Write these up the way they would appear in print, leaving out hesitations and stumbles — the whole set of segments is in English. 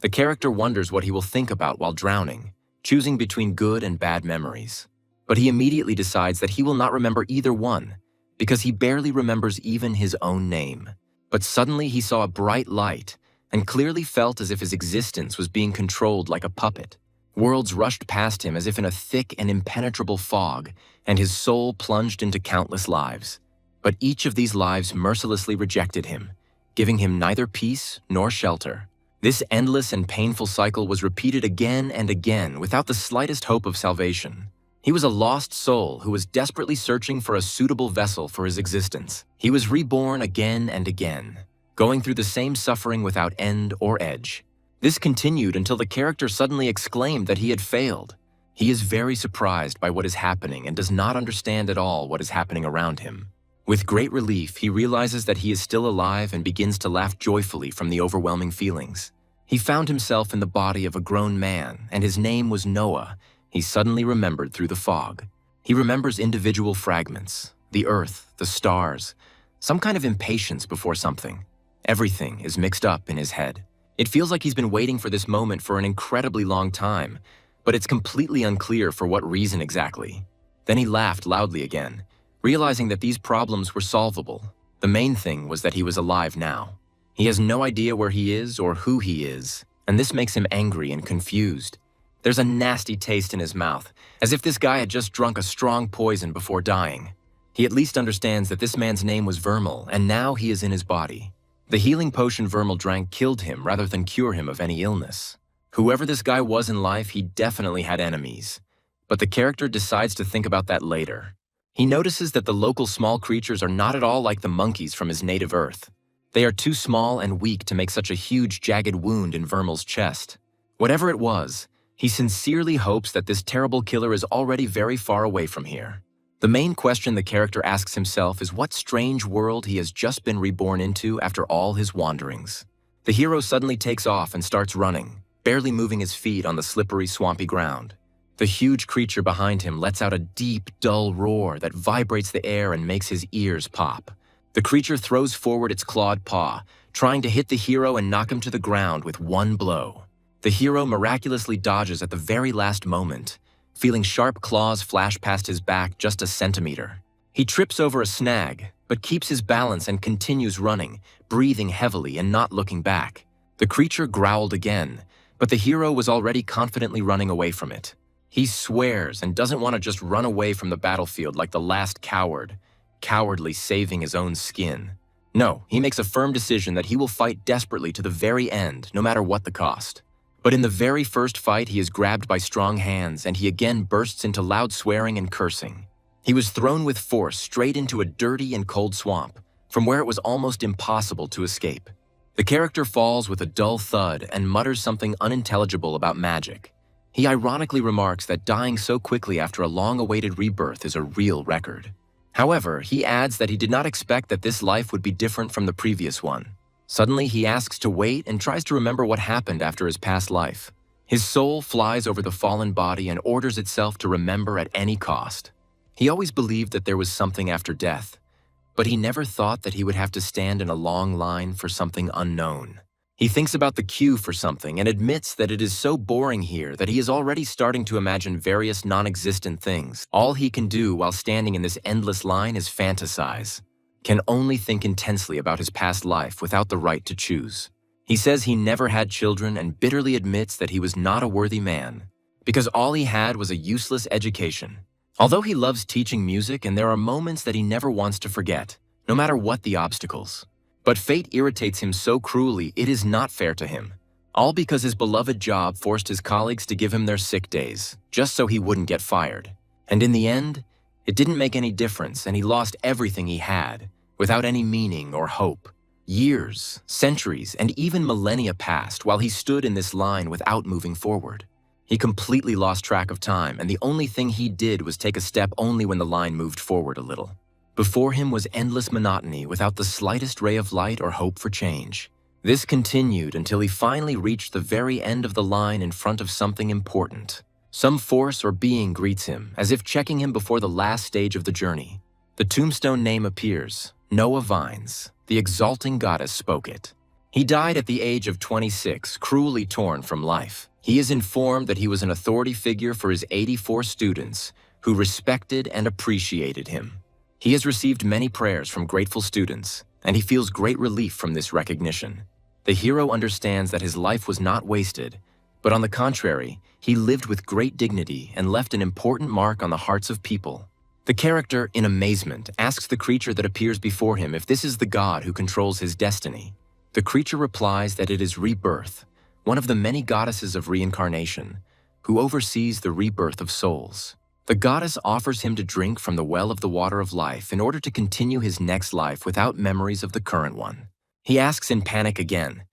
The character wonders what he will think about while drowning, choosing between good and bad memories. But he immediately decides that he will not remember either one, because he barely remembers even his own name. But suddenly he saw a bright light, and clearly felt as if his existence was being controlled like a puppet. Worlds rushed past him as if in a thick and impenetrable fog, and his soul plunged into countless lives. But each of these lives mercilessly rejected him, giving him neither peace nor shelter. This endless and painful cycle was repeated again and again without the slightest hope of salvation. He was a lost soul who was desperately searching for a suitable vessel for his existence. He was reborn again and again, going through the same suffering without end or edge. This continued until the character suddenly exclaimed that he had failed. He is very surprised by what is happening and does not understand at all what is happening around him. With great relief, he realizes that he is still alive and begins to laugh joyfully from the overwhelming feelings. He found himself in the body of a grown man, and his name was Noah. He suddenly remembered through the fog. He remembers individual fragments, the earth, the stars, some kind of impatience before something. Everything is mixed up in his head. It feels like he's been waiting for this moment for an incredibly long time, but it's completely unclear for what reason exactly. Then he laughed loudly again, realizing that these problems were solvable. The main thing was that he was alive now. He has no idea where he is or who he is, and this makes him angry and confused. There's a nasty taste in his mouth, as if this guy had just drunk a strong poison before dying. He at least understands that this man's name was Vermal, and now he is in his body. The healing potion Vermal drank killed him rather than cure him of any illness. Whoever this guy was in life, he definitely had enemies. But the character decides to think about that later. He notices that the local small creatures are not at all like the monkeys from his native Earth. They are too small and weak to make such a huge jagged wound in Vermal's chest. Whatever it was, he sincerely hopes that this terrible killer is already very far away from here. The main question the character asks himself is what strange world he has just been reborn into after all his wanderings. The hero suddenly takes off and starts running, barely moving his feet on the slippery, swampy ground. The huge creature behind him lets out a deep, dull roar that vibrates the air and makes his ears pop. The creature throws forward its clawed paw, trying to hit the hero and knock him to the ground with one blow. The hero miraculously dodges at the very last moment, feeling sharp claws flash past his back just a centimeter. He trips over a snag, but keeps his balance and continues running, breathing heavily and not looking back. The creature growled again, but the hero was already confidently running away from it. He swears and doesn't want to just run away from the battlefield like the last coward, cowardly saving his own skin. No, he makes a firm decision that he will fight desperately to the very end, no matter what the cost. But in the very first fight, he is grabbed by strong hands, and he again bursts into loud swearing and cursing. He was thrown with force straight into a dirty and cold swamp, from where it was almost impossible to escape. The character falls with a dull thud and mutters something unintelligible about magic. He ironically remarks that dying so quickly after a long-awaited rebirth is a real record. However, he adds that he did not expect that this life would be different from the previous one. Suddenly, he asks to wait and tries to remember what happened after his past life. His soul flies over the fallen body and orders itself to remember at any cost. He always believed that there was something after death, but he never thought that he would have to stand in a long line for something unknown. He thinks about the queue for something and admits that it is so boring here that he is already starting to imagine various non-existent things. All he can do while standing in this endless line is fantasize, can only think intensely about his past life without the right to choose. He says he never had children and bitterly admits that he was not a worthy man, because all he had was a useless education. Although he loves teaching music and there are moments that he never wants to forget, no matter what the obstacles. But fate irritates him so cruelly it is not fair to him. All because his beloved job forced his colleagues to give him their sick days, just so he wouldn't get fired. And in the end, it didn't make any difference and he lost everything he had, without any meaning or hope. Years, centuries, and even millennia passed while he stood in this line without moving forward. He completely lost track of time, and the only thing he did was take a step only when the line moved forward a little. Before him was endless monotony without the slightest ray of light or hope for change. This continued until he finally reached the very end of the line in front of something important. Some force or being greets him, as if checking him before the last stage of the journey. The tombstone name appears, Noah Vines. The exalting goddess spoke it. He died at the age of 26, cruelly torn from life. He is informed that he was an authority figure for his 84 students who respected and appreciated him. He has received many prayers from grateful students, and he feels great relief from this recognition. The hero understands that his life was not wasted, but on the contrary, he lived with great dignity and left an important mark on the hearts of people. The character, in amazement, asks the creature that appears before him if this is the god who controls his destiny. The creature replies that it is Rebirth, one of the many goddesses of reincarnation, who oversees the rebirth of souls. The goddess offers him to drink from the well of the water of life in order to continue his next life without memories of the current one. He asks in panic again,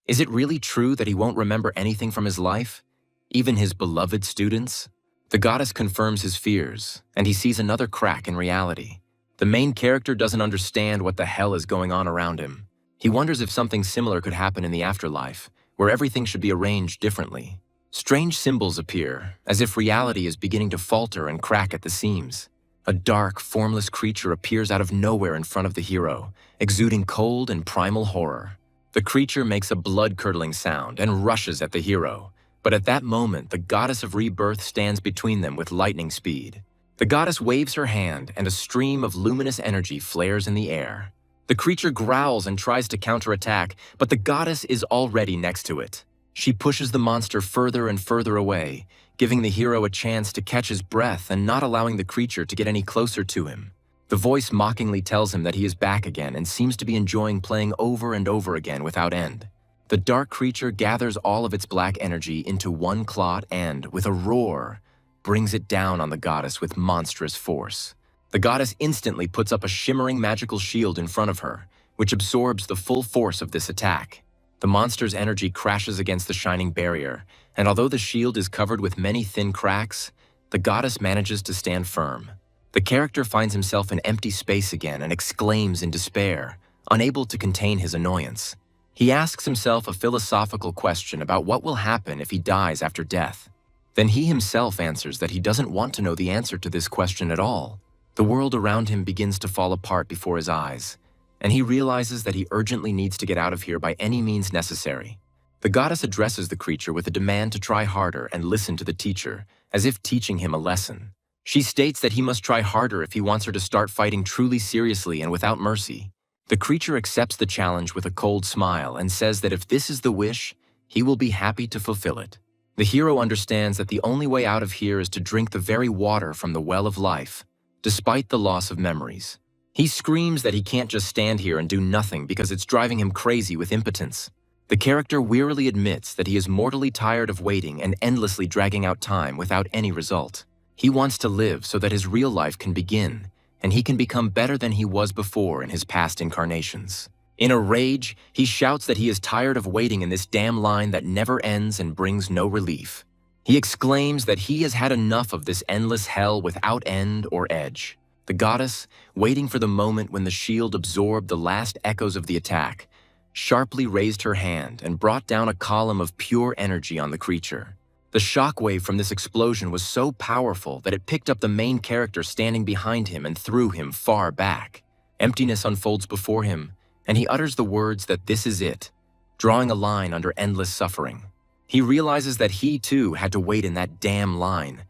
is it really true that he won't remember anything from his life, even his beloved students? The goddess confirms his fears, and he sees another crack in reality. The main character doesn't understand what the hell is going on around him. He wonders if something similar could happen in the afterlife, where everything should be arranged differently. Strange symbols appear, as if reality is beginning to falter and crack at the seams. A dark, formless creature appears out of nowhere in front of the hero, exuding cold and primal horror. The creature makes a blood-curdling sound and rushes at the hero, but at that moment, the goddess of rebirth stands between them with lightning speed. The goddess waves her hand, and a stream of luminous energy flares in the air. The creature growls and tries to counterattack, but the goddess is already next to it. She pushes the monster further and further away, giving the hero a chance to catch his breath and not allowing the creature to get any closer to him. The voice mockingly tells him that he is back again and seems to be enjoying playing over and over again without end. The dark creature gathers all of its black energy into one clot and, with a roar, brings it down on the goddess with monstrous force. The goddess instantly puts up a shimmering magical shield in front of her, which absorbs the full force of this attack. The monster's energy crashes against the shining barrier, and although the shield is covered with many thin cracks, the goddess manages to stand firm. The character finds himself in empty space again and exclaims in despair, unable to contain his annoyance. He asks himself a philosophical question about what will happen if he dies after death. Then he himself answers that he doesn't want to know the answer to this question at all. The world around him begins to fall apart before his eyes, and he realizes that he urgently needs to get out of here by any means necessary. The goddess addresses the creature with a demand to try harder and listen to the teacher, as if teaching him a lesson. She states that he must try harder if he wants her to start fighting truly seriously and without mercy. The creature accepts the challenge with a cold smile and says that if this is the wish, he will be happy to fulfill it. The hero understands that the only way out of here is to drink the very water from the well of life, despite the loss of memories. He screams that he can't just stand here and do nothing because it's driving him crazy with impotence. The character wearily admits that he is mortally tired of waiting and endlessly dragging out time without any result. He wants to live so that his real life can begin, and he can become better than he was before in his past incarnations. In a rage, he shouts that he is tired of waiting in this damn line that never ends and brings no relief. He exclaims that he has had enough of this endless hell without end or edge. The goddess, waiting for the moment when the shield absorbed the last echoes of the attack, sharply raised her hand and brought down a column of pure energy on the creature. The shockwave from this explosion was so powerful that it picked up the main character standing behind him and threw him far back. Emptiness unfolds before him, and he utters the words that this is it, drawing a line under endless suffering. He realizes that he too had to wait in that damn line,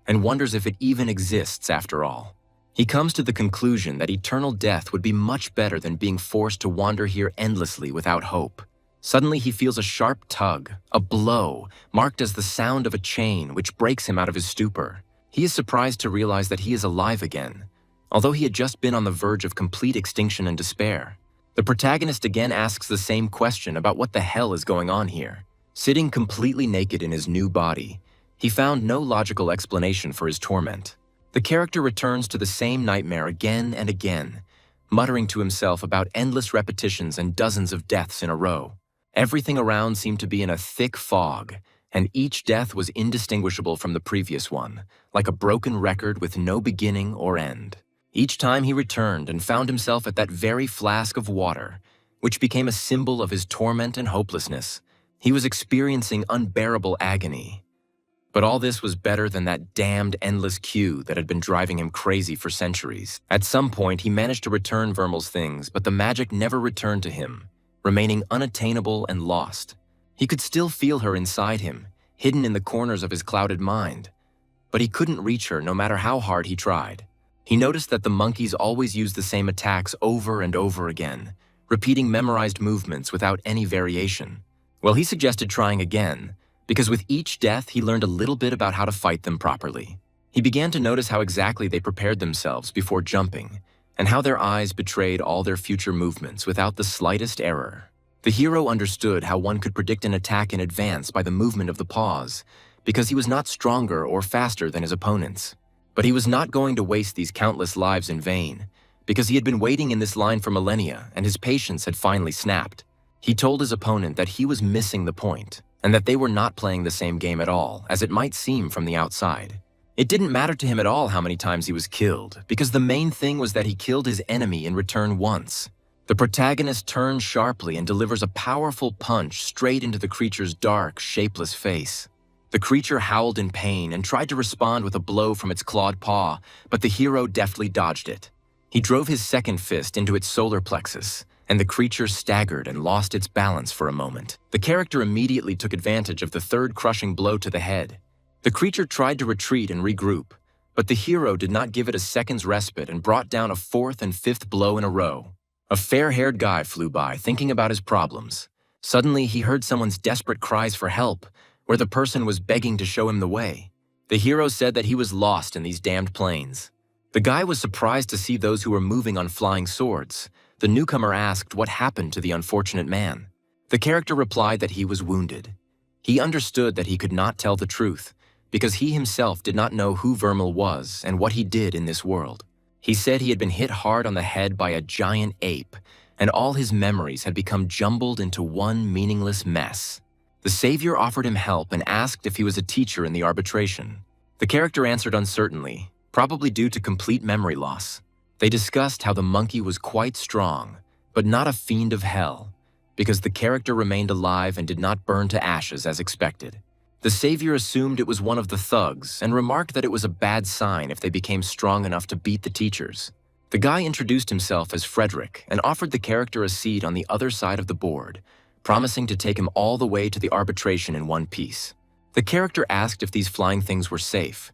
and wonders if it even exists after all. He comes to the conclusion that eternal death would be much better than being forced to wander here endlessly without hope. Suddenly he feels a sharp tug, a blow, marked as the sound of a chain which breaks him out of his stupor. He is surprised to realize that he is alive again, although he had just been on the verge of complete extinction and despair. The protagonist again asks the same question about what the hell is going on here. Sitting completely naked in his new body, he found no logical explanation for his torment. The character returns to the same nightmare again and again, muttering to himself about endless repetitions and dozens of deaths in a row. Everything around seemed to be in a thick fog, and each death was indistinguishable from the previous one, like a broken record with no beginning or end. Each time he returned and found himself at that very flask of water, which became a symbol of his torment and hopelessness. He was experiencing unbearable agony. But all this was better than that damned endless queue that had been driving him crazy for centuries. At some point, he managed to return Vermel's things, but the magic never returned to him, remaining unattainable and lost. He could still feel her inside him, hidden in the corners of his clouded mind. But he couldn't reach her no matter how hard he tried. He noticed that the monkeys always used the same attacks over and over again, repeating memorized movements without any variation. Well, he suggested trying again, because with each death he learned a little bit about how to fight them properly. He began to notice how exactly they prepared themselves before jumping, and how their eyes betrayed all their future movements without the slightest error. The hero understood how one could predict an attack in advance by the movement of the paws, because he was not stronger or faster than his opponents. But he was not going to waste these countless lives in vain, because he had been waiting in this line for millennia and his patience had finally snapped. He told his opponent that he was missing the point, and that they were not playing the same game at all, as it might seem from the outside. It didn't matter to him at all how many times he was killed, because the main thing was that he killed his enemy in return once. The protagonist turns sharply and delivers a powerful punch straight into the creature's dark, shapeless face. The creature howled in pain and tried to respond with a blow from its clawed paw, but the hero deftly dodged it. He drove his second fist into its solar plexus, and the creature staggered and lost its balance for a moment. The character immediately took advantage of the third crushing blow to the head. The creature tried to retreat and regroup, but the hero did not give it a second's respite and brought down a fourth and fifth blow in a row. A fair-haired guy flew by, thinking about his problems. Suddenly, he heard someone's desperate cries for help, where the person was begging to show him the way. The hero said that he was lost in these damned plains. The guy was surprised to see those who were moving on flying swords. The newcomer asked what happened to the unfortunate man. The character replied that he was wounded. He understood that he could not tell the truth, because he himself did not know who Vermal was and what he did in this world. He said he had been hit hard on the head by a giant ape, and all his memories had become jumbled into one meaningless mess. The savior offered him help and asked if he was a teacher in the arbitration. The character answered uncertainly, probably due to complete memory loss. They discussed how the monkey was quite strong, but not a fiend of hell, because the character remained alive and did not burn to ashes as expected. The savior assumed it was one of the thugs and remarked that it was a bad sign if they became strong enough to beat the teachers. The guy introduced himself as Frederick and offered the character a seat on the other side of the board, promising to take him all the way to the arbitration in one piece. The character asked if these flying things were safe,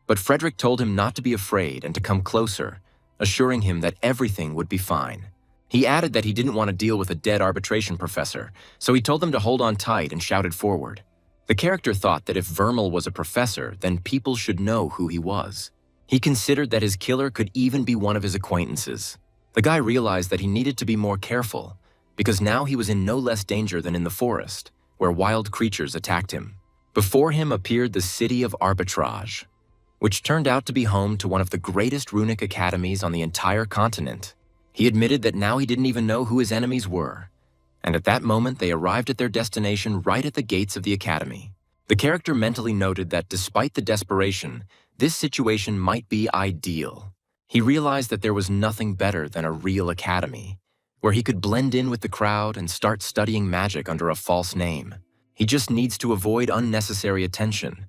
but Frederick told him not to be afraid and to come closer, assuring him that everything would be fine. He added that he didn't want to deal with a dead arbitration professor, so he told them to hold on tight and shouted forward. The character thought that if Vermal was a professor, then people should know who he was. He considered that his killer could even be one of his acquaintances. The guy realized that he needed to be more careful, because now he was in no less danger than in the forest, where wild creatures attacked him. Before him appeared the city of Arbitrage, which turned out to be home to one of the greatest runic academies on the entire continent. He admitted that now he didn't even know who his enemies were, and at that moment they arrived at their destination right at the gates of the academy. The character mentally noted that despite the desperation, this situation might be ideal. He realized that there was nothing better than a real academy, where he could blend in with the crowd and start studying magic under a false name. He just needs to avoid unnecessary attention,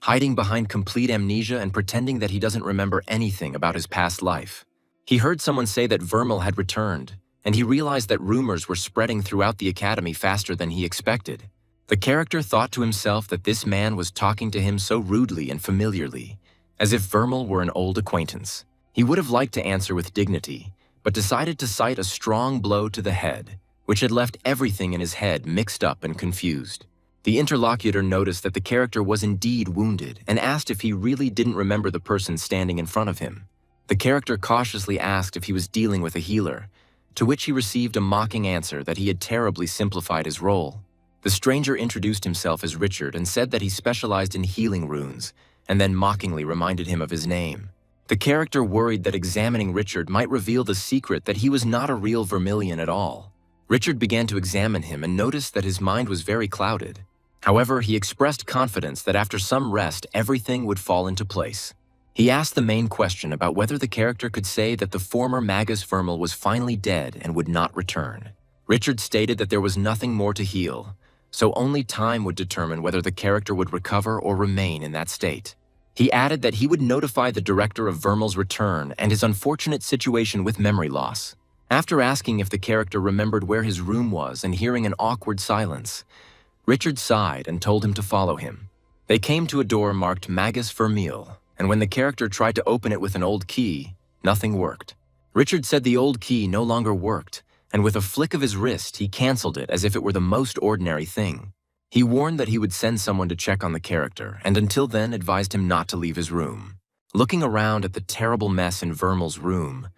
hiding behind complete amnesia and pretending that he doesn't remember anything about his past life. He heard someone say that Vermal had returned, and he realized that rumors were spreading throughout the academy faster than he expected. The character thought to himself that this man was talking to him so rudely and familiarly, as if Vermal were an old acquaintance. He would have liked to answer with dignity, but decided to cite a strong blow to the head, which had left everything in his head mixed up and confused. The interlocutor noticed that the character was indeed wounded and asked if he really didn't remember the person standing in front of him. The character cautiously asked if he was dealing with a healer, to which he received a mocking answer that he had terribly simplified his role. The stranger introduced himself as Richard and said that he specialized in healing runes, and then mockingly reminded him of his name. The character worried that examining Richard might reveal the secret that he was not a real Vermilion at all. Richard began to examine him and noticed that his mind was very clouded. However, he expressed confidence that after some rest, everything would fall into place. He asked the main question about whether the character could say that the former Magus Vermal was finally dead and would not return. Richard stated that there was nothing more to heal, so only time would determine whether the character would recover or remain in that state. He added that he would notify the director of Vermal's return and his unfortunate situation with memory loss. After asking if the character remembered where his room was and hearing an awkward silence, Richard sighed and told him to follow him. They came to a door marked Magus Vermeil, and when the character tried to open it with an old key, nothing worked. Richard said the old key no longer worked, and with a flick of his wrist, he canceled it as if it were the most ordinary thing. He warned that he would send someone to check on the character, and until then advised him not to leave his room. Looking around at the terrible mess in Vermeil's room,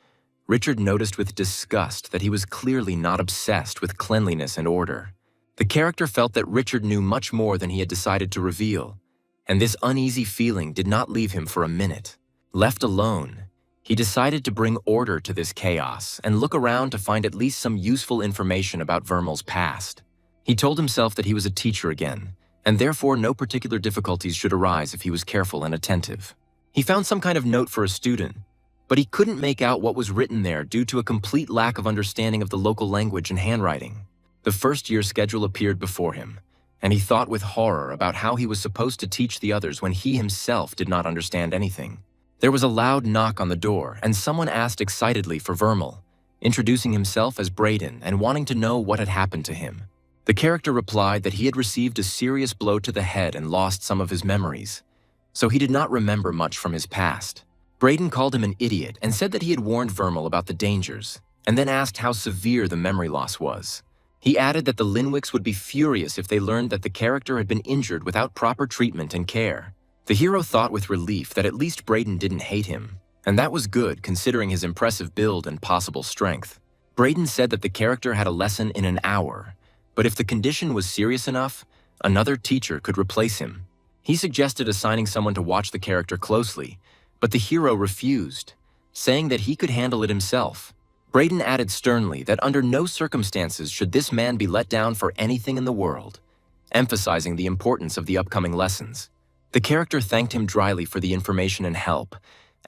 Richard noticed with disgust that he was clearly not obsessed with cleanliness and order. The character felt that Richard knew much more than he had decided to reveal, and this uneasy feeling did not leave him for a minute. Left alone, he decided to bring order to this chaos and look around to find at least some useful information about Vermeil's past. He told himself that he was a teacher again, and therefore no particular difficulties should arise if he was careful and attentive. He found some kind of note for a student, but he couldn't make out what was written there due to a complete lack of understanding of the local language and handwriting. The first-year schedule appeared before him, and he thought with horror about how he was supposed to teach the others when he himself did not understand anything. There was a loud knock on the door, and someone asked excitedly for Vermeil, introducing himself as Braden and wanting to know what had happened to him. The character replied that he had received a serious blow to the head and lost some of his memories, so he did not remember much from his past. Braden called him an idiot and said that he had warned Vermeil about the dangers, and then asked how severe the memory loss was. He added that the Linwicks would be furious if they learned that the character had been injured without proper treatment and care. The hero thought with relief that at least Braden didn't hate him, and that was good considering his impressive build and possible strength. Braden said that the character had a lesson in an hour, but if the condition was serious enough, another teacher could replace him. He suggested assigning someone to watch the character closely, but the hero refused, saying that he could handle it himself. Braden added sternly that under no circumstances should this man be let down for anything in the world, emphasizing the importance of the upcoming lessons. The character thanked him dryly for the information and help,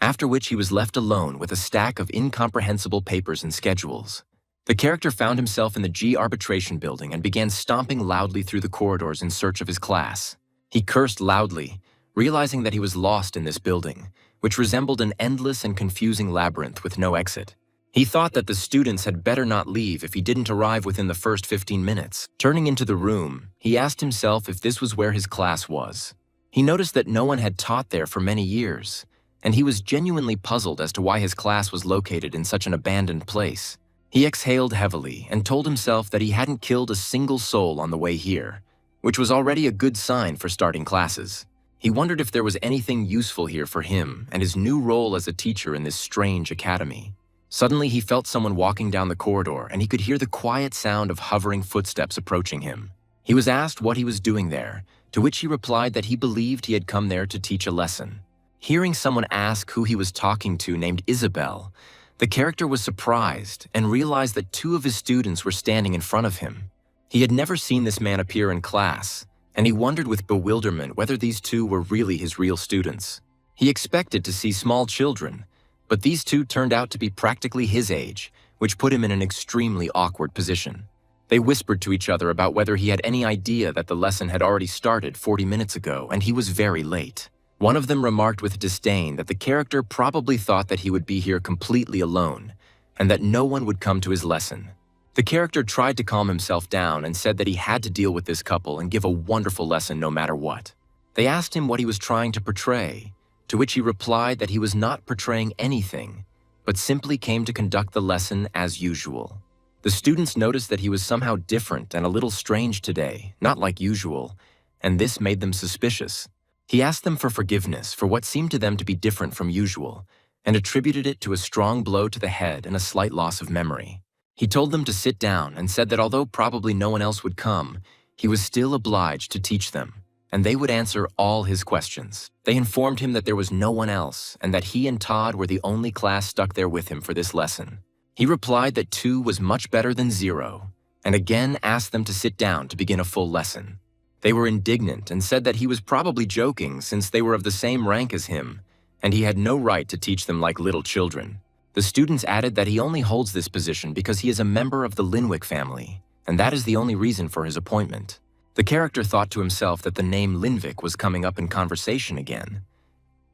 after which he was left alone with a stack of incomprehensible papers and schedules. The character found himself in the G arbitration building and began stomping loudly through the corridors in search of his class. He cursed loudly, realizing that he was lost in this building, which resembled an endless and confusing labyrinth with no exit. He thought that the students had better not leave if he didn't arrive within the first 15 minutes. Turning into the room, he asked himself if this was where his class was. He noticed that no one had taught there for many years, and he was genuinely puzzled as to why his class was located in such an abandoned place. He exhaled heavily and told himself that he hadn't killed a single soul on the way here, which was already a good sign for starting classes. He wondered if there was anything useful here for him and his new role as a teacher in this strange academy. Suddenly, he felt someone walking down the corridor, and he could hear the quiet sound of hovering footsteps approaching him. He was asked what he was doing there, to which he replied that he believed he had come there to teach a lesson. Hearing someone ask who he was talking to named Isabel, the character was surprised and realized that two of his students were standing in front of him. He had never seen this man appear in class, and he wondered with bewilderment whether these two were really his real students. He expected to see small children, but these two turned out to be practically his age, which put him in an extremely awkward position. They whispered to each other about whether he had any idea that the lesson had already started 40 minutes ago and he was very late. One of them remarked with disdain that the character probably thought that he would be here completely alone and that no one would come to his lesson. The character tried to calm himself down and said that he had to deal with this couple and give a wonderful lesson no matter what. They asked him what he was trying to portray, to which he replied that he was not portraying anything, but simply came to conduct the lesson as usual. The students noticed that he was somehow different and a little strange today, not like usual, and this made them suspicious. He asked them for forgiveness for what seemed to them to be different from usual, and attributed it to a strong blow to the head and a slight loss of memory. He told them to sit down and said that although probably no one else would come, he was still obliged to teach them, and they would answer all his questions. They informed him that there was no one else and that he and Todd were the only class stuck there with him for this lesson. He replied that 2 was much better than 0, and again asked them to sit down to begin a full lesson. They were indignant and said that he was probably joking since they were of the same rank as him, and he had no right to teach them like little children. The students added that he only holds this position because he is a member of the Linwick family, and that is the only reason for his appointment. The character thought to himself that the name Linwick was coming up in conversation again.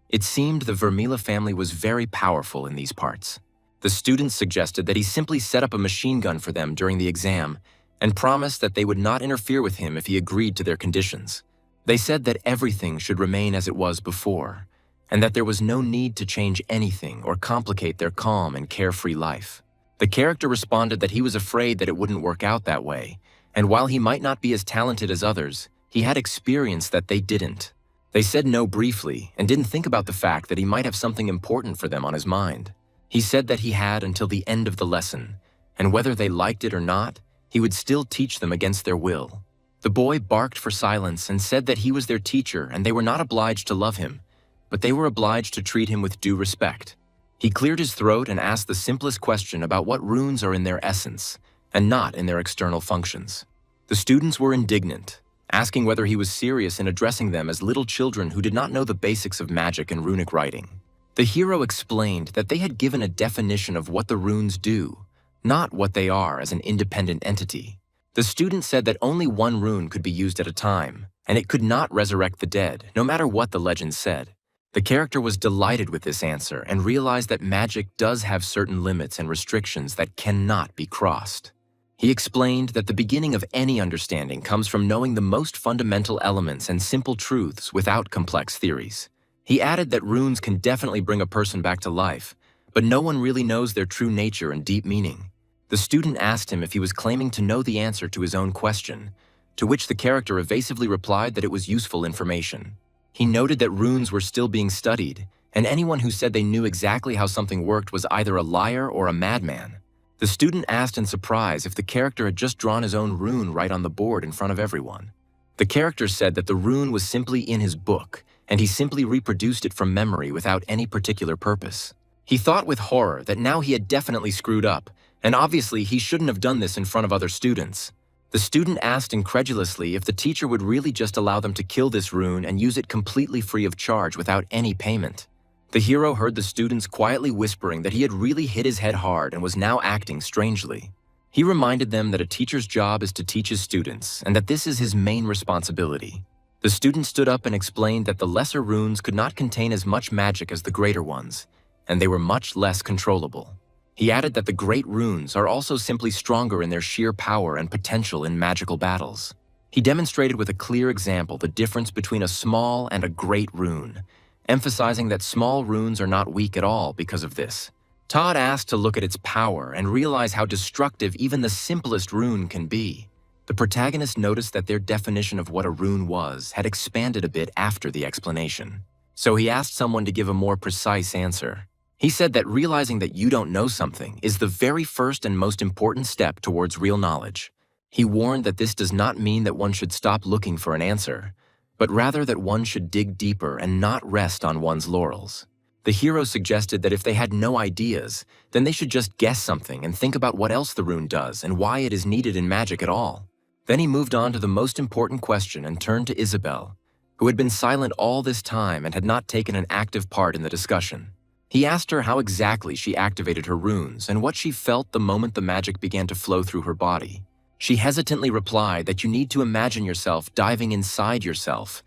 It seemed the Vermeil family was very powerful in these parts. The students suggested that he simply set up a machine gun for them during the exam and promised that they would not interfere with him if he agreed to their conditions. They said that everything should remain as it was before, and that there was no need to change anything or complicate their calm and carefree life. The character responded that he was afraid that it wouldn't work out that way, and while he might not be as talented as others, he had experience that they didn't. They said no briefly and didn't think about the fact that he might have something important for them on his mind. He said that he had until the end of the lesson, and whether they liked it or not, he would still teach them against their will. The boy barked for silence and said that he was their teacher and they were not obliged to love him, but they were obliged to treat him with due respect. He cleared his throat and asked the simplest question about what runes are in their essence, and not in their external functions. The students were indignant, asking whether he was serious in addressing them as little children who did not know the basics of magic and runic writing. The hero explained that they had given a definition of what the runes do, not what they are as an independent entity. The student said that only one rune could be used at a time, and it could not resurrect the dead, no matter what the legend said. The character was delighted with this answer and realized that magic does have certain limits and restrictions that cannot be crossed. He explained that the beginning of any understanding comes from knowing the most fundamental elements and simple truths without complex theories. He added that runes can definitely bring a person back to life, but no one really knows their true nature and deep meaning. The student asked him if he was claiming to know the answer to his own question, to which the character evasively replied that it was useful information. He noted that runes were still being studied, and anyone who said they knew exactly how something worked was either a liar or a madman. The student asked in surprise if the character had just drawn his own rune right on the board in front of everyone. The character said that the rune was simply in his book, and he simply reproduced it from memory without any particular purpose. He thought with horror that now he had definitely screwed up, and obviously he shouldn't have done this in front of other students. The student asked incredulously if the teacher would really just allow them to kill this rune and use it completely free of charge without any payment. The hero heard the students quietly whispering that he had really hit his head hard and was now acting strangely. He reminded them that a teacher's job is to teach his students and that this is his main responsibility. The student stood up and explained that the lesser runes could not contain as much magic as the greater ones, and they were much less controllable. He added that the great runes are also simply stronger in their sheer power and potential in magical battles. He demonstrated with a clear example the difference between a small and a great rune, emphasizing that small runes are not weak at all because of this. Todd asked to look at its power and realize how destructive even the simplest rune can be. The protagonist noticed that their definition of what a rune was had expanded a bit after the explanation. So he asked someone to give a more precise answer. He said that realizing that you don't know something is the very first and most important step towards real knowledge. He warned that this does not mean that one should stop looking for an answer, but rather that one should dig deeper and not rest on one's laurels. The hero suggested that if they had no ideas, then they should just guess something and think about what else the rune does and why it is needed in magic at all. Then he moved on to the most important question and turned to Isabel, who had been silent all this time and had not taken an active part in the discussion. He asked her how exactly she activated her runes and what she felt the moment the magic began to flow through her body. She hesitantly replied that you need to imagine yourself diving inside yourself,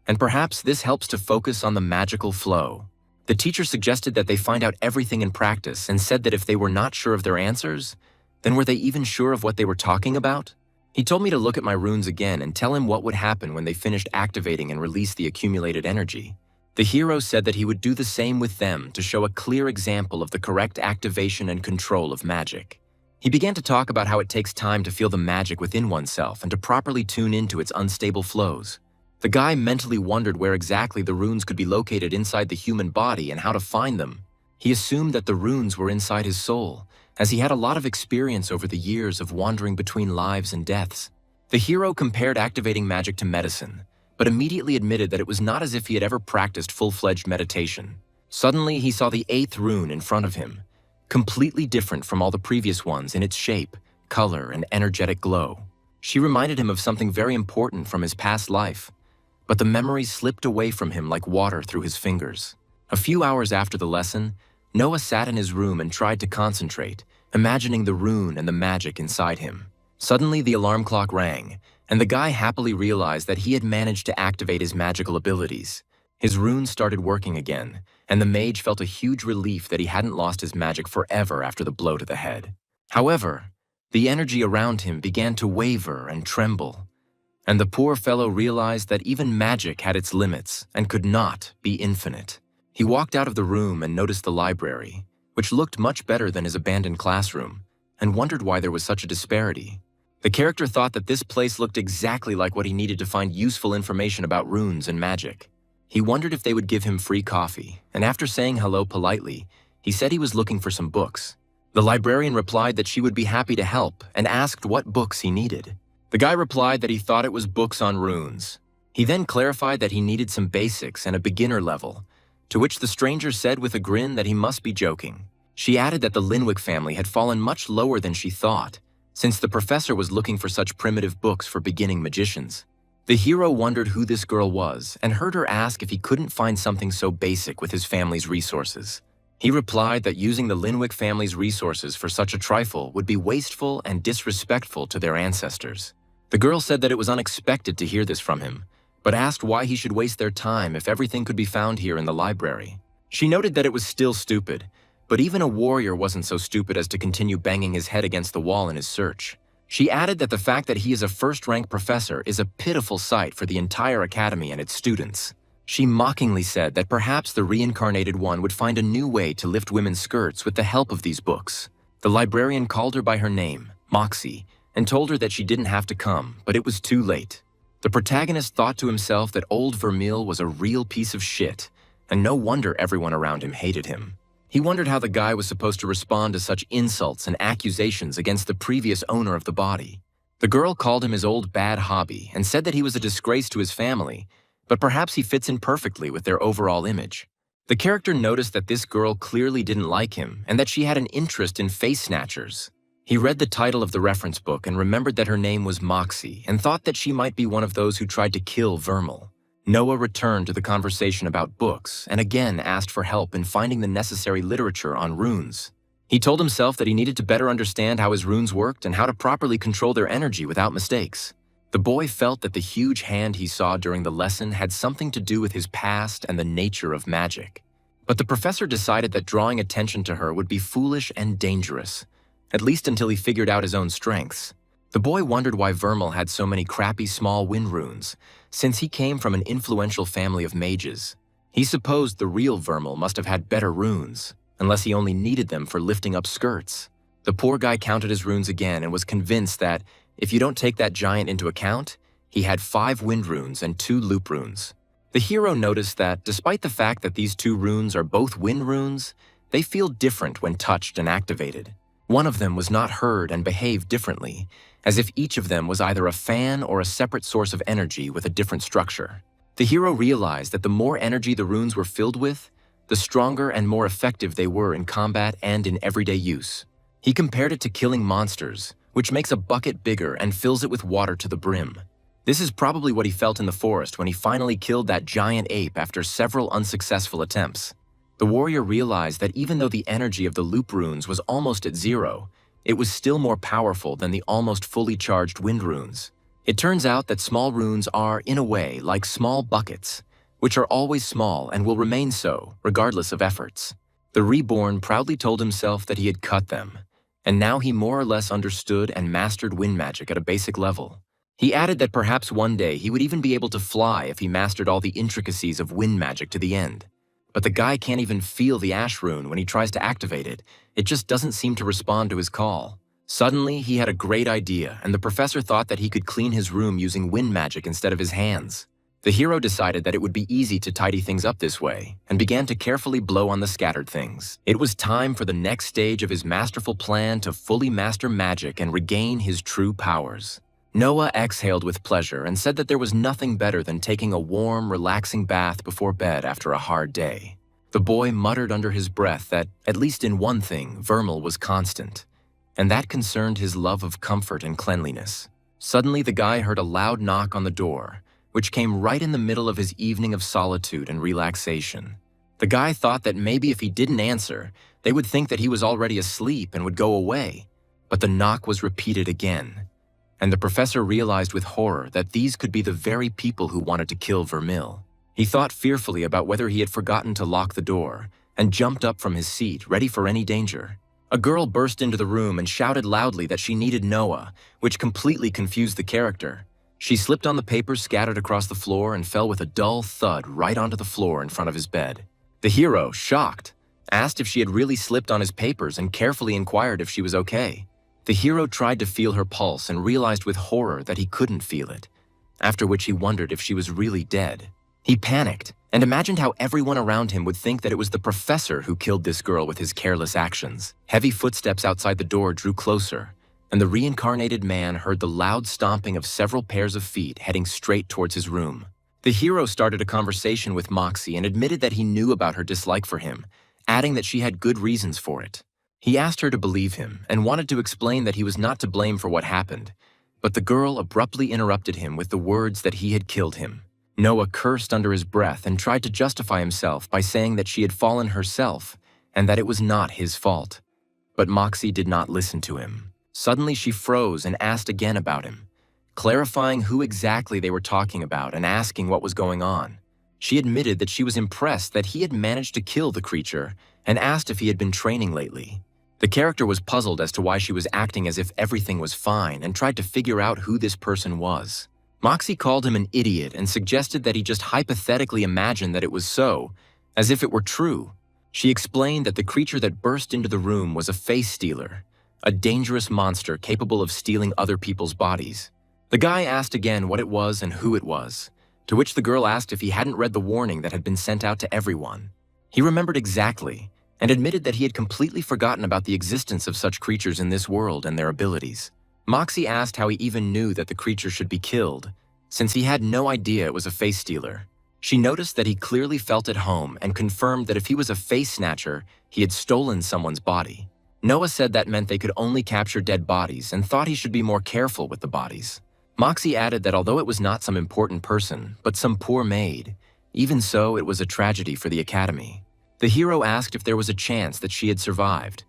and perhaps this helps to focus on the magical flow. The teacher suggested that they find out everything in practice and said that if they were not sure of their answers, then were they even sure of what they were talking about? He told me to look at my runes again and tell him what would happen when they finished activating and released the accumulated energy. The hero said that he would do the same with them to show a clear example of the correct activation and control of magic. He began to talk about how it takes time to feel the magic within oneself and to properly tune into its unstable flows. The guy mentally wondered where exactly the runes could be located inside the human body and how to find them. He assumed that the runes were inside his soul, as he had a lot of experience over the years of wandering between lives and deaths. The hero compared activating magic to medicine, but immediately admitted that it was not as if he had ever practiced full-fledged meditation. Suddenly, he saw the 8th rune in front of him, completely different from all the previous ones in its shape, color, and energetic glow. She reminded him of something very important from his past life, but the memories slipped away from him like water through his fingers. A few hours after the lesson, Noah sat in his room and tried to concentrate, imagining the rune and the magic inside him. Suddenly, the alarm clock rang, and the guy happily realized that he had managed to activate his magical abilities. His runes started working again, and the mage felt a huge relief that he hadn't lost his magic forever after the blow to the head. However, the energy around him began to waver and tremble, and the poor fellow realized that even magic had its limits and could not be infinite. He walked out of the room and noticed the library, which looked much better than his abandoned classroom, and wondered why there was such a disparity. The character thought that this place looked exactly like what he needed to find useful information about runes and magic. He wondered if they would give him free coffee, and after saying hello politely, he said he was looking for some books. The librarian replied that she would be happy to help and asked what books he needed. The guy replied that he thought it was books on runes. He then clarified that he needed some basics and a beginner level, to which the stranger said with a grin that he must be joking. She added that the Linwick family had fallen much lower than she thought, since the professor was looking for such primitive books for beginning magicians. The hero wondered who this girl was and heard her ask if he couldn't find something so basic with his family's resources. He replied that using the Linwick family's resources for such a trifle would be wasteful and disrespectful to their ancestors. The girl said that it was unexpected to hear this from him, but asked why he should waste their time if everything could be found here in the library. She noted that it was still stupid, but even a warrior wasn't so stupid as to continue banging his head against the wall in his search. She added that the fact that he is a first-rank professor is a pitiful sight for the entire academy and its students. She mockingly said that perhaps the reincarnated one would find a new way to lift women's skirts with the help of these books. The librarian called her by her name, Moxie, and told her that she didn't have to come, but it was too late. The protagonist thought to himself that old Vermeil was a real piece of shit, and no wonder everyone around him hated him. He wondered how the guy was supposed to respond to such insults and accusations against the previous owner of the body. The girl called him his old bad hobby and said that he was a disgrace to his family, but perhaps he fits in perfectly with their overall image. The character noticed that this girl clearly didn't like him and that she had an interest in face snatchers. He read the title of the reference book and remembered that her name was Moxie and thought that she might be one of those who tried to kill Vermeil. Noah returned to the conversation about books and again asked for help in finding the necessary literature on runes. He told himself that he needed to better understand how his runes worked and how to properly control their energy without mistakes. The boy felt that the huge hand he saw during the lesson had something to do with his past and the nature of magic. But the professor decided that drawing attention to her would be foolish and dangerous, at least until he figured out his own strengths. The boy wondered why Vermeil had so many crappy small wind runes, since he came from an influential family of mages. He supposed the real Vermeil must have had better runes, unless he only needed them for lifting up skirts. The poor guy counted his runes again and was convinced that, if you don't take that giant into account, he had 5 wind runes and 2 loop runes. The hero noticed that, despite the fact that these 2 runes are both wind runes, they feel different when touched and activated. One of them was not heard and behaved differently, as if each of them was either a fan or a separate source of energy with a different structure. The hero realized that the more energy the runes were filled with, the stronger and more effective they were in combat and in everyday use. He compared it to killing monsters, which makes a bucket bigger and fills it with water to the brim. This is probably what he felt in the forest when he finally killed that giant ape after several unsuccessful attempts. The warrior realized that even though the energy of the loop runes was almost at 0, it was still more powerful than the almost fully charged wind runes. It turns out that small runes are, in a way, like small buckets, which are always small and will remain so, regardless of efforts. The reborn proudly told himself that he had cut them, and now he more or less understood and mastered wind magic at a basic level. He added that perhaps one day he would even be able to fly if he mastered all the intricacies of wind magic to the end. But the guy can't even feel the ash rune when he tries to activate it. It just doesn't seem to respond to his call. Suddenly, he had a great idea, and the professor thought that he could clean his room using wind magic instead of his hands. The hero decided that it would be easy to tidy things up this way, and began to carefully blow on the scattered things. It was time for the next stage of his masterful plan to fully master magic and regain his true powers. Noah exhaled with pleasure and said that there was nothing better than taking a warm, relaxing bath before bed after a hard day. The boy muttered under his breath that, at least in one thing, Vermeil was constant, and that concerned his love of comfort and cleanliness. Suddenly, the guy heard a loud knock on the door, which came right in the middle of his evening of solitude and relaxation. The guy thought that maybe if he didn't answer, they would think that he was already asleep and would go away. But the knock was repeated again, and the professor realized with horror that these could be the very people who wanted to kill Vermeil. He thought fearfully about whether he had forgotten to lock the door and jumped up from his seat, ready for any danger. A girl burst into the room and shouted loudly that she needed Noah, which completely confused the character. She slipped on the papers scattered across the floor and fell with a dull thud right onto the floor in front of his bed. The hero, shocked, asked if she had really slipped on his papers and carefully inquired if she was okay. The hero tried to feel her pulse and realized with horror that he couldn't feel it, after which he wondered if she was really dead. He panicked and imagined how everyone around him would think that it was the professor who killed this girl with his careless actions. Heavy footsteps outside the door drew closer, and the reincarnated man heard the loud stomping of several pairs of feet heading straight towards his room. The hero started a conversation with Moxie and admitted that he knew about her dislike for him, adding that she had good reasons for it. He asked her to believe him and wanted to explain that he was not to blame for what happened, but the girl abruptly interrupted him with the words that he had killed him. Noah cursed under his breath and tried to justify himself by saying that she had fallen herself and that it was not his fault. But Moxie did not listen to him. Suddenly she froze and asked again about him, clarifying who exactly they were talking about and asking what was going on. She admitted that she was impressed that he had managed to kill the creature and asked if he had been training lately. The character was puzzled as to why she was acting as if everything was fine and tried to figure out who this person was. Moxie called him an idiot and suggested that he just hypothetically imagine that it was so, as if it were true. She explained that the creature that burst into the room was a face stealer, a dangerous monster capable of stealing other people's bodies. The guy asked again what it was and who it was, to which the girl asked if he hadn't read the warning that had been sent out to everyone. He remembered exactly and admitted that he had completely forgotten about the existence of such creatures in this world and their abilities. Moxie asked how he even knew that the creature should be killed, since he had no idea it was a face stealer. She noticed that he clearly felt at home and confirmed that if he was a face snatcher, he had stolen someone's body. Noah said that meant they could only capture dead bodies and thought he should be more careful with the bodies. Moxie added that although it was not some important person, but some poor maid, even so it was a tragedy for the academy. The hero asked if there was a chance that she had survived,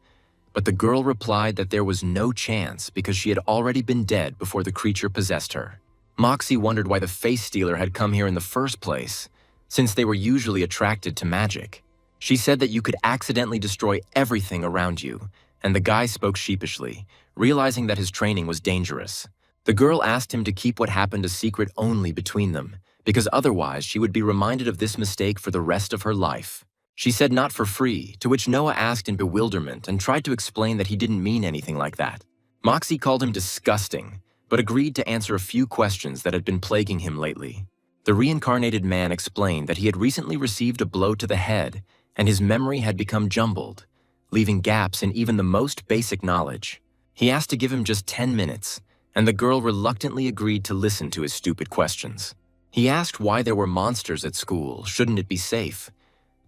but the girl replied that there was no chance because she had already been dead before the creature possessed her. Moxie wondered why the face stealer had come here in the first place, since they were usually attracted to magic. She said that you could accidentally destroy everything around you, and the guy spoke sheepishly, realizing that his training was dangerous. The girl asked him to keep what happened a secret only between them, because otherwise she would be reminded of this mistake for the rest of her life. She said not for free, to which Noah asked in bewilderment and tried to explain that he didn't mean anything like that. Moxie called him disgusting, but agreed to answer a few questions that had been plaguing him lately. The reincarnated man explained that he had recently received a blow to the head and his memory had become jumbled, leaving gaps in even the most basic knowledge. He asked to give him just 10 minutes, and the girl reluctantly agreed to listen to his stupid questions. He asked why there were monsters at school, shouldn't it be safe?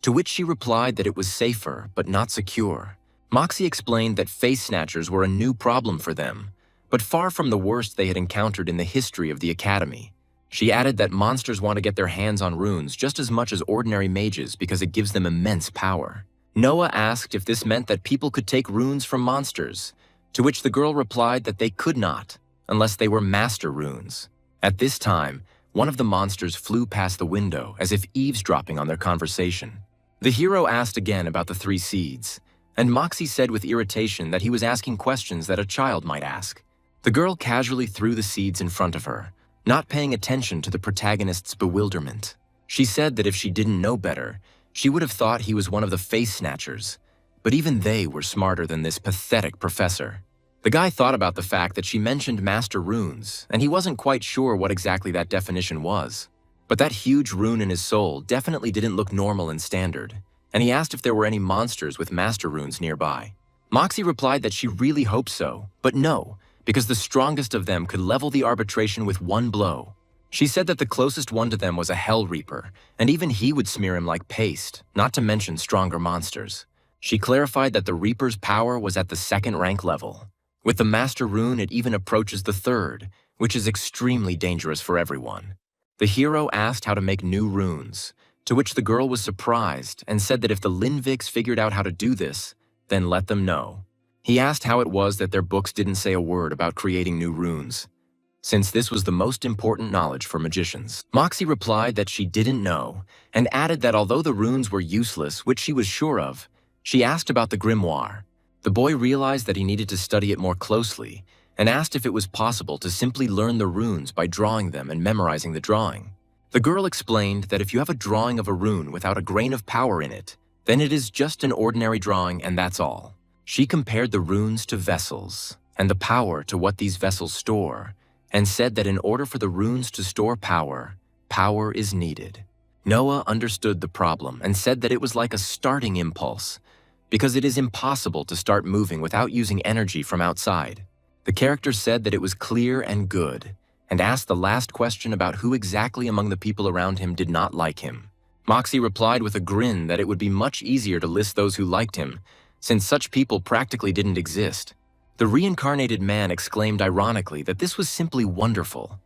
To which she replied that it was safer, but not secure. Moxie explained that face snatchers were a new problem for them, but far from the worst they had encountered in the history of the academy. She added that monsters want to get their hands on runes just as much as ordinary mages because it gives them immense power. Noah asked if this meant that people could take runes from monsters, to which the girl replied that they could not, unless they were master runes. At this time, one of the monsters flew past the window as if eavesdropping on their conversation. The hero asked again about the 3 seeds, and Moxie said with irritation that he was asking questions that a child might ask. The girl casually threw the seeds in front of her, not paying attention to the protagonist's bewilderment. She said that if she didn't know better, she would have thought he was one of the face snatchers, but even they were smarter than this pathetic professor. The guy thought about the fact that she mentioned master runes, and he wasn't quite sure what exactly that definition was. But that huge rune in his soul definitely didn't look normal and standard, and he asked if there were any monsters with master runes nearby. Moxie replied that she really hoped so, but no, because the strongest of them could level the arbitration with 1 blow. She said that the closest one to them was a Hell Reaper, and even he would smear him like paste, not to mention stronger monsters. She clarified that the Reaper's power was at the 2nd rank level. With the Master Rune, it even approaches the 3rd, which is extremely dangerous for everyone. The hero asked how to make new runes, to which the girl was surprised and said that if the Linviks figured out how to do this, then let them know. He asked how it was that their books didn't say a word about creating new runes. since this was the most important knowledge for magicians. Moxie replied that she didn't know, and added that although the runes were useless, which she was sure of, she asked about the grimoire. The boy realized that he needed to study it more closely, and asked if it was possible to simply learn the runes by drawing them and memorizing the drawing. The girl explained that if you have a drawing of a rune without a grain of power in it, then it is just an ordinary drawing and that's all. She compared the runes to vessels, and the power to what these vessels store, and said that in order for the runes to store power, power is needed. Noah understood the problem and said that it was like a starting impulse, because it is impossible to start moving without using energy from outside. The character said that it was clear and good, and asked the last question about who exactly among the people around him did not like him. Moxie replied with a grin that it would be much easier to list those who liked him, since such people practically didn't exist. The reincarnated man exclaimed ironically that this was simply wonderful,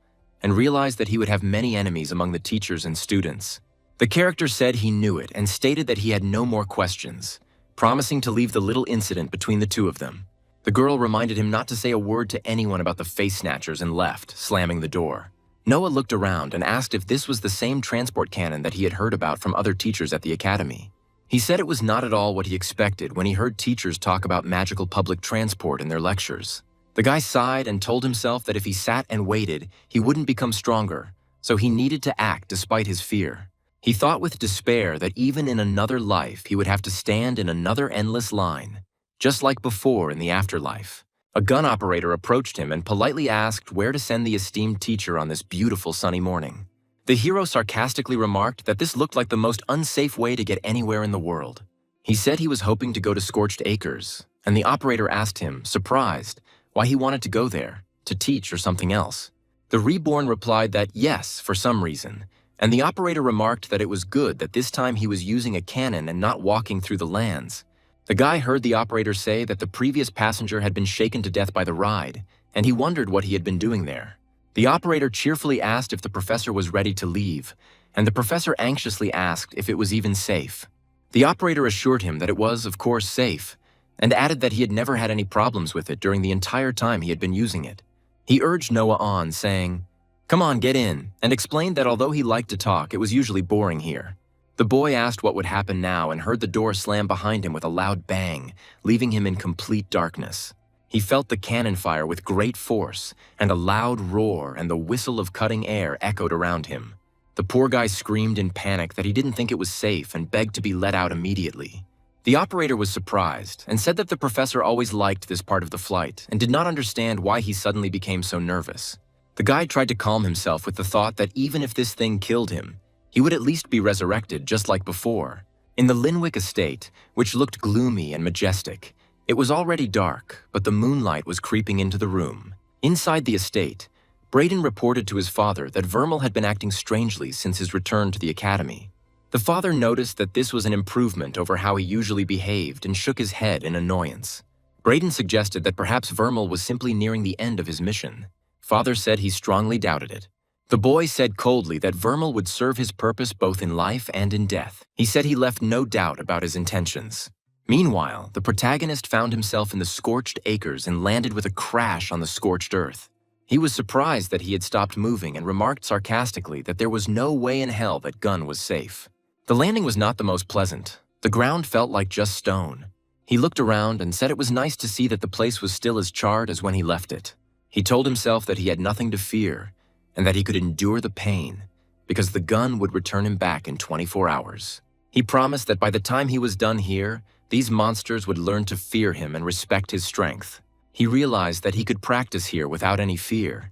and realized that he would have many enemies among the teachers and students. The character said he knew it and stated that he had no more questions, promising to leave the little incident between the two of them. The girl reminded him not to say a word to anyone about the face snatchers and left, slamming the door. Noah looked around and asked if this was the same transport cannon that he had heard about from other teachers at the academy. He said it was not at all what he expected when he heard teachers talk about magical public transport in their lectures. The guy sighed and told himself that if he sat and waited, he wouldn't become stronger, so he needed to act despite his fear. He thought with despair that even in another life he would have to stand in another endless line, just like before in the afterlife. A gun operator approached him and politely asked where to send the esteemed teacher on this beautiful sunny morning. The hero sarcastically remarked that this looked like the most unsafe way to get anywhere in the world. He said he was hoping to go to Scorched Acres, and the operator asked him, surprised, why he wanted to go there, to teach or something else. The reborn replied that yes, for some reason, and the operator remarked that it was good that this time he was using a cannon and not walking through the lands. The guy heard the operator say that the previous passenger had been shaken to death by the ride, and he wondered what he had been doing there. The operator cheerfully asked if the professor was ready to leave, and the professor anxiously asked if it was even safe. The operator assured him that it was, of course, safe, and added that he had never had any problems with it during the entire time he had been using it. He urged Noah on, saying, "Come on, get in," and explained that although he liked to talk, it was usually boring here. The boy asked what would happen now and heard the door slam behind him with a loud bang, leaving him in complete darkness. He felt the cannon fire with great force, and a loud roar and the whistle of cutting air echoed around him. The poor guy screamed in panic that he didn't think it was safe and begged to be let out immediately. The operator was surprised and said that the professor always liked this part of the flight and did not understand why he suddenly became so nervous. The guy tried to calm himself with the thought that even if this thing killed him, he would at least be resurrected just like before. In the Linwick estate, which looked gloomy and majestic, it was already dark, but the moonlight was creeping into the room. Inside the estate, Braden reported to his father that Vermal had been acting strangely since his return to the academy. The father noticed that this was an improvement over how he usually behaved and shook his head in annoyance. Braden suggested that perhaps Vermal was simply nearing the end of his mission. Father said he strongly doubted it. The boy said coldly that Vermal would serve his purpose both in life and in death. He said he left no doubt about his intentions. Meanwhile, the protagonist found himself in the Scorched Acres and landed with a crash on the scorched earth. He was surprised that he had stopped moving and remarked sarcastically that there was no way in hell that Gunn was safe. The landing was not the most pleasant. The ground felt like just stone. He looked around and said it was nice to see that the place was still as charred as when he left it. He told himself that he had nothing to fear and that he could endure the pain because the gun would return him back in 24 hours. He promised that by the time he was done here, these monsters would learn to fear him and respect his strength. He realized that he could practice here without any fear.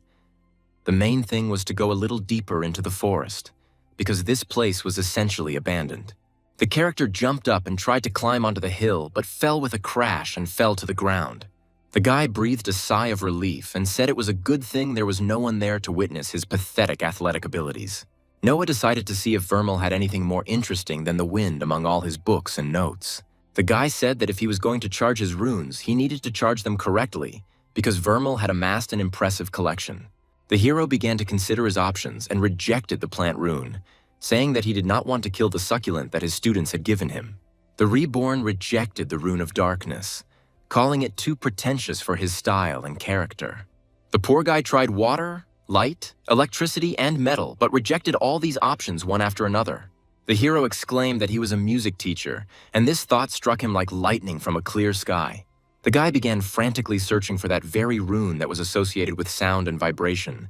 The main thing was to go a little deeper into the forest, because this place was essentially abandoned. The character jumped up and tried to climb onto the hill, but fell with a crash and fell to the ground. The guy breathed a sigh of relief and said it was a good thing there was no one there to witness his pathetic athletic abilities. Noah decided to see if Vermal had anything more interesting than the wind among all his books and notes. The guy said that if he was going to charge his runes, he needed to charge them correctly, because Vermal had amassed an impressive collection. The hero began to consider his options and rejected the plant rune, saying that he did not want to kill the succulent that his students had given him. The reborn rejected the rune of darkness, calling it too pretentious for his style and character. The poor guy tried water, light, electricity, and metal, but rejected all these options one after another. The hero exclaimed that he was a music teacher, and this thought struck him like lightning from a clear sky. The guy began frantically searching for that very rune that was associated with sound and vibration,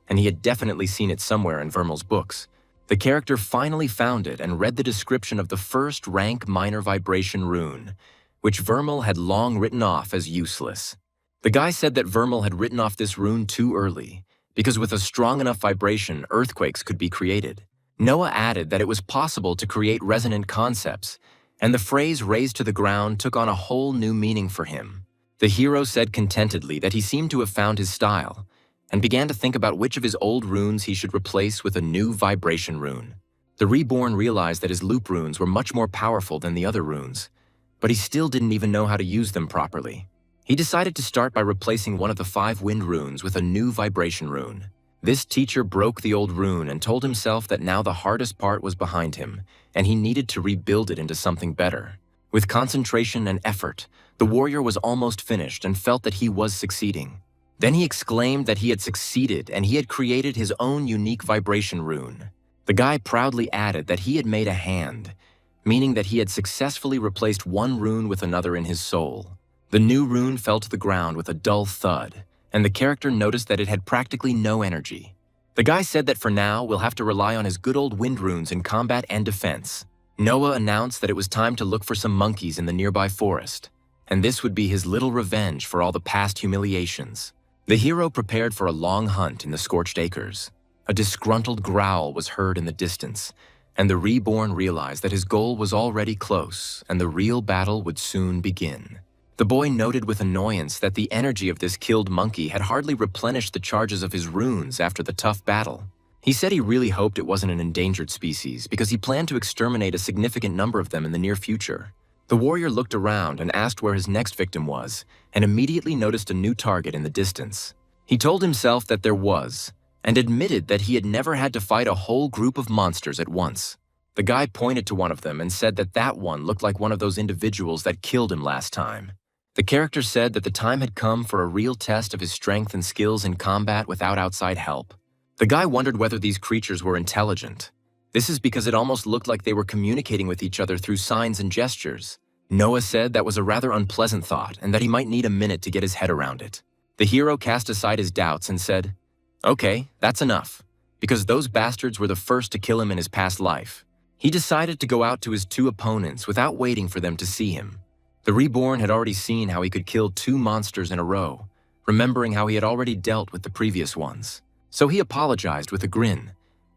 and he had definitely seen it somewhere in Vermel's books. The character finally found it and read the description of the first rank minor vibration rune, which Vermel had long written off as useless. The guy said that Vermel had written off this rune too early, because with a strong enough vibration, earthquakes could be created. Noah added that it was possible to create resonant concepts, and the phrase "raised to the ground" took on a whole new meaning for him. The hero said contentedly that he seemed to have found his style, and began to think about which of his old runes he should replace with a new vibration rune. The reborn realized that his loop runes were much more powerful than the other runes, but he still didn't even know how to use them properly. He decided to start by replacing one of the 5 wind runes with a new vibration rune. This teacher broke the old rune and told himself that now the hardest part was behind him, and he needed to rebuild it into something better. With concentration and effort, the warrior was almost finished and felt that he was succeeding. Then he exclaimed that he had succeeded and he had created his own unique vibration rune. The guy proudly added that he had made a hand, meaning that he had successfully replaced one rune with another in his soul. The new rune fell to the ground with a dull thud, and the character noticed that it had practically no energy. The guy said that for now, we'll have to rely on his good old wind runes in combat and defense. Noah announced that it was time to look for some monkeys in the nearby forest, and this would be his little revenge for all the past humiliations. The hero prepared for a long hunt in the scorched acres. A disgruntled growl was heard in the distance, and the reborn realized that his goal was already close and the real battle would soon begin. The boy noted with annoyance that the energy of this killed monkey had hardly replenished the charges of his runes after the tough battle. He said he really hoped it wasn't an endangered species because he planned to exterminate a significant number of them in the near future. The warrior looked around and asked where his next victim was, and immediately noticed a new target in the distance. He told himself that there was, and admitted that he had never had to fight a whole group of monsters at once. The guy pointed to one of them and said that that one looked like one of those individuals that killed him last time. The character said that the time had come for a real test of his strength and skills in combat without outside help. The guy wondered whether these creatures were intelligent. This is because it almost looked like they were communicating with each other through signs and gestures. Noah said that was a rather unpleasant thought and that he might need a minute to get his head around it. The hero cast aside his doubts and said, "Okay, that's enough," because those bastards were the first to kill him in his past life. He decided to go out to his 2 opponents without waiting for them to see him. The reborn had already seen how he could kill 2 monsters in a row, remembering how he had already dealt with the previous ones. So he apologized with a grin,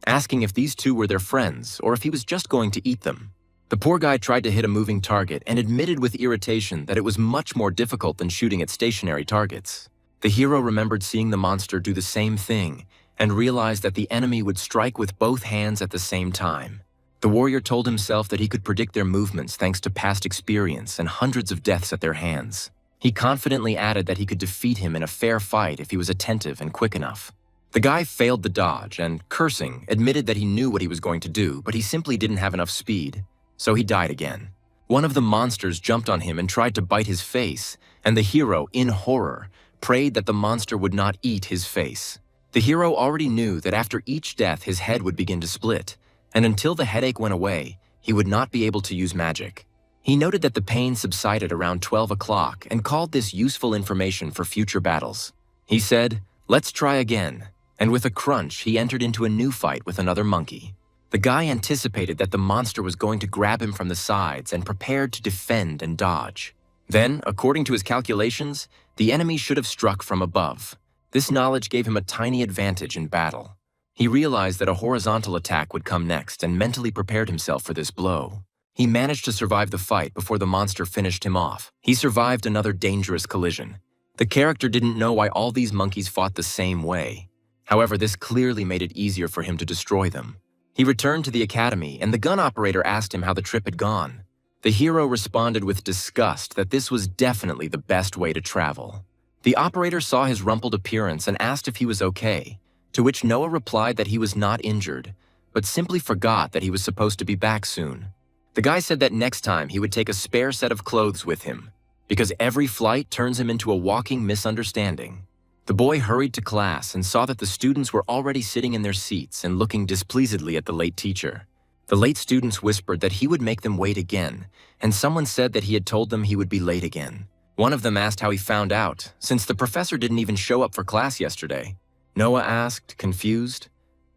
asking if these 2 were their friends or if he was just going to eat them. The poor guy tried to hit a moving target and admitted with irritation that it was much more difficult than shooting at stationary targets. The hero remembered seeing the monster do the same thing and realized that the enemy would strike with both hands at the same time. The warrior told himself that he could predict their movements thanks to past experience and hundreds of deaths at their hands. He confidently added that he could defeat him in a fair fight if he was attentive and quick enough. The guy failed the dodge and, cursing, admitted that he knew what he was going to do, but he simply didn't have enough speed, so he died again. One of the monsters jumped on him and tried to bite his face, and the hero, in horror, prayed that the monster would not eat his face. The hero already knew that after each death his head would begin to split, and until the headache went away, he would not be able to use magic. He noted that the pain subsided around 12 o'clock and called this useful information for future battles. He said, "Let's try again," and with a crunch, he entered into a new fight with another monkey. The guy anticipated that the monster was going to grab him from the sides and prepared to defend and dodge. Then, according to his calculations, the enemy should have struck from above. This knowledge gave him a tiny advantage in battle. He realized that a horizontal attack would come next and mentally prepared himself for this blow. He managed to survive the fight before the monster finished him off. He survived another dangerous collision. The character didn't know why all these monkeys fought the same way. However, this clearly made it easier for him to destroy them. He returned to the academy, and the gun operator asked him how the trip had gone. The hero responded with disgust that this was definitely the best way to travel. The operator saw his rumpled appearance and asked if he was okay, to which Noah replied that he was not injured, but simply forgot that he was supposed to be back soon. The guy said that next time he would take a spare set of clothes with him, because every flight turns him into a walking misunderstanding. The boy hurried to class and saw that the students were already sitting in their seats and looking displeasedly at the late teacher. The late students whispered that he would make them wait again, and someone said that he had told them he would be late again. One of them asked how he found out, since the professor didn't even show up for class yesterday. Noah asked, confused,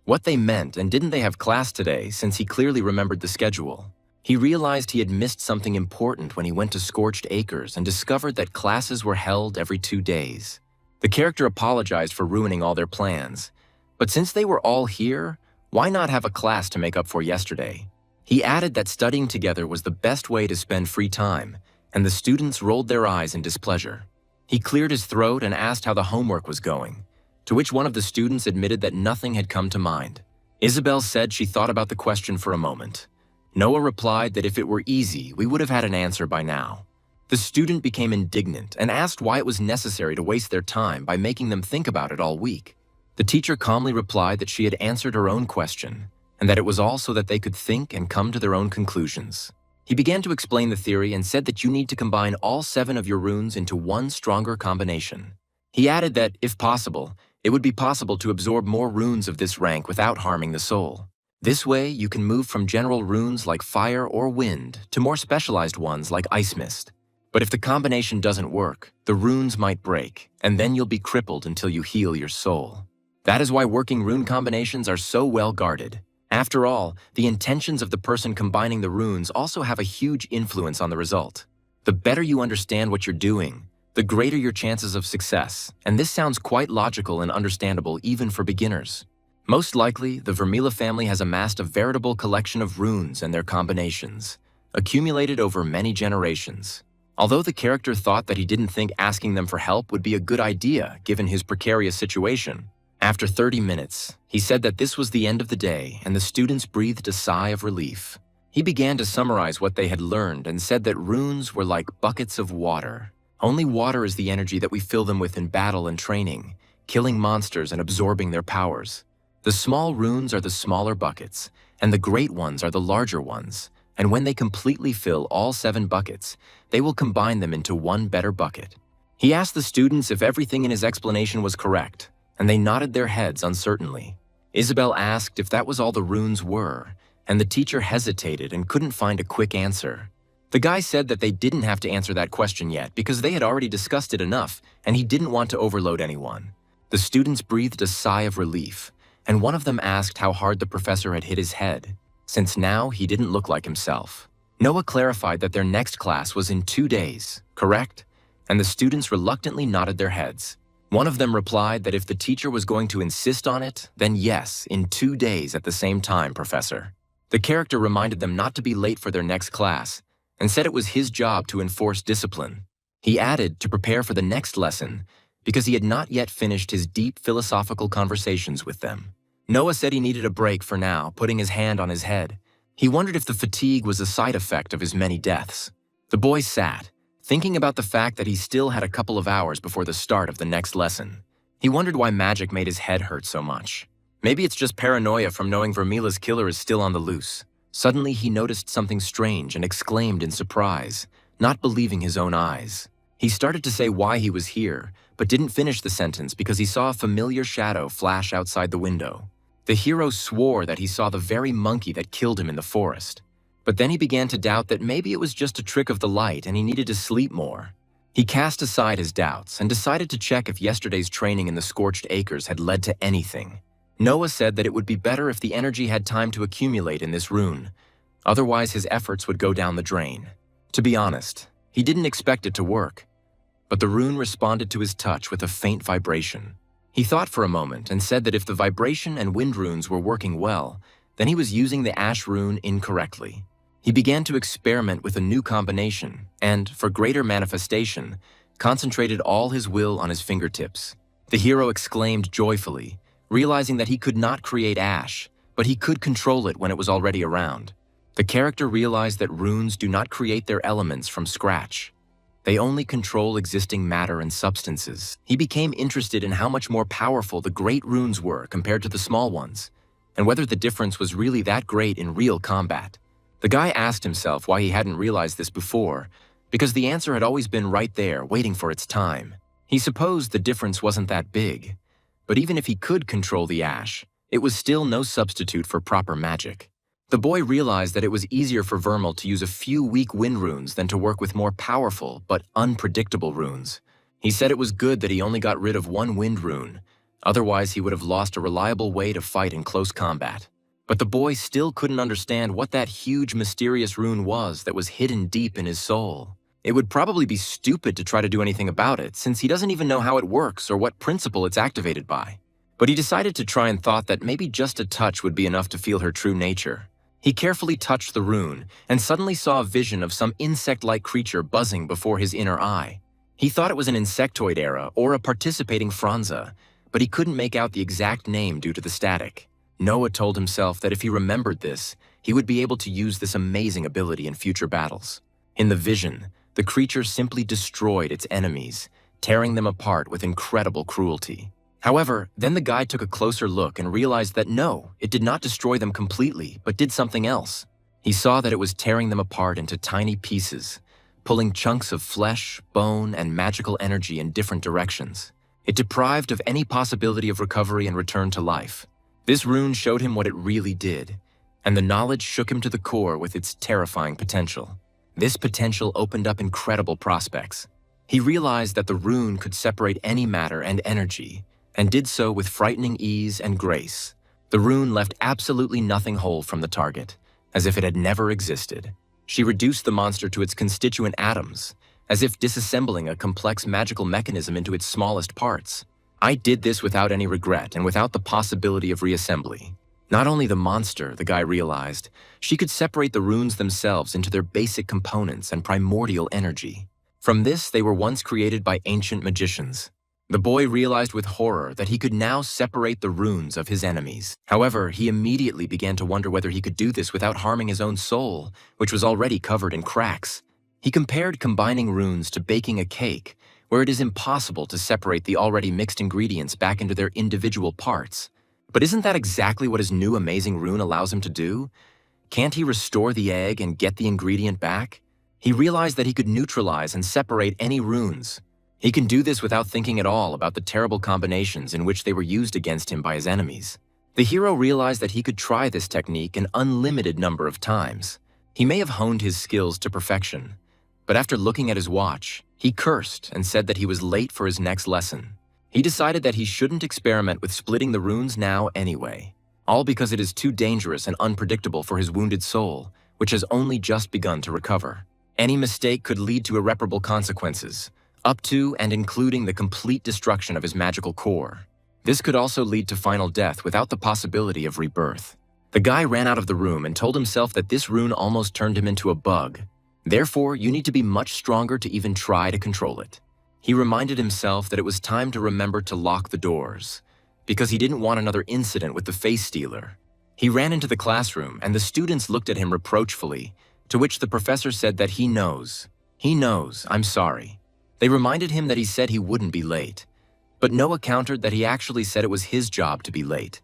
what they meant and didn't they have class today, since he clearly remembered the schedule. He realized he had missed something important when he went to Scorched Acres and discovered that classes were held every 2 days. The character apologized for ruining all their plans, but since they were all here, why not have a class to make up for yesterday? He added that studying together was the best way to spend free time, and the students rolled their eyes in displeasure. He cleared his throat and asked how the homework was going, to which one of the students admitted that nothing had come to mind. Isabel said she thought about the question for a moment. Noah replied that if it were easy, we would have had an answer by now. The student became indignant and asked why it was necessary to waste their time by making them think about it all week. The teacher calmly replied that she had answered her own question, and that it was all so that they could think and come to their own conclusions. He began to explain the theory and said that you need to combine all 7 of your runes into one stronger combination. He added that, if possible, it would be possible to absorb more runes of this rank without harming the soul. This way, you can move from general runes like fire or wind to more specialized ones like ice mist. But if the combination doesn't work, the runes might break, and then you'll be crippled until you heal your soul. That is why working rune combinations are so well guarded. After all, the intentions of the person combining the runes also have a huge influence on the result. The better you understand what you're doing, the greater your chances of success, and this sounds quite logical and understandable even for beginners. Most likely, the Vermila family has amassed a veritable collection of runes and their combinations, accumulated over many generations. Although the character thought that he didn't think asking them for help would be a good idea given his precarious situation, after 30 minutes, he said that this was the end of the day and the students breathed a sigh of relief. He began to summarize what they had learned and said that runes were like buckets of water. Only water is the energy that we fill them with in battle and training, killing monsters and absorbing their powers. The small runes are the smaller buckets, and the great ones are the larger ones, and when they completely fill all 7 buckets, they will combine them into one better bucket. He asked the students if everything in his explanation was correct, and they nodded their heads uncertainly. Isabel asked if that was all the runes were, and the teacher hesitated and couldn't find a quick answer. The guy said that they didn't have to answer that question yet because they had already discussed it enough, and he didn't want to overload anyone. The students breathed a sigh of relief, and one of them asked how hard the professor had hit his head, since now he didn't look like himself. Noah clarified that their next class was in 2 days, correct? And the students reluctantly nodded their heads. One of them replied that if the teacher was going to insist on it, then yes, in 2 days at the same time, Professor. The character reminded them not to be late for their next class, and said it was his job to enforce discipline. He added to prepare for the next lesson, because he had not yet finished his deep philosophical conversations with them. Noah said he needed a break for now, putting his hand on his head. He wondered if the fatigue was a side effect of his many deaths. The boy sat, thinking about the fact that he still had a couple of hours before the start of the next lesson. He wondered why magic made his head hurt so much. Maybe it's just paranoia from knowing Vermila's killer is still on the loose. Suddenly, he noticed something strange and exclaimed in surprise, not believing his own eyes. He started to say why he was here, but didn't finish the sentence because he saw a familiar shadow flash outside the window. The hero swore that he saw the very monkey that killed him in the forest. But then he began to doubt that maybe it was just a trick of the light and he needed to sleep more. He cast aside his doubts and decided to check if yesterday's training in the Scorched Acres had led to anything. Noah said that it would be better if the energy had time to accumulate in this rune. Otherwise, his efforts would go down the drain. To be honest, he didn't expect it to work. But the rune responded to his touch with a faint vibration. He thought for a moment and said that if the vibration and wind runes were working well, then he was using the ash rune incorrectly. He began to experiment with a new combination and, for greater manifestation, concentrated all his will on his fingertips. The hero exclaimed joyfully, realizing that he could not create ash, but he could control it when it was already around. The character realized that runes do not create their elements from scratch. They only control existing matter and substances. He became interested in how much more powerful the great runes were compared to the small ones, and whether the difference was really that great in real combat. The guy asked himself why he hadn't realized this before, because the answer had always been right there, waiting for its time. He supposed the difference wasn't that big, but even if he could control the ash, it was still no substitute for proper magic. The boy realized that it was easier for Vermal to use a few weak wind runes than to work with more powerful but unpredictable runes. He said it was good that he only got rid of one wind rune, otherwise he would have lost a reliable way to fight in close combat. But the boy still couldn't understand what that huge mysterious rune was that was hidden deep in his soul. It would probably be stupid to try to do anything about it, since he doesn't even know how it works or what principle it's activated by. But he decided to try and thought that maybe just a touch would be enough to feel her true nature. He carefully touched the rune and suddenly saw a vision of some insect-like creature buzzing before his inner eye. He thought it was an insectoid era or a participating Franza, but he couldn't make out the exact name due to the static. Noah told himself that if he remembered this, he would be able to use this amazing ability in future battles. In the vision, the creature simply destroyed its enemies, tearing them apart with incredible cruelty. However, then the guy took a closer look and realized that no, it did not destroy them completely, but did something else. He saw that it was tearing them apart into tiny pieces, pulling chunks of flesh, bone, and magical energy in different directions. It deprived of any possibility of recovery and return to life. This rune showed him what it really did, and the knowledge shook him to the core with its terrifying potential. This potential opened up incredible prospects. He realized that the rune could separate any matter and energy, and did so with frightening ease and grace. The rune left absolutely nothing whole from the target, as if it had never existed. She reduced the monster to its constituent atoms, as if disassembling a complex magical mechanism into its smallest parts. I did this without any regret and without the possibility of reassembly. Not only the monster, the guy realized, she could separate the runes themselves into their basic components and primordial energy. From this, they were once created by ancient magicians. The boy realized with horror that he could now separate the runes of his enemies. However, he immediately began to wonder whether he could do this without harming his own soul, which was already covered in cracks. He compared combining runes to baking a cake, where it is impossible to separate the already mixed ingredients back into their individual parts. But isn't that exactly what his new amazing rune allows him to do? Can't he restore the egg and get the ingredient back? He realized that he could neutralize and separate any runes. He can do this without thinking at all about the terrible combinations in which they were used against him by his enemies. The hero realized that he could try this technique an unlimited number of times. He may have honed his skills to perfection, but after looking at his watch, he cursed and said that he was late for his next lesson. He decided that he shouldn't experiment with splitting the runes now anyway, all because it is too dangerous and unpredictable for his wounded soul, which has only just begun to recover. Any mistake could lead to irreparable consequences, up to and including the complete destruction of his magical core. This could also lead to final death without the possibility of rebirth. The guy ran out of the room and told himself that this rune almost turned him into a bug. Therefore, you need to be much stronger to even try to control it. He reminded himself that it was time to remember to lock the doors, because he didn't want another incident with the face stealer. He ran into the classroom and the students looked at him reproachfully, to which the professor said that he knows. He knows, I'm sorry. They reminded him that he said he wouldn't be late, but Noah countered that he actually said it was his job to be late.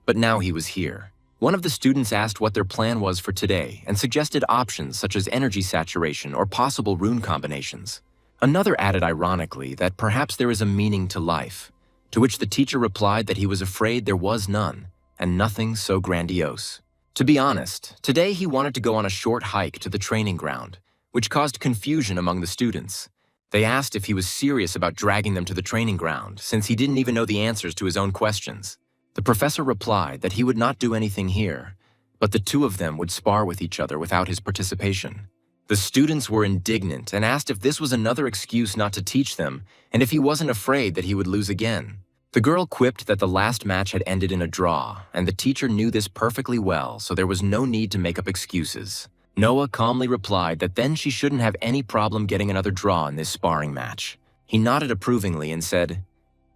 But now he was here. One of the students asked what their plan was for today and suggested options such as energy saturation or possible rune combinations. Another added ironically that perhaps there is a meaning to life, to which the teacher replied that he was afraid there was none, and nothing so grandiose. To be honest, today he wanted to go on a short hike to the training ground, which caused confusion among the students. They asked if he was serious about dragging them to the training ground, since he didn't even know the answers to his own questions. The professor replied that he would not do anything here, but the two of them would spar with each other without his participation. The students were indignant and asked if this was another excuse not to teach them, and if he wasn't afraid that he would lose again. The girl quipped that the last match had ended in a draw, and the teacher knew this perfectly well, so there was no need to make up excuses. Noah calmly replied that then she shouldn't have any problem getting another draw in this sparring match. He nodded approvingly and said,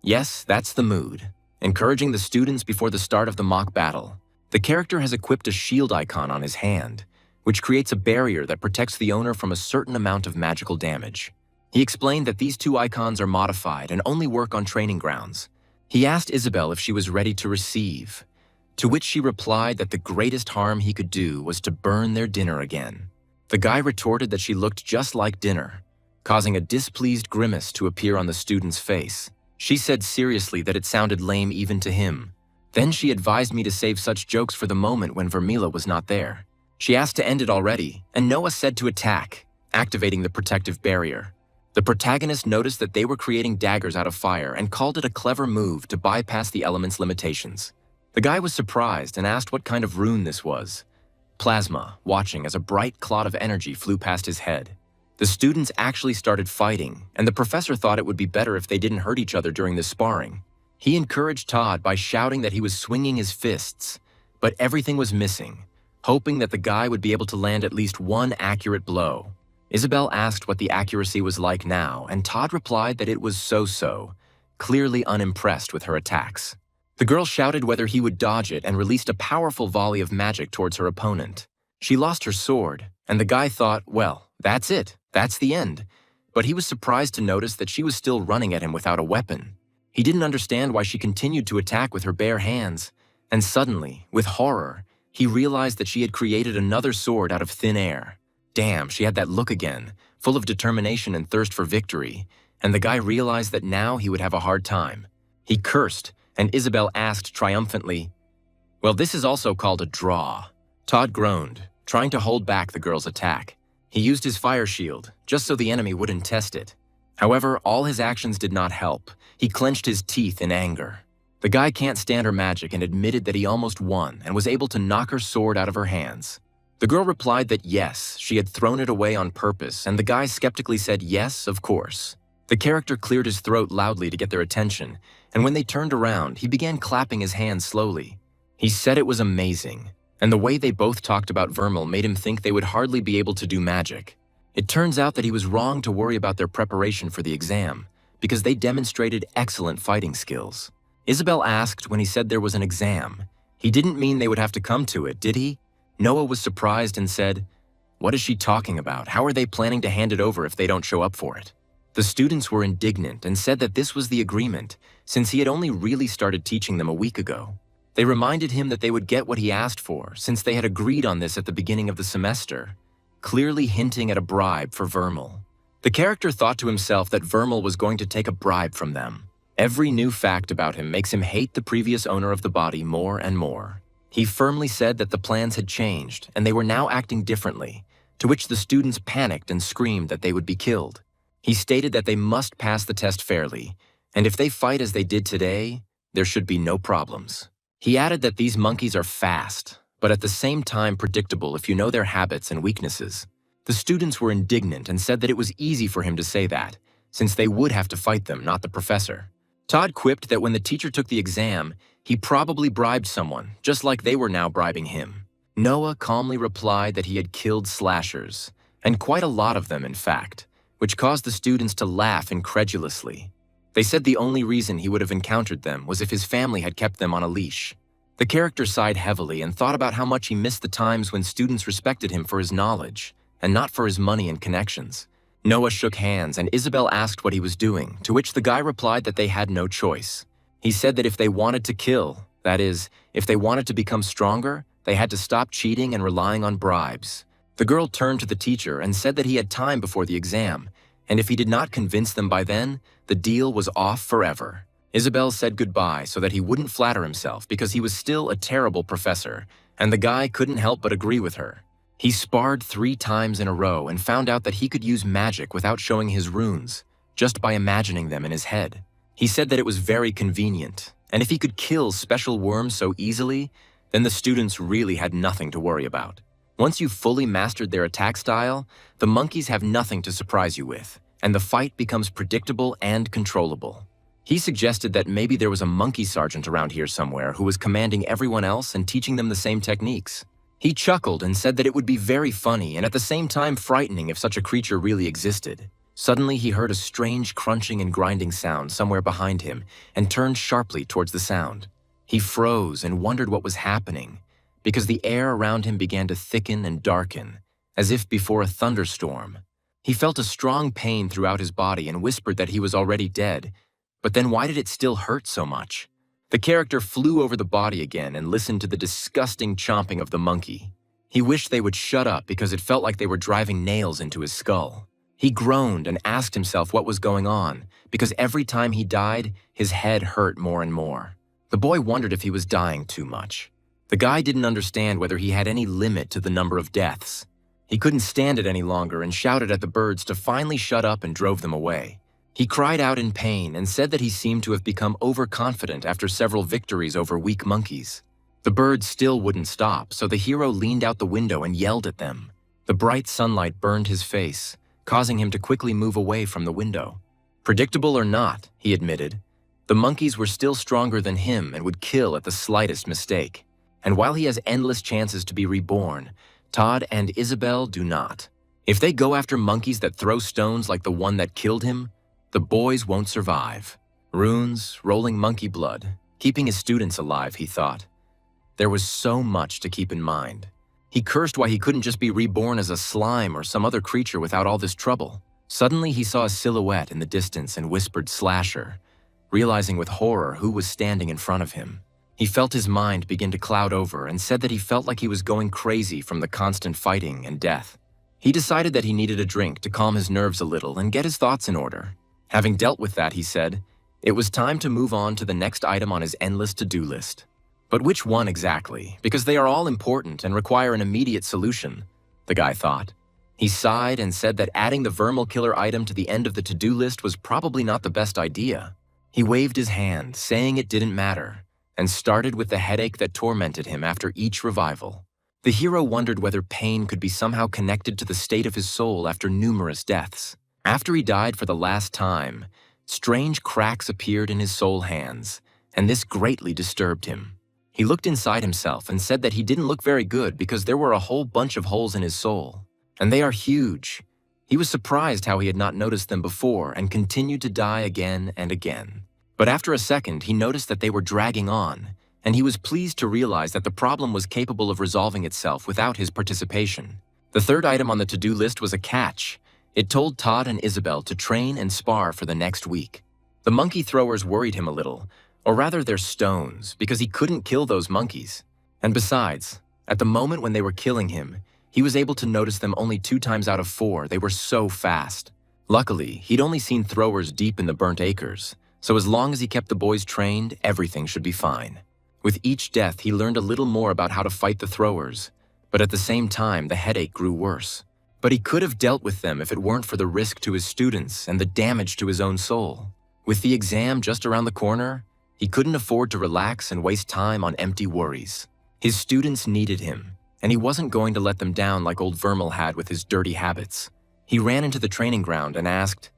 "Yes, that's the mood," encouraging the students before the start of the mock battle. The character has equipped a shield icon on his hand, which creates a barrier that protects the owner from a certain amount of magical damage. He explained that these two icons are modified and only work on training grounds. He asked Isabel if she was ready to receive, to which she replied that the greatest harm he could do was to burn their dinner again. The guy retorted that she looked just like dinner, causing a displeased grimace to appear on the student's face. She said seriously that it sounded lame even to him. Then she advised me to save such jokes for the moment when Vermila was not there. She asked to end it already, and Noah said to attack, activating the protective barrier. The protagonist noticed that they were creating daggers out of fire and called it a clever move to bypass the element's limitations. The guy was surprised and asked what kind of rune this was. Plasma, watching as a bright clot of energy flew past his head. The students actually started fighting, and the professor thought it would be better if they didn't hurt each other during the sparring. He encouraged Todd by shouting that he was swinging his fists, but everything was missing, hoping that the guy would be able to land at least one accurate blow. Isabel asked what the accuracy was like now, and Todd replied that it was so-so, clearly unimpressed with her attacks. The girl shouted whether he would dodge it and released a powerful volley of magic towards her opponent. She lost her sword, and the guy thought, well, that's it, that's the end. But he was surprised to notice that she was still running at him without a weapon. He didn't understand why she continued to attack with her bare hands, and suddenly, with horror, he realized that she had created another sword out of thin air. Damn, she had that look again, full of determination and thirst for victory, and the guy realized that now he would have a hard time. He cursed, and Isabel asked triumphantly, "Well, this is also called a draw." Todd groaned, trying to hold back the girl's attack. He used his fire shield, just so the enemy wouldn't test it. However, all his actions did not help. He clenched his teeth in anger. The guy can't stand her magic and admitted that he almost won and was able to knock her sword out of her hands. The girl replied that yes, she had thrown it away on purpose, and the guy skeptically said yes, of course. The character cleared his throat loudly to get their attention, and when they turned around, he began clapping his hands slowly. He said it was amazing, and the way they both talked about Vermil made him think they would hardly be able to do magic. It turns out that he was wrong to worry about their preparation for the exam, because they demonstrated excellent fighting skills. Isabel asked when he said there was an exam. He didn't mean they would have to come to it, did he? Noah was surprised and said, "What is she talking about? How are they planning to hand it over if they don't show up for it?" The students were indignant and said that this was the agreement, since he had only really started teaching them a week ago. They reminded him that they would get what he asked for, since they had agreed on this at the beginning of the semester, clearly hinting at a bribe for Vermil. The character thought to himself that Vermil was going to take a bribe from them. Every new fact about him makes him hate the previous owner of the body more and more. He firmly said that the plans had changed and they were now acting differently, to which the students panicked and screamed that they would be killed. He stated that they must pass the test fairly, and if they fight as they did today, there should be no problems. He added that these monkeys are fast, but at the same time predictable if you know their habits and weaknesses. The students were indignant and said that it was easy for him to say that, since they would have to fight them, not the professor. Todd quipped that when the teacher took the exam, he probably bribed someone, just like they were now bribing him. Noah calmly replied that he had killed slashers, and quite a lot of them in fact, which caused the students to laugh incredulously. They said the only reason he would have encountered them was if his family had kept them on a leash. The character sighed heavily and thought about how much he missed the times when students respected him for his knowledge, and not for his money and connections. Noah shook hands and Isabel asked what he was doing, to which the guy replied that they had no choice. He said that if they wanted to kill, that is, if they wanted to become stronger, they had to stop cheating and relying on bribes. The girl turned to the teacher and said that he had time before the exam, and if he did not convince them by then, the deal was off forever. Isabel said goodbye so that he wouldn't flatter himself because he was still a terrible professor, and the guy couldn't help but agree with her. He sparred 3 times in a row and found out that he could use magic without showing his runes, just by imagining them in his head. He said that it was very convenient, and if he could kill special worms so easily, then the students really had nothing to worry about. Once you've fully mastered their attack style, the monkeys have nothing to surprise you with, and the fight becomes predictable and controllable. He suggested that maybe there was a monkey sergeant around here somewhere who was commanding everyone else and teaching them the same techniques. He chuckled and said that it would be very funny and at the same time frightening if such a creature really existed. Suddenly he heard a strange crunching and grinding sound somewhere behind him and turned sharply towards the sound. He froze and wondered what was happening, because the air around him began to thicken and darken, as if before a thunderstorm. He felt a strong pain throughout his body and whispered that he was already dead, but then why did it still hurt so much? The character flew over the body again and listened to the disgusting chomping of the monkey. He wished they would shut up because it felt like they were driving nails into his skull. He groaned and asked himself what was going on, because every time he died, his head hurt more and more. The boy wondered if he was dying too much. The guy didn't understand whether he had any limit to the number of deaths. He couldn't stand it any longer and shouted at the birds to finally shut up and drove them away. He cried out in pain and said that he seemed to have become overconfident after several victories over weak monkeys. The birds still wouldn't stop, so the hero leaned out the window and yelled at them. The bright sunlight burned his face, causing him to quickly move away from the window. Predictable or not, he admitted, the monkeys were still stronger than him and would kill at the slightest mistake. And while he has endless chances to be reborn, Todd and Isabel do not. If they go after monkeys that throw stones like the one that killed him, the boys won't survive. Runes, rolling monkey blood, keeping his students alive, he thought. There was so much to keep in mind. He cursed why he couldn't just be reborn as a slime or some other creature without all this trouble. Suddenly he saw a silhouette in the distance and whispered "Slasher," realizing with horror who was standing in front of him. He felt his mind begin to cloud over and said that he felt like he was going crazy from the constant fighting and death. He decided that he needed a drink to calm his nerves a little and get his thoughts in order. Having dealt with that, he said, it was time to move on to the next item on his endless to-do list. But which one exactly? Because they are all important and require an immediate solution, the guy thought. He sighed and said that adding the vermal killer item to the end of the to-do list was probably not the best idea. He waved his hand, saying it didn't matter, and started with the headache that tormented him after each revival. The hero wondered whether pain could be somehow connected to the state of his soul after numerous deaths. After he died for the last time, strange cracks appeared in his soul hands, and this greatly disturbed him. He looked inside himself and said that he didn't look very good because there were a whole bunch of holes in his soul, and they are huge. He was surprised how he had not noticed them before and continued to die again and again. But after a second, he noticed that they were dragging on, and he was pleased to realize that the problem was capable of resolving itself without his participation. The third item on the to-do list was a catch. It told Todd and Isabel to train and spar for the next week. The monkey throwers worried him a little, or rather their stones, because he couldn't kill those monkeys. And besides, at the moment when they were killing him, he was able to notice them only 2 times out of 4. They were so fast. Luckily, he'd only seen throwers deep in the burnt acres, so as long as he kept the boys trained, everything should be fine. With each death, he learned a little more about how to fight the throwers, but at the same time, the headache grew worse. But he could have dealt with them if it weren't for the risk to his students and the damage to his own soul. With the exam just around the corner, he couldn't afford to relax and waste time on empty worries. His students needed him, and he wasn't going to let them down like old Vermal had with his dirty habits. He ran into the training ground and asked,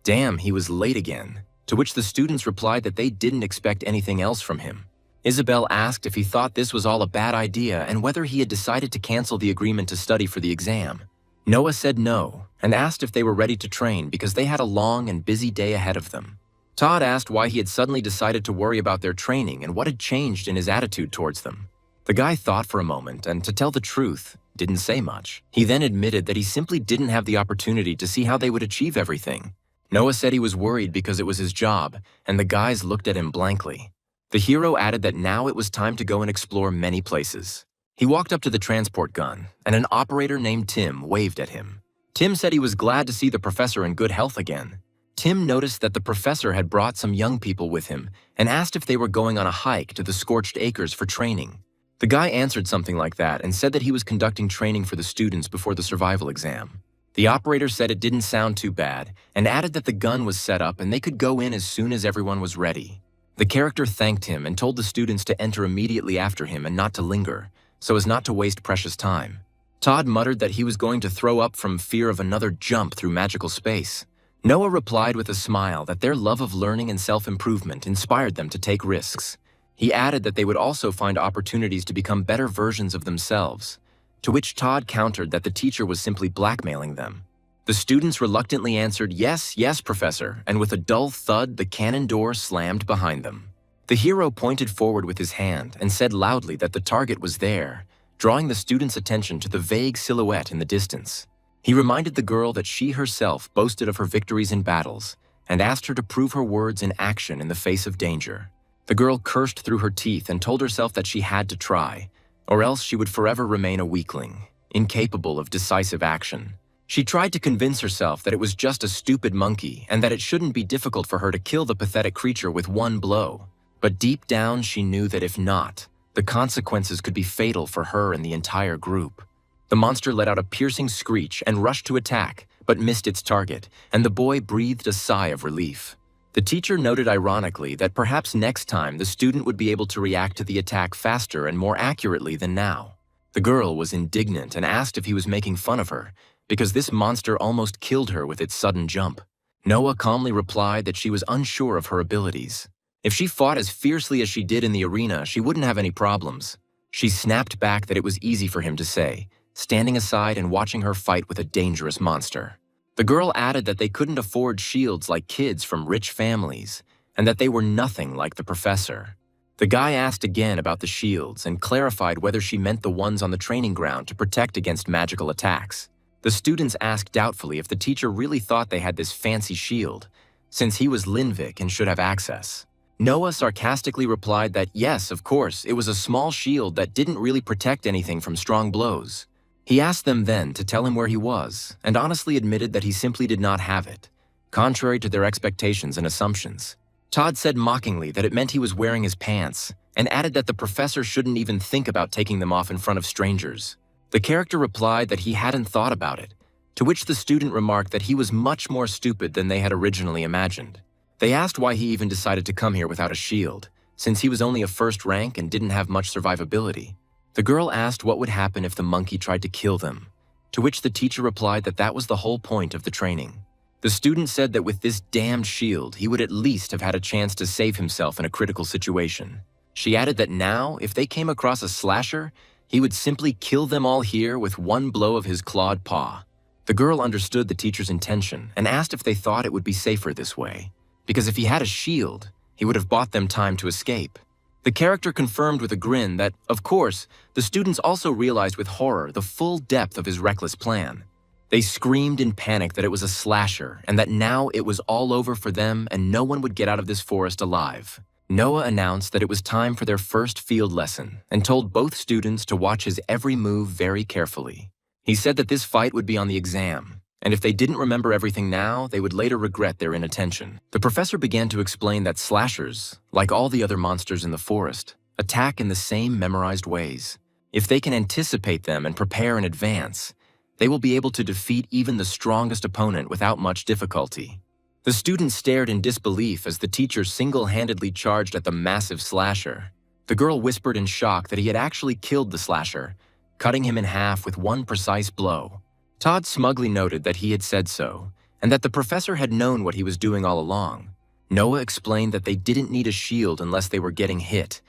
"Damn, he was late again," to which the students replied that they didn't expect anything else from him. Isabel asked if he thought this was all a bad idea and whether he had decided to cancel the agreement to study for the exam. Noah said no and asked if they were ready to train because they had a long and busy day ahead of them. Todd asked why he had suddenly decided to worry about their training and what had changed in his attitude towards them. The guy thought for a moment and, to tell the truth, didn't say much. He then admitted that he simply didn't have the opportunity to see how they would achieve everything. Noah said he was worried because it was his job, and the guys looked at him blankly. The hero added that now it was time to go and explore many places. He walked up to the transport gun, and an operator named Tim waved at him. Tim said he was glad to see the professor in good health again. Tim noticed that the professor had brought some young people with him and asked if they were going on a hike to the scorched acres for training. The guy answered something like that and said that he was conducting training for the students before the survival exam. The operator said it didn't sound too bad and added that the gun was set up and they could go in as soon as everyone was ready. The character thanked him and told the students to enter immediately after him and not to linger, so as not to waste precious time. Todd muttered that he was going to throw up from fear of another jump through magical space. Noah replied with a smile that their love of learning and self-improvement inspired them to take risks. He added that they would also find opportunities to become better versions of themselves, to which Todd countered that the teacher was simply blackmailing them. The students reluctantly answered, "Yes, yes, Professor," and with a dull thud, the cannon door slammed behind them. The hero pointed forward with his hand and said loudly that the target was there, drawing the students' attention to the vague silhouette in the distance. He reminded the girl that she herself boasted of her victories in battles and asked her to prove her words in action in the face of danger. The girl cursed through her teeth and told herself that she had to try, or else she would forever remain a weakling, incapable of decisive action. She tried to convince herself that it was just a stupid monkey and that it shouldn't be difficult for her to kill the pathetic creature with one blow. But deep down, she knew that if not, the consequences could be fatal for her and the entire group. The monster let out a piercing screech and rushed to attack, but missed its target, and the boy breathed a sigh of relief. The teacher noted ironically that perhaps next time the student would be able to react to the attack faster and more accurately than now. The girl was indignant and asked if he was making fun of her, because this monster almost killed her with its sudden jump. Noah calmly replied that she was unsure of her abilities. If she fought as fiercely as she did in the arena, she wouldn't have any problems. She snapped back that it was easy for him to say, standing aside and watching her fight with a dangerous monster. The girl added that they couldn't afford shields like kids from rich families, and that they were nothing like the professor. The guy asked again about the shields and clarified whether she meant the ones on the training ground to protect against magical attacks. The students asked doubtfully if the teacher really thought they had this fancy shield, since he was Linvik and should have access. Noah sarcastically replied that yes, of course, it was a small shield that didn't really protect anything from strong blows. He asked them then to tell him where he was, and honestly admitted that he simply did not have it, contrary to their expectations and assumptions. Todd said mockingly that it meant he was wearing his pants, and added that the professor shouldn't even think about taking them off in front of strangers. The character replied that he hadn't thought about it, to which the student remarked that he was much more stupid than they had originally imagined. They asked why he even decided to come here without a shield, since he was only a first rank and didn't have much survivability. The girl asked what would happen if the monkey tried to kill them, to which the teacher replied that that was the whole point of the training. The student said that with this damned shield, he would at least have had a chance to save himself in a critical situation. She added that now, if they came across a slasher, he would simply kill them all here with one blow of his clawed paw. The girl understood the teacher's intention and asked if they thought it would be safer this way, because if he had a shield, he would have bought them time to escape. The character confirmed with a grin that, of course, the students also realized with horror the full depth of his reckless plan. They screamed in panic that it was a slasher and that now it was all over for them and no one would get out of this forest alive. Noah announced that it was time for their first field lesson and told both students to watch his every move very carefully. He said that this fight would be on the exam, and if they didn't remember everything now, they would later regret their inattention. The professor began to explain that slashers, like all the other monsters in the forest, attack in the same memorized ways. If they can anticipate them and prepare in advance, they will be able to defeat even the strongest opponent without much difficulty. The students stared in disbelief as the teacher single-handedly charged at the massive slasher. The girl whispered in shock that he had actually killed the slasher, cutting him in half with one precise blow. Todd smugly noted that he had said so, and that the professor had known what he was doing all along. Noah explained that they didn't need a shield unless they were getting hit,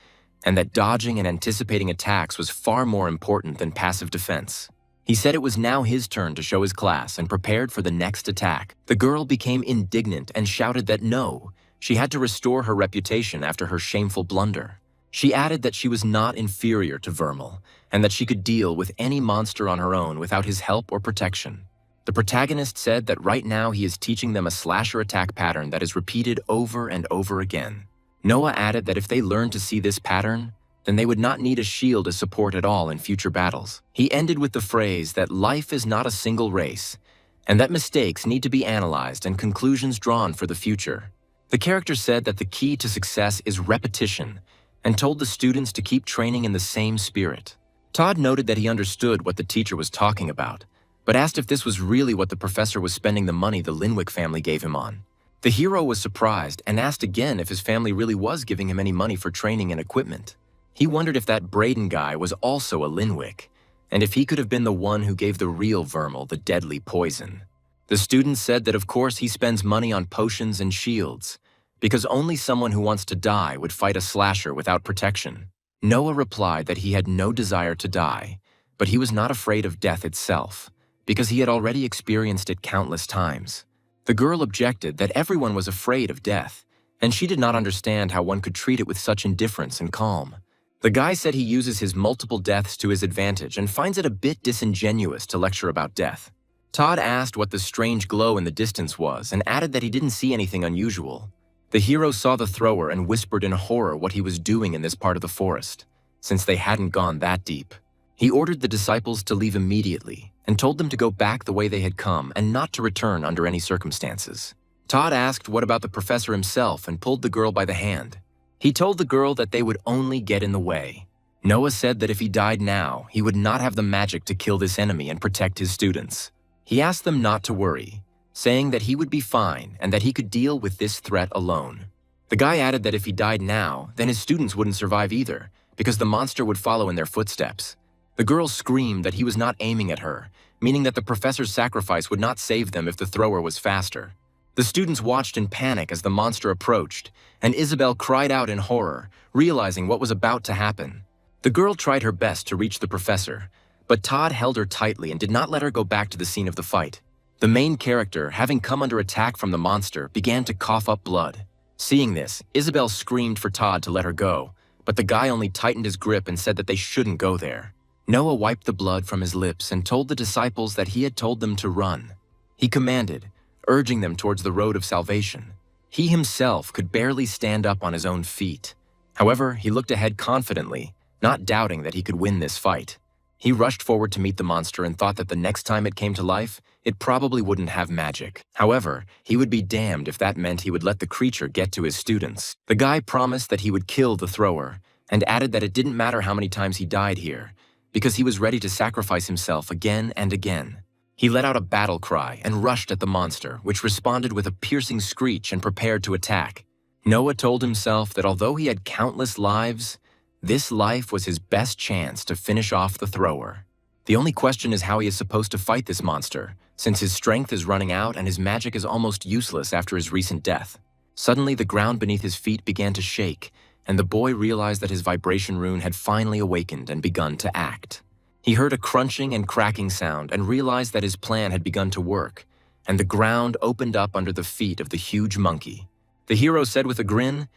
and that dodging and anticipating attacks was far more important than passive defense. He said it was now his turn to show his class and prepared for the next attack. The girl became indignant and shouted that no, she had to restore her reputation after her shameful blunder. She added that she was not inferior to Vermal, and that she could deal with any monster on her own without his help or protection. The protagonist said that right now he is teaching them a slasher attack pattern that is repeated over and over again. Noah added that if they learned to see this pattern, then they would not need a shield as support at all in future battles. He ended with the phrase that life is not a single race, and that mistakes need to be analyzed and conclusions drawn for the future. The character said that the key to success is repetition, and told the students to keep training in the same spirit. Todd noted that he understood what the teacher was talking about, but asked if this was really what the professor was spending the money the Linwick family gave him on. The hero was surprised and asked again if his family really was giving him any money for training and equipment. He wondered if that Braden guy was also a Linwick, and if he could have been the one who gave the real Vermal the deadly poison. The student said that of course he spends money on potions and shields, because only someone who wants to die would fight a slasher without protection. Noah replied that he had no desire to die, but he was not afraid of death itself, because he had already experienced it countless times. The girl objected that everyone was afraid of death, and she did not understand how one could treat it with such indifference and calm. The guy said he uses his multiple deaths to his advantage and finds it a bit disingenuous to lecture about death. Todd asked what the strange glow in the distance was and added that he didn't see anything unusual. The hero saw the thrower and whispered in horror what he was doing in this part of the forest, since they hadn't gone that deep. He ordered the disciples to leave immediately and told them to go back the way they had come and not to return under any circumstances. Todd asked what about the professor himself and pulled the girl by the hand. He told the girl that they would only get in the way. Noah said that if he died now, he would not have the magic to kill this enemy and protect his students. He asked them not to worry, saying that he would be fine and that he could deal with this threat alone. The guy added that if he died now, then his students wouldn't survive either, because the monster would follow in their footsteps. The girl screamed that he was not aiming at her, meaning that the professor's sacrifice would not save them if the thrower was faster. The students watched in panic as the monster approached, and Isabel cried out in horror, realizing what was about to happen. The girl tried her best to reach the professor, but Todd held her tightly and did not let her go back to the scene of the fight. The main character, having come under attack from the monster, began to cough up blood. Seeing this, Isabel screamed for Todd to let her go, but the guy only tightened his grip and said that they shouldn't go there. Noah wiped the blood from his lips and told the disciples that he had told them to run. He commanded, urging them towards the road of salvation. He himself could barely stand up on his own feet. However, he looked ahead confidently, not doubting that he could win this fight. He rushed forward to meet the monster and thought that the next time it came to life, it probably wouldn't have magic. However, he would be damned if that meant he would let the creature get to his students. The guy promised that he would kill the thrower, and added that it didn't matter how many times he died here, because he was ready to sacrifice himself again and again. He let out a battle cry and rushed at the monster, which responded with a piercing screech and prepared to attack. Noah told himself that although he had countless lives, this life was his best chance to finish off the thrower. The only question is how he is supposed to fight this monster, since his strength is running out and his magic is almost useless after his recent death. Suddenly, the ground beneath his feet began to shake, and the boy realized that his vibration rune had finally awakened and begun to act. He heard a crunching and cracking sound and realized that his plan had begun to work, and the ground opened up under the feet of the huge monkey. The hero said with a grin,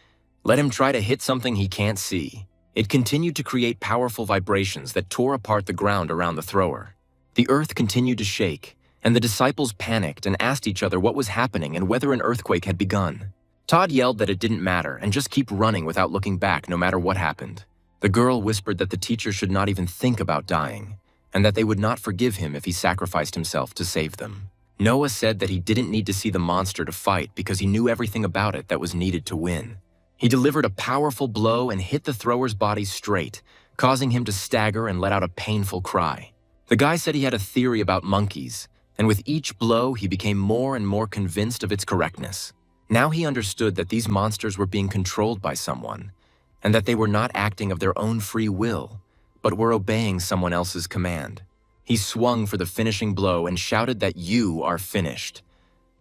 "Let him try to hit something he can't see." It continued to create powerful vibrations that tore apart the ground around the thrower. The earth continued to shake, and the disciples panicked and asked each other what was happening and whether an earthquake had begun. Todd yelled that it didn't matter and just keep running without looking back no matter what happened. The girl whispered that the teacher should not even think about dying, and that they would not forgive him if he sacrificed himself to save them. Noah said that he didn't need to see the monster to fight because he knew everything about it that was needed to win. He delivered a powerful blow and hit the thrower's body straight, causing him to stagger and let out a painful cry. The guy said he had a theory about monkeys, and with each blow he became more and more convinced of its correctness. Now he understood that these monsters were being controlled by someone, and that they were not acting of their own free will, but were obeying someone else's command. He swung for the finishing blow and shouted that "You are finished."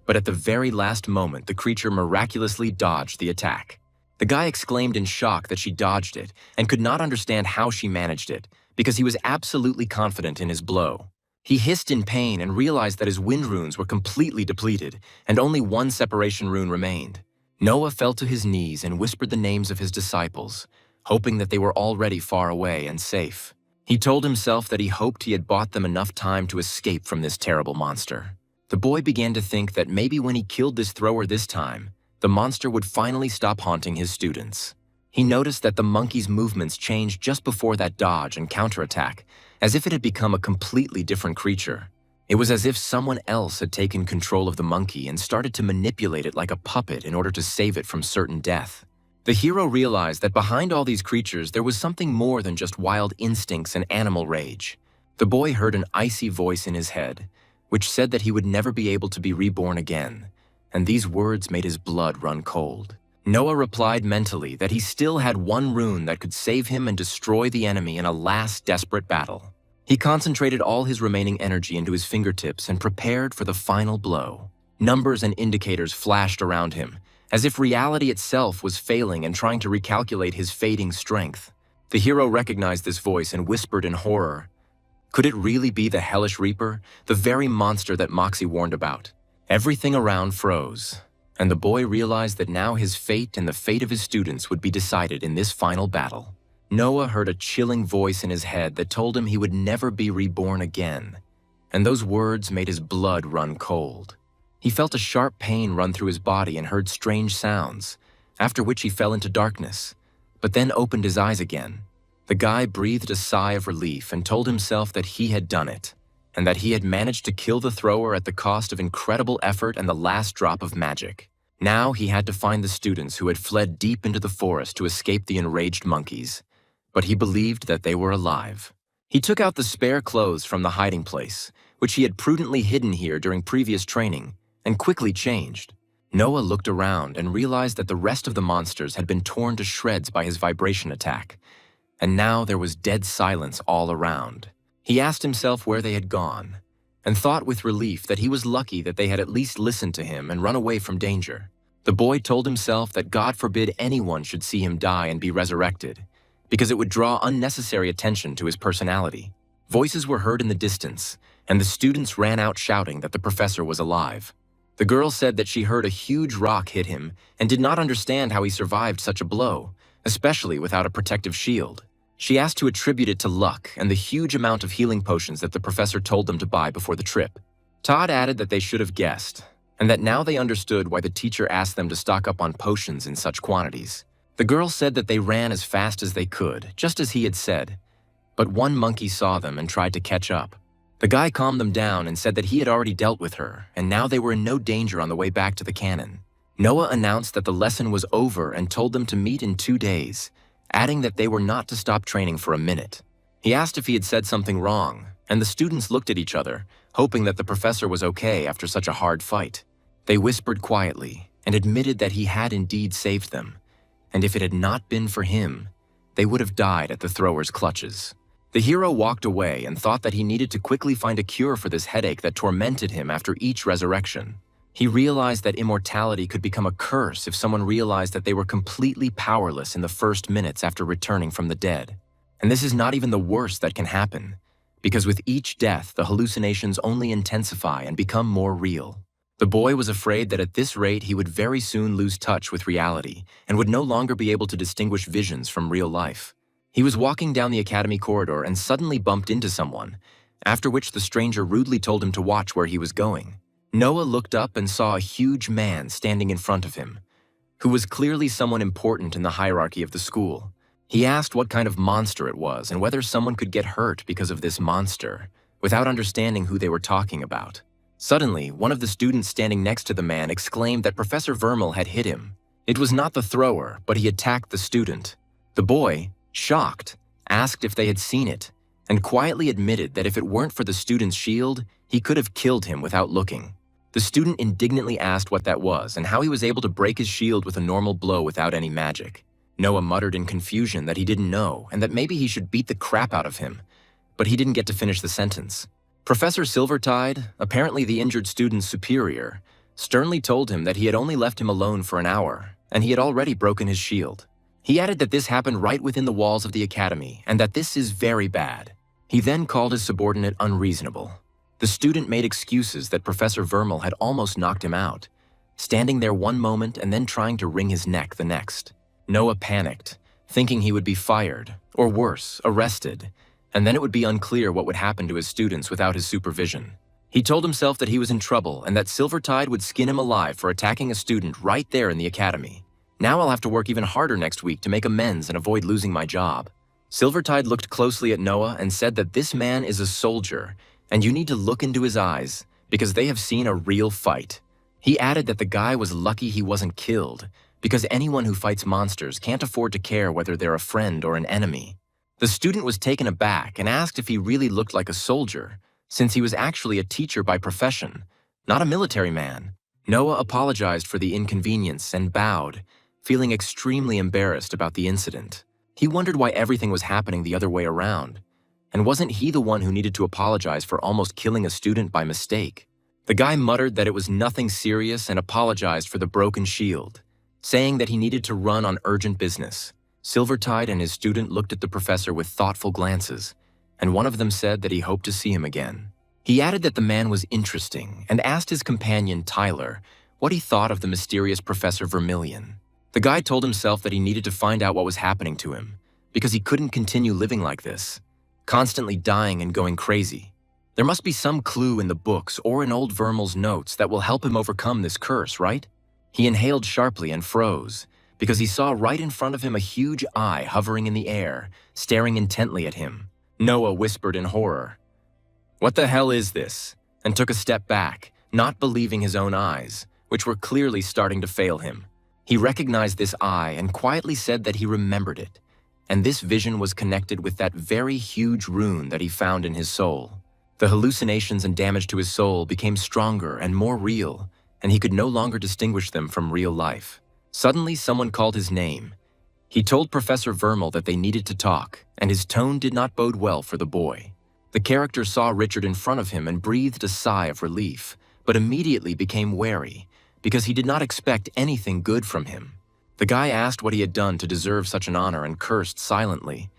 But at the very last moment, the creature miraculously dodged the attack. The guy exclaimed in shock that she dodged it and could not understand how she managed it because he was absolutely confident in his blow. He hissed in pain and realized that his wind runes were completely depleted and only one separation rune remained. Noah fell to his knees and whispered the names of his disciples, hoping that they were already far away and safe. He told himself that he hoped he had bought them enough time to escape from this terrible monster. The boy began to think that maybe when he killed this thrower this time, the monster would finally stop haunting his students. He noticed that the monkey's movements changed just before that dodge and counterattack, as if it had become a completely different creature. It was as if someone else had taken control of the monkey and started to manipulate it like a puppet in order to save it from certain death. The hero realized that behind all these creatures there was something more than just wild instincts and animal rage. The boy heard an icy voice in his head, which said that he would never be able to be reborn again, and these words made his blood run cold. Noah replied mentally that he still had one rune that could save him and destroy the enemy in a last desperate battle. He concentrated all his remaining energy into his fingertips and prepared for the final blow. Numbers and indicators flashed around him, as if reality itself was failing and trying to recalculate his fading strength. The hero recognized this voice and whispered in horror, "Could it really be the Hellish Reaper, the very monster that Moxie warned about?" Everything around froze, and the boy realized that now his fate and the fate of his students would be decided in this final battle. Noah heard a chilling voice in his head that told him he would never be reborn again, and those words made his blood run cold. He felt a sharp pain run through his body and heard strange sounds, after which he fell into darkness, but then opened his eyes again. The guy breathed a sigh of relief and told himself that he had done it, and that he had managed to kill the thrower at the cost of incredible effort and the last drop of magic. Now he had to find the students who had fled deep into the forest to escape the enraged monkeys, but he believed that they were alive. He took out the spare clothes from the hiding place, which he had prudently hidden here during previous training, and quickly changed. Noah looked around and realized that the rest of the monsters had been torn to shreds by his vibration attack, and now there was dead silence all around. He asked himself where they had gone, and thought with relief that he was lucky that they had at least listened to him and run away from danger. The boy told himself that God forbid anyone should see him die and be resurrected, because it would draw unnecessary attention to his personality. Voices were heard in the distance, and the students ran out shouting that the professor was alive. The girl said that she heard a huge rock hit him and did not understand how he survived such a blow, especially without a protective shield. She asked to attribute it to luck and the huge amount of healing potions that the professor told them to buy before the trip. Todd added that they should have guessed, and that now they understood why the teacher asked them to stock up on potions in such quantities. The girl said that they ran as fast as they could, just as he had said, but one monkey saw them and tried to catch up. The guy calmed them down and said that he had already dealt with her, and now they were in no danger on the way back to the cannon. Noah announced that the lesson was over and told them to meet in 2 days, adding that they were not to stop training for a minute. He asked if he had said something wrong, and the students looked at each other, hoping that the professor was okay after such a hard fight. They whispered quietly and admitted that he had indeed saved them, and if it had not been for him, they would have died at the thrower's clutches. The hero walked away and thought that he needed to quickly find a cure for this headache that tormented him after each resurrection. He realized that immortality could become a curse if someone realized that they were completely powerless in the first minutes after returning from the dead. And this is not even the worst that can happen, because with each death, the hallucinations only intensify and become more real. The boy was afraid that at this rate he would very soon lose touch with reality and would no longer be able to distinguish visions from real life. He was walking down the academy corridor and suddenly bumped into someone, after which the stranger rudely told him to watch where he was going. Noah looked up and saw a huge man standing in front of him, who was clearly someone important in the hierarchy of the school. He asked what kind of monster it was and whether someone could get hurt because of this monster, without understanding who they were talking about. Suddenly, one of the students standing next to the man exclaimed that Professor Vermeil had hit him. It was not the thrower, but he attacked the student. The boy, shocked, asked if they had seen it, and quietly admitted that if it weren't for the student's shield, he could have killed him without looking. The student indignantly asked what that was and how he was able to break his shield with a normal blow without any magic. Noah muttered in confusion that he didn't know and that maybe he should beat the crap out of him, but he didn't get to finish the sentence. Professor Silvertide, apparently the injured student's superior, sternly told him that he had only left him alone for an hour, and he had already broken his shield. He added that this happened right within the walls of the academy, and that this is very bad. He then called his subordinate unreasonable. The student made excuses that Professor Vermeil had almost knocked him out, standing there one moment and then trying to wring his neck the next. Noah panicked, thinking he would be fired, or worse, arrested, and then it would be unclear what would happen to his students without his supervision. He told himself that he was in trouble and that Silvertide would skin him alive for attacking a student right there in the academy. Now I'll have to work even harder next week to make amends and avoid losing my job. Silvertide looked closely at Noah and said that this man is a soldier, and you need to look into his eyes because they have seen a real fight. He added that the guy was lucky he wasn't killed, because anyone who fights monsters can't afford to care whether they're a friend or an enemy. The student was taken aback and asked if he really looked like a soldier, since he was actually a teacher by profession, not a military man. Noah apologized for the inconvenience and bowed, feeling extremely embarrassed about the incident. He wondered why everything was happening the other way around, and wasn't he the one who needed to apologize for almost killing a student by mistake? The guy muttered that it was nothing serious and apologized for the broken shield, saying that he needed to run on urgent business. Silvertide and his student looked at the professor with thoughtful glances, and one of them said that he hoped to see him again. He added that the man was interesting and asked his companion, Tyler, what he thought of the mysterious Professor Vermilion. The guy told himself that he needed to find out what was happening to him, because he couldn't continue living like this, constantly dying and going crazy. There must be some clue in the books or in old Vermeil's notes that will help him overcome this curse, right? He inhaled sharply and froze, because he saw right in front of him a huge eye hovering in the air, staring intently at him. Noah whispered in horror, "What the hell is this?" and took a step back, not believing his own eyes, which were clearly starting to fail him. He recognized this eye and quietly said that he remembered it, and this vision was connected with that very huge rune that he found in his soul. The hallucinations and damage to his soul became stronger and more real, and he could no longer distinguish them from real life. Suddenly, someone called his name. He told Professor Vermal that they needed to talk, and his tone did not bode well for the boy. The character saw Richard in front of him and breathed a sigh of relief, but immediately became wary, because he did not expect anything good from him. The guy asked what he had done to deserve such an honor and cursed silently,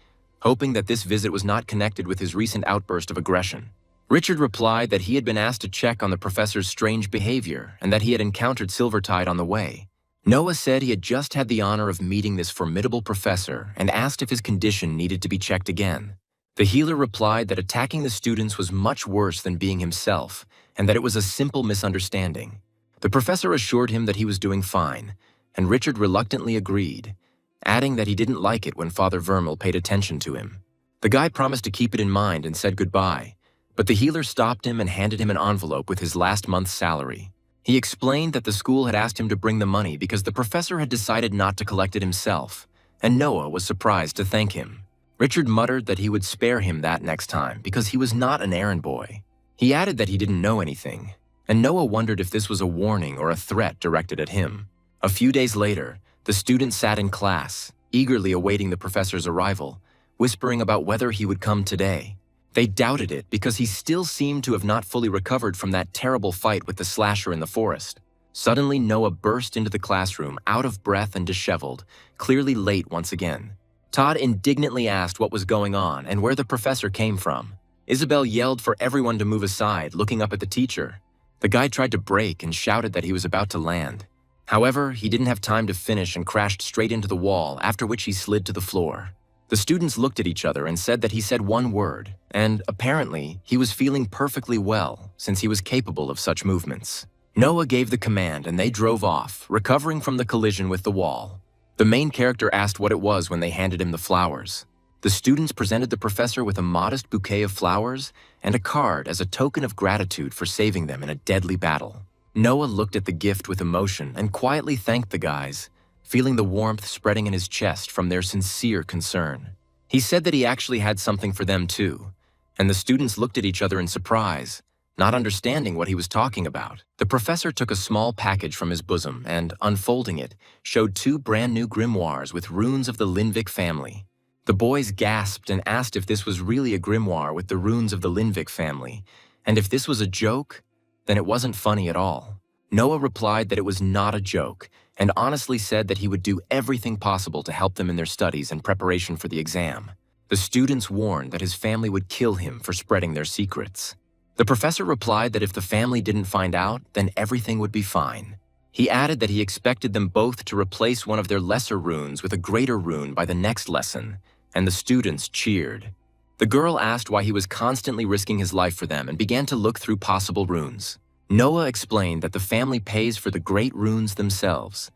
hoping that this visit was not connected with his recent outburst of aggression. Richard replied that he had been asked to check on the professor's strange behavior and that he had encountered Silvertide on the way. Noah said he had just had the honor of meeting this formidable professor and asked if his condition needed to be checked again. The healer replied that attacking the students was much worse than being himself, and that it was a simple misunderstanding. The professor assured him that he was doing fine, and Richard reluctantly agreed, adding that he didn't like it when Father Vermal paid attention to him. The guy promised to keep it in mind and said goodbye, but the healer stopped him and handed him an envelope with his last month's salary. He explained that the school had asked him to bring the money because the professor had decided not to collect it himself, and Noah was surprised to thank him. Richard muttered that he would spare him that next time because he was not an errand boy. He added that he didn't know anything, and Noah wondered if this was a warning or a threat directed at him. A few days later, the students sat in class, eagerly awaiting the professor's arrival, whispering about whether he would come today. They doubted it because he still seemed to have not fully recovered from that terrible fight with the slasher in the forest. Suddenly, Noah burst into the classroom, out of breath and disheveled, clearly late once again. Todd indignantly asked what was going on and where the professor came from. Isabel yelled for everyone to move aside, looking up at the teacher. The guy tried to brake and shouted that he was about to land. However, he didn't have time to finish and crashed straight into the wall, after which he slid to the floor. The students looked at each other and said that he said one word, and apparently he was feeling perfectly well since he was capable of such movements. Noah gave the command and they drove off, recovering from the collision with the wall. The main character asked what it was when they handed him the flowers. The students presented the professor with a modest bouquet of flowers and a card as a token of gratitude for saving them in a deadly battle. Noah looked at the gift with emotion and quietly thanked the guys, feeling the warmth spreading in his chest from their sincere concern. He said that he actually had something for them too, and the students looked at each other in surprise, not understanding what he was talking about. The professor took a small package from his bosom and, unfolding it, showed two brand new grimoires with runes of the Linvik family. The boys gasped and asked if this was really a grimoire with the runes of the Linvik family, and if this was a joke, then it wasn't funny at all. Noah replied that it was not a joke, and honestly said that he would do everything possible to help them in their studies in preparation for the exam. The students warned that his family would kill him for spreading their secrets. The professor replied that if the family didn't find out, then everything would be fine. He added that he expected them both to replace one of their lesser runes with a greater rune by the next lesson, and the students cheered. The girl asked why he was constantly risking his life for them and began to look through possible runes. Noah explained that the family pays for the great runes themselves,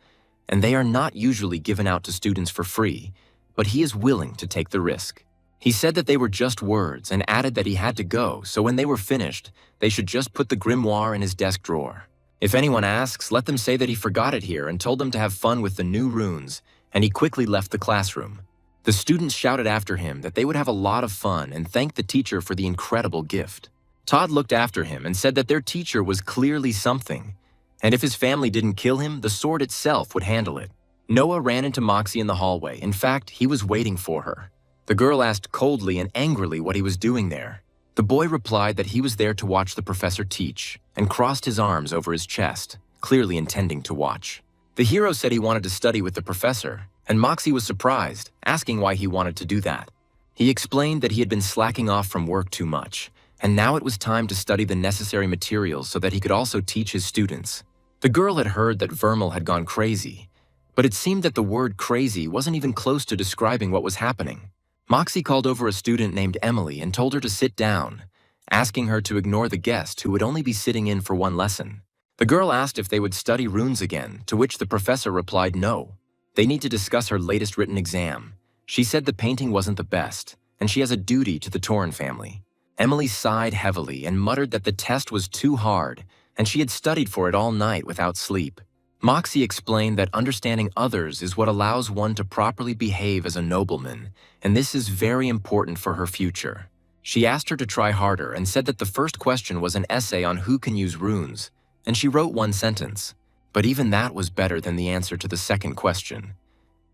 and they are not usually given out to students for free, but he is willing to take the risk. He said that they were just words and added that he had to go, so when they were finished, they should just put the grimoire in his desk drawer. If anyone asks, let them say that he forgot it here and told them to have fun with the new runes, and he quickly left the classroom. The students shouted after him that they would have a lot of fun and thanked the teacher for the incredible gift. Todd looked after him and said that their teacher was clearly something, and if his family didn't kill him, the sword itself would handle it. Noah ran into Moxie in the hallway. In fact, he was waiting for her. The girl asked coldly and angrily what he was doing there. The boy replied that he was there to watch the professor teach, and crossed his arms over his chest, clearly intending to watch. The hero said he wanted to study with the professor, and Moxie was surprised, asking why he wanted to do that. He explained that he had been slacking off from work too much, and now it was time to study the necessary materials so that he could also teach his students. The girl had heard that Vermal had gone crazy, but it seemed that the word crazy wasn't even close to describing what was happening. Moxie called over a student named Emily and told her to sit down, asking her to ignore the guest who would only be sitting in for one lesson. The girl asked if they would study runes again, to which the professor replied no. They need to discuss her latest written exam. She said the painting wasn't the best, and she has a duty to the Torin family. Emily sighed heavily and muttered that the test was too hard, and she had studied for it all night without sleep. Moxie explained that understanding others is what allows one to properly behave as a nobleman, and this is very important for her future. She asked her to try harder and said that the first question was an essay on who can use runes, and she wrote one sentence. But even that was better than the answer to the second question,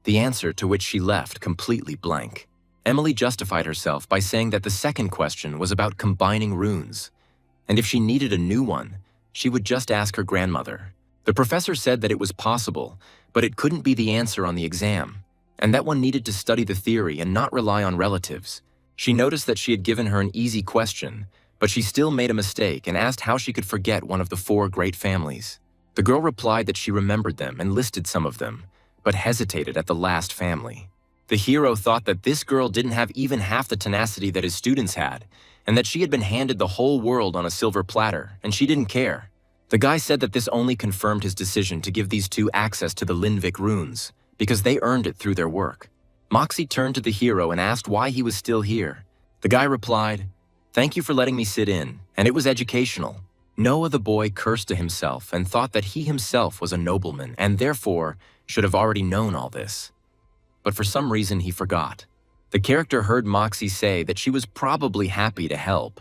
the answer to which she left completely blank. Emily justified herself by saying that the second question was about combining runes, and if she needed a new one, she would just ask her grandmother. The professor said that it was possible, but it couldn't be the answer on the exam, and that one needed to study the theory and not rely on relatives. She noticed that she had given her an easy question, but she still made a mistake and asked how she could forget one of the 4 great families. The girl replied that she remembered them and listed some of them, but hesitated at the last family. The hero thought that this girl didn't have even half the tenacity that his students had, and that she had been handed the whole world on a silver platter, and she didn't care. The guy said that this only confirmed his decision to give these 2 access to the Linvik runes, because they earned it through their work. Moxie turned to the hero and asked why he was still here. The guy replied, "Thank you for letting me sit in, and it was educational." Noah the boy cursed to himself and thought that he himself was a nobleman and therefore should have already known all this. But for some reason he forgot. The character heard Moxie say that she was probably happy to help,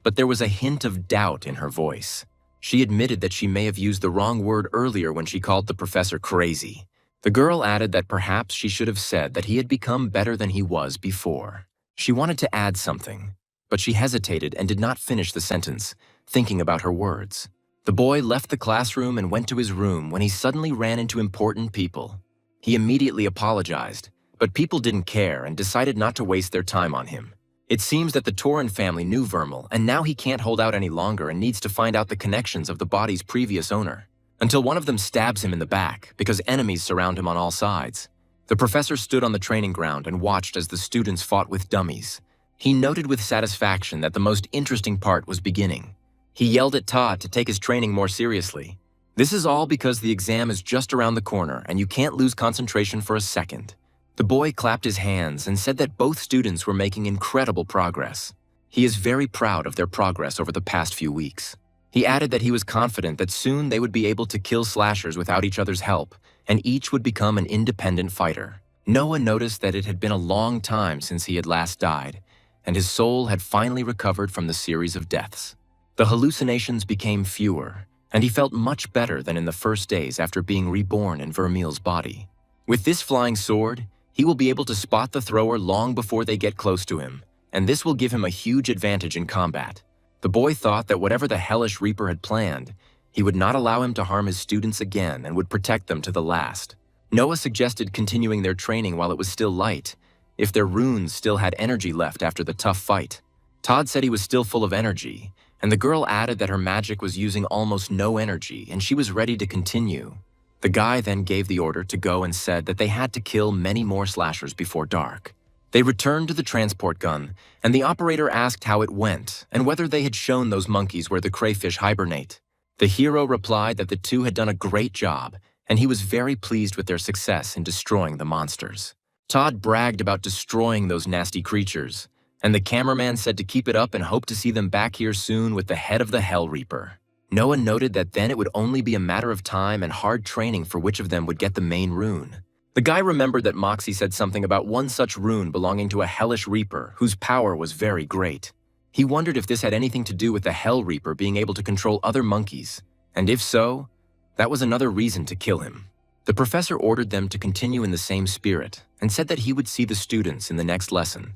but there was a hint of doubt in her voice. She admitted that she may have used the wrong word earlier when she called the professor crazy. The girl added that perhaps she should have said that he had become better than he was before. She wanted to add something, but she hesitated and did not finish the sentence, thinking about her words. The boy left the classroom and went to his room when he suddenly ran into important people. He immediately apologized, but people didn't care and decided not to waste their time on him. It seems that the Torin family knew Vermal, and now he can't hold out any longer and needs to find out the connections of the body's previous owner, until one of them stabs him in the back because enemies surround him on all sides. The professor stood on the training ground and watched as the students fought with dummies. He noted with satisfaction that the most interesting part was beginning. He yelled at Todd to take his training more seriously. This is all because the exam is just around the corner and you can't lose concentration for a second. The boy clapped his hands and said that both students were making incredible progress. He is very proud of their progress over the past few weeks. He added that he was confident that soon they would be able to kill slashers without each other's help, and each would become an independent fighter. Noah noticed that it had been a long time since he had last died, and his soul had finally recovered from the series of deaths. The hallucinations became fewer, and he felt much better than in the first days after being reborn in Vermeil's body. With this flying sword, he will be able to spot the thrower long before they get close to him, and this will give him a huge advantage in combat. The boy thought that whatever the hellish Reaper had planned, he would not allow him to harm his students again and would protect them to the last. Noah suggested continuing their training while it was still light, if their runes still had energy left after the tough fight. Todd said he was still full of energy, and the girl added that her magic was using almost no energy and she was ready to continue. The guy then gave the order to go and said that they had to kill many more slashers before dark. They returned to the transport gun, and the operator asked how it went and whether they had shown those monkeys where the crayfish hibernate. The hero replied that the 2 had done a great job, and he was very pleased with their success in destroying the monsters. Todd bragged about destroying those nasty creatures, and the cameraman said to keep it up and hope to see them back here soon with the head of the Hell Reaper. Noah noted that then it would only be a matter of time and hard training for which of them would get the main rune. The guy remembered that Moxie said something about one such rune belonging to a hellish Reaper whose power was very great. He wondered if this had anything to do with the Hell Reaper being able to control other monkeys, and if so, that was another reason to kill him. The professor ordered them to continue in the same spirit and said that he would see the students in the next lesson,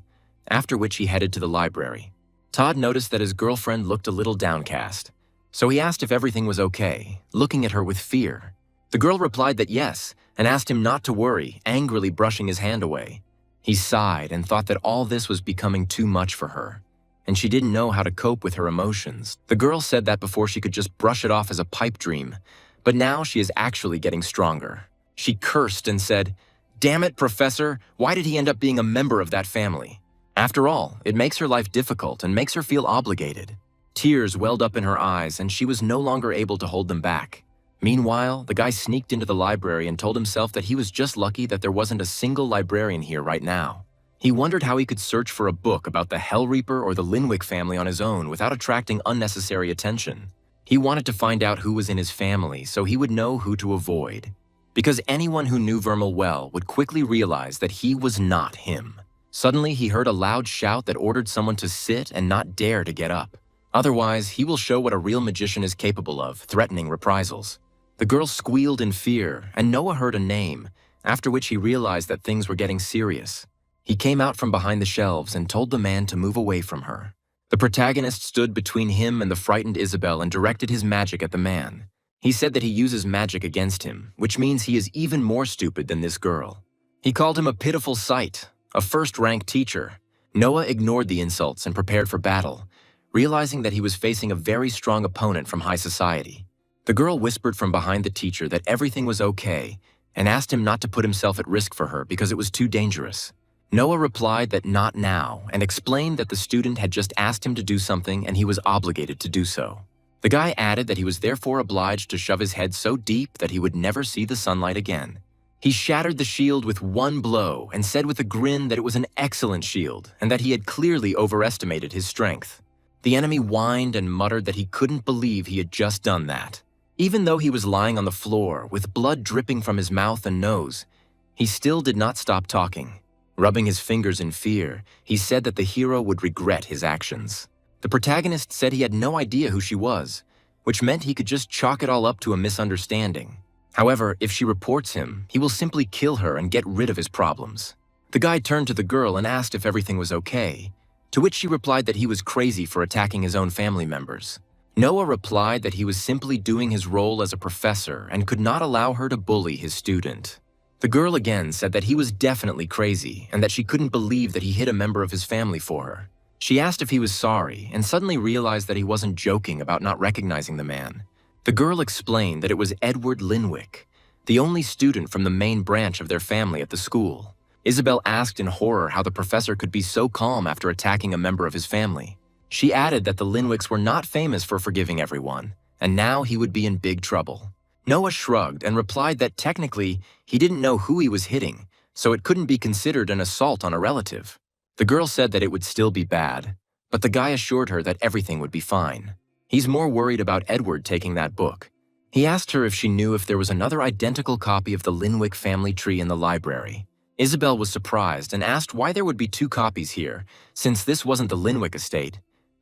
after which he headed to the library. Todd noticed that his girlfriend looked a little downcast, so he asked if everything was okay, looking at her with fear. The girl replied that yes, and asked him not to worry, angrily brushing his hand away. He sighed and thought that all this was becoming too much for her, and she didn't know how to cope with her emotions. The girl said that before she could just brush it off as a pipe dream, but now she is actually getting stronger. She cursed and said, "Damn it, Professor, why did he end up being a member of that family?" After all, it makes her life difficult and makes her feel obligated. Tears welled up in her eyes, and she was no longer able to hold them back. Meanwhile, the guy sneaked into the library and told himself that he was just lucky that there wasn't a single librarian here right now. He wondered how he could search for a book about the Hell Reaper or the Linwick family on his own without attracting unnecessary attention. He wanted to find out who was in his family so he would know who to avoid. Because anyone who knew Vermal well would quickly realize that he was not him. Suddenly, he heard a loud shout that ordered someone to sit and not dare to get up. Otherwise, he will show what a real magician is capable of, threatening reprisals. The girl squealed in fear, and Noah heard a name, after which he realized that things were getting serious. He came out from behind the shelves and told the man to move away from her. The protagonist stood between him and the frightened Isabel and directed his magic at the man. He said that he uses magic against him, which means he is even more stupid than this girl. He called him a pitiful sight, a first-rank teacher. Noah ignored the insults and prepared for battle, realizing that he was facing a very strong opponent from high society. The girl whispered from behind the teacher that everything was okay and asked him not to put himself at risk for her because it was too dangerous. Noah replied that not now and explained that the student had just asked him to do something and he was obligated to do so. The guy added that he was therefore obliged to shove his head so deep that he would never see the sunlight again. He shattered the shield with one blow and said with a grin that it was an excellent shield and that he had clearly overestimated his strength. The enemy whined and muttered that he couldn't believe he had just done that. Even though he was lying on the floor with blood dripping from his mouth and nose, he still did not stop talking. Rubbing his fingers in fear, he said that the hero would regret his actions. The protagonist said he had no idea who she was, which meant he could just chalk it all up to a misunderstanding. However, if she reports him, he will simply kill her and get rid of his problems. The guy turned to the girl and asked if everything was okay, to which she replied that he was crazy for attacking his own family members. Noah replied that he was simply doing his role as a professor and could not allow her to bully his student. The girl again said that he was definitely crazy and that she couldn't believe that he hit a member of his family for her. She asked if he was sorry and suddenly realized that he wasn't joking about not recognizing the man. The girl explained that it was Edward Linwick, the only student from the main branch of their family at the school. Isabel asked in horror how the professor could be so calm after attacking a member of his family. She added that the Linwicks were not famous for forgiving everyone, and now he would be in big trouble. Noah shrugged and replied that technically he didn't know who he was hitting, so it couldn't be considered an assault on a relative. The girl said that it would still be bad, but the guy assured her that everything would be fine. He's more worried about Edward taking that book. He asked her if she knew if there was another identical copy of the Linwick family tree in the library. Isabel was surprised and asked why there would be two copies here, since this wasn't the Linwick estate,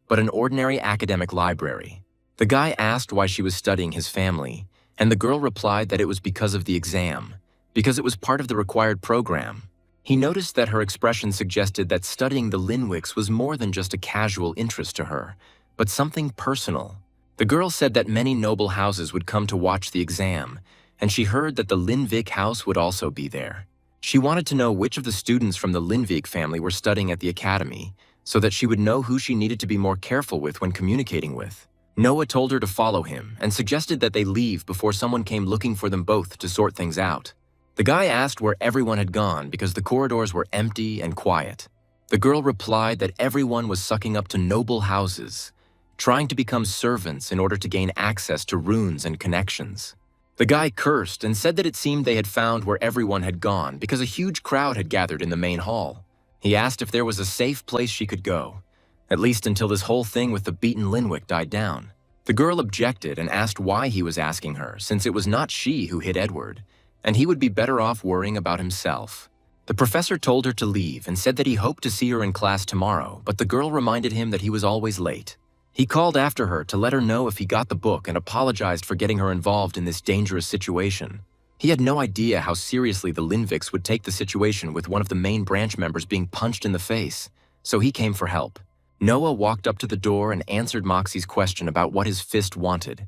but an ordinary academic library. The guy asked why she was studying his family, and the girl replied that it was because of the exam, because it was part of the required program. He noticed that her expression suggested that studying the Linwicks was more than just a casual interest to her, but something personal. The girl said that many noble houses would come to watch the exam, and she heard that the Linwick house would also be there. She wanted to know which of the students from the Linwick family were studying at the academy, so that she would know who she needed to be more careful with when communicating with. Noah told her to follow him and suggested that they leave before someone came looking for them both to sort things out. The guy asked where everyone had gone because the corridors were empty and quiet. The girl replied that everyone was sucking up to noble houses, trying to become servants in order to gain access to runes and connections. The guy cursed and said that it seemed they had found where everyone had gone because a huge crowd had gathered in the main hall. He asked if there was a safe place she could go, at least until this whole thing with the beaten Linwick died down. The girl objected and asked why he was asking her, since it was not she who hit Edward, and he would be better off worrying about himself. The professor told her to leave and said that he hoped to see her in class tomorrow, but the girl reminded him that he was always late. He called after her to let her know if he got the book and apologized for getting her involved in this dangerous situation. He had no idea how seriously the Linwicks would take the situation with one of the main branch members being punched in the face, so he came for help. Noah walked up to the door and answered Moxie's question about what his fist wanted,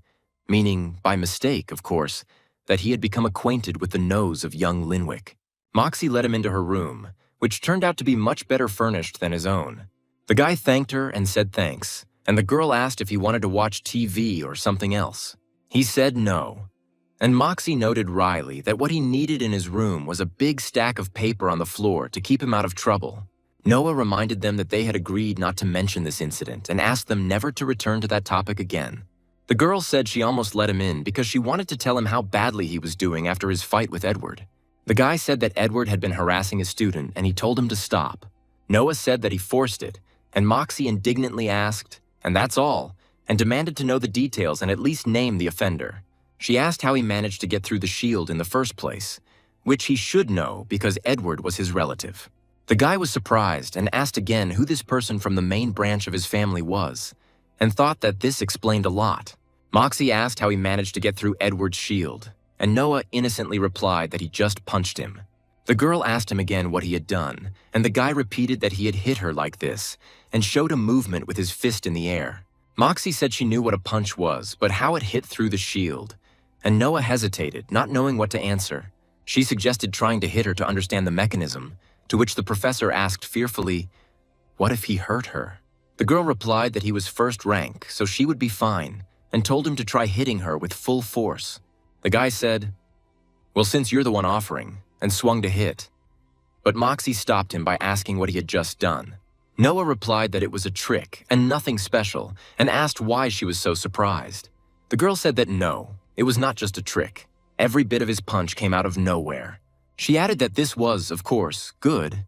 meaning, by mistake, of course, that he had become acquainted with the nose of young Linwick. Moxie led him into her room, which turned out to be much better furnished than his own. The guy thanked her and said thanks, and the girl asked if he wanted to watch TV or something else. He said no. And Moxie noted wryly that what he needed in his room was a big stack of paper on the floor to keep him out of trouble. Noah reminded them that they had agreed not to mention this incident and asked them never to return to that topic again. The girl said she almost let him in because she wanted to tell him how badly he was doing after his fight with Edward. The guy said that Edward had been harassing a student and he told him to stop. Noah said that he forced it, and Moxie indignantly asked, "And that's all?" and demanded to know the details and at least name the offender. She asked how he managed to get through the shield in the first place, which he should know because Edward was his relative. The guy was surprised and asked again who this person from the main branch of his family was, and thought that this explained a lot. Moxie asked how he managed to get through Edward's shield, and Noah innocently replied that he just punched him. The girl asked him again what he had done, and the guy repeated that he had hit her like this, and showed a movement with his fist in the air. Moxie said she knew what a punch was, but how it hit through the shield, and Noah hesitated, not knowing what to answer. She suggested trying to hit her to understand the mechanism, to which the professor asked fearfully, "What if he hurt her?" The girl replied that he was first rank, so she would be fine, and told him to try hitting her with full force. The guy said, "Well, since you're the one offering," and swung to hit. But Moxie stopped him by asking what he had just done. Noah replied that it was a trick and nothing special, and asked why she was so surprised. The girl said that no, it was not just a trick. Every bit of his punch came out of nowhere. She added that this was, of course, good,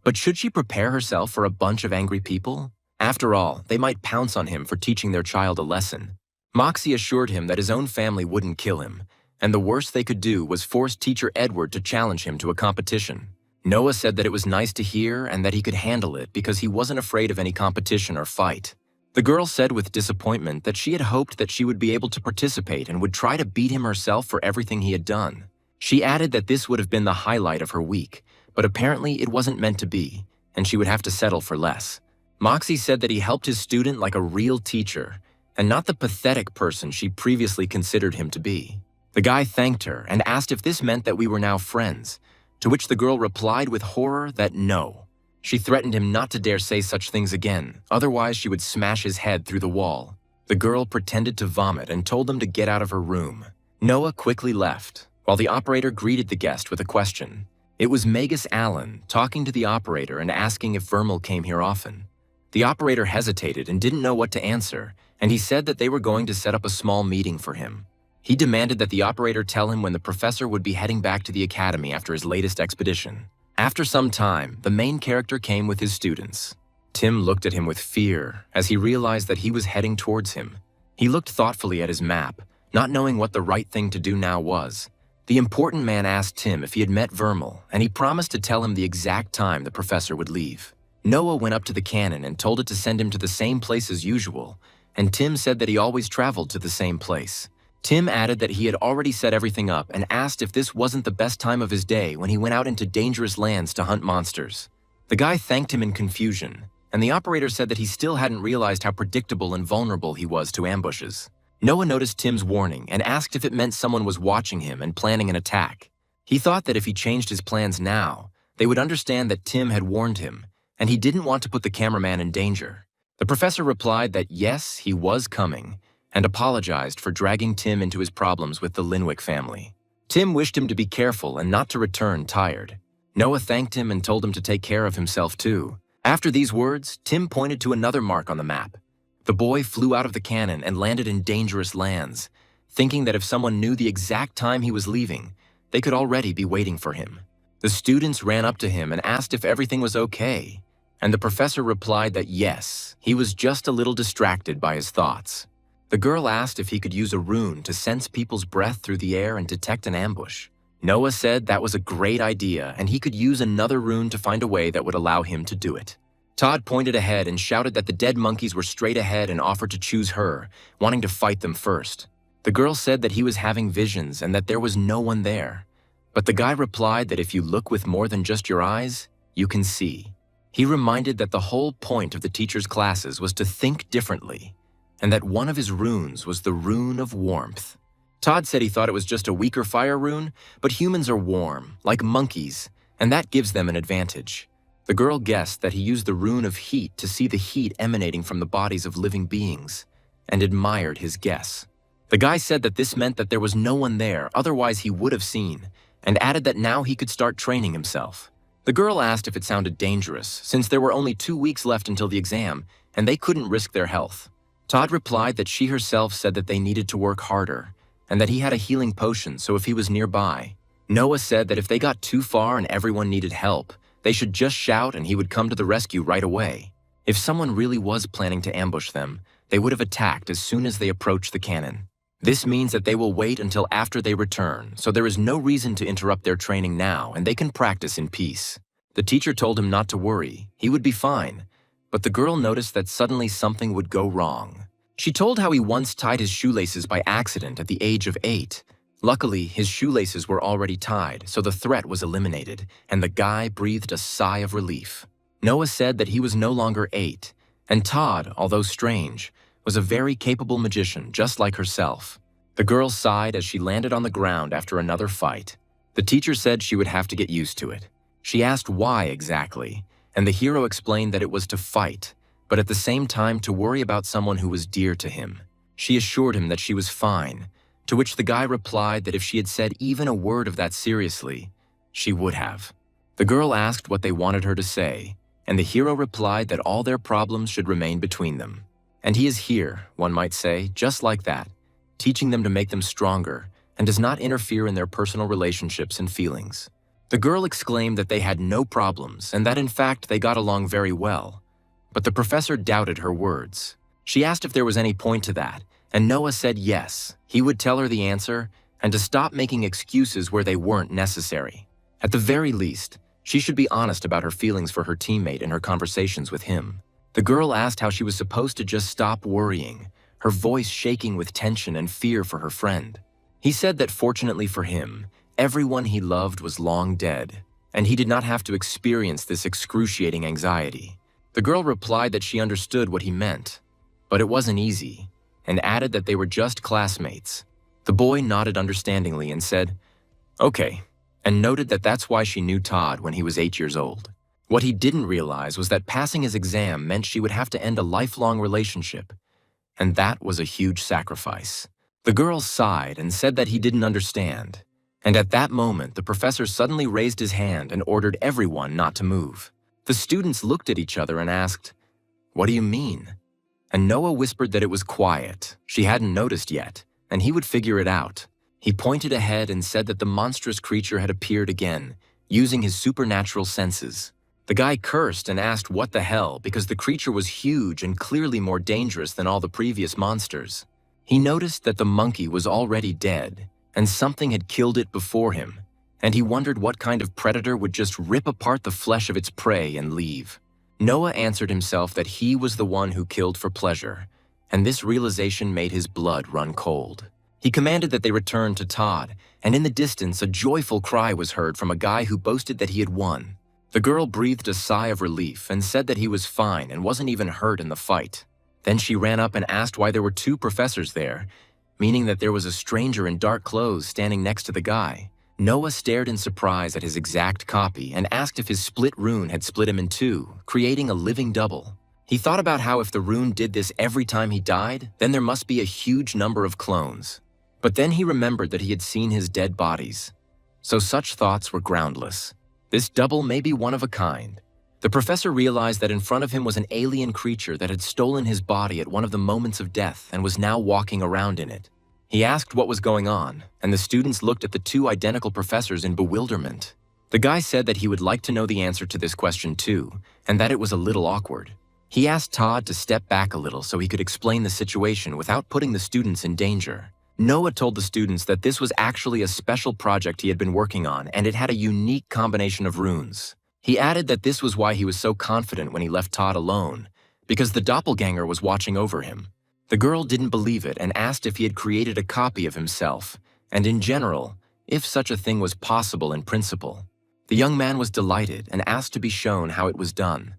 but should she prepare herself for a bunch of angry people? After all, they might pounce on him for teaching their child a lesson. Moxie assured him that his own family wouldn't kill him, and the worst they could do was force teacher Edward to challenge him to a competition. Noah said that it was nice to hear and that he could handle it because he wasn't afraid of any competition or fight. The girl said with disappointment that she had hoped that she would be able to participate and would try to beat him herself for everything he had done. She added that this would have been the highlight of her week, but apparently it wasn't meant to be, and she would have to settle for less. Moxie said that he helped his student like a real teacher, and not the pathetic person she previously considered him to be. The guy thanked her and asked if this meant that we were now friends, to which the girl replied with horror that no. She threatened him not to dare say such things again, otherwise she would smash his head through the wall. The girl pretended to vomit and told them to get out of her room. Noah quickly left, while the operator greeted the guest with a question. It was Magus Allen talking to the operator and asking if Vermal came here often. The operator hesitated and didn't know what to answer, and he said that they were going to set up a small meeting for him. He demanded that the operator tell him when the professor would be heading back to the academy after his latest expedition. After some time, the main character came with his students. Tim looked at him with fear as he realized that he was heading towards him. He looked thoughtfully at his map, not knowing what the right thing to do now was. The important man asked Tim if he had met Vermal, and he promised to tell him the exact time the professor would leave. Noah went up to the cannon and told it to send him to the same place as usual, and Tim said that he always traveled to the same place. Tim added that he had already set everything up and asked if this wasn't the best time of his day when he went out into dangerous lands to hunt monsters. The guy thanked him in confusion, and the operator said that he still hadn't realized how predictable and vulnerable he was to ambushes. Noah noticed Tim's warning and asked if it meant someone was watching him and planning an attack. He thought that if he changed his plans now, they would understand that Tim had warned him, and he didn't want to put the cameraman in danger. The professor replied that yes, he was coming, and apologized for dragging Tim into his problems with the Linwick family. Tim wished him to be careful and not to return tired. Noah thanked him and told him to take care of himself too. After these words, Tim pointed to another mark on the map. The boy flew out of the cannon and landed in dangerous lands, thinking that if someone knew the exact time he was leaving, they could already be waiting for him. The students ran up to him and asked if everything was okay, and the professor replied that yes, he was just a little distracted by his thoughts. The girl asked if he could use a rune to sense people's breath through the air and detect an ambush. Noah said that was a great idea and he could use another rune to find a way that would allow him to do it. Todd pointed ahead and shouted that the dead monkeys were straight ahead and offered to choose her, wanting to fight them first. The girl said that he was having visions and that there was no one there. But the guy replied that if you look with more than just your eyes, you can see. He reminded that the whole point of the teacher's classes was to think differently, and that one of his runes was the rune of warmth. Todd said he thought it was just a weaker fire rune, but humans are warm, like monkeys, and that gives them an advantage. The girl guessed that he used the rune of heat to see the heat emanating from the bodies of living beings, and admired his guess. The guy said that this meant that there was no one there, otherwise he would have seen, and added that now he could start training himself. The girl asked if it sounded dangerous, since there were only 2 weeks left until the exam, and they couldn't risk their health. Todd replied that she herself said that they needed to work harder, and that he had a healing potion, so if he was nearby. Noah said that if they got too far and everyone needed help, they should just shout and he would come to the rescue right away. If someone really was planning to ambush them, they would have attacked as soon as they approached the cannon. This means that they will wait until after they return, so there is no reason to interrupt their training now and they can practice in peace. The teacher told him not to worry, he would be fine, but the girl noticed that suddenly something would go wrong. She told how he once tied his shoelaces by accident at the age of 8. Luckily, his shoelaces were already tied, so the threat was eliminated, and the guy breathed a sigh of relief. Noah said that he was no longer 8, and Todd, although strange, was a very capable magician, just like herself. The girl sighed as she landed on the ground after another fight. The teacher said she would have to get used to it. She asked why exactly, and the hero explained that it was to fight, but at the same time to worry about someone who was dear to him. She assured him that she was fine, to which the guy replied that if she had said even a word of that seriously, she would have. The girl asked what they wanted her to say, and the hero replied that all their problems should remain between them. And he is here, one might say, just like that, teaching them to make them stronger and does not interfere in their personal relationships and feelings. The girl exclaimed that they had no problems and that in fact they got along very well. But the professor doubted her words. She asked if there was any point to that, and Noah said yes, he would tell her the answer and to stop making excuses where they weren't necessary. At the very least, she should be honest about her feelings for her teammate in her conversations with him. The girl asked how she was supposed to just stop worrying, her voice shaking with tension and fear for her friend. He said that fortunately for him, everyone he loved was long dead, and he did not have to experience this excruciating anxiety. The girl replied that she understood what he meant, but it wasn't easy, and added that they were just classmates. The boy nodded understandingly and said, "Okay," and noted that that's why she knew Todd when he was 8 years old. What he didn't realize was that passing his exam meant she would have to end a lifelong relationship, and that was a huge sacrifice. The girl sighed and said that he didn't understand, and at that moment the professor suddenly raised his hand and ordered everyone not to move. The students looked at each other and asked, "What do you mean?" And Noah whispered that it was quiet, she hadn't noticed yet, and he would figure it out. He pointed ahead and said that the monstrous creature had appeared again, using his supernatural senses. The guy cursed and asked what the hell because the creature was huge and clearly more dangerous than all the previous monsters. He noticed that the monkey was already dead, and something had killed it before him, and he wondered what kind of predator would just rip apart the flesh of its prey and leave. Noah answered himself that he was the one who killed for pleasure, and this realization made his blood run cold. He commanded that they return to Todd, and in the distance a joyful cry was heard from a guy who boasted that he had won. The girl breathed a sigh of relief and said that he was fine and wasn't even hurt in the fight. Then she ran up and asked why there were 2 professors there, meaning that there was a stranger in dark clothes standing next to the guy. Noah stared in surprise at his exact copy and asked if his split rune had split him in 2, creating a living double. He thought about how if the rune did this every time he died, then there must be a huge number of clones. But then he remembered that he had seen his dead bodies. So such thoughts were groundless. This double may be one of a kind. The professor realized that in front of him was an alien creature that had stolen his body at one of the moments of death and was now walking around in it. He asked what was going on, and the students looked at the 2 identical professors in bewilderment. The guy said that he would like to know the answer to this question too, and that it was a little awkward. He asked Todd to step back a little so he could explain the situation without putting the students in danger. Noah told the students that this was actually a special project he had been working on, and it had a unique combination of runes. He added that this was why he was so confident when he left Todd alone, because the doppelganger was watching over him. The girl didn't believe it and asked if he had created a copy of himself, and in general, if such a thing was possible in principle. The young man was delighted and asked to be shown how it was done.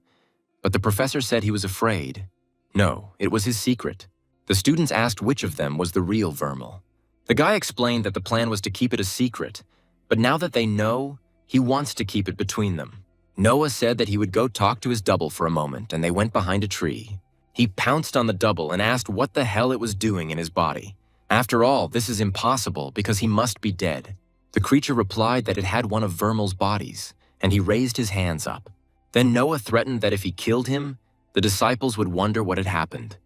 But the professor said he was afraid. No, it was his secret. The students asked which of them was the real Vermal. The guy explained that the plan was to keep it a secret, but now that they know, he wants to keep it between them. Noah said that he would go talk to his double for a moment, and they went behind a tree. He pounced on the double and asked what the hell it was doing in his body. After all, this is impossible because he must be dead. The creature replied that it had one of Vermal's bodies, and he raised his hands up. Then Noah threatened that if he killed him, the disciples would wonder what had happened.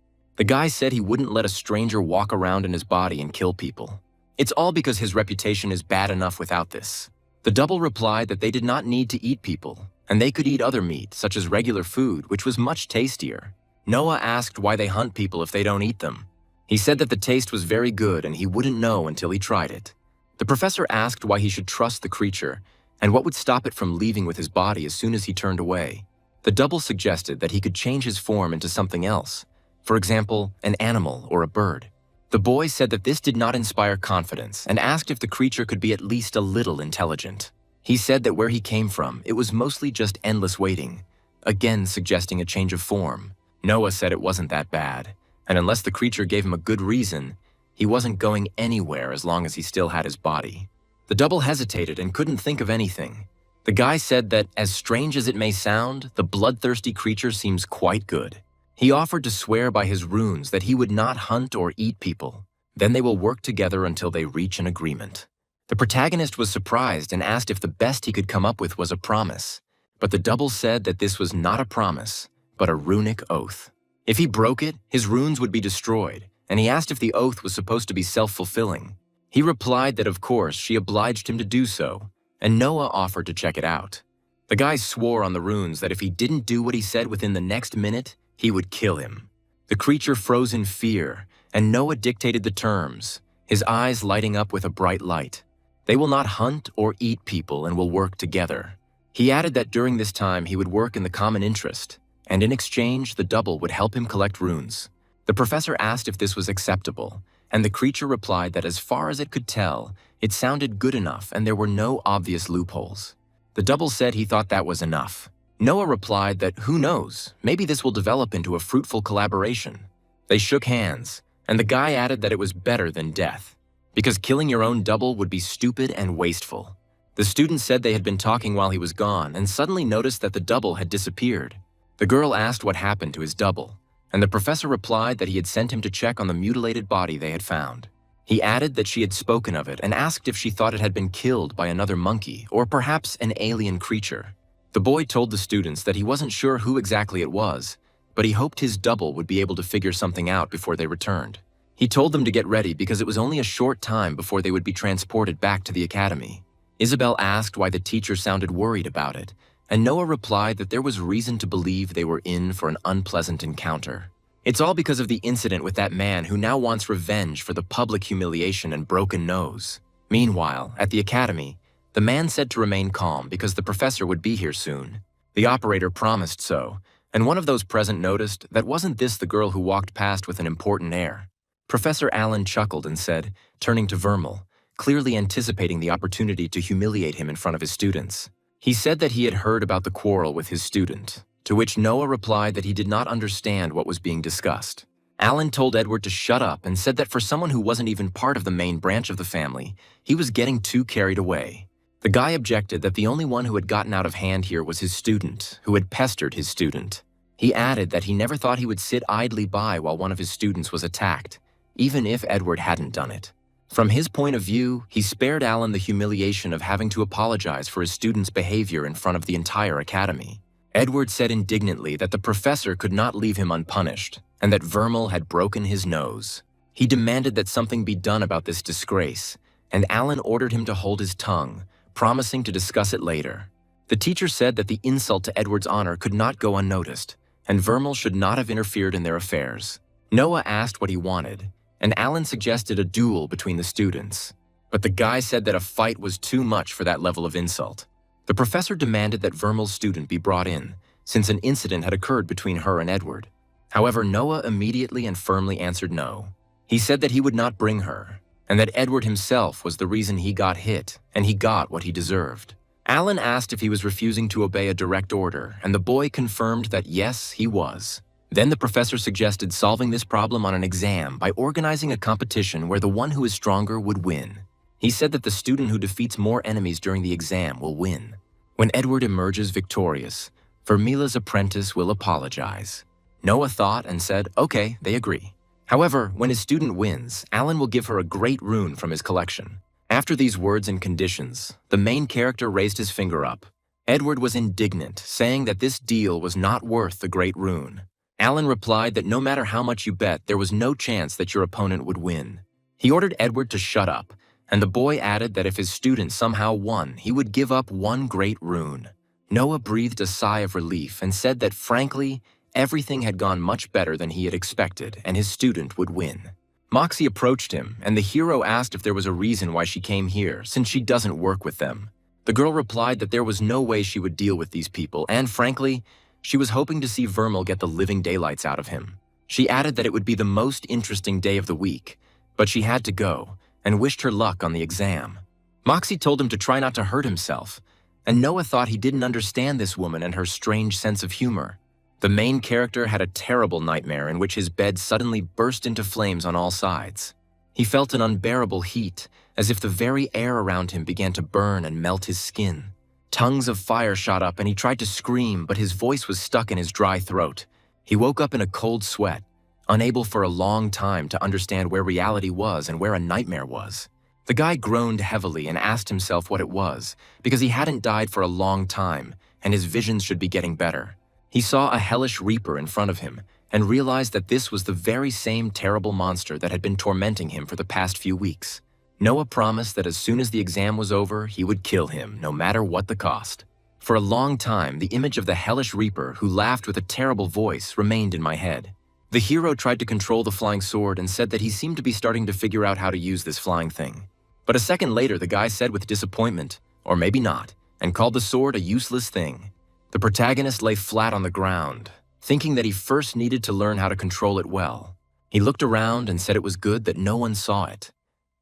The guy said he wouldn't let a stranger walk around in his body and kill people. It's all because his reputation is bad enough without this. The double replied that they did not need to eat people, and they could eat other meat, such as regular food, which was much tastier. Noah asked why they hunt people if they don't eat them. He said that the taste was very good and he wouldn't know until he tried it. The professor asked why he should trust the creature and what would stop it from leaving with his body as soon as he turned away. The double suggested that he could change his form into something else, for example, an animal or a bird. The boy said that this did not inspire confidence and asked if the creature could be at least a little intelligent. He said that where he came from, it was mostly just endless waiting, again suggesting a change of form. Noah said it wasn't that bad, and unless the creature gave him a good reason, he wasn't going anywhere as long as he still had his body. The double hesitated and couldn't think of anything. The guy said that, as strange as it may sound, the bloodthirsty creature seems quite good. He offered to swear by his runes that he would not hunt or eat people. Then they will work together until they reach an agreement. The protagonist was surprised and asked if the best he could come up with was a promise. But the double said that this was not a promise, but a runic oath. If he broke it, his runes would be destroyed, and he asked if the oath was supposed to be self-fulfilling. He replied that of course she obliged him to do so, and Noah offered to check it out. The guy swore on the runes that if he didn't do what he said within the next minute, he would kill him. The creature froze in fear, and Noah dictated the terms, his eyes lighting up with a bright light. They will not hunt or eat people and will work together. He added that during this time he would work in the common interest, and in exchange the double would help him collect runes. The professor asked if this was acceptable, and the creature replied that as far as it could tell, it sounded good enough and there were no obvious loopholes. The double said he thought that was enough. Noah replied that who knows, maybe this will develop into a fruitful collaboration. They shook hands, and the guy added that it was better than death, because killing your own double would be stupid and wasteful. The student said they had been talking while he was gone and suddenly noticed that the double had disappeared. The girl asked what happened to his double, and the professor replied that he had sent him to check on the mutilated body they had found. He added that she had spoken of it and asked if she thought it had been killed by another monkey or perhaps an alien creature. The boy told the students that he wasn't sure who exactly it was, but he hoped his double would be able to figure something out before they returned. He told them to get ready because it was only a short time before they would be transported back to the academy. Isabel asked why the teacher sounded worried about it, and Noah replied that there was reason to believe they were in for an unpleasant encounter. It's all because of the incident with that man who now wants revenge for the public humiliation and broken nose. Meanwhile, at the academy, the man said to remain calm because the professor would be here soon. The operator promised so, and one of those present noticed that wasn't this the girl who walked past with an important air. Professor Allen chuckled and said, turning to Vermal, clearly anticipating the opportunity to humiliate him in front of his students. He said that he had heard about the quarrel with his student, to which Noah replied that he did not understand what was being discussed. Allen told Edward to shut up and said that for someone who wasn't even part of the main branch of the family, he was getting too carried away. The guy objected that the only one who had gotten out of hand here was his student, who had pestered his student. He added that he never thought he would sit idly by while one of his students was attacked, even if Edward hadn't done it. From his point of view, he spared Allen the humiliation of having to apologize for his student's behavior in front of the entire academy. Edward said indignantly that the professor could not leave him unpunished, and that Vermal had broken his nose. He demanded that something be done about this disgrace, and Allen ordered him to hold his tongue, promising to discuss it later. The teacher said that the insult to Edward's honor could not go unnoticed, and Vermal should not have interfered in their affairs. Noah asked what he wanted, and Allen suggested a duel between the students. But the guy said that a fight was too much for that level of insult. The professor demanded that Vermal's student be brought in, since an incident had occurred between her and Edward. However, Noah immediately and firmly answered no. He said that he would not bring her, and that Edward himself was the reason he got hit, and he got what he deserved. Allen asked if he was refusing to obey a direct order, and the boy confirmed that yes, he was. Then the professor suggested solving this problem on an exam by organizing a competition where the one who is stronger would win. He said that the student who defeats more enemies during the exam will win. When Edward emerges victorious, Vermila's apprentice will apologize. Noah thought and said, okay, they agree. However, when his student wins, Allen will give her a great rune from his collection. After these words and conditions, the main character raised his finger up. Edward was indignant, saying that this deal was not worth the great rune. Alan replied that no matter how much you bet, there was no chance that your opponent would win. He ordered Edward to shut up, and the boy added that if his student somehow won, he would give up one great rune. Noah breathed a sigh of relief and said that, frankly, everything had gone much better than he had expected, and his student would win. Moxie approached him, and the hero asked if there was a reason why she came here, since she doesn't work with them. The girl replied that there was no way she would deal with these people, and frankly, she was hoping to see Vermal get the living daylights out of him. She added that it would be the most interesting day of the week, but she had to go, and wished her luck on the exam. Moxie told him to try not to hurt himself, and Noah thought he didn't understand this woman and her strange sense of humor. The main character had a terrible nightmare in which his bed suddenly burst into flames on all sides. He felt an unbearable heat, as if the very air around him began to burn and melt his skin. Tongues of fire shot up and he tried to scream, but his voice was stuck in his dry throat. He woke up in a cold sweat, unable for a long time to understand where reality was and where a nightmare was. The guy groaned heavily and asked himself what it was, because he hadn't died for a long time, and his visions should be getting better. He saw a hellish reaper in front of him, and realized that this was the very same terrible monster that had been tormenting him for the past few weeks. Noah promised that as soon as the exam was over, he would kill him, no matter what the cost. For a long time, the image of the hellish reaper who laughed with a terrible voice remained in my head. The hero tried to control the flying sword and said that he seemed to be starting to figure out how to use this flying thing. But a second later, the guy said with disappointment, or maybe not, and called the sword a useless thing. The protagonist lay flat on the ground, thinking that he first needed to learn how to control it well. He looked around and said it was good that no one saw it,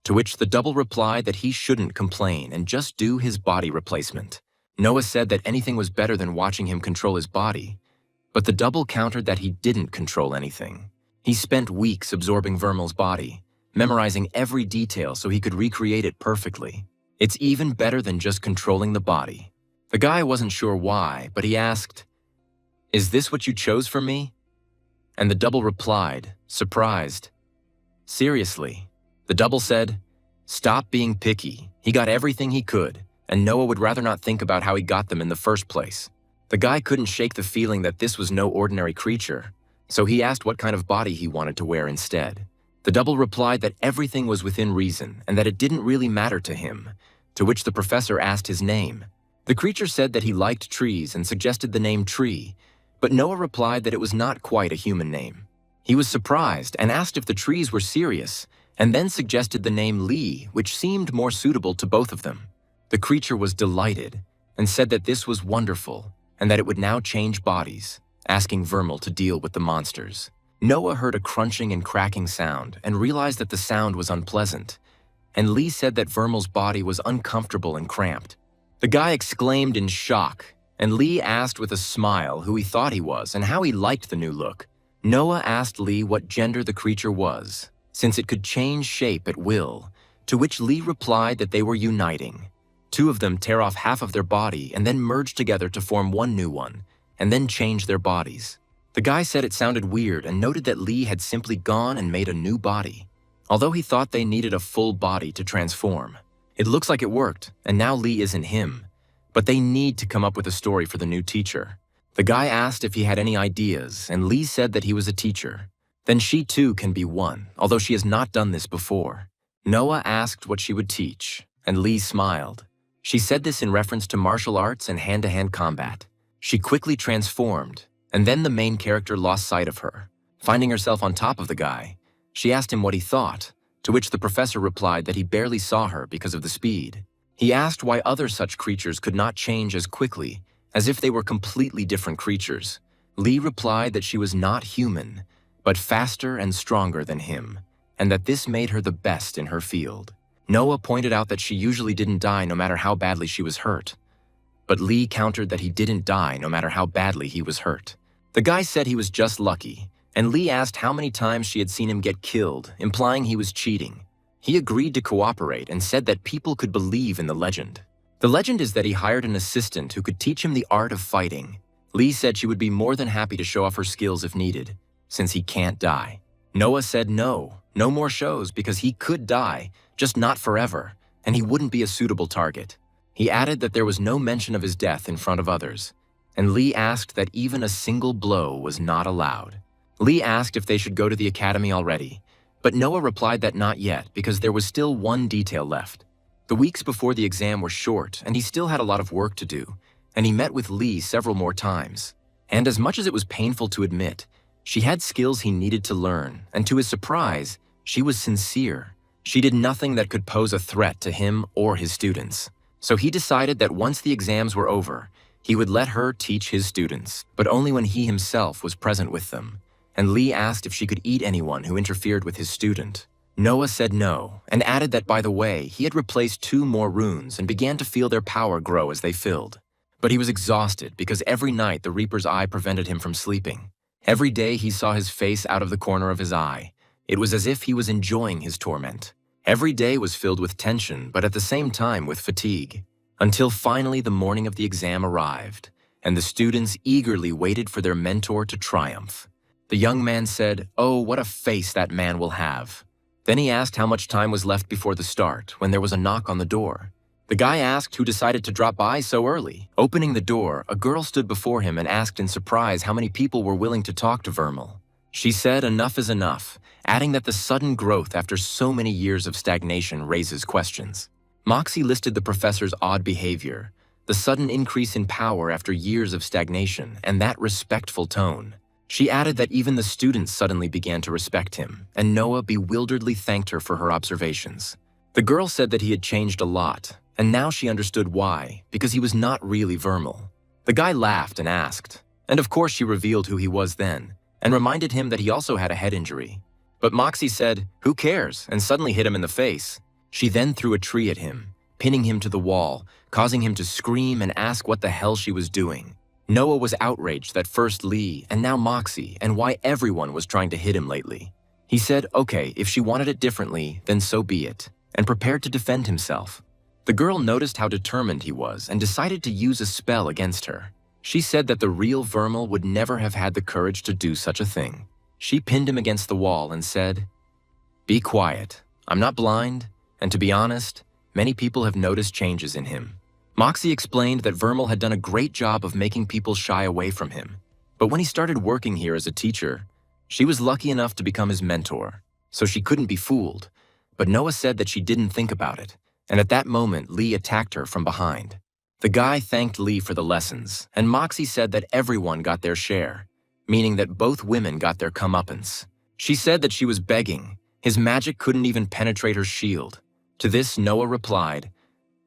to which the double replied that he shouldn't complain and just do his body replacement. Noah said that anything was better than watching him control his body, but the double countered that he didn't control anything. He spent weeks absorbing Vermal's body, memorizing every detail so he could recreate it perfectly. It's even better than just controlling the body. The guy wasn't sure why, but he asked, "Is this what you chose for me?" And the double replied, surprised, "Seriously." The double said, "Stop being picky. He got everything he could, and Noah would rather not think about how he got them in the first place." The guy couldn't shake the feeling that this was no ordinary creature, so he asked what kind of body he wanted to wear instead. The double replied that everything was within reason and that it didn't really matter to him, to which the professor asked his name. The creature said that he liked trees and suggested the name Tree, but Noah replied that it was not quite a human name. He was surprised and asked if the trees were serious, and then suggested the name Lee, which seemed more suitable to both of them. The creature was delighted and said that this was wonderful and that it would now change bodies, asking Vermal to deal with the monsters. Noah heard a crunching and cracking sound and realized that the sound was unpleasant, and Lee said that Vermal's body was uncomfortable and cramped. The guy exclaimed in shock, and Lee asked with a smile who he thought he was and how he liked the new look. Noah asked Lee what gender the creature was, since it could change shape at will, to which Lee replied that they were uniting. Two of them tear off half of their body and then merge together to form one new one, and then change their bodies. The guy said it sounded weird and noted that Lee had simply gone and made a new body, although he thought they needed a full body to transform. It looks like it worked, and now Lee isn't him, but they need to come up with a story for the new teacher. The guy asked if he had any ideas, and Lee said that he was a teacher. Then she too can be one, although she has not done this before. Noah asked what she would teach, and Lee smiled. She said this in reference to martial arts and hand-to-hand combat. She quickly transformed, and then the main character lost sight of her. Finding herself on top of the guy, she asked him what he thought, to which the professor replied that he barely saw her because of the speed. He asked why other such creatures could not change as quickly, as if they were completely different creatures. Lee replied that she was not human, but faster and stronger than him, and that this made her the best in her field. Noah pointed out that she usually didn't die no matter how badly she was hurt, but Lee countered that he didn't die no matter how badly he was hurt. The guy said he was just lucky, and Lee asked how many times she had seen him get killed, implying he was cheating. He agreed to cooperate and said that people could believe in the legend. The legend is that he hired an assistant who could teach him the art of fighting. Lee said she would be more than happy to show off her skills if needed, since he can't die. Noah said no more shows because he could die, just not forever, and he wouldn't be a suitable target. He added that there was no mention of his death in front of others, and Lee asked that even a single blow was not allowed. Lee asked if they should go to the academy already, but Noah replied that not yet because there was still one detail left. The weeks before the exam were short and he still had a lot of work to do, and he met with Lee several more times. And as much as it was painful to admit, she had skills he needed to learn, and to his surprise, she was sincere. She did nothing that could pose a threat to him or his students. So he decided that once the exams were over, he would let her teach his students, but only when he himself was present with them. And Lee asked if she could eat anyone who interfered with his student. Noah said no, and added that, by the way, he had replaced 2 more runes and began to feel their power grow as they filled. But he was exhausted because every night the Reaper's eye prevented him from sleeping. Every day he saw his face out of the corner of his eye. It was as if he was enjoying his torment. Every day was filled with tension, but at the same time with fatigue. Until finally the morning of the exam arrived, and the students eagerly waited for their mentor to triumph. The young man said, "Oh, what a face that man will have." Then he asked how much time was left before the start, when there was a knock on the door. The guy asked who decided to drop by so early. Opening the door, a girl stood before him and asked in surprise how many people were willing to talk to Vermal. She said enough is enough, adding that the sudden growth after so many years of stagnation raises questions. Moxie listed the professor's odd behavior, the sudden increase in power after years of stagnation, and that respectful tone. She added that even the students suddenly began to respect him, and Noah bewilderedly thanked her for her observations. The girl said that he had changed a lot, and now she understood why, because he was not really Vermal. The guy laughed and asked, and of course she revealed who he was then, and reminded him that he also had a head injury. But Moxie said, "Who cares?" and suddenly hit him in the face. She then threw a tree at him, pinning him to the wall, causing him to scream and ask what the hell she was doing. Noah was outraged that first Lee and now Moxie and why everyone was trying to hit him lately. He said, okay, if she wanted it differently, then so be it, and prepared to defend himself. The girl noticed how determined he was and decided to use a spell against her. She said that the real Vermal would never have had the courage to do such a thing. She pinned him against the wall and said, "Be quiet. I'm not blind, and to be honest, many people have noticed changes in him." Moxie explained that Vermal had done a great job of making people shy away from him. But when he started working here as a teacher, she was lucky enough to become his mentor, so she couldn't be fooled. But Noah said that she didn't think about it, and at that moment, Lee attacked her from behind. The guy thanked Lee for the lessons, and Moxie said that everyone got their share, meaning that both women got their comeuppance. She said that she was begging. His magic couldn't even penetrate her shield. To this, Noah replied,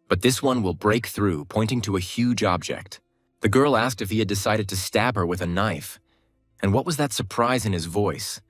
"But this one will break through," pointing to a huge object. The girl asked if he had decided to stab her with a knife. And what was that surprise in his voice?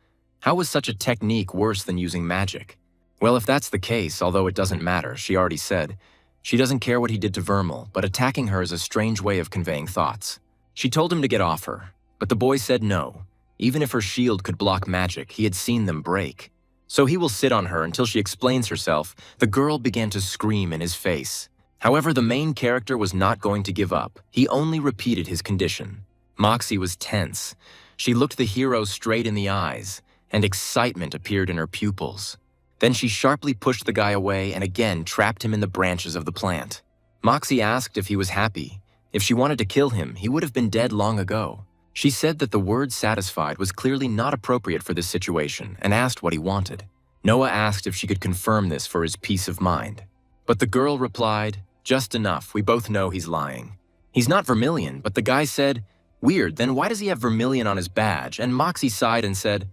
How was such a technique worse than using magic? Well, if that's the case, although it doesn't matter, she already said, she doesn't care what he did to Vermal, but attacking her is a strange way of conveying thoughts. She told him to get off her, but the boy said no. Even if her shield could block magic, he had seen them break. So he will sit on her until she explains herself. The girl began to scream in his face. However, the main character was not going to give up. He only repeated his condition. Moxie was tense. She looked the hero straight in the eyes, and excitement appeared in her pupils. Then she sharply pushed the guy away and again trapped him in the branches of the plant. Moxie asked if he was happy. If she wanted to kill him, he would have been dead long ago. She said that the word satisfied was clearly not appropriate for this situation and asked what he wanted. Noah asked if she could confirm this for his peace of mind. But the girl replied, "Just enough, we both know he's lying. He's not vermilion," but the guy said, "Weird, then why does he have vermilion on his badge?" And Moxie sighed and said,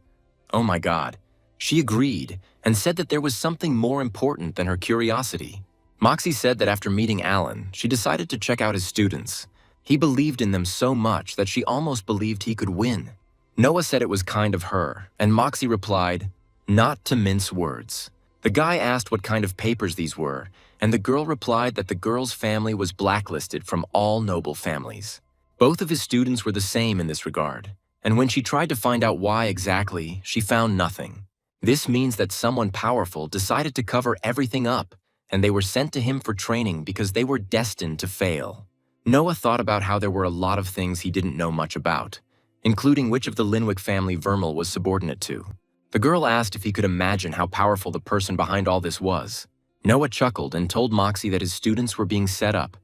"Oh my God." She agreed and said that there was something more important than her curiosity. Moxie said that after meeting Alan, she decided to check out his students. He believed in them so much that she almost believed he could win. Noah said it was kind of her, and Moxie replied, "Not to mince words." The guy asked what kind of papers these were, and the girl replied that the girl's family was blacklisted from all noble families. Both of his students were the same in this regard, and when she tried to find out why exactly, she found nothing. This means that someone powerful decided to cover everything up, and they were sent to him for training because they were destined to fail. Noah thought about how there were a lot of things he didn't know much about, including which of the Linwick family Vermal was subordinate to. The girl asked if he could imagine how powerful the person behind all this was. Noah chuckled and told Moxie that his students were being set up,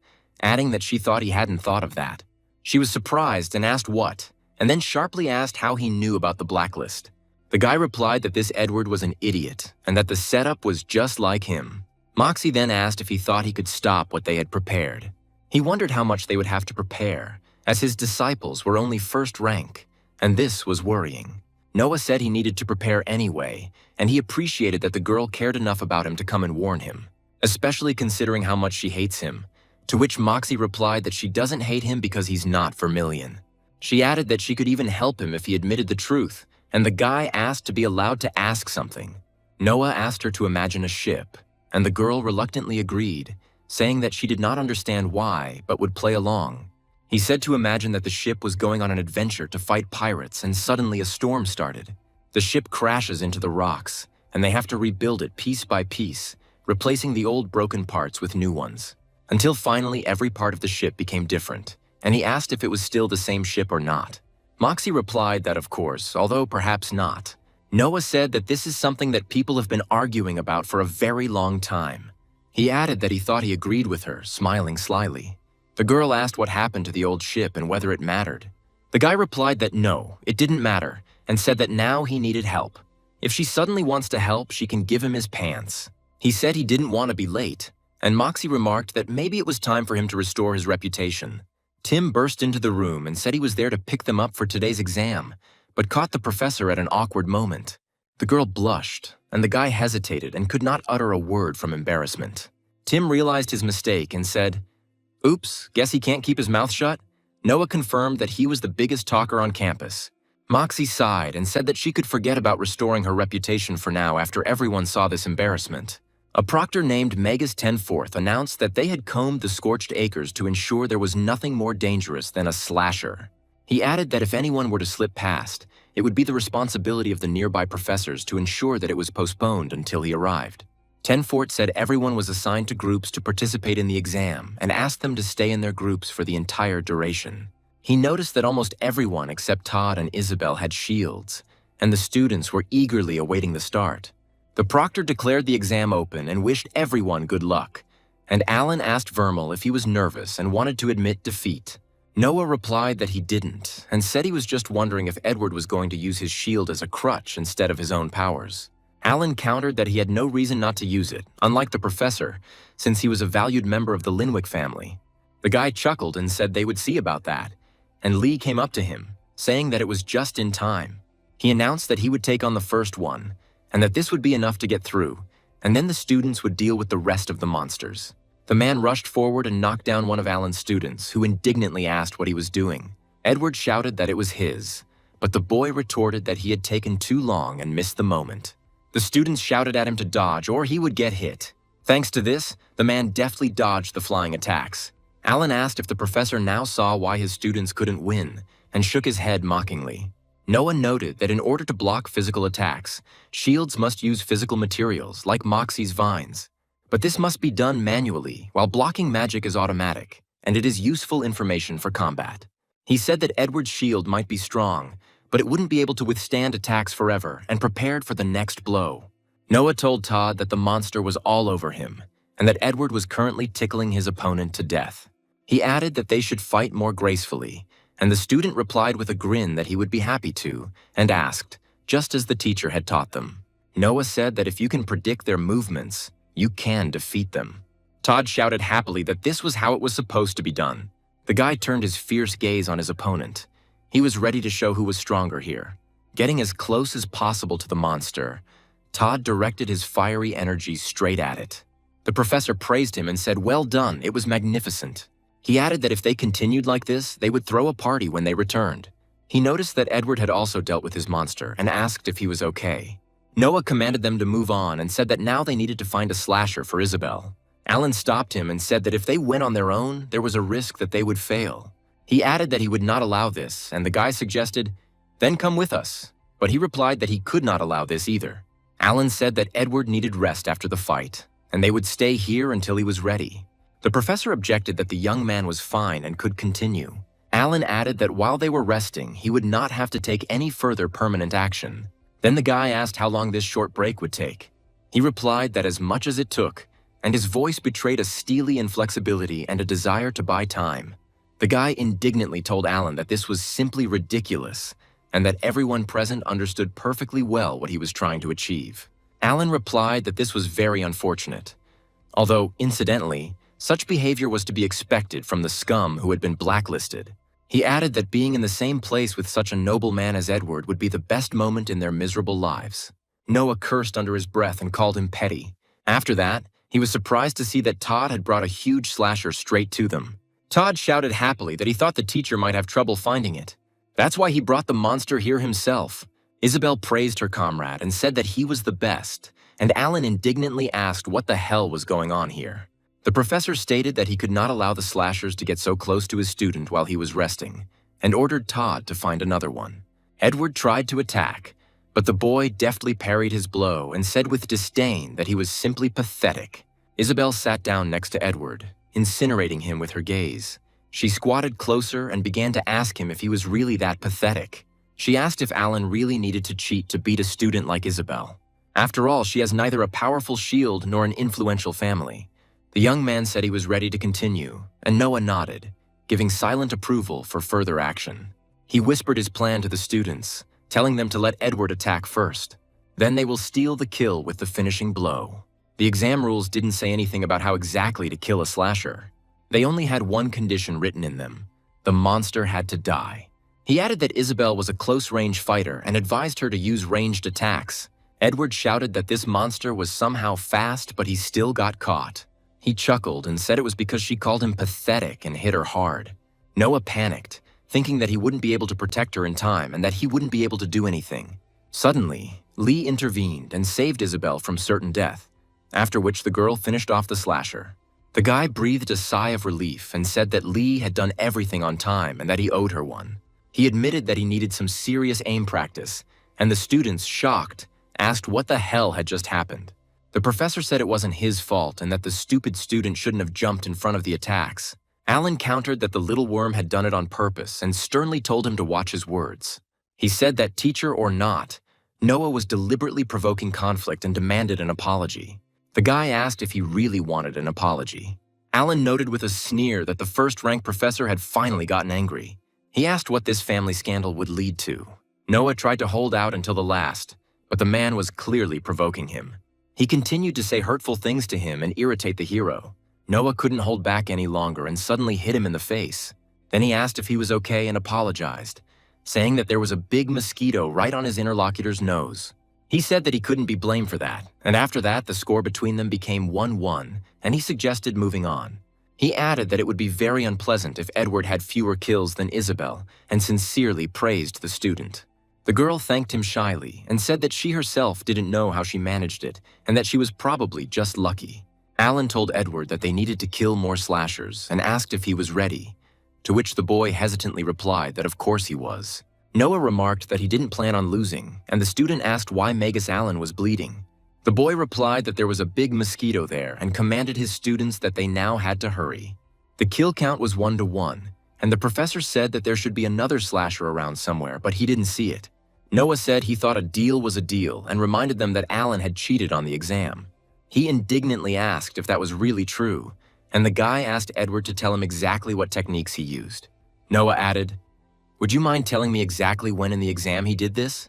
adding that she thought he hadn't thought of that. She was surprised and asked what, and then sharply asked how he knew about the blacklist. The guy replied that this Edward was an idiot and that the setup was just like him. Moxie then asked if he thought he could stop what they had prepared. He wondered how much they would have to prepare, as his disciples were only first rank, and this was worrying. Noah said he needed to prepare anyway, and he appreciated that the girl cared enough about him to come and warn him, especially considering how much she hates him, to which Moxie replied that she doesn't hate him because he's not vermilion. She added that she could even help him if he admitted the truth, and the guy asked to be allowed to ask something. Noah asked her to imagine a ship, and the girl reluctantly agreed, saying that she did not understand why but would play along. He said to imagine that the ship was going on an adventure to fight pirates, and suddenly a storm started. The ship crashes into the rocks, and they have to rebuild it piece by piece, replacing the old broken parts with new ones, until finally every part of the ship became different, and he asked if it was still the same ship or not. Moxie replied that of course, although perhaps not. Noah said that this is something that people have been arguing about for a very long time. He added that he thought he agreed with her, smiling slyly. The girl asked what happened to the old ship and whether it mattered. The guy replied that no, it didn't matter, and said that now he needed help. If she suddenly wants to help, she can give him his pants. He said he didn't want to be late, and Moxie remarked that maybe it was time for him to restore his reputation. Tim burst into the room and said he was there to pick them up for today's exam, but caught the professor at an awkward moment. The girl blushed, and the guy hesitated and could not utter a word from embarrassment. Tim realized his mistake and said, "Oops, guess he can't keep his mouth shut?" Noah confirmed that he was the biggest talker on campus. Moxie sighed and said that she could forget about restoring her reputation for now after everyone saw this embarrassment. A proctor named Megas 10/4 announced that they had combed the scorched acres to ensure there was nothing more dangerous than a slasher. He added that if anyone were to slip past, it would be the responsibility of the nearby professors to ensure that it was postponed until he arrived. 10/4 said everyone was assigned to groups to participate in the exam and asked them to stay in their groups for the entire duration. He noticed that almost everyone except Todd and Isabel had shields, and the students were eagerly awaiting the start. The proctor declared the exam open and wished everyone good luck, and Alan asked Vermal if he was nervous and wanted to admit defeat. Noah replied that he didn't, and said he was just wondering if Edward was going to use his shield as a crutch instead of his own powers. Alan countered that he had no reason not to use it, unlike the professor, since he was a valued member of the Linwick family. The guy chuckled and said they would see about that, and Lee came up to him, saying that it was just in time. He announced that he would take on the first one, and that this would be enough to get through, and then the students would deal with the rest of the monsters. The man rushed forward and knocked down one of Alan's students, who indignantly asked what he was doing. Edward shouted that it was his, but the boy retorted that he had taken too long and missed the moment. The students shouted at him to dodge or he would get hit. Thanks to this, the man deftly dodged the flying attacks. Alan asked if the professor now saw why his students couldn't win, and shook his head mockingly. Noah noted that in order to block physical attacks, shields must use physical materials like Moxie's vines. But this must be done manually, while blocking magic is automatic, and it is useful information for combat. He said that Edward's shield might be strong, but it wouldn't be able to withstand attacks forever and prepared for the next blow. Noah told Todd that the monster was all over him, and that Edward was currently tickling his opponent to death. He added that they should fight more gracefully, and the student replied with a grin that he would be happy to, and asked, just as the teacher had taught them. Noah said that if you can predict their movements, you can defeat them. Todd shouted happily that this was how it was supposed to be done. The guy turned his fierce gaze on his opponent. He was ready to show who was stronger here. Getting as close as possible to the monster, Todd directed his fiery energy straight at it. The professor praised him and said, "Well done, it was magnificent." He added that if they continued like this, they would throw a party when they returned. He noticed that Edward had also dealt with his monster and asked if he was okay. Noah commanded them to move on and said that now they needed to find a slasher for Isabel. Alan stopped him and said that if they went on their own, there was a risk that they would fail. He added that he would not allow this, and the guy suggested, "Then come with us." But he replied that he could not allow this either. Alan said that Edward needed rest after the fight, and they would stay here until he was ready. The professor objected that the young man was fine and could continue. Alan added that while they were resting, he would not have to take any further permanent action. Then the guy asked how long this short break would take. He replied that as much as it took, and his voice betrayed a steely inflexibility and a desire to buy time. The guy indignantly told Alan that this was simply ridiculous and that everyone present understood perfectly well what he was trying to achieve. Alan replied that this was very unfortunate, although, incidentally, such behavior was to be expected from the scum who had been blacklisted. He added that being in the same place with such a noble man as Edward would be the best moment in their miserable lives. Noah cursed under his breath and called him petty. After that, he was surprised to see that Todd had brought a huge slasher straight to them. Todd shouted happily that he thought the teacher might have trouble finding it. That's why he brought the monster here himself. Isabel praised her comrade and said that he was the best, and Alan indignantly asked what the hell was going on here. The professor stated that he could not allow the slashers to get so close to his student while he was resting, and ordered Todd to find another one. Edward tried to attack, but the boy deftly parried his blow and said with disdain that he was simply pathetic. Isabel sat down next to Edward, incinerating him with her gaze. She squatted closer and began to ask him if he was really that pathetic. She asked if Alan really needed to cheat to beat a student like Isabel. After all, she has neither a powerful shield nor an influential family. The young man said he was ready to continue, and Noah nodded, giving silent approval for further action. He whispered his plan to the students, telling them to let Edward attack first. Then they will steal the kill with the finishing blow. The exam rules didn't say anything about how exactly to kill a slasher. They only had one condition written in them: the monster had to die. He added that Isabel was a close-range fighter and advised her to use ranged attacks. Edward shouted that this monster was somehow fast, but he still got caught. He chuckled and said it was because she called him pathetic and hit her hard. Noah panicked, thinking that he wouldn't be able to protect her in time and that he wouldn't be able to do anything. Suddenly, Lee intervened and saved Isabel from certain death, after which the girl finished off the slasher. The guy breathed a sigh of relief and said that Lee had done everything on time and that he owed her one. He admitted that he needed some serious aim practice, and the students, shocked, asked what the hell had just happened. The professor said it wasn't his fault and that the stupid student shouldn't have jumped in front of the attacks. Alan countered that the little worm had done it on purpose and sternly told him to watch his words. He said that, teacher or not, Noah was deliberately provoking conflict and demanded an apology. The guy asked if he really wanted an apology. Alan noted with a sneer that the first-rank professor had finally gotten angry. He asked what this family scandal would lead to. Noah tried to hold out until the last, but the man was clearly provoking him. He continued to say hurtful things to him and irritate the hero. Noah couldn't hold back any longer and suddenly hit him in the face. Then he asked if he was okay and apologized, saying that there was a big mosquito right on his interlocutor's nose. He said that he couldn't be blamed for that, and after that the score between them became 1-1, and he suggested moving on. He added that it would be very unpleasant if Edward had fewer kills than Isabel, and sincerely praised the student. The girl thanked him shyly and said that she herself didn't know how she managed it and that she was probably just lucky. Alan told Edward that they needed to kill more slashers and asked if he was ready, to which the boy hesitantly replied that of course he was. Noah remarked that he didn't plan on losing, and the student asked why Magus Allen was bleeding. The boy replied that there was a big mosquito there and commanded his students that they now had to hurry. The kill count was 1-1, and the professor said that there should be another slasher around somewhere, but he didn't see it. Noah said he thought a deal was a deal and reminded them that Alan had cheated on the exam. He indignantly asked if that was really true, and the guy asked Edward to tell him exactly what techniques he used. Noah added, "Would you mind telling me exactly when in the exam he did this?"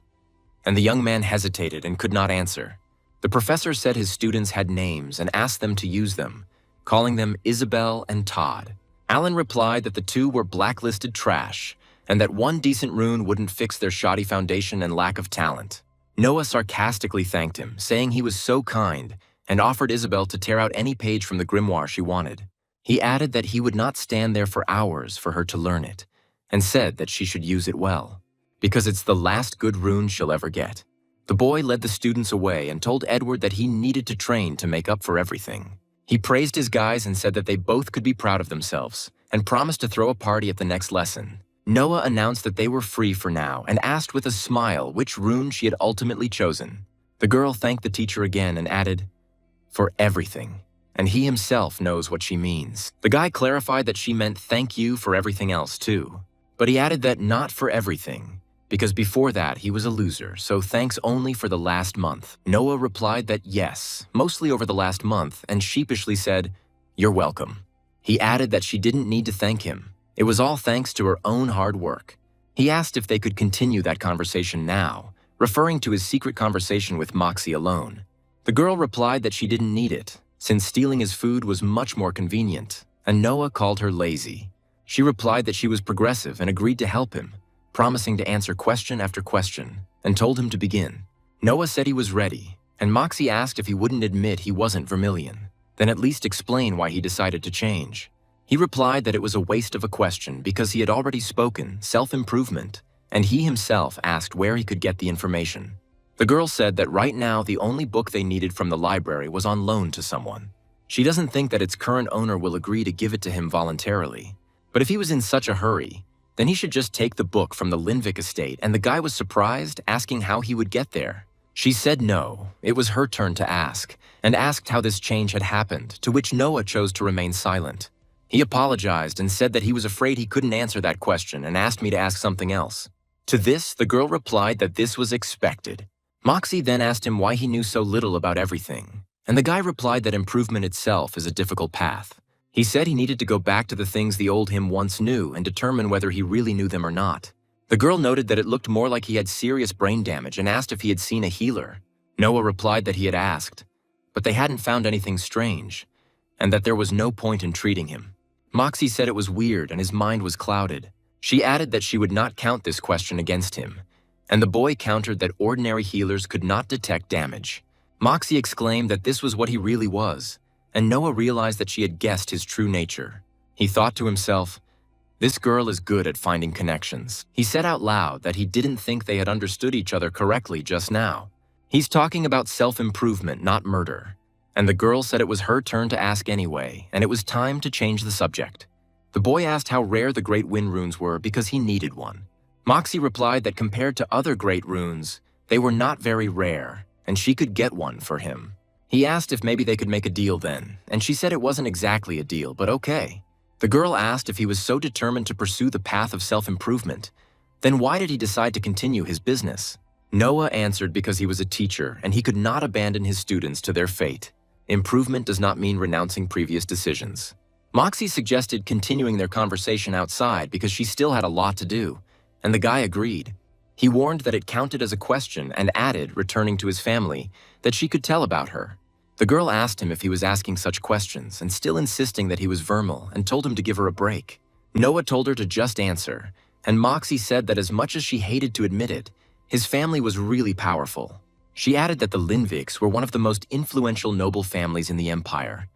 And the young man hesitated and could not answer. The professor said his students had names and asked them to use them, calling them Isabel and Todd. Alan replied that the two were blacklisted trash, and that one decent rune wouldn't fix their shoddy foundation and lack of talent. Noah sarcastically thanked him, saying he was so kind, and offered Isabel to tear out any page from the grimoire she wanted. He added that he would not stand there for hours for her to learn it, and said that she should use it well, because it's the last good rune she'll ever get. The boy led the students away and told Edward that he needed to train to make up for everything. He praised his guys and said that they both could be proud of themselves, and promised to throw a party at the next lesson. Noah announced that they were free for now and asked with a smile which rune she had ultimately chosen. The girl thanked the teacher again and added, "For everything," and he himself knows what she means. The guy clarified that she meant thank you for everything else too, but he added that not for everything, because before that he was a loser, so thanks only for the last month. Noah replied that yes, mostly over the last month, and sheepishly said, "You're welcome." He added that she didn't need to thank him, It was all thanks to her own hard work. He asked if they could continue that conversation now, referring to his secret conversation with Moxie alone. The girl replied that she didn't need it, since stealing his food was much more convenient, and Noah called her lazy. She replied that she was progressive and agreed to help him, promising to answer question after question, and told him to begin. Noah said he was ready, and Moxie asked if he wouldn't admit he wasn't Vermilion, then at least explain why he decided to change. He replied that it was a waste of a question because he had already spoken self-improvement, and he himself asked where he could get the information. The girl said that right now the only book they needed from the library was on loan to someone. She doesn't think that its current owner will agree to give it to him voluntarily, but if he was in such a hurry, then he should just take the book from the Linvik estate, and the guy was surprised, asking how he would get there. She said no, it was her turn to ask, and asked how this change had happened, to which Noah chose to remain silent. He apologized and said that he was afraid he couldn't answer that question and asked me to ask something else. To this, the girl replied that this was expected. Moxie then asked him why he knew so little about everything, and the guy replied that improvement itself is a difficult path. He said he needed to go back to the things the old him once knew and determine whether he really knew them or not. The girl noted that it looked more like he had serious brain damage and asked if he had seen a healer. Noah replied that he had asked, but they hadn't found anything strange, and that there was no point in treating him. Moxie said it was weird and his mind was clouded. She added that she would not count this question against him, and the boy countered that ordinary healers could not detect damage. Moxie exclaimed that this was what he really was, and Noah realized that she had guessed his true nature. He thought to himself, "This girl is good at finding connections." He said out loud that he didn't think they had understood each other correctly just now. He's talking about self-improvement, not murder. And the girl said it was her turn to ask anyway, and it was time to change the subject. The boy asked how rare the Great Wind runes were because he needed one. Moxie replied that compared to other great runes, they were not very rare, and she could get one for him. He asked if maybe they could make a deal then, and she said it wasn't exactly a deal, but okay. The girl asked if he was so determined to pursue the path of self-improvement, then why did he decide to continue his business? Noah answered because he was a teacher and he could not abandon his students to their fate. Improvement does not mean renouncing previous decisions. Moxie suggested continuing their conversation outside because she still had a lot to do, and the guy agreed. He warned that it counted as a question and added, returning to his family, that she could tell about her. The girl asked him if he was asking such questions and still insisting that he was Vermal and told him to give her a break. Noah told her to just answer, and Moxie said that as much as she hated to admit it, his family was really powerful. She added that the Linviks were one of the most influential noble families in the Empire,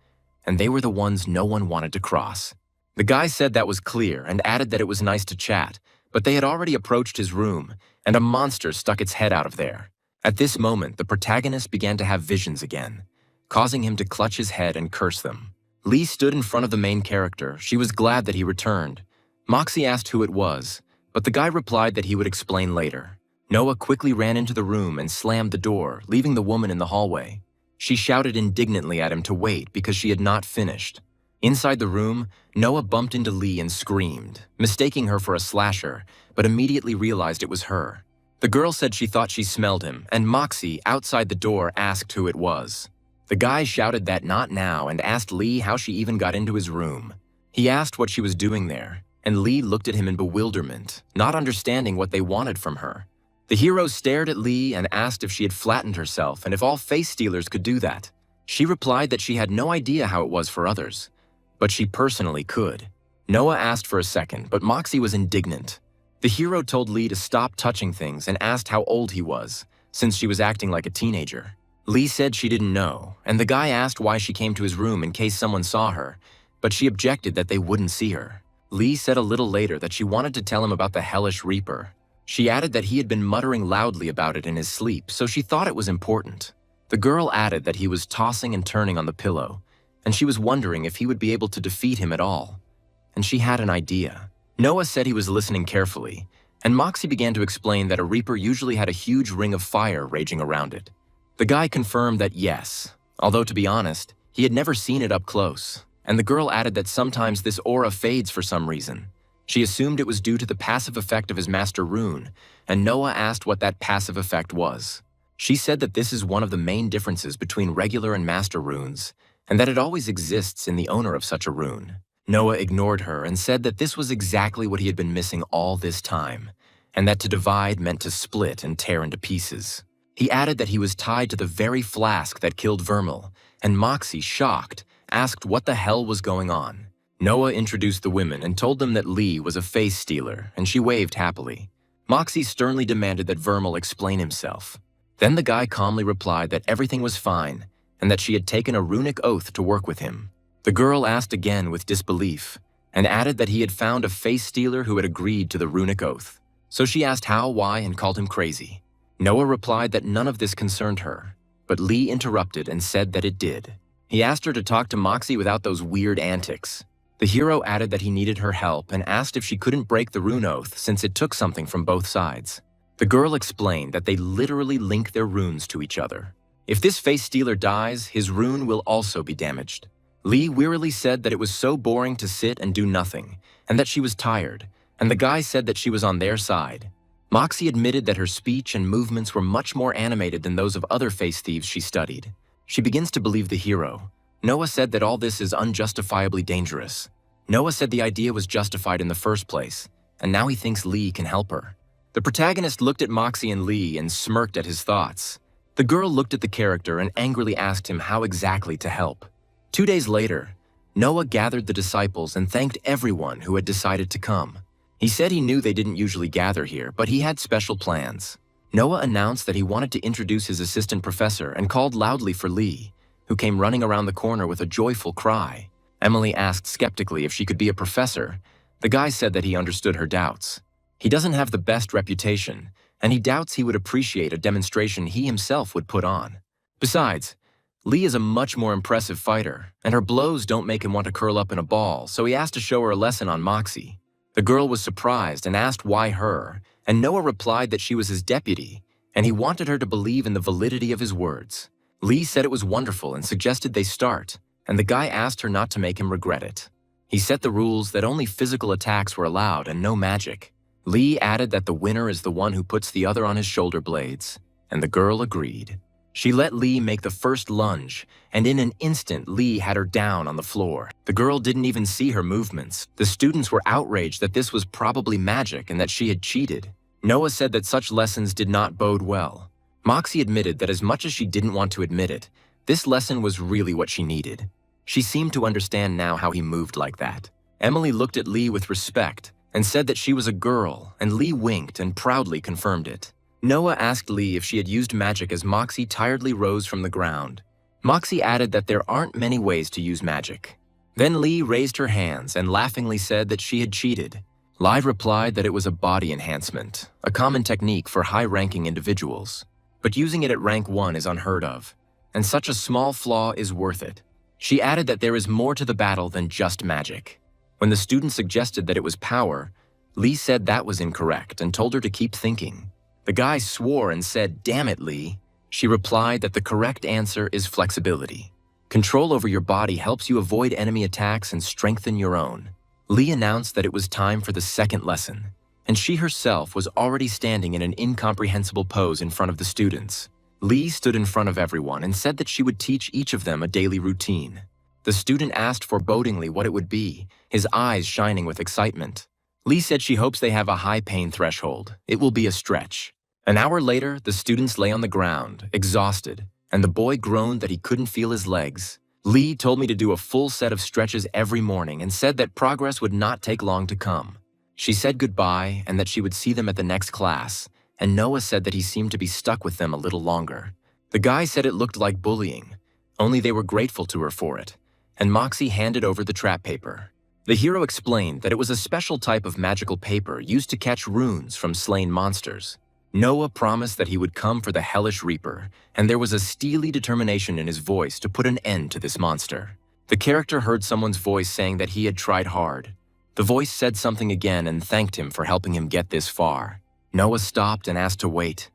and they were the ones no one wanted to cross. The guy said that was clear and added that it was nice to chat, but they had already approached his room, and a monster stuck its head out of there. At this moment, the protagonist began to have visions again, causing him to clutch his head and curse them. Lee stood in front of the main character. She was glad that he returned. Moxie asked who it was, but the guy replied that he would explain later. Noah quickly ran into the room and slammed the door, leaving the woman in the hallway. She shouted indignantly at him to wait because she had not finished. Inside the room, Noah bumped into Lee and screamed, mistaking her for a slasher, but immediately realized it was her. The girl said she thought she smelled him, and Moxie, outside the door, asked who it was. The guy shouted that not now and asked Lee how she even got into his room. He asked what she was doing there, and Lee looked at him in bewilderment, not understanding what they wanted from her. The hero stared at Lee and asked if she had flattened herself and if all face stealers could do that. She replied that she had no idea how it was for others, but she personally could. Noah asked for a second, but Moxie was indignant. The hero told Lee to stop touching things and asked how old he was, since she was acting like a teenager. Lee said she didn't know, and the guy asked why she came to his room in case someone saw her, but she objected that they wouldn't see her. Lee said a little later that she wanted to tell him about the Hellish Reaper. She added that he had been muttering loudly about it in his sleep, so she thought it was important. The girl added that he was tossing and turning on the pillow, and she was wondering if he would be able to defeat him at all. And she had an idea. Noah said he was listening carefully, and Moxie began to explain that a Reaper usually had a huge ring of fire raging around it. The guy confirmed that yes, although to be honest, he had never seen it up close, and the girl added that sometimes this aura fades for some reason. She assumed it was due to the passive effect of his master rune, and Noah asked what that passive effect was. She said that this is one of the main differences between regular and master runes, and that it always exists in the owner of such a rune. Noah ignored her and said that this was exactly what he had been missing all this time, and that to divide meant to split and tear into pieces. He added that he was tied to the very flask that killed Vermal, and Moxie, shocked, asked what the hell was going on. Noah introduced the women and told them that Lee was a face stealer, and she waved happily. Moxie sternly demanded that Vermal explain himself. Then the guy calmly replied that everything was fine, and that she had taken a runic oath to work with him. The girl asked again with disbelief, and added that he had found a face stealer who had agreed to the runic oath. So she asked how, why, and called him crazy. Noah replied that none of this concerned her, but Lee interrupted and said that it did. He asked her to talk to Moxie without those weird antics. The hero added that he needed her help and asked if she couldn't break the rune oath since it took something from both sides. The girl explained that they literally link their runes to each other. If this face stealer dies, his rune will also be damaged. Lee wearily said that it was so boring to sit and do nothing, and that she was tired, and the guy said that she was on their side. Moxie admitted that her speech and movements were much more animated than those of other face thieves she studied. She begins to believe the hero. Noah said that all this is unjustifiably dangerous. Noah said the idea was justified in the first place, and now he thinks Lee can help her. The protagonist looked at Moxie and Lee and smirked at his thoughts. The girl looked at the character and angrily asked him how exactly to help. 2 days later, Noah gathered the disciples and thanked everyone who had decided to come. He said he knew they didn't usually gather here, but he had special plans. Noah announced that he wanted to introduce his assistant professor and called loudly for Lee, who came running around the corner with a joyful cry. Emily asked skeptically if she could be a professor. The guy said that he understood her doubts. He doesn't have the best reputation, and he doubts he would appreciate a demonstration he himself would put on. Besides, Lee is a much more impressive fighter, and her blows don't make him want to curl up in a ball, so he asked to show her a lesson on Moxie. The girl was surprised and asked why her, and Noah replied that she was his deputy, and he wanted her to believe in the validity of his words. Lee said it was wonderful and suggested they start, and the guy asked her not to make him regret it. He set the rules that only physical attacks were allowed and no magic. Lee added that the winner is the one who puts the other on his shoulder blades, and the girl agreed. She let Lee make the first lunge, and in an instant Lee had her down on the floor. The girl didn't even see her movements. The students were outraged that this was probably magic and that she had cheated. Noah said that such lessons did not bode well. Moxie admitted that as much as she didn't want to admit it, this lesson was really what she needed. She seemed to understand now how he moved like that. Emily looked at Lee with respect and said that she was a girl, and Lee winked and proudly confirmed it. Noah asked Lee if she had used magic as Moxie tiredly rose from the ground. Moxie added that there aren't many ways to use magic. Then Lee raised her hands and laughingly said that she had cheated. Lee replied that it was a body enhancement, a common technique for high-ranking individuals. But using it at rank 1 is unheard of, and such a small flaw is worth it. She added that there is more to the battle than just magic. When the student suggested that it was power, Lee said that was incorrect and told her to keep thinking. The guy swore and said, "Damn it, Lee." She replied that the correct answer is flexibility. Control over your body helps you avoid enemy attacks and strengthen your own. Lee announced that it was time for the second lesson, and she herself was already standing in an incomprehensible pose in front of the students. Lee stood in front of everyone and said that she would teach each of them a daily routine. The student asked forebodingly what it would be, his eyes shining with excitement. Lee said she hopes they have a high pain threshold. It will be a stretch. An hour later, the students lay on the ground, exhausted, and the boy groaned that he couldn't feel his legs. Lee told me to do a full set of stretches every morning and said that progress would not take long to come. She said goodbye and that she would see them at the next class, and Noah said that he seemed to be stuck with them a little longer. The guy said it looked like bullying, only they were grateful to her for it, and Moxie handed over the trap paper. The hero explained that it was a special type of magical paper used to catch runes from slain monsters. Noah promised that he would come for the hellish reaper, and there was a steely determination in his voice to put an end to this monster. The character heard someone's voice saying that he had tried hard. The voice said something again and thanked him for helping him get this far. Noah stopped and asked to wait.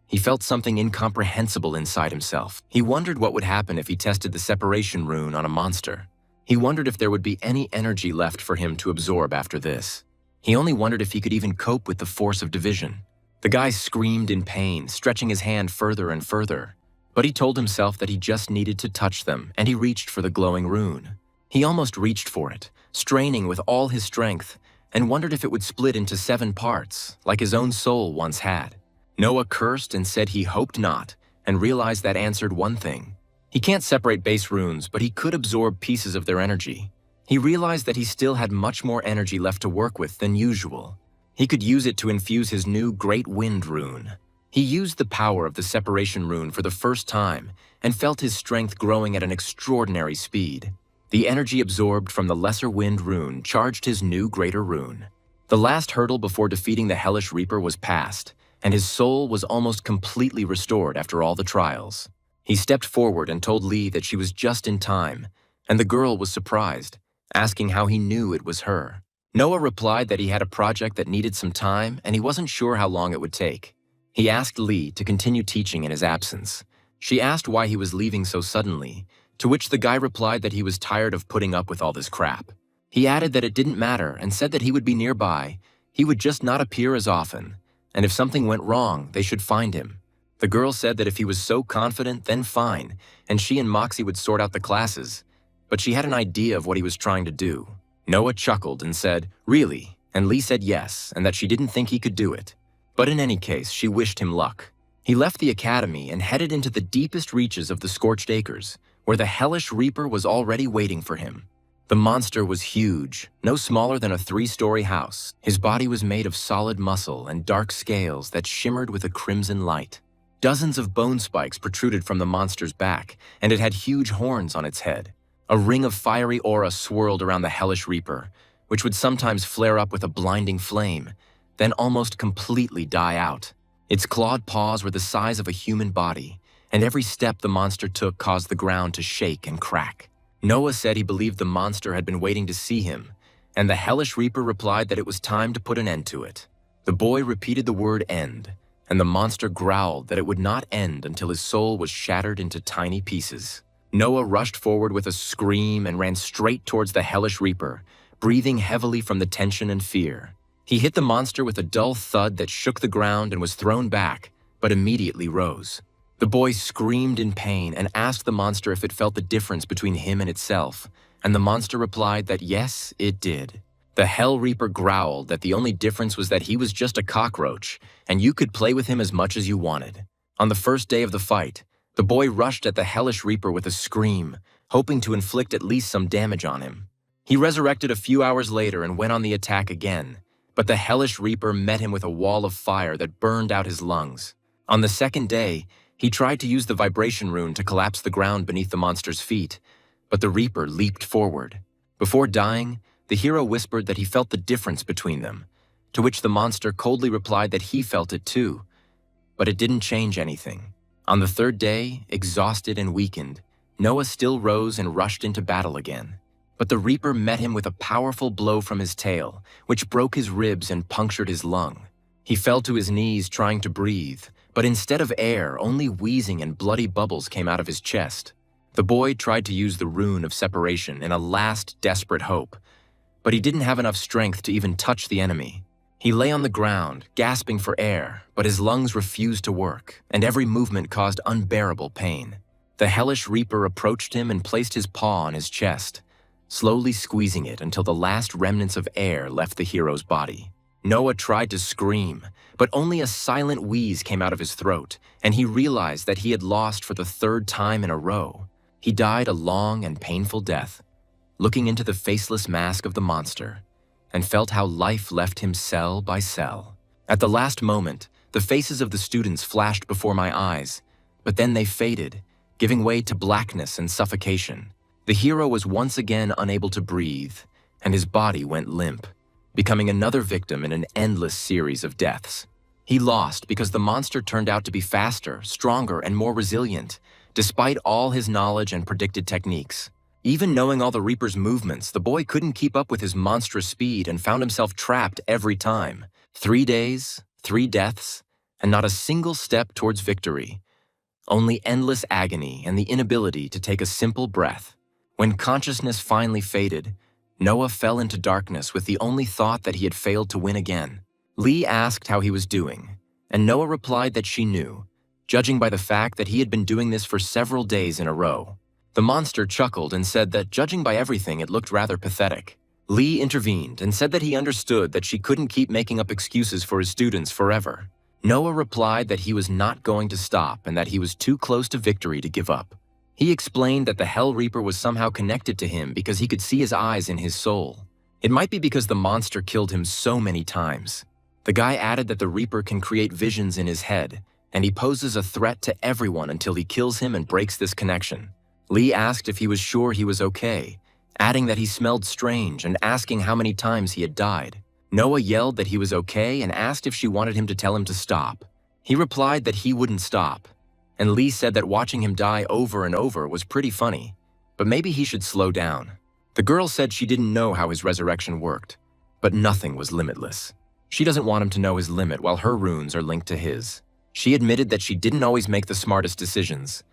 He felt something incomprehensible inside himself. He wondered what would happen if he tested the separation rune on a monster. He wondered if there would be any energy left for him to absorb after this. He only wondered if he could even cope with the force of division. The guy screamed in pain, stretching his hand further and further. But he told himself that he just needed to touch them, and he reached for the glowing rune. He almost reached for it, straining with all his strength, and wondered if it would split into 7 parts, like his own soul once had. Noah cursed and said he hoped not, and realized that answered one thing. He can't separate base runes, but he could absorb pieces of their energy. He realized that he still had much more energy left to work with than usual. He could use it to infuse his new Great Wind rune. He used the power of the separation rune for the first time and felt his strength growing at an extraordinary speed. The energy absorbed from the Lesser Wind rune charged his new Greater rune. The last hurdle before defeating the Hellish Reaper was passed, and his soul was almost completely restored after all the trials. He stepped forward and told Lee that she was just in time, and the girl was surprised, asking how he knew it was her. Noah replied that he had a project that needed some time and he wasn't sure how long it would take. He asked Lee to continue teaching in his absence. She asked why he was leaving so suddenly, to which the guy replied that he was tired of putting up with all this crap. He added that it didn't matter and said that he would be nearby. He would just not appear as often, and if something went wrong, they should find him. The girl said that if he was so confident, then fine, and she and Moxie would sort out the classes. But she had an idea of what he was trying to do. Noah chuckled and said, "Really?" And Lee said yes, and that she didn't think he could do it. But in any case, she wished him luck. He left the academy and headed into the deepest reaches of the Scorched Acres, where the Hellish Reaper was already waiting for him. The monster was huge, no smaller than a 3-story house. His body was made of solid muscle and dark scales that shimmered with a crimson light. Dozens of bone spikes protruded from the monster's back, and it had huge horns on its head. A ring of fiery aura swirled around the Hellish Reaper, which would sometimes flare up with a blinding flame, then almost completely die out. Its clawed paws were the size of a human body, and every step the monster took caused the ground to shake and crack. Noah said he believed the monster had been waiting to see him, and the Hellish Reaper replied that it was time to put an end to it. The boy repeated the word end, and the monster growled that it would not end until his soul was shattered into tiny pieces. Noah rushed forward with a scream and ran straight towards the Hellish Reaper, breathing heavily from the tension and fear. He hit the monster with a dull thud that shook the ground and was thrown back, but immediately rose. The boy screamed in pain and asked the monster if it felt the difference between him and itself, and the monster replied that yes, it did. The Hell Reaper growled that the only difference was that he was just a cockroach, and you could play with him as much as you wanted. On the first day of the fight, the boy rushed at the Hellish Reaper with a scream, hoping to inflict at least some damage on him. He resurrected a few hours later and went on the attack again, but the Hellish Reaper met him with a wall of fire that burned out his lungs. On the second day, he tried to use the vibration rune to collapse the ground beneath the monster's feet, but the Reaper leaped forward. Before dying, the hero whispered that he felt the difference between them, to which the monster coldly replied that he felt it too, but it didn't change anything. On the third day, exhausted and weakened, Noah still rose and rushed into battle again. But the Reaper met him with a powerful blow from his tail, which broke his ribs and punctured his lung. He fell to his knees trying to breathe, but instead of air, only wheezing and bloody bubbles came out of his chest. The boy tried to use the rune of separation in a last desperate hope, but he didn't have enough strength to even touch the enemy. He lay on the ground, gasping for air, but his lungs refused to work, and every movement caused unbearable pain. The Hellish Reaper approached him and placed his paw on his chest, slowly squeezing it until the last remnants of air left the hero's body. Noah tried to scream, but only a silent wheeze came out of his throat, and he realized that he had lost for the 3rd time in a row. He died a long and painful death, looking into the faceless mask of the monster, and felt how life left him cell by cell. At the last moment, the faces of the students flashed before my eyes, but then they faded, giving way to blackness and suffocation. The hero was once again unable to breathe, and his body went limp, becoming another victim in an endless series of deaths. He lost because the monster turned out to be faster, stronger, and more resilient, despite all his knowledge and predicted techniques. Even knowing all the Reaper's movements, the boy couldn't keep up with his monstrous speed and found himself trapped every time. 3 days, 3 deaths, and not a single step towards victory. Only endless agony and the inability to take a simple breath. When consciousness finally faded, Noah fell into darkness with the only thought that he had failed to win again. Lee asked how he was doing, and Noah replied that she knew, judging by the fact that he had been doing this for several days in a row. The monster chuckled and said that, judging by everything, it looked rather pathetic. Lee intervened and said that he understood that she couldn't keep making up excuses for his students forever. Noah replied that he was not going to stop and that he was too close to victory to give up. He explained that the Hell Reaper was somehow connected to him because he could see his eyes in his soul. It might be because the monster killed him so many times. The guy added that the Reaper can create visions in his head, and he poses a threat to everyone until he kills him and breaks this connection. Lee asked if he was sure he was okay, adding that he smelled strange and asking how many times he had died. Noah yelled that he was okay and asked if she wanted him to tell him to stop. He replied that he wouldn't stop, and Lee said that watching him die over and over was pretty funny, but maybe he should slow down. The girl said she didn't know how his resurrection worked, but nothing was limitless. She doesn't want him to know his limit while her runes are linked to his. She admitted that she didn't always make the smartest decisions,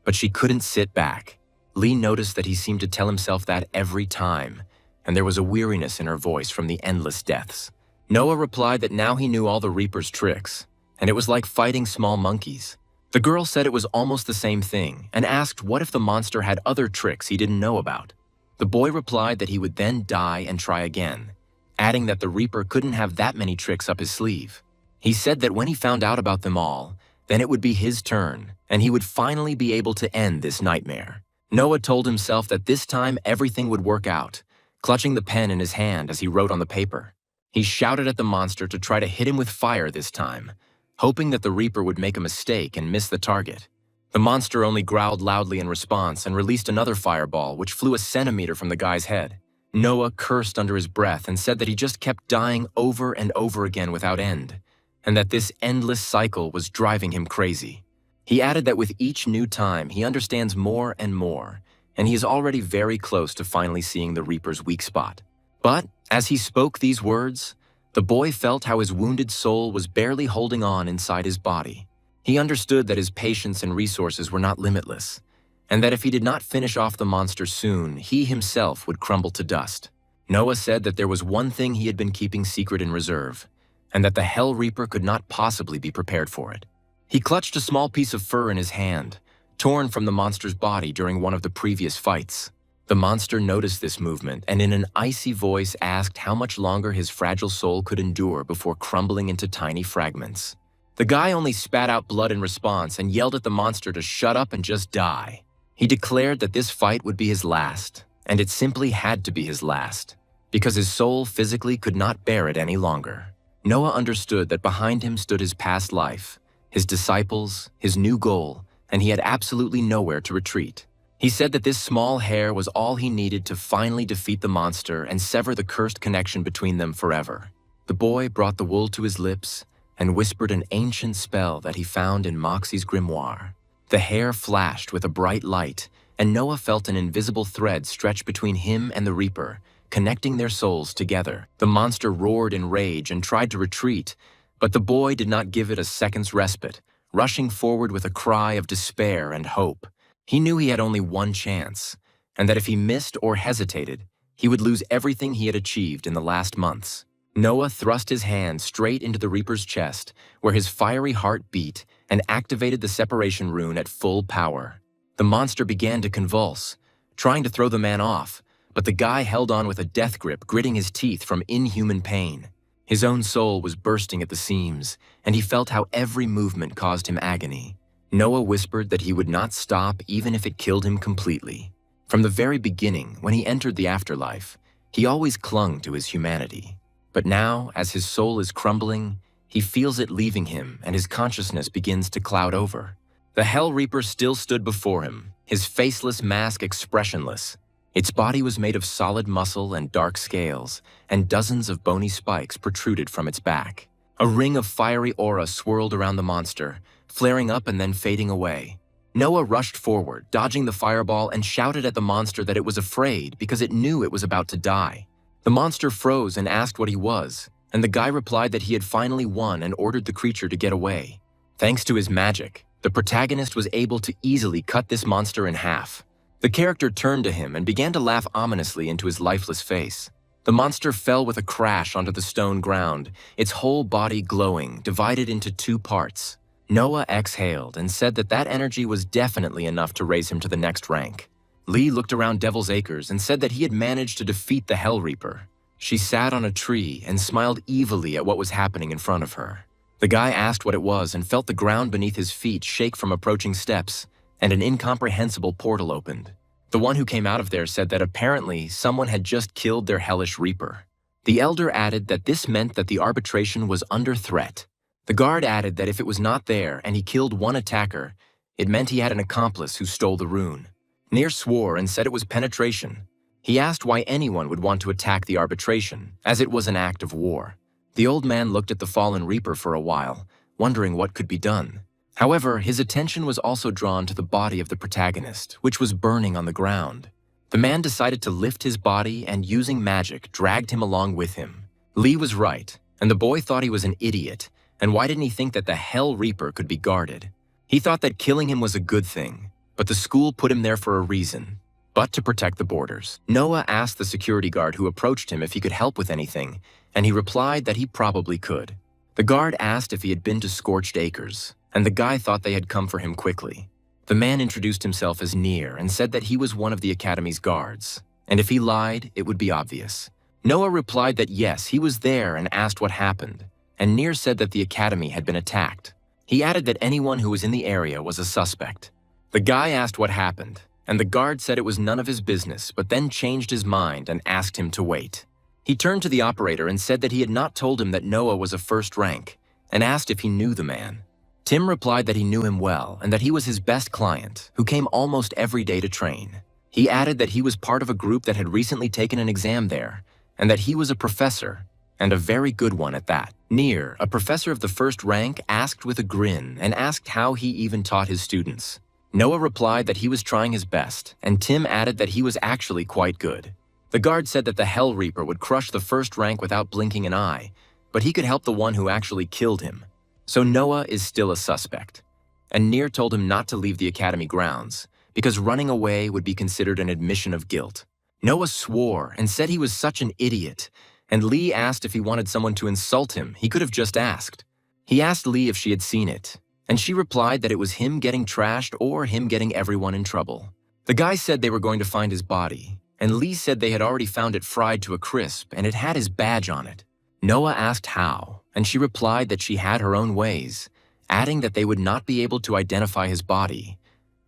but she couldn't sit back. Lee noticed that he seemed to tell himself that every time, and there was a weariness in her voice from the endless deaths. Noah replied that now he knew all the Reaper's tricks, and it was like fighting small monkeys. The girl said it was almost the same thing and asked what if the monster had other tricks he didn't know about. The boy replied that he would then die and try again, adding that the Reaper couldn't have that many tricks up his sleeve. He said that when he found out about them all, then it would be his turn, and he would finally be able to end this nightmare. Noah told himself that this time everything would work out, clutching the pen in his hand as he wrote on the paper. He shouted at the monster to try to hit him with fire this time, hoping that the Reaper would make a mistake and miss the target. The monster only growled loudly in response and released another fireball, which flew a centimeter from the guy's head. Noah cursed under his breath and said that he just kept dying over and over again without end, and that this endless cycle was driving him crazy. He added that with each new time, he understands more and more, and he is already very close to finally seeing the Reaper's weak spot. But as he spoke these words, the boy felt how his wounded soul was barely holding on inside his body. He understood that his patience and resources were not limitless, and that if he did not finish off the monster soon, he himself would crumble to dust. Noah said that there was one thing he had been keeping secret in reserve, and that the Hell Reaper could not possibly be prepared for it. He clutched a small piece of fur in his hand, torn from the monster's body during one of the previous fights. The monster noticed this movement and in an icy voice asked how much longer his fragile soul could endure before crumbling into tiny fragments. The guy only spat out blood in response and yelled at the monster to shut up and just die. He declared that this fight would be his last, and it simply had to be his last, because his soul physically could not bear it any longer. Noah understood that behind him stood his past life, his disciples, his new goal, and he had absolutely nowhere to retreat. He said that this small hair was all he needed to finally defeat the monster and sever the cursed connection between them forever. The boy brought the wool to his lips and whispered an ancient spell that he found in Moxie's grimoire. The hair flashed with a bright light, and Noah felt an invisible thread stretch between him and the Reaper, connecting their souls together. The monster roared in rage and tried to retreat, but the boy did not give it a second's respite, rushing forward with a cry of despair and hope. He knew he had only one chance, and that if he missed or hesitated, he would lose everything he had achieved in the last months. Noah thrust his hand straight into the Reaper's chest, where his fiery heart beat, and activated the separation rune at full power. The monster began to convulse, trying to throw the man off, but the guy held on with a death grip, gritting his teeth from inhuman pain. His own soul was bursting at the seams, and he felt how every movement caused him agony. Noah whispered that he would not stop even if it killed him completely. From the very beginning, when he entered the afterlife, he always clung to his humanity. But now, as his soul is crumbling, he feels it leaving him and his consciousness begins to cloud over. The Hell Reaper still stood before him, his faceless mask expressionless. Its body was made of solid muscle and dark scales, and dozens of bony spikes protruded from its back. A ring of fiery aura swirled around the monster, flaring up and then fading away. Noah rushed forward, dodging the fireball, and shouted at the monster that it was afraid because it knew it was about to die. The monster froze and asked what he was, and the guy replied that he had finally won and ordered the creature to get away. Thanks to his magic, the protagonist was able to easily cut this monster in half. The character turned to him and began to laugh ominously into his lifeless face. The monster fell with a crash onto the stone ground, its whole body glowing, divided into two parts. Noah exhaled and said that that energy was definitely enough to raise him to the next rank. Lee looked around Devil's Acres and said that he had managed to defeat the Hell Reaper. She sat on a tree and smiled evilly at what was happening in front of her. The guy asked what it was and felt the ground beneath his feet shake from approaching steps, and an incomprehensible portal opened. The one who came out of there said that apparently someone had just killed their hellish reaper. The elder added that this meant that the arbitration was under threat. The guard added that if it was not there and he killed one attacker, it meant he had an accomplice who stole the rune. Nier swore and said it was penetration. He asked why anyone would want to attack the arbitration, as it was an act of war. The old man looked at the fallen reaper for a while, wondering what could be done. However, his attention was also drawn to the body of the protagonist, which was burning on the ground. The man decided to lift his body and, using magic, dragged him along with him. Lee was right, and the boy thought he was an idiot, and why didn't he think that the Hell Reaper could be guarded? He thought that killing him was a good thing, but the school put him there for a reason, but to protect the borders. Noah asked the security guard who approached him if he could help with anything, and he replied that he probably could. The guard asked if he had been to Scorched Acres, and the guy thought they had come for him quickly. The man introduced himself as Nier and said that he was one of the academy's guards, and if he lied, it would be obvious. Noah replied that yes, he was there and asked what happened, and Nier said that the academy had been attacked. He added that anyone who was in the area was a suspect. The guy asked what happened, and the guard said it was none of his business, but then changed his mind and asked him to wait. He turned to the operator and said that he had not told him that Noah was a first rank, and asked if he knew the man. Tim replied that he knew him well and that he was his best client, who came almost every day to train. He added that he was part of a group that had recently taken an exam there, and that he was a professor, and a very good one at that. Nier, a professor of the first rank, asked with a grin and asked how he even taught his students. Noah replied that he was trying his best, and Tim added that he was actually quite good. The guard said that the Hell Reaper would crush the first rank without blinking an eye, but he could help the one who actually killed him. So Noah is still a suspect. And Nier told him not to leave the academy grounds, because running away would be considered an admission of guilt. Noah swore and said he was such an idiot, and Lee asked if he wanted someone to insult him. He could have just asked. He asked Lee if she had seen it, and she replied that it was him getting trashed or him getting everyone in trouble. The guy said they were going to find his body, and Lee said they had already found it fried to a crisp and it had his badge on it. Noah asked how, and she replied that she had her own ways, adding that they would not be able to identify his body,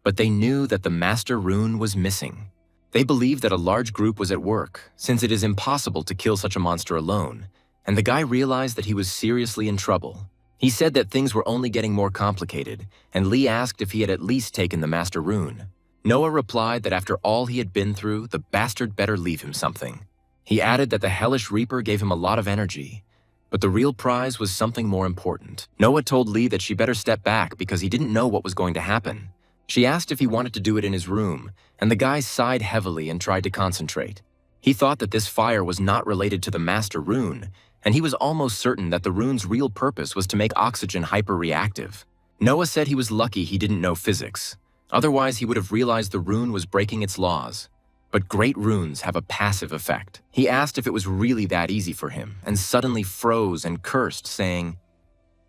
but they knew that the Master Rune was missing. They believed that a large group was at work, since it is impossible to kill such a monster alone, and the guy realized that he was seriously in trouble. He said that things were only getting more complicated, and Lee asked if he had at least taken the Master Rune. Noah replied that after all he had been through, the bastard better leave him something. He added that the Hellish Reaper gave him a lot of energy, but the real prize was something more important. Noah told Lee that she better step back because he didn't know what was going to happen. She asked if he wanted to do it in his room, and the guy sighed heavily and tried to concentrate. He thought that this fire was not related to the Master Rune, and he was almost certain that the rune's real purpose was to make oxygen hyper-reactive. Noah said he was lucky he didn't know physics. Otherwise, he would have realized the rune was breaking its laws. But great runes have a passive effect. He asked if it was really that easy for him, and suddenly froze and cursed, saying,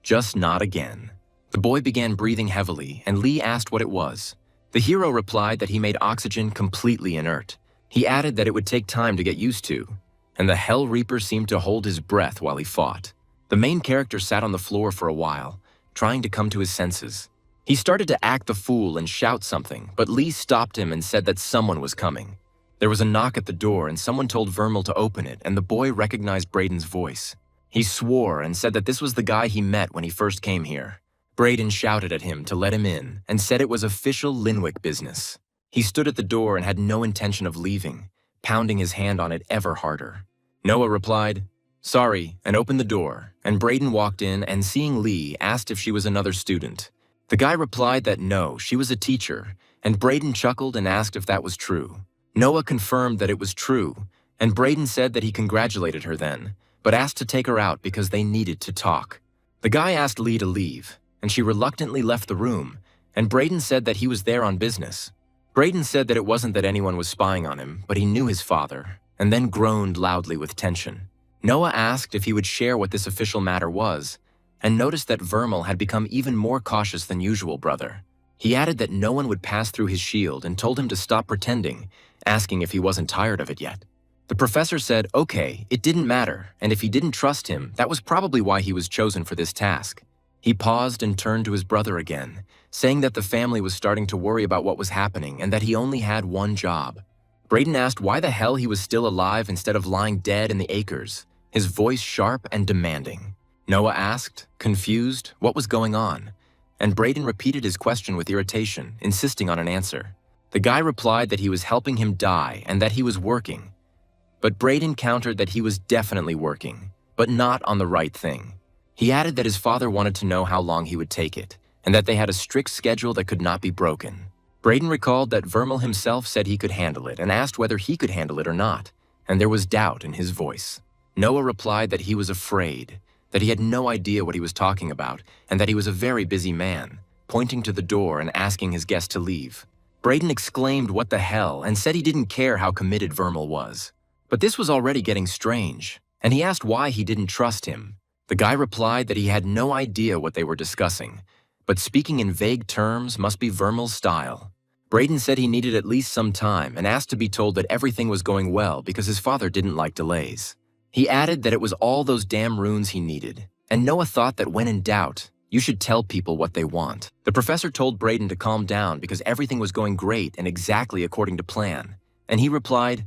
"Just not again." The boy began breathing heavily, and Lee asked what it was. The hero replied that he made oxygen completely inert. He added that it would take time to get used to, and the Hell Reaper seemed to hold his breath while he fought. The main character sat on the floor for a while, trying to come to his senses. He started to act the fool and shout something, but Lee stopped him and said that someone was coming. There was a knock at the door and someone told Vermal to open it, and the boy recognized Braden's voice. He swore and said that this was the guy he met when he first came here. Braden shouted at him to let him in and said it was official Linwick business. He stood at the door and had no intention of leaving, pounding his hand on it ever harder. Noah replied, "Sorry," and opened the door, and Braden walked in and seeing Lee asked if she was another student. The guy replied that no, she was a teacher, and Braden chuckled and asked if that was true. Noah confirmed that it was true, and Braden said that he congratulated her then, but asked to take her out because they needed to talk. The guy asked Lee to leave, and she reluctantly left the room, and Braden said that he was there on business. Braden said that it wasn't that anyone was spying on him, but he knew his father, and then groaned loudly with tension. Noah asked if he would share what this official matter was, and noticed that Vermal had become even more cautious than usual, brother. He added that no one would pass through his shield and told him to stop pretending, asking if he wasn't tired of it yet. The professor said, okay, it didn't matter, and if he didn't trust him, that was probably why he was chosen for this task. He paused and turned to his brother again, saying that the family was starting to worry about what was happening and that he only had one job. Brayden asked why the hell he was still alive instead of lying dead in the acres, his voice sharp and demanding. Noah asked, confused, what was going on, and Brayden repeated his question with irritation, insisting on an answer. The guy replied that he was helping him die and that he was working. But Brayden countered that he was definitely working, but not on the right thing. He added that his father wanted to know how long he would take it, and that they had a strict schedule that could not be broken. Brayden recalled that Vermal himself said he could handle it and asked whether he could handle it or not, and there was doubt in his voice. Noah replied that he was afraid, that he had no idea what he was talking about, and that he was a very busy man, pointing to the door and asking his guest to leave. Brayden exclaimed what the hell and said he didn't care how committed Vermal was. But this was already getting strange, and he asked why he didn't trust him. The guy replied that he had no idea what they were discussing, but speaking in vague terms must be Vermal's style. Brayden said he needed at least some time and asked to be told that everything was going well because his father didn't like delays. He added that it was all those damn runes he needed, and Noah thought that when in doubt, you should tell people what they want. The professor told Brayden to calm down because everything was going great and exactly according to plan, and he replied,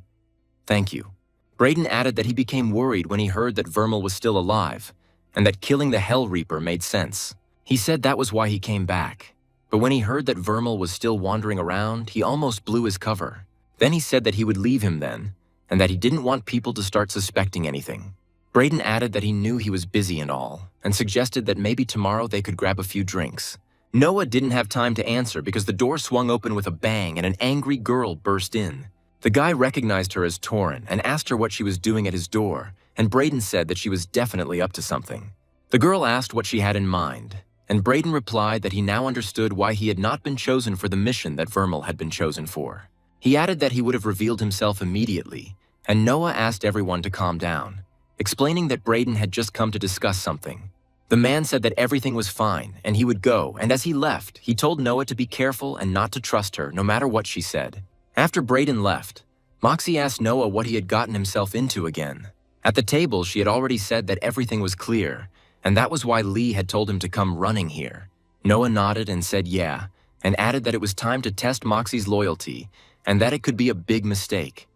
thank you. Brayden added that he became worried when he heard that Vermal was still alive, and that killing the Hell Reaper made sense. He said that was why he came back. But when he heard that Vermal was still wandering around, he almost blew his cover. Then he said that he would leave him then, and that he didn't want people to start suspecting anything. Brayden added that he knew he was busy and all, and suggested that maybe tomorrow they could grab a few drinks. Noah didn't have time to answer because the door swung open with a bang and an angry girl burst in. The guy recognized her as Torin and asked her what she was doing at his door, and Brayden said that she was definitely up to something. The girl asked what she had in mind, and Brayden replied that he now understood why he had not been chosen for the mission that Vermal had been chosen for. He added that he would have revealed himself immediately, and Noah asked everyone to calm down, explaining that Brayden had just come to discuss something. The man said that everything was fine and he would go, and as he left, he told Noah to be careful and not to trust her no matter what she said. After Brayden left, Moxie asked Noah what he had gotten himself into again. At the table, she had already said that everything was clear, and that was why Lee had told him to come running here. Noah nodded and said yeah, and added that it was time to test Moxie's loyalty and that it could be a big mistake.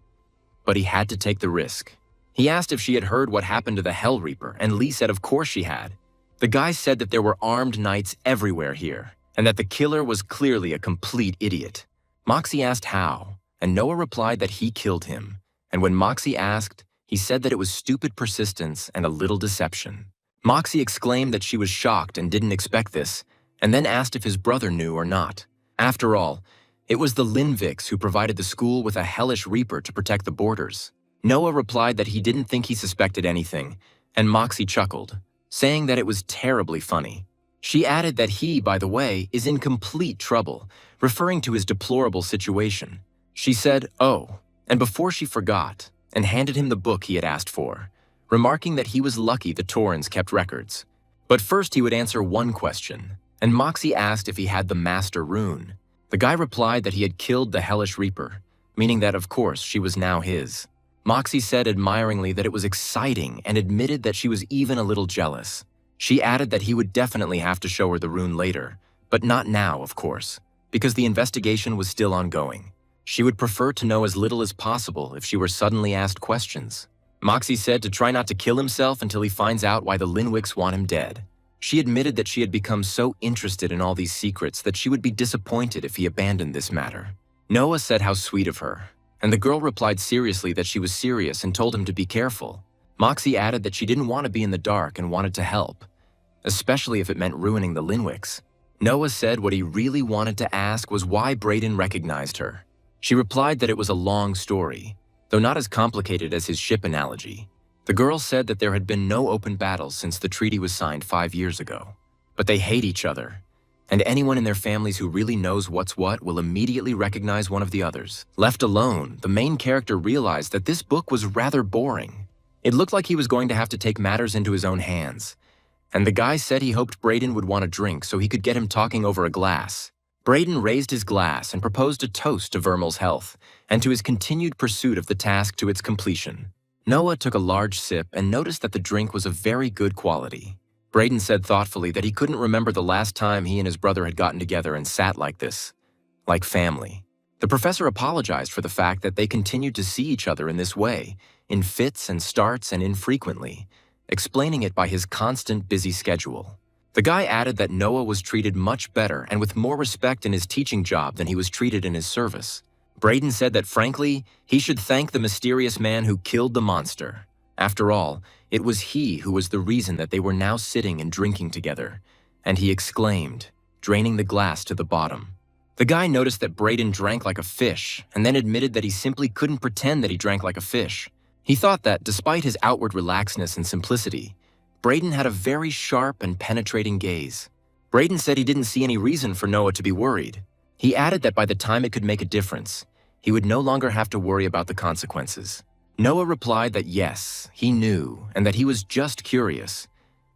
But he had to take the risk. He asked if she had heard what happened to the Hell Reaper, and Lee said of course she had. The guy said that there were armed knights everywhere here, and that the killer was clearly a complete idiot. Moxie asked how, and Noah replied that he killed him, and when Moxie asked, he said that it was stupid persistence and a little deception. Moxie exclaimed that she was shocked and didn't expect this, and then asked if his brother knew or not. After all, it was the Linviks who provided the school with a hellish reaper to protect the borders. Noah replied that he didn't think he suspected anything, and Moxie chuckled, saying that it was terribly funny. She added that he, by the way, is in complete trouble, referring to his deplorable situation. She said, oh, and before she forgot, and handed him the book he had asked for, remarking that he was lucky the Torrens kept records. But first he would answer one question, and Moxie asked if he had the Master Rune. The guy replied that he had killed the Hellish Reaper, meaning that, of course, she was now his. Moxie said admiringly that it was exciting and admitted that she was even a little jealous. She added that he would definitely have to show her the rune later, but not now, of course, because the investigation was still ongoing. She would prefer to know as little as possible if she were suddenly asked questions. Moxie said to try not to kill himself until he finds out why the Linwiks want him dead. She admitted that she had become so interested in all these secrets that she would be disappointed if he abandoned this matter. Noah said how sweet of her, and the girl replied seriously that she was serious and told him to be careful. Moxie added that she didn't want to be in the dark and wanted to help, especially if it meant ruining the Linwiks. Noah said what he really wanted to ask was why Brayden recognized her. She replied that it was a long story, though not as complicated as his ship analogy. The girl said that there had been no open battles since the treaty was signed 5 years ago. But they hate each other, and anyone in their families who really knows what's what will immediately recognize one of the others. Left alone, the main character realized that this book was rather boring. It looked like he was going to have to take matters into his own hands, and the guy said he hoped Brayden would want a drink so he could get him talking over a glass. Braden raised his glass and proposed a toast to Vermal's health and to his continued pursuit of the task to its completion. Noah took a large sip and noticed that the drink was of very good quality. Braden said thoughtfully that he couldn't remember the last time he and his brother had gotten together and sat like this, like family. The professor apologized for the fact that they continued to see each other in this way, in fits and starts and infrequently, explaining it by his constant busy schedule. The guy added that Noah was treated much better and with more respect in his teaching job than he was treated in his service. Braden said that frankly, he should thank the mysterious man who killed the monster. After all, it was he who was the reason that they were now sitting and drinking together, and he exclaimed, draining the glass to the bottom. The guy noticed that Braden drank like a fish and then admitted that he simply couldn't pretend that he drank like a fish. He thought that, despite his outward relaxedness and simplicity, Braden had a very sharp and penetrating gaze. Braden said he didn't see any reason for Noah to be worried. He added that by the time it could make a difference, he would no longer have to worry about the consequences. Noah replied that yes, he knew, and that he was just curious,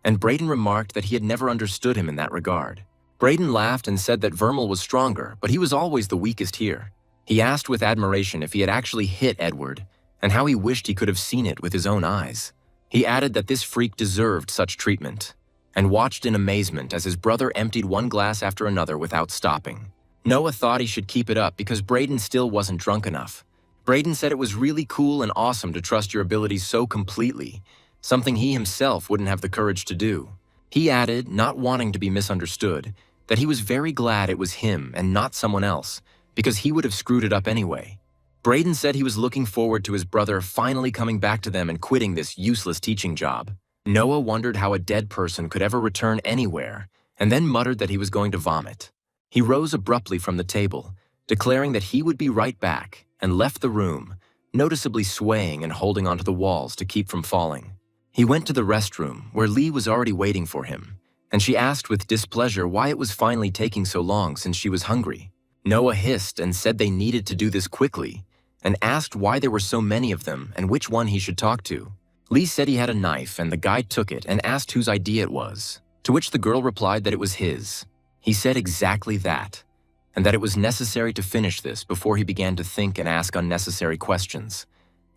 and Braden remarked that he had never understood him in that regard. Braden laughed and said that Vermal was stronger, but he was always the weakest here. He asked with admiration if he had actually hit Edward, and how he wished he could have seen it with his own eyes. He added that this freak deserved such treatment, and watched in amazement as his brother emptied one glass after another without stopping. Noah thought he should keep it up because Braden still wasn't drunk enough. Braden said it was really cool and awesome to trust your abilities so completely, something he himself wouldn't have the courage to do. He added, not wanting to be misunderstood, that he was very glad it was him and not someone else, because he would have screwed it up anyway. Braden said he was looking forward to his brother finally coming back to them and quitting this useless teaching job. Noah wondered how a dead person could ever return anywhere, and then muttered that he was going to vomit. He rose abruptly from the table, declaring that he would be right back, and left the room, noticeably swaying and holding onto the walls to keep from falling. He went to the restroom, where Lee was already waiting for him, and she asked with displeasure why it was finally taking so long since she was hungry. Noah hissed and said they needed to do this quickly, and asked why there were so many of them and which one he should talk to. Lee said he had a knife, and the guy took it and asked whose idea it was, to which the girl replied that it was his. He said exactly that, and that it was necessary to finish this before he began to think and ask unnecessary questions,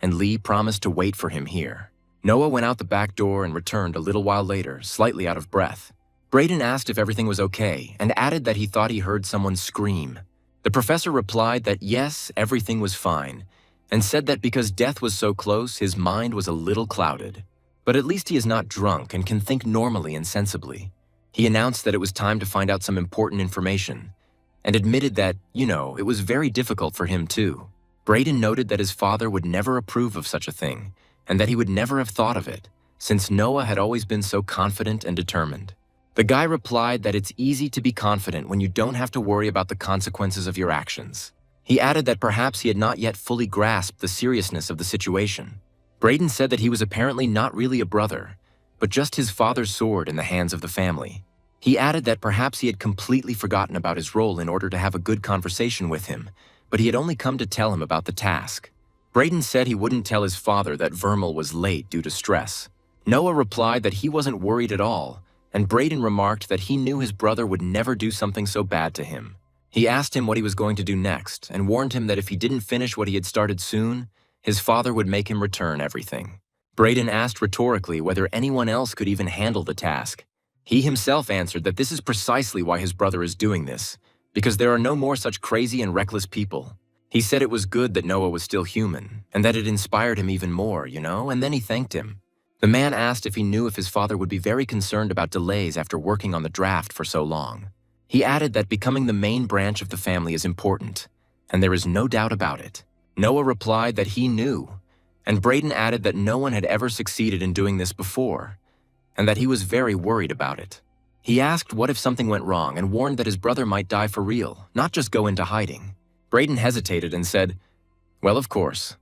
and Lee promised to wait for him here. Noah went out the back door and returned a little while later, slightly out of breath. Braden asked if everything was okay and added that he thought he heard someone scream. The professor replied that yes, everything was fine, and said that because death was so close, his mind was a little clouded. But at least he is not drunk and can think normally and sensibly. He announced that it was time to find out some important information, and admitted that, it was very difficult for him too. Braden noted that his father would never approve of such a thing, and that he would never have thought of it, since Noah had always been so confident and determined. The guy replied that it's easy to be confident when you don't have to worry about the consequences of your actions. He added that perhaps he had not yet fully grasped the seriousness of the situation. Braden said that he was apparently not really a brother, but just his father's sword in the hands of the family. He added that perhaps he had completely forgotten about his role in order to have a good conversation with him, but he had only come to tell him about the task. Braden said he wouldn't tell his father that Vermal was late due to stress. Noah replied that he wasn't worried at all, and Braden remarked that he knew his brother would never do something so bad to him. He asked him what he was going to do next, and warned him that if he didn't finish what he had started soon, his father would make him return everything. Braden asked rhetorically whether anyone else could even handle the task. He himself answered that this is precisely why his brother is doing this, because there are no more such crazy and reckless people. He said it was good that Noah was still human, and that it inspired him even more, and then he thanked him. The man asked if he knew if his father would be very concerned about delays after working on the draft for so long. He added that becoming the main branch of the family is important, and there is no doubt about it. Noah replied that he knew, and Braden added that no one had ever succeeded in doing this before, and that he was very worried about it. He asked what if something went wrong and warned that his brother might die for real, not just go into hiding. Braden hesitated and said, "Well, of course."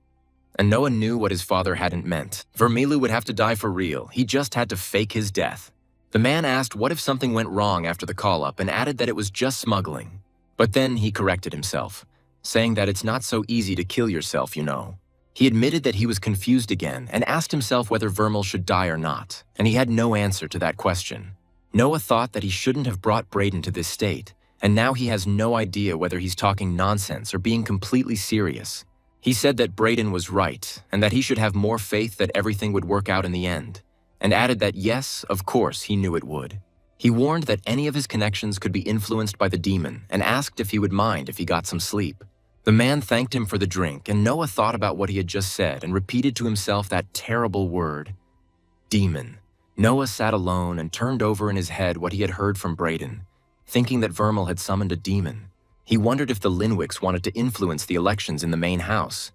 And Noah knew what his father hadn't meant. Vermilu would have to die for real. He just had to fake his death. The man asked what if something went wrong after the call-up and added that it was just smuggling. But then he corrected himself, saying that it's not so easy to kill yourself, He admitted that he was confused again and asked himself whether Vermal should die or not, and he had no answer to that question. Noah thought that he shouldn't have brought Braden to this state, and now he has no idea whether he's talking nonsense or being completely serious. He said that Brayden was right, and that he should have more faith that everything would work out in the end, and added that yes, of course, he knew it would. He warned that any of his connections could be influenced by the demon and asked if he would mind if he got some sleep. The man thanked him for the drink, and Noah thought about what he had just said and repeated to himself that terrible word, demon. Noah sat alone and turned over in his head what he had heard from Brayden, thinking that Vermal had summoned a demon. He wondered if the Linwicks wanted to influence the elections in the main house,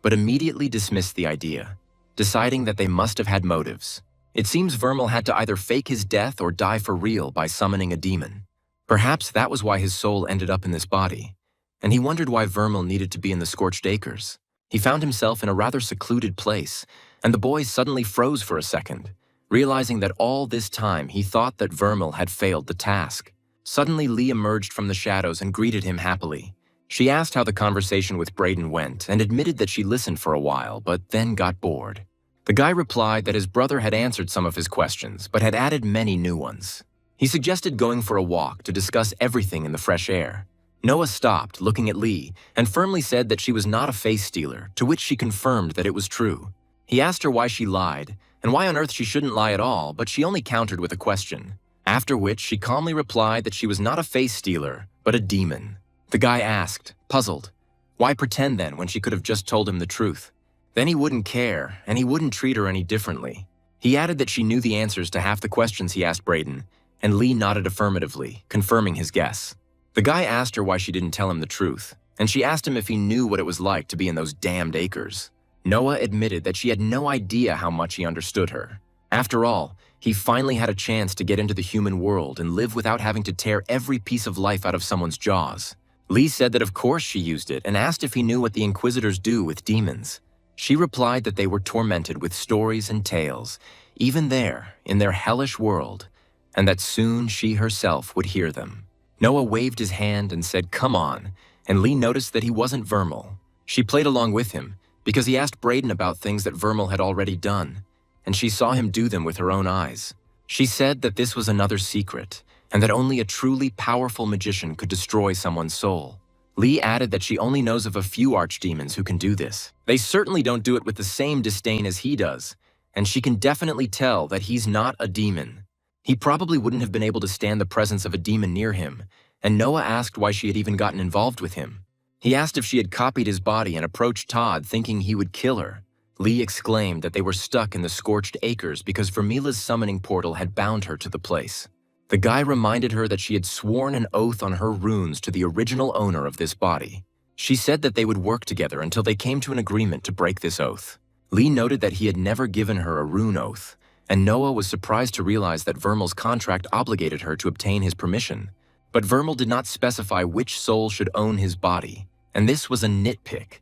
but immediately dismissed the idea, deciding that they must have had motives. It seems Vermal had to either fake his death or die for real by summoning a demon. Perhaps that was why his soul ended up in this body, and he wondered why Vermal needed to be in the Scorched Acres. He found himself in a rather secluded place, and the boy suddenly froze for a second, realizing that all this time he thought that Vermal had failed the task. Suddenly, Lee emerged from the shadows and greeted him happily. She asked how the conversation with Brayden went and admitted that she listened for a while, but then got bored. The guy replied that his brother had answered some of his questions, but had added many new ones. He suggested going for a walk to discuss everything in the fresh air. Noah stopped, looking at Lee, and firmly said that she was not a face stealer, to which she confirmed that it was true. He asked her why she lied, and why on earth she shouldn't lie at all, but she only countered with a question. After which, she calmly replied that she was not a face stealer, but a demon. The guy asked, puzzled, why pretend then when she could have just told him the truth? Then he wouldn't care, and he wouldn't treat her any differently. He added that she knew the answers to half the questions he asked Brayden, and Lee nodded affirmatively, confirming his guess. The guy asked her why she didn't tell him the truth, and she asked him if he knew what it was like to be in those damned acres. Noah admitted that she had no idea how much he understood her. After all, he finally had a chance to get into the human world and live without having to tear every piece of life out of someone's jaws. Lee said that of course she used it and asked if he knew what the Inquisitors do with demons. She replied that they were tormented with stories and tales, even there, in their hellish world, and that soon she herself would hear them. Noah waved his hand and said, "Come on," and Lee noticed that he wasn't Vermal. She played along with him, because he asked Brayden about things that Vermal had already done, and she saw him do them with her own eyes. She said that this was another secret, and that only a truly powerful magician could destroy someone's soul. Lee added that she only knows of a few archdemons who can do this. They certainly don't do it with the same disdain as he does, and she can definitely tell that he's not a demon. He probably wouldn't have been able to stand the presence of a demon near him, and Noah asked why she had even gotten involved with him. He asked if she had copied his body and approached Todd thinking he would kill her. Lee exclaimed that they were stuck in the Scorched Acres because Vermila's summoning portal had bound her to the place. The guy reminded her that she had sworn an oath on her runes to the original owner of this body. She said that they would work together until they came to an agreement to break this oath. Lee noted that he had never given her a rune oath, and Noah was surprised to realize that Vermal's contract obligated her to obtain his permission. But Vermal did not specify which soul should own his body, and this was a nitpick,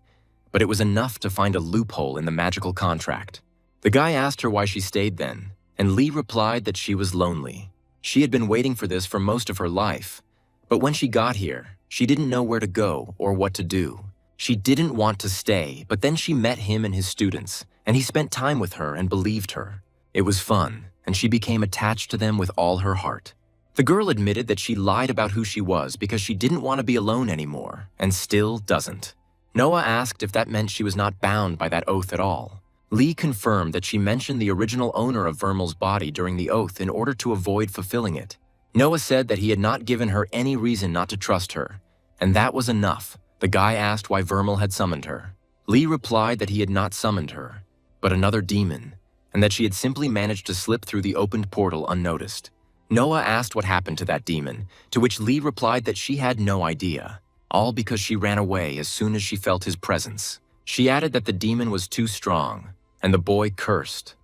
but it was enough to find a loophole in the magical contract. The guy asked her why she stayed then, and Lee replied that she was lonely. She had been waiting for this for most of her life, but when she got here, she didn't know where to go or what to do. She didn't want to stay, but then she met him and his students, and he spent time with her and believed her. It was fun, and she became attached to them with all her heart. The girl admitted that she lied about who she was because she didn't want to be alone anymore, and still doesn't. Noah asked if that meant she was not bound by that oath at all. Lee confirmed that she mentioned the original owner of Vermal's body during the oath in order to avoid fulfilling it. Noah said that he had not given her any reason not to trust her, and that was enough. The guy asked why Vermal had summoned her. Lee replied that he had not summoned her, but another demon, and that she had simply managed to slip through the opened portal unnoticed. Noah asked what happened to that demon, to which Lee replied that she had no idea, all because she ran away as soon as she felt his presence. She added that the demon was too strong, and the boy cursed,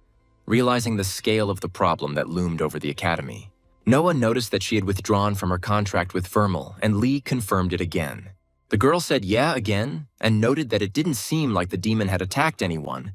realizing the scale of the problem that loomed over the academy. Noah noticed that she had withdrawn from her contract with Vermal, and Lee confirmed it again. The girl said yeah again, and noted that it didn't seem like the demon had attacked anyone,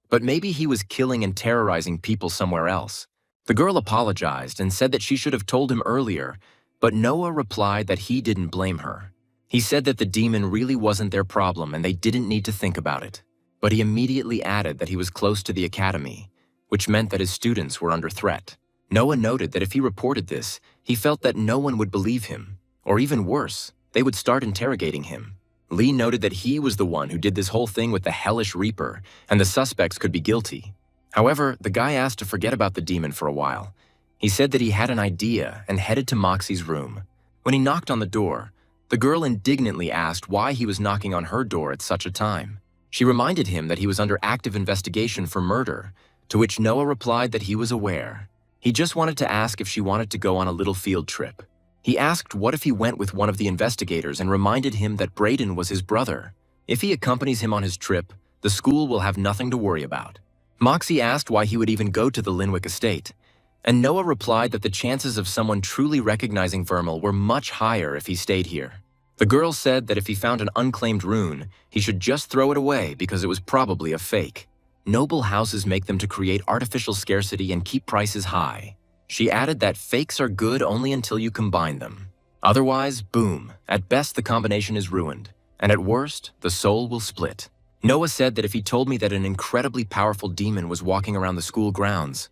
but maybe he was killing and terrorizing people somewhere else. The girl apologized and said that she should have told him earlier, but Noah replied that he didn't blame her. He said that the demon really wasn't their problem and they didn't need to think about it. But he immediately added that he was close to the academy, which meant that his students were under threat. Noah noted that if he reported this, he felt that no one would believe him, Or even worse, they would start interrogating him. Lee noted that he was the one who did this whole thing with the hellish reaper, and the suspects could be guilty. However, the guy asked to forget about the demon for a while. He said that he had an idea and headed to Moxie's room. When he knocked on the door, the girl indignantly asked why he was knocking on her door at such a time. She reminded him that he was under active investigation for murder, to which Noah replied that he was aware. He just wanted to ask if she wanted to go on a little field trip. He asked what if he went with one of the investigators and reminded him that Brayden was his brother. If he accompanies him on his trip, the school will have nothing to worry about. Moxie asked why he would even go to the Linwick estate, and Noah replied that the chances of someone truly recognizing Vermal were much higher if he stayed here. The girl said that if he found an unclaimed rune, he should just throw it away because it was probably a fake. Noble houses make them to create artificial scarcity and keep prices high. She added that fakes are good only until you combine them. Otherwise, boom, at best the combination is ruined, and at worst, the soul will split. Noah said that if he told me that an incredibly powerful demon was walking around the school grounds,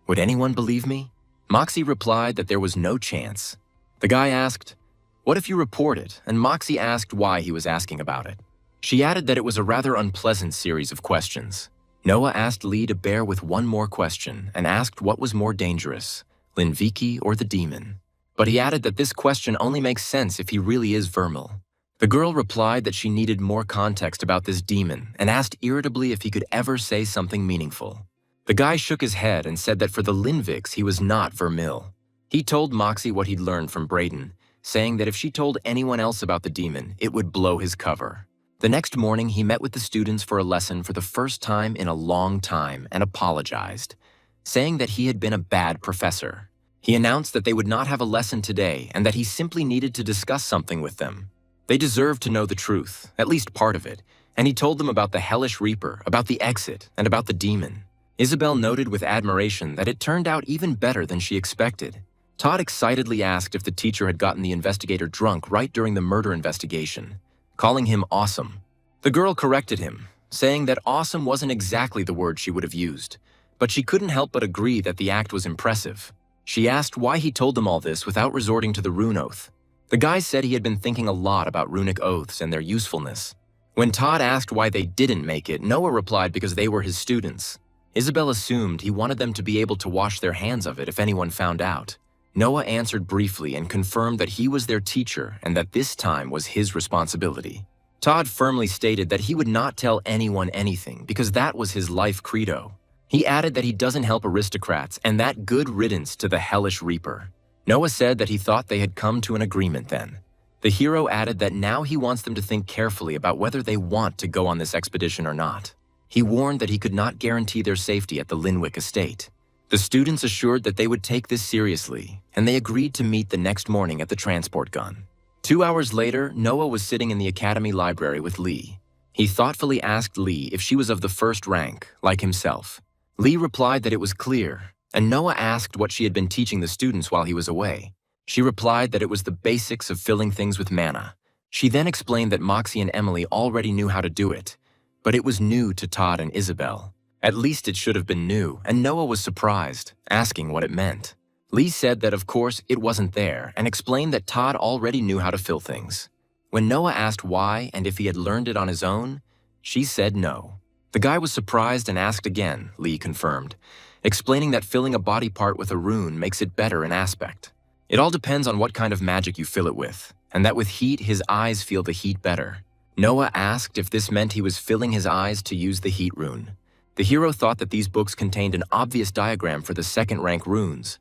would anyone believe me? Moxie replied that there was no chance. The guy asked, "What if you report it?" And Moxie asked why he was asking about it. She added that it was a rather unpleasant series of questions. Noah asked Lee to bear with one more question and asked what was more dangerous, Linviki or the demon. But he added that this question only makes sense if he really is Vermal. The girl replied that she needed more context about this demon and asked irritably if he could ever say something meaningful. The guy shook his head and said that for the Linviks he was not Vermil. He told Moxie what he'd learned from Brayden, saying that if she told anyone else about the demon, it would blow his cover. The next morning, he met with the students for a lesson for the first time in a long time and apologized, saying that he had been a bad professor. He announced that they would not have a lesson today and that he simply needed to discuss something with them. They deserved to know the truth, at least part of it, and he told them about the hellish reaper, about the exit, and about the demon. Isabel noted with admiration that it turned out even better than she expected. Todd excitedly asked if the teacher had gotten the investigator drunk right during the murder investigation, calling him awesome. The girl corrected him, saying that awesome wasn't exactly the word she would have used, but she couldn't help but agree that the act was impressive. She asked why he told them all this without resorting to the rune oath. The guy said he had been thinking a lot about runic oaths and their usefulness. When Todd asked why they didn't make it, Noah replied because they were his students. Isabel assumed he wanted them to be able to wash their hands of it if anyone found out. Noah answered briefly and confirmed that he was their teacher and that this time was his responsibility. Todd firmly stated that he would not tell anyone anything because that was his life credo. He added that he doesn't help aristocrats and that good riddance to the hellish reaper. Noah said that he thought they had come to an agreement then. The hero added that now he wants them to think carefully about whether they want to go on this expedition or not. He warned that he could not guarantee their safety at the Linwick estate. The students assured that they would take this seriously, and they agreed to meet the next morning at the transport gun. 2 hours later, Noah was sitting in the academy library with Lee. He thoughtfully asked Lee if she was of the first rank, like himself. Lee replied that it was clear, and Noah asked what she had been teaching the students while he was away. She replied that it was the basics of filling things with mana. She then explained that Moxie and Emily already knew how to do it, but it was new to Todd and Isabel. At least it should have been new, and Noah was surprised, asking what it meant. Lee said that of course it wasn't there, and explained that Todd already knew how to fill things. When Noah asked why and if he had learned it on his own, she said no. The guy was surprised and asked again, Lee confirmed, explaining that filling a body part with a rune makes it better in aspect. It all depends on what kind of magic you fill it with, and that with heat his eyes feel the heat better. Noah asked if this meant he was filling his eyes to use the heat rune. The hero thought that these books contained an obvious diagram for the second-rank runes,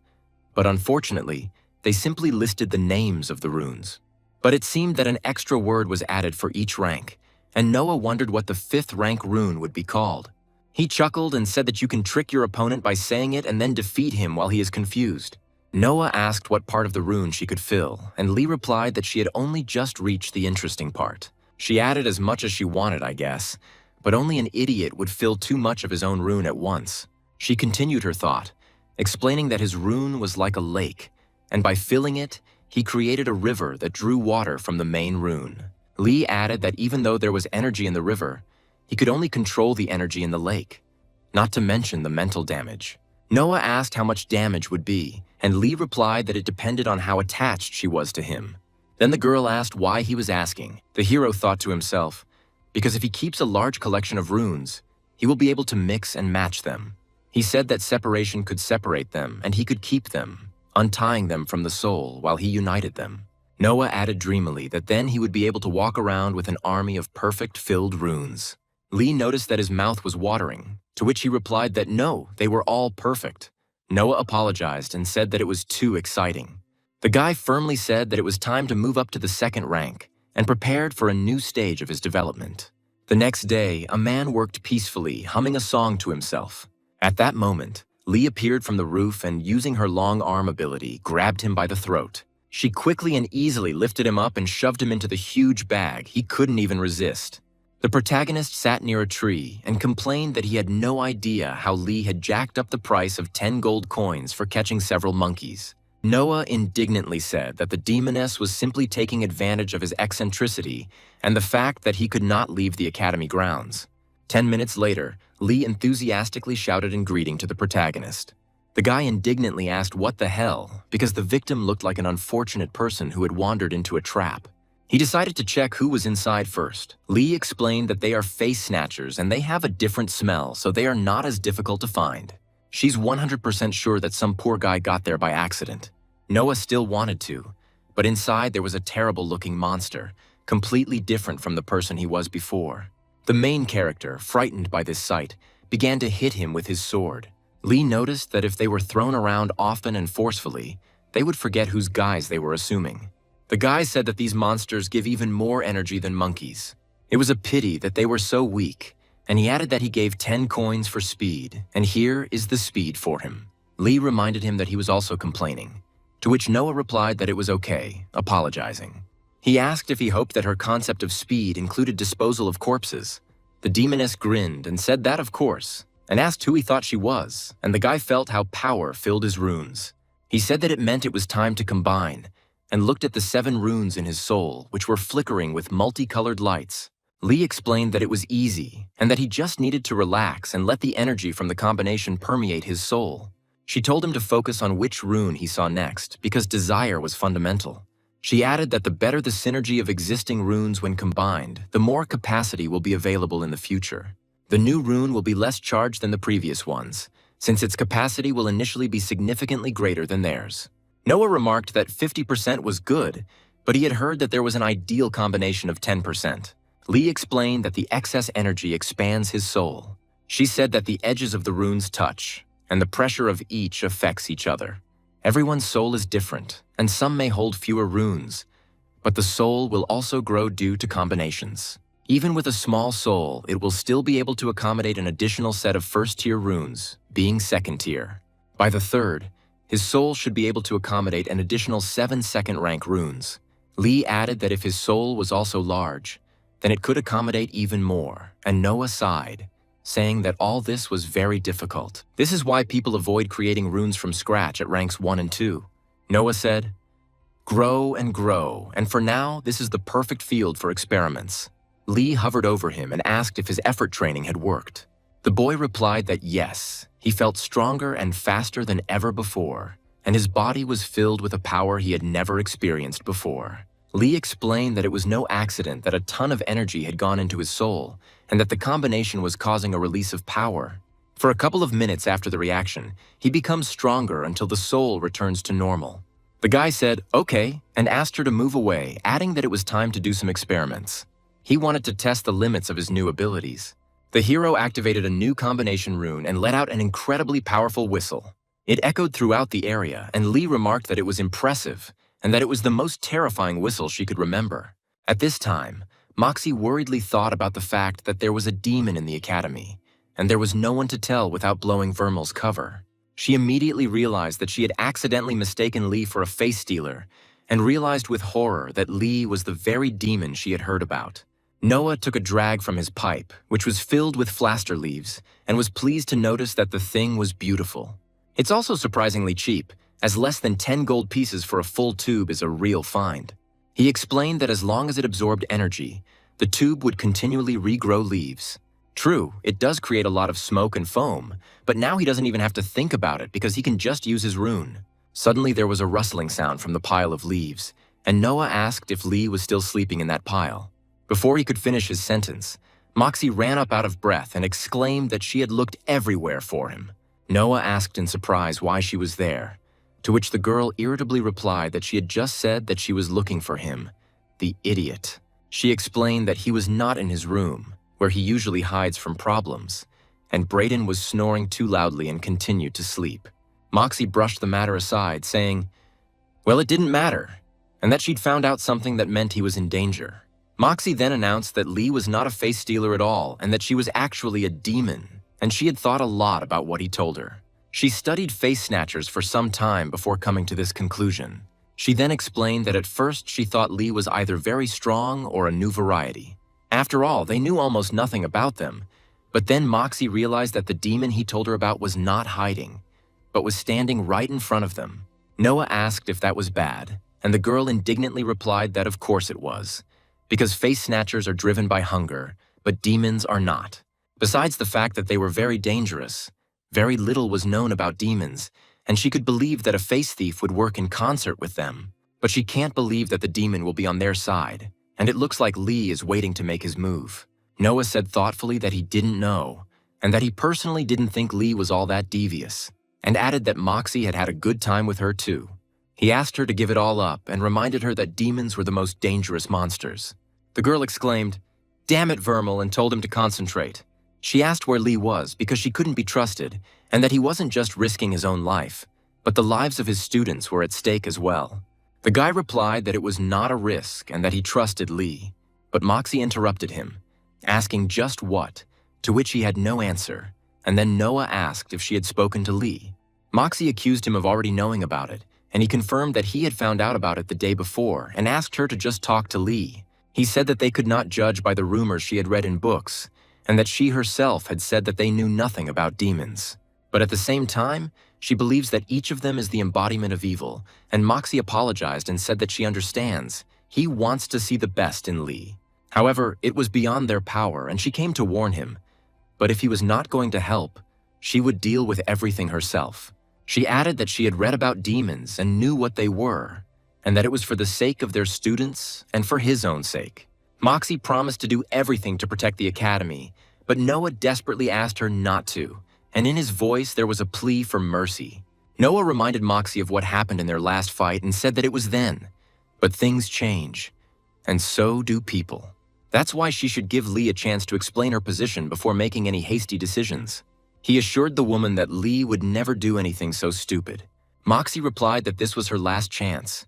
but unfortunately, they simply listed the names of the runes. But it seemed that an extra word was added for each rank, and Noah wondered what the 5th-rank rune would be called. He chuckled and said that you can trick your opponent by saying it and then defeat him while he is confused. Noah asked what part of the rune she could fill, and Lee replied that she had only just reached the interesting part. She added as much as she wanted, I guess, but only an idiot would fill too much of his own rune at once. She continued her thought, explaining that his rune was like a lake, and by filling it, he created a river that drew water from the main rune. Lee added that even though there was energy in the river, he could only control the energy in the lake, not to mention the mental damage. Noah asked how much damage would be, and Lee replied that it depended on how attached she was to him. Then the girl asked why he was asking. The hero thought to himself, because if he keeps a large collection of runes, he will be able to mix and match them. He said that separation could separate them and he could keep them, untying them from the soul while he united them. Noah added dreamily that then he would be able to walk around with an army of perfect filled runes. Lee noticed that his mouth was watering, to which he replied that no, they were all perfect. Noah apologized and said that it was too exciting. The guy firmly said that it was time to move up to the second rank and prepared for a new stage of his development. The next day, a man worked peacefully, humming a song to himself. At that moment, Lee appeared from the roof and, using her long arm ability, grabbed him by the throat. She quickly and easily lifted him up and shoved him into the huge bag. He couldn't even resist. The protagonist sat near a tree and complained that he had no idea how Lee had jacked up the price of 10 gold coins for catching several monkeys. Noah indignantly said that the demoness was simply taking advantage of his eccentricity and the fact that he could not leave the academy grounds. 10 minutes later, Lee enthusiastically shouted in greeting to the protagonist. The guy indignantly asked what the hell, because the victim looked like an unfortunate person who had wandered into a trap. He decided to check who was inside first. Lee explained that they are face snatchers and they have a different smell, so they are not as difficult to find. She's 100% sure that some poor guy got there by accident. Noah still wanted to, but inside there was a terrible-looking monster, completely different from the person he was before. The main character, frightened by this sight, began to hit him with his sword. Lee noticed that if they were thrown around often and forcefully, they would forget whose guise they were assuming. The guy said that these monsters give even more energy than monkeys. It was a pity that they were so weak, and he added that he gave 10 coins for speed, and here is the speed for him. Lee reminded him that he was also complaining, to which Noah replied that it was okay, apologizing. He asked if he hoped that her concept of speed included disposal of corpses. The demoness grinned and said that of course, and asked who he thought she was, and the guy felt how power filled his runes. He said that it meant it was time to combine, and looked at the 7 runes in his soul, which were flickering with multicolored lights. Lee explained that it was easy, and that he just needed to relax and let the energy from the combination permeate his soul. She told him to focus on which rune he saw next, because desire was fundamental. She added that the better the synergy of existing runes when combined, the more capacity will be available in the future. The new rune will be less charged than the previous ones, since its capacity will initially be significantly greater than theirs. Noah remarked that 50% was good, but he had heard that there was an ideal combination of 10%. Lee explained that the excess energy expands his soul. She said that the edges of the runes touch, and the pressure of each affects each other. Everyone's soul is different, and some may hold fewer runes, but the soul will also grow due to combinations. Even with a small soul, it will still be able to accommodate an additional set of first-tier runes, being second-tier. By the third, his soul should be able to accommodate an additional 7 second-rank runes. Lee added that if his soul was also large, then it could accommodate even more, and Noah sighed, saying that all this was very difficult. This is why people avoid creating runes from scratch at ranks 1 and 2. Noah said, "Grow and grow, and for now, this is the perfect field for experiments." Lee hovered over him and asked if his effort training had worked. The boy replied that yes, he felt stronger and faster than ever before, and his body was filled with a power he had never experienced before. Lee explained that it was no accident that a ton of energy had gone into his soul, and that the combination was causing a release of power. For a couple of minutes after the reaction, he becomes stronger until the soul returns to normal. The guy said, "Okay," and asked her to move away, adding that it was time to do some experiments. He wanted to test the limits of his new abilities. The hero activated a new combination rune and let out an incredibly powerful whistle. It echoed throughout the area, and Lee remarked that it was impressive, and that it was the most terrifying whistle she could remember. At this time, Moxie worriedly thought about the fact that there was a demon in the academy, and there was no one to tell without blowing Vermal's cover. She immediately realized that she had accidentally mistaken Lee for a face stealer, and realized with horror that Lee was the very demon she had heard about. Noah took a drag from his pipe, which was filled with flaster leaves, and was pleased to notice that the thing was beautiful. It's also surprisingly cheap, as less than 10 gold pieces for a full tube is a real find. He explained that as long as it absorbed energy, the tube would continually regrow leaves. True, it does create a lot of smoke and foam, but now he doesn't even have to think about it because he can just use his rune. Suddenly there was a rustling sound from the pile of leaves, and Noah asked if Lee was still sleeping in that pile. Before he could finish his sentence, Moxie ran up out of breath and exclaimed that she had looked everywhere for him. Noah asked in surprise why she was there, to which the girl irritably replied that she had just said that she was looking for him. The idiot. She explained that he was not in his room, where he usually hides from problems, and Brayden was snoring too loudly and continued to sleep. Moxie brushed the matter aside, saying, well, it didn't matter, and that she'd found out something that meant he was in danger. Moxie then announced that Lee was not a face stealer at all and that she was actually a demon, and she had thought a lot about what he told her. She studied face snatchers for some time before coming to this conclusion. She then explained that at first she thought Lee was either very strong or a new variety. After all, they knew almost nothing about them, but then Moxie realized that the demon he told her about was not hiding, but was standing right in front of them. Noah asked if that was bad, and the girl indignantly replied that of course it was, because face snatchers are driven by hunger, but demons are not. Besides the fact that they were very dangerous, very little was known about demons, and she could believe that a face thief would work in concert with them. But she can't believe that the demon will be on their side, and it looks like Lee is waiting to make his move. Noah said thoughtfully that he didn't know, and that he personally didn't think Lee was all that devious, and added that Moxie had had a good time with her too. He asked her to give it all up and reminded her that demons were the most dangerous monsters. The girl exclaimed, "Damn it, Vermal," and told him to concentrate. She asked where Lee was because she couldn't be trusted, and that he wasn't just risking his own life, but the lives of his students were at stake as well. The guy replied that it was not a risk and that he trusted Lee, but Moxie interrupted him, asking just what, to which he had no answer, and then Noah asked if she had spoken to Lee. Moxie accused him of already knowing about it, and he confirmed that he had found out about it the day before and asked her to just talk to Lee. He said that they could not judge by the rumors she had read in books, and that she herself had said that they knew nothing about demons. But at the same time, she believes that each of them is the embodiment of evil, and Moxie apologized and said that she understands. He wants to see the best in Lee. However, it was beyond their power, and she came to warn him. But if he was not going to help, she would deal with everything herself. She added that she had read about demons and knew what they were, and that it was for the sake of their students and for his own sake. Moxie promised to do everything to protect the academy, but Noah desperately asked her not to, and in his voice there was a plea for mercy. Noah reminded Moxie of what happened in their last fight and said that it was then. But things change, and so do people. That's why she should give Lee a chance to explain her position before making any hasty decisions. He assured the woman that Lee would never do anything so stupid. Moxie replied that this was her last chance.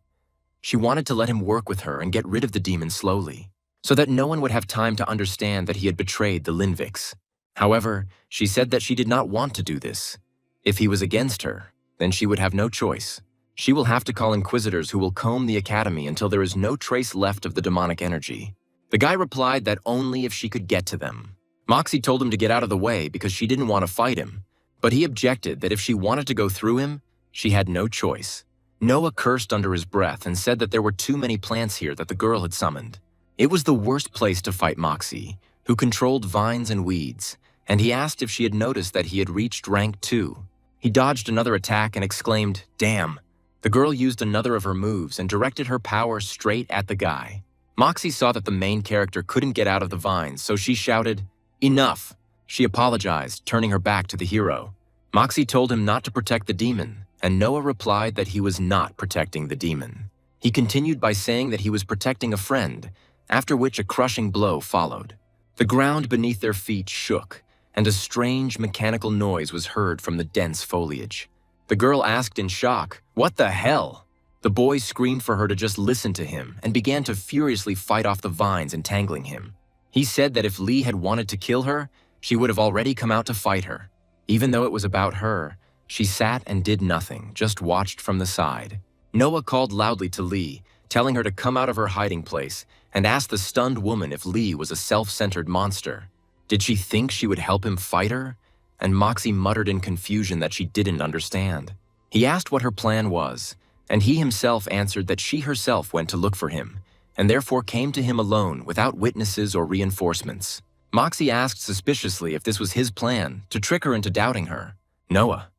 She wanted to let him work with her and get rid of the demon slowly, so that no one would have time to understand that he had betrayed the Linviks. However, she said that she did not want to do this. If he was against her, then she would have no choice. She will have to call inquisitors who will comb the academy until there is no trace left of the demonic energy. The guy replied that only if she could get to them. Moxie told him to get out of the way because she didn't want to fight him, but he objected that if she wanted to go through him, she had no choice. Noah cursed under his breath and said that there were too many plants here that the girl had summoned. It was the worst place to fight Moxie, who controlled vines and weeds, and he asked if she had noticed that he had reached rank 2. He dodged another attack and exclaimed, "Damn." The girl used another of her moves and directed her power straight at the guy. Moxie saw that the main character couldn't get out of the vines, so she shouted, "Enough!" She apologized, turning her back to the hero. Moxie told him not to protect the demon, and Noah replied that he was not protecting the demon. He continued by saying that he was protecting a friend, after which a crushing blow followed. The ground beneath their feet shook, and a strange mechanical noise was heard from the dense foliage. The girl asked in shock, "What the hell?" The boy screamed for her to just listen to him and began to furiously fight off the vines entangling him. He said that if Lee had wanted to kill her, she would have already come out to fight her. Even though it was about her, she sat and did nothing, just watched from the side. Noah called loudly to Lee, telling her to come out of her hiding place, and asked the stunned woman if Lee was a self-centered monster. Did she think she would help him fight her? And Moxie muttered in confusion that she didn't understand. He asked what her plan was, and he himself answered that she herself went to look for him, and therefore came to him alone without witnesses or reinforcements. Moxie asked suspiciously if this was his plan, to trick her into doubting her. Noah.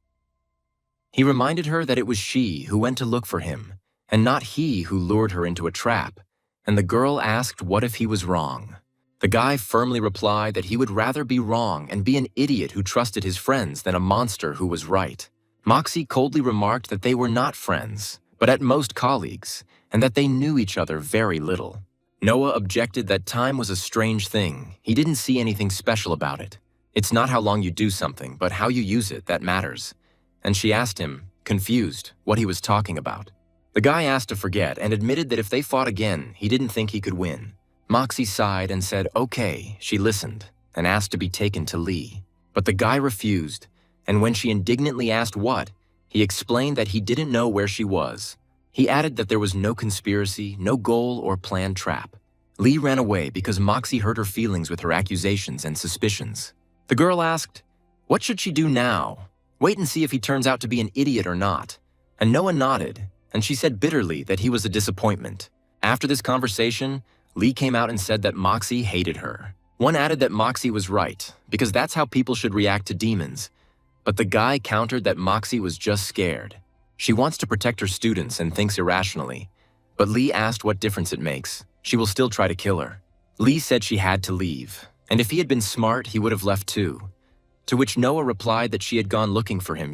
He reminded her that it was she who went to look for him, and not he who lured her into a trap, and the girl asked what if he was wrong. The guy firmly replied that he would rather be wrong and be an idiot who trusted his friends than a monster who was right. Moxie coldly remarked that they were not friends, but at most colleagues, and that they knew each other very little. Noah objected that time was a strange thing. He didn't see anything special about it. It's not how long you do something, but how you use it that matters. And she asked him, confused, what he was talking about. The guy asked to forget and admitted that if they fought again, he didn't think he could win. Moxie sighed and said, okay. She listened and asked to be taken to Lee. But the guy refused, and when she indignantly asked what, he explained that he didn't know where she was. He added that there was no conspiracy, no goal or planned trap. Lee ran away because Moxie hurt her feelings with her accusations and suspicions. The girl asked, what should she do now? Wait and see if he turns out to be an idiot or not. And Noah nodded, and she said bitterly that he was a disappointment. After this conversation, Lee came out and said that Moxie hated her. One added that Moxie was right, because that's how people should react to demons. But the guy countered that Moxie was just scared. She wants to protect her students and thinks irrationally. But Lee asked what difference it makes. She will still try to kill her. Lee said she had to leave, and if he had been smart, he would have left too. To which Noah replied that she had gone looking for him,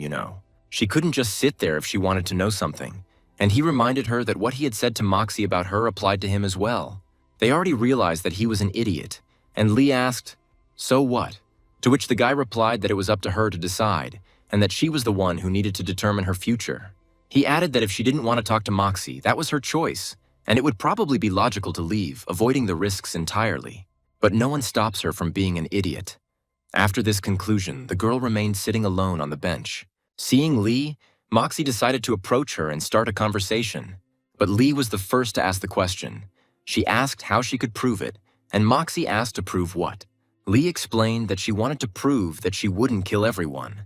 She couldn't just sit there if she wanted to know something. And he reminded her that what he had said to Moxie about her applied to him as well. They already realized that he was an idiot, and Lee asked, so what? To which the guy replied that it was up to her to decide, and that she was the one who needed to determine her future. He added that if she didn't want to talk to Moxie, that was her choice, and it would probably be logical to leave, avoiding the risks entirely. But no one stops her from being an idiot. After this conclusion, the girl remained sitting alone on the bench. Seeing Lee, Moxie decided to approach her and start a conversation. But Lee was the first to ask the question. She asked how she could prove it, and Moxie asked to prove what. Lee explained that she wanted to prove that she wouldn't kill everyone.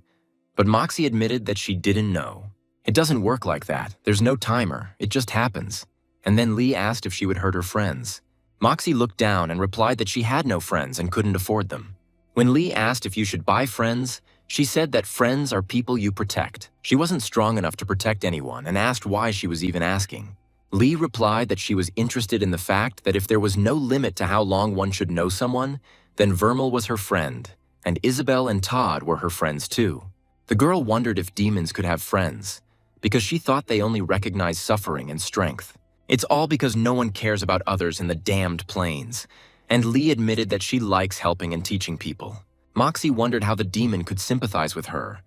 But Moxie admitted that she didn't know. It doesn't work like that. There's no timer. It just happens. And then Lee asked if she would hurt her friends. Moxie looked down and replied that she had no friends and couldn't afford them. When Lee asked if you should buy friends, she said that friends are people you protect. She wasn't strong enough to protect anyone and asked why she was even asking. Lee replied that she was interested in the fact that if there was no limit to how long one should know someone, then Vermal was her friend, and Isabel and Todd were her friends too. The girl wondered if demons could have friends, because she thought they only recognized suffering and strength. It's all because no one cares about others in the damned plains, and Lee admitted that she likes helping and teaching people. Moxie wondered how the demon could sympathize with her.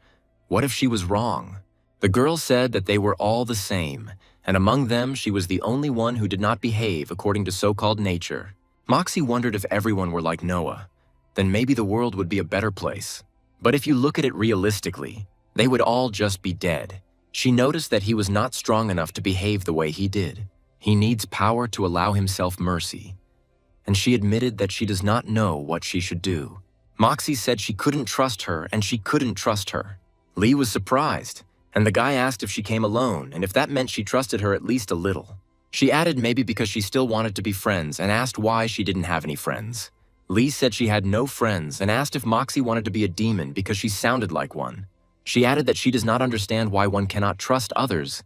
What if she was wrong? The girl said that they were all the same, and among them she was the only one who did not behave according to so-called nature. Moxie wondered if everyone were like Noah, then maybe the world would be a better place. But if you look at it realistically, they would all just be dead. She noticed that he was not strong enough to behave the way he did. He needs power to allow himself mercy. And she admitted that she does not know what she should do. Moxie said she couldn't trust her and she couldn't trust her. Lee was surprised, and the guy asked if she came alone and if that meant she trusted her at least a little. She added maybe because she still wanted to be friends and asked why she didn't have any friends. Lee said she had no friends and asked if Moxie wanted to be a demon because she sounded like one. She added that she does not understand why one cannot trust others.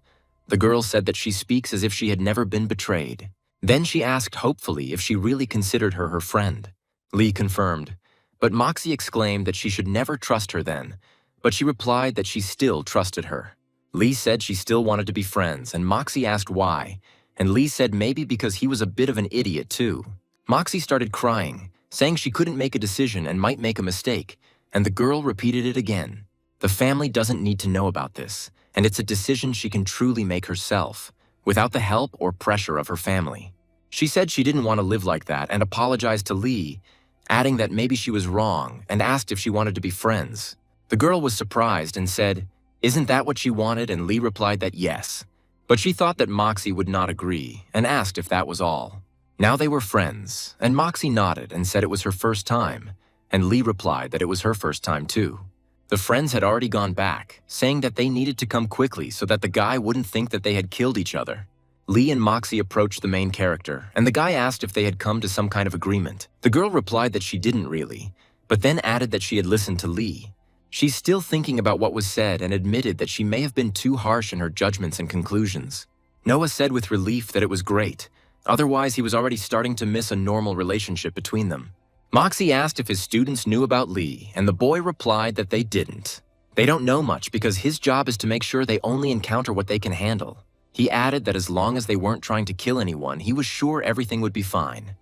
The girl said that she speaks as if she had never been betrayed. Then she asked hopefully if she really considered her friend. Lee confirmed, but Moxie exclaimed that she should never trust her then, but she replied that she still trusted her. Lee said she still wanted to be friends, and Moxie asked why, and Lee said maybe because he was a bit of an idiot too. Moxie started crying, saying she couldn't make a decision and might make a mistake, and the girl repeated it again. The family doesn't need to know about this, and it's a decision she can truly make herself, without the help or pressure of her family. She said she didn't want to live like that and apologized to Lee, adding that maybe she was wrong and asked if she wanted to be friends. The girl was surprised and said, "Isn't that what she wanted?" And Lee replied that yes. But she thought that Moxie would not agree and asked if that was all. Now they were friends, and Moxie nodded and said it was her first time, and Lee replied that it was her first time too. The friends had already gone back, saying that they needed to come quickly so that the guy wouldn't think that they had killed each other. Lee and Moxie approached the main character, and the guy asked if they had come to some kind of agreement. The girl replied that she didn't really, but then added that she had listened to Lee. She's still thinking about what was said and admitted that she may have been too harsh in her judgments and conclusions. Noah said with relief that it was great. Otherwise, he was already starting to miss a normal relationship between them. Moxie asked if his students knew about Lee, and the boy replied that they didn't. They don't know much because his job is to make sure they only encounter what they can handle. He added that as long as they weren't trying to kill anyone, he was sure everything would be fine.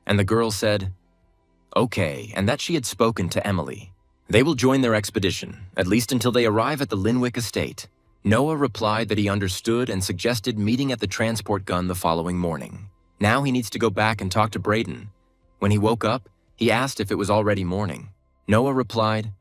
And the girl said, okay, and that she had spoken to Emily. They will join their expedition, at least until they arrive at the Linwick estate. Noah replied that he understood and suggested meeting at the transport gun the following morning. Now he needs to go back and talk to Braden. When he woke up, he asked if it was already morning. Noah replied,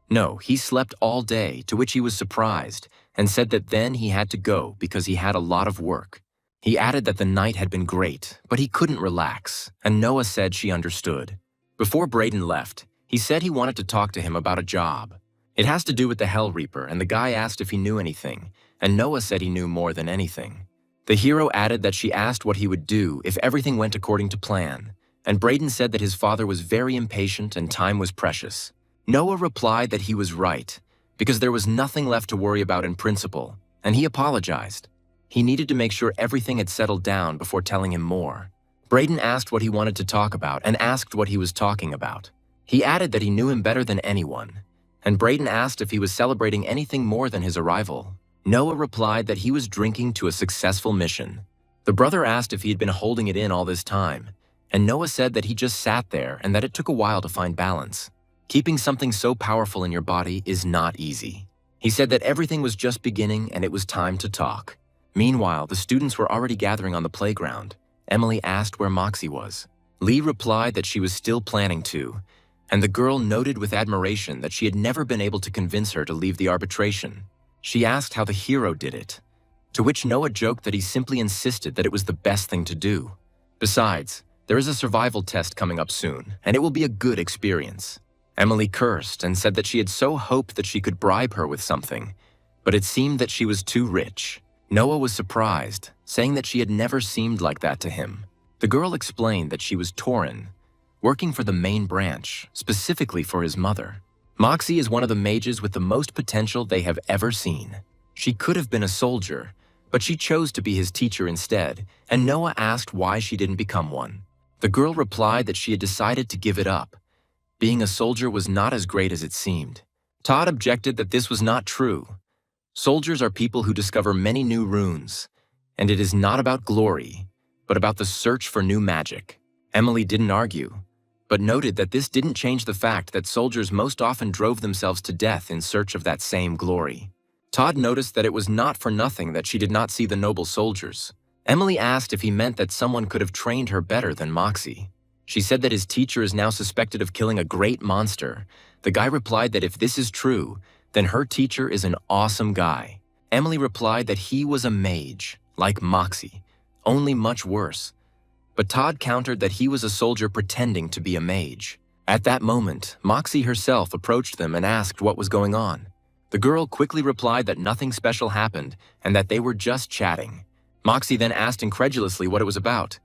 no, he slept all day, to which he was surprised, and said that then he had to go because he had a lot of work. He added that the night had been great, but he couldn't relax, and Noah said she understood. Before Braden left, he said he wanted to talk to him about a job. It has to do with the Hell Reaper, and the guy asked if he knew anything, and Noah said he knew more than anything. The hero added that she asked what he would do if everything went according to plan, and Braden said that his father was very impatient and time was precious. Noah replied that he was right, because there was nothing left to worry about in principle, and he apologized. He needed to make sure everything had settled down before telling him more. Braden asked what he wanted to talk about and asked what he was talking about. He added that he knew him better than anyone, and Braden asked if he was celebrating anything more than his arrival. Noah replied that he was drinking to a successful mission. The brother asked if he had been holding it in all this time, and Noah said that he just sat there and that it took a while to find balance. Keeping something so powerful in your body is not easy. He said that everything was just beginning and it was time to talk. Meanwhile, the students were already gathering on the playground. Emily asked where Moxie was. Lee replied that she was still planning to, and the girl noted with admiration that she had never been able to convince her to leave the arbitration. She asked how the hero did it, to which Noah joked that he simply insisted that it was the best thing to do. Besides, there is a survival test coming up soon, and it will be a good experience. Emily cursed and said that she had so hoped that she could bribe her with something, but it seemed that she was too rich. Noah was surprised, saying that she had never seemed like that to him. The girl explained that she was Tauren, working for the main branch, specifically for his mother. Moxie is one of the mages with the most potential they have ever seen. She could have been a soldier, but she chose to be his teacher instead, and Noah asked why she didn't become one. The girl replied that she had decided to give it up. Being a soldier was not as great as it seemed. Todd objected that this was not true. Soldiers are people who discover many new runes, and it is not about glory, but about the search for new magic. Emily didn't argue, but noted that this didn't change the fact that soldiers most often drove themselves to death in search of that same glory. Todd noticed that it was not for nothing that she did not see the noble soldiers. Emily asked if he meant that someone could have trained her better than Moxie. She said that his teacher is now suspected of killing a great monster. The guy replied that if this is true, then her teacher is an awesome guy. Emily replied that he was a mage, like Moxie, only much worse. But Todd countered that he was a soldier pretending to be a mage. At that moment, Moxie herself approached them and asked what was going on. The girl quickly replied that nothing special happened and that they were just chatting. Moxie then asked incredulously what it was about.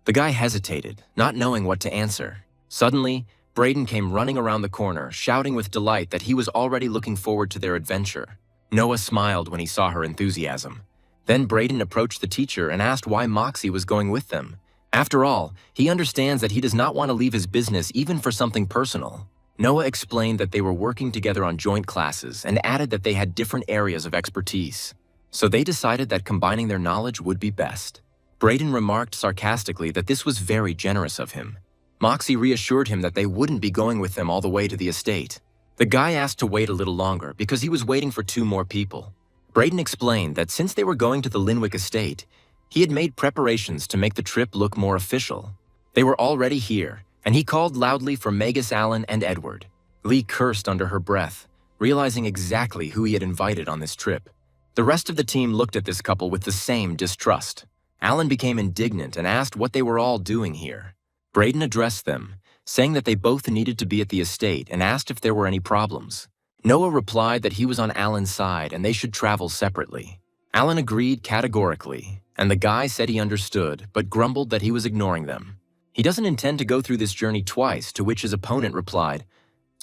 The guy hesitated, not knowing what to answer. Suddenly, Braden came running around the corner, shouting with delight that he was already looking forward to their adventure. Noah smiled when he saw her enthusiasm. Then Braden approached the teacher and asked why Moxie was going with them. After all, he understands that he does not want to leave his business even for something personal. Noah explained that they were working together on joint classes and added that they had different areas of expertise. So they decided that combining their knowledge would be best. Braden remarked sarcastically that this was very generous of him. Moxie reassured him that they wouldn't be going with them all the way to the estate. The guy asked to wait a little longer because he was waiting for 2 more people. Braden explained that since they were going to the Linwick estate, he had made preparations to make the trip look more official. They were already here, and he called loudly for Magus, Allen, and Edward. Lee cursed under her breath, realizing exactly who he had invited on this trip. The rest of the team looked at this couple with the same distrust. Allen became indignant and asked what they were all doing here. Braden addressed them, saying that they both needed to be at the estate and asked if there were any problems. Noah replied that he was on Allen's side and they should travel separately. Allen agreed categorically, and the guy said he understood, but grumbled that he was ignoring them. He doesn't intend to go through this journey twice, to which his opponent replied,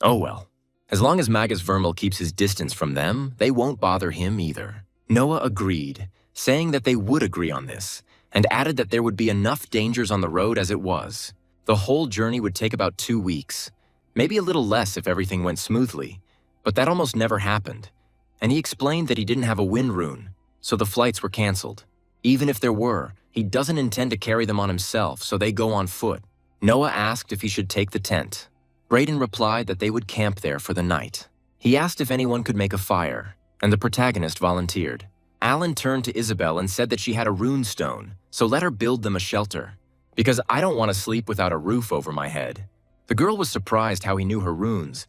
"Oh well. As long as Magus Vermal keeps his distance from them, they won't bother him either." Noah agreed, saying that they would agree on this, and added that there would be enough dangers on the road as it was. The whole journey would take about 2 weeks, maybe a little less if everything went smoothly, but that almost never happened. And he explained that he didn't have a wind rune, so the flights were canceled. Even if there were, he doesn't intend to carry them on himself, so they go on foot. Noah asked if he should take the tent. Brayden replied that they would camp there for the night. He asked if anyone could make a fire, and the protagonist volunteered. Alan turned to Isabel and said that she had a rune stone, so let her build them a shelter. Because I don't want to sleep without a roof over my head. The girl was surprised how he knew her runes,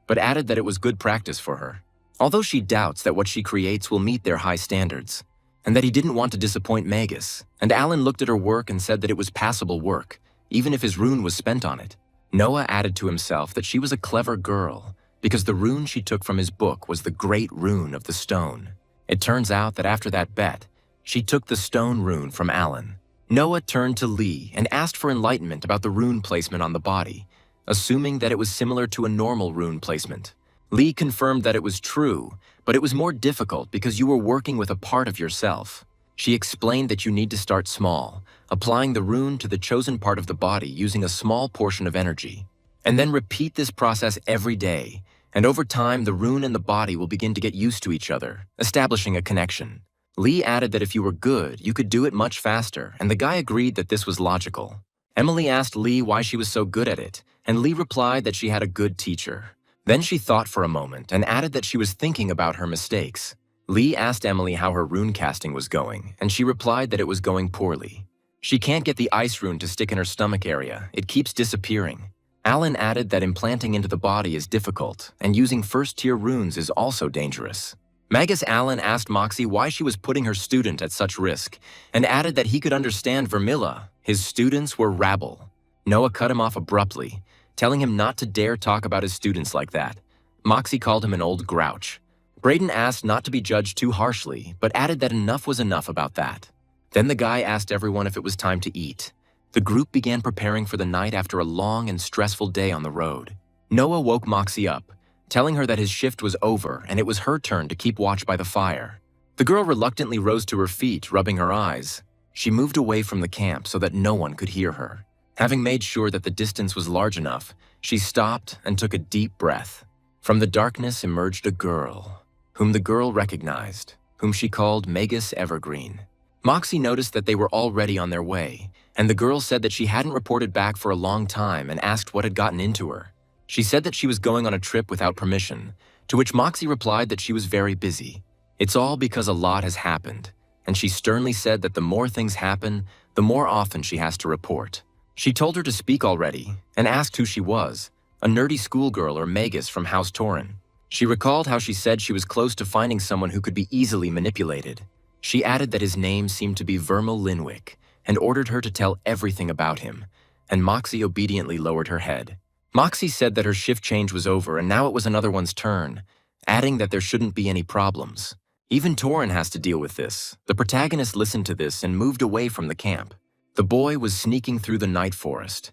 but added that it was good practice for her. Although she doubts that what she creates will meet their high standards, and that he didn't want to disappoint Magus, and Alan looked at her work and said that it was passable work, even if his rune was spent on it. Noah added to himself that she was a clever girl, because the rune she took from his book was the Great Rune of the Stone. It turns out that after that bet, she took the stone rune from Alan. Noah turned to Lee and asked for enlightenment about the rune placement on the body, assuming that it was similar to a normal rune placement. Lee confirmed that it was true, but it was more difficult because you were working with a part of yourself. She explained that you need to start small, applying the rune to the chosen part of the body using a small portion of energy, and then repeat this process every day, and over time the rune and the body will begin to get used to each other, establishing a connection. Lee added that if you were good, you could do it much faster, and the guy agreed that this was logical. Emily asked Lee why she was so good at it, and Lee replied that she had a good teacher. Then she thought for a moment and added that she was thinking about her mistakes. Lee asked Emily how her rune casting was going, and she replied that it was going poorly. She can't get the ice rune to stick in her stomach area, it keeps disappearing. Alan added that implanting into the body is difficult, and using first-tier runes is also dangerous. Magus Allen asked Moxie why she was putting her student at such risk, and added that he could understand Vermilla. His students were rabble. Noah cut him off abruptly, telling him not to dare talk about his students like that. Moxie called him an old grouch. Brayden asked not to be judged too harshly, but added that enough was enough about that. Then the guy asked everyone if it was time to eat. The group began preparing for the night after a long and stressful day on the road. Noah woke Moxie up, telling her that his shift was over and it was her turn to keep watch by the fire. The girl reluctantly rose to her feet, rubbing her eyes. She moved away from the camp so that no one could hear her. Having made sure that the distance was large enough, she stopped and took a deep breath. From the darkness emerged a girl, whom the girl recognized, whom she called Magus Evergreen. Moxie noticed that they were already on their way, and the girl said that she hadn't reported back for a long time and asked what had gotten into her. She said that she was going on a trip without permission, to which Moxie replied that she was very busy. It's all because a lot has happened, and she sternly said that the more things happen, the more often she has to report. She told her to speak already, and asked who she was, a nerdy schoolgirl or Magus from House Torin. She recalled how she said she was close to finding someone who could be easily manipulated. She added that his name seemed to be Vermil Linwick, and ordered her to tell everything about him, and Moxie obediently lowered her head. Moxie said that her shift change was over and now it was another one's turn, adding that there shouldn't be any problems. Even Torin has to deal with this. The protagonist listened to this and moved away from the camp. The boy was sneaking through the night forest.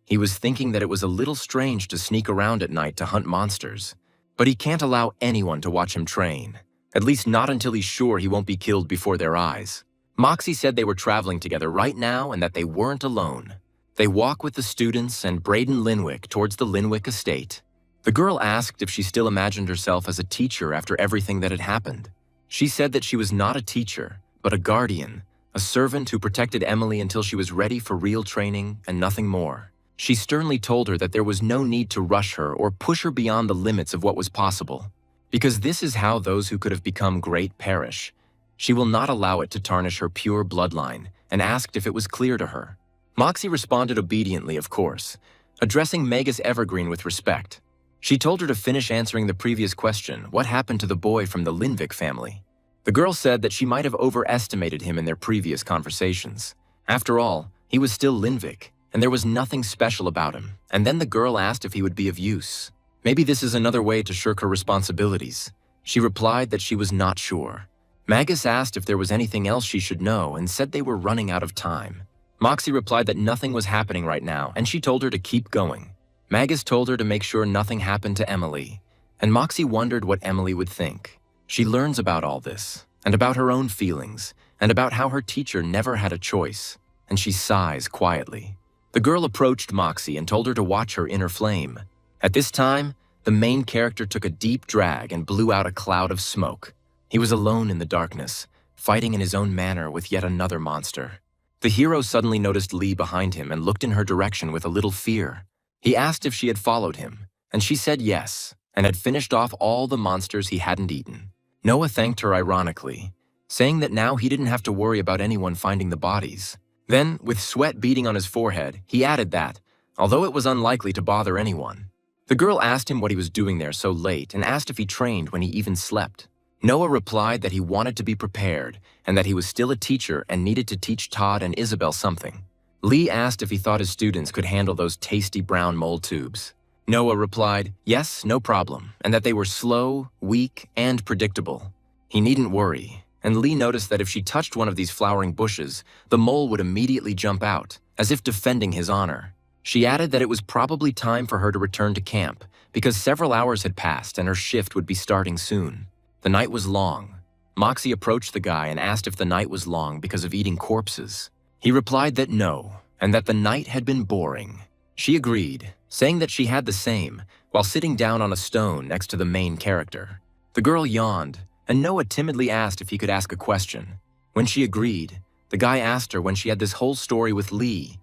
He was thinking that it was a little strange to sneak around at night to hunt monsters, but he can't allow anyone to watch him train, at least not until he's sure he won't be killed before their eyes. Moxie said they were traveling together right now and that they weren't alone. They walk with the students and Brayden Linwick towards the Linwick estate. The girl asked if she still imagined herself as a teacher after everything that had happened. She said that she was not a teacher, but a guardian, a servant who protected Emily until she was ready for real training and nothing more. She sternly told her that there was no need to rush her or push her beyond the limits of what was possible, because this is how those who could have become great perish. She will not allow it to tarnish her pure bloodline, and asked if it was clear to her. Moxie responded obediently, of course, addressing Magus Evergreen with respect. She told her to finish answering the previous question, what happened to the boy from the Linwick family. The girl said that she might have overestimated him in their previous conversations. After all, he was still Linwick, and there was nothing special about him. And then the girl asked if he would be of use. Maybe this is another way to shirk her responsibilities. She replied that she was not sure. Magus asked if there was anything else she should know and said they were running out of time. Moxie replied that nothing was happening right now, and she told her to keep going. Magus told her to make sure nothing happened to Emily, and Moxie wondered what Emily would think. She learns about all this, and about her own feelings, and about how her teacher never had a choice, and she sighs quietly. The girl approached Moxie and told her to watch her inner flame. At this time, the main character took a deep drag and blew out a cloud of smoke. He was alone in the darkness, fighting in his own manner with yet another monster. The hero suddenly noticed Lee behind him and looked in her direction with a little fear. He asked if she had followed him, and she said yes, and had finished off all the monsters he hadn't eaten. Noah thanked her ironically, saying that now he didn't have to worry about anyone finding the bodies. Then, with sweat beading on his forehead, he added that, although it was unlikely to bother anyone. The girl asked him what he was doing there so late and asked if he trained when he even slept. Noah replied that he wanted to be prepared and that he was still a teacher and needed to teach Todd and Isabel something. Lee asked if he thought his students could handle those tasty brown mold tubes. Noah replied, yes, no problem, and that they were slow, weak, and predictable. He needn't worry, and Lee noticed that if she touched one of these flowering bushes, the mole would immediately jump out, as if defending his honor. She added that it was probably time for her to return to camp, because several hours had passed and her shift would be starting soon. The night was long. Moxie approached the guy and asked if the night was long because of eating corpses. He replied that no, and that the night had been boring. She agreed, saying that she had the same, while sitting down on a stone next to the main character. The girl yawned, and Noah timidly asked if he could ask a question. When she agreed, the guy asked her when she had this whole story with Lee,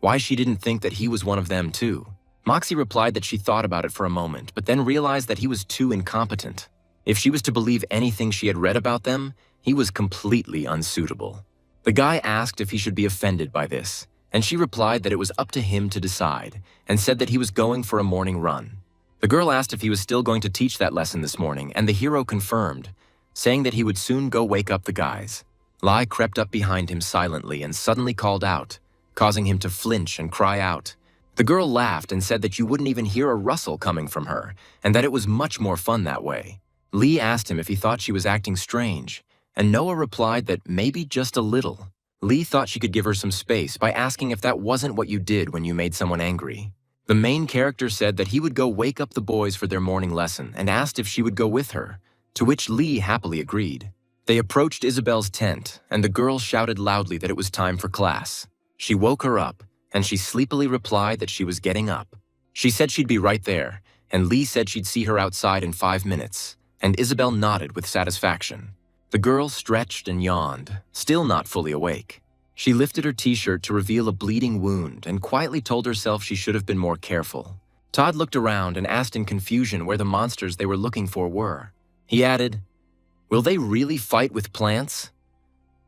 why she didn't think that he was one of them too. Moxie replied that she thought about it for a moment, but then realized that he was too incompetent. If she was to believe anything she had read about them, he was completely unsuitable. The guy asked if he should be offended by this, and she replied that it was up to him to decide, and said that he was going for a morning run. The girl asked if he was still going to teach that lesson this morning, and the hero confirmed, saying that he would soon go wake up the guys. Lai crept up behind him silently and suddenly called out, causing him to flinch and cry out. The girl laughed and said that you wouldn't even hear a rustle coming from her, and that it was much more fun that way. Lee asked him if he thought she was acting strange, and Noah replied that maybe just a little. Lee thought she could give her some space by asking if that wasn't what you did when you made someone angry. The main character said that he would go wake up the boys for their morning lesson and asked if she would go with her, to which Lee happily agreed. They approached Isabel's tent, and the girl shouted loudly that it was time for class. She woke her up, and she sleepily replied that she was getting up. She said she'd be right there, and Lee said she'd see her outside in 5 minutes, and Isabel nodded with satisfaction. The girl stretched and yawned, still not fully awake. She lifted her t-shirt to reveal a bleeding wound and quietly told herself she should have been more careful. Todd looked around and asked in confusion where the monsters they were looking for were. He added, "Will they really fight with plants?"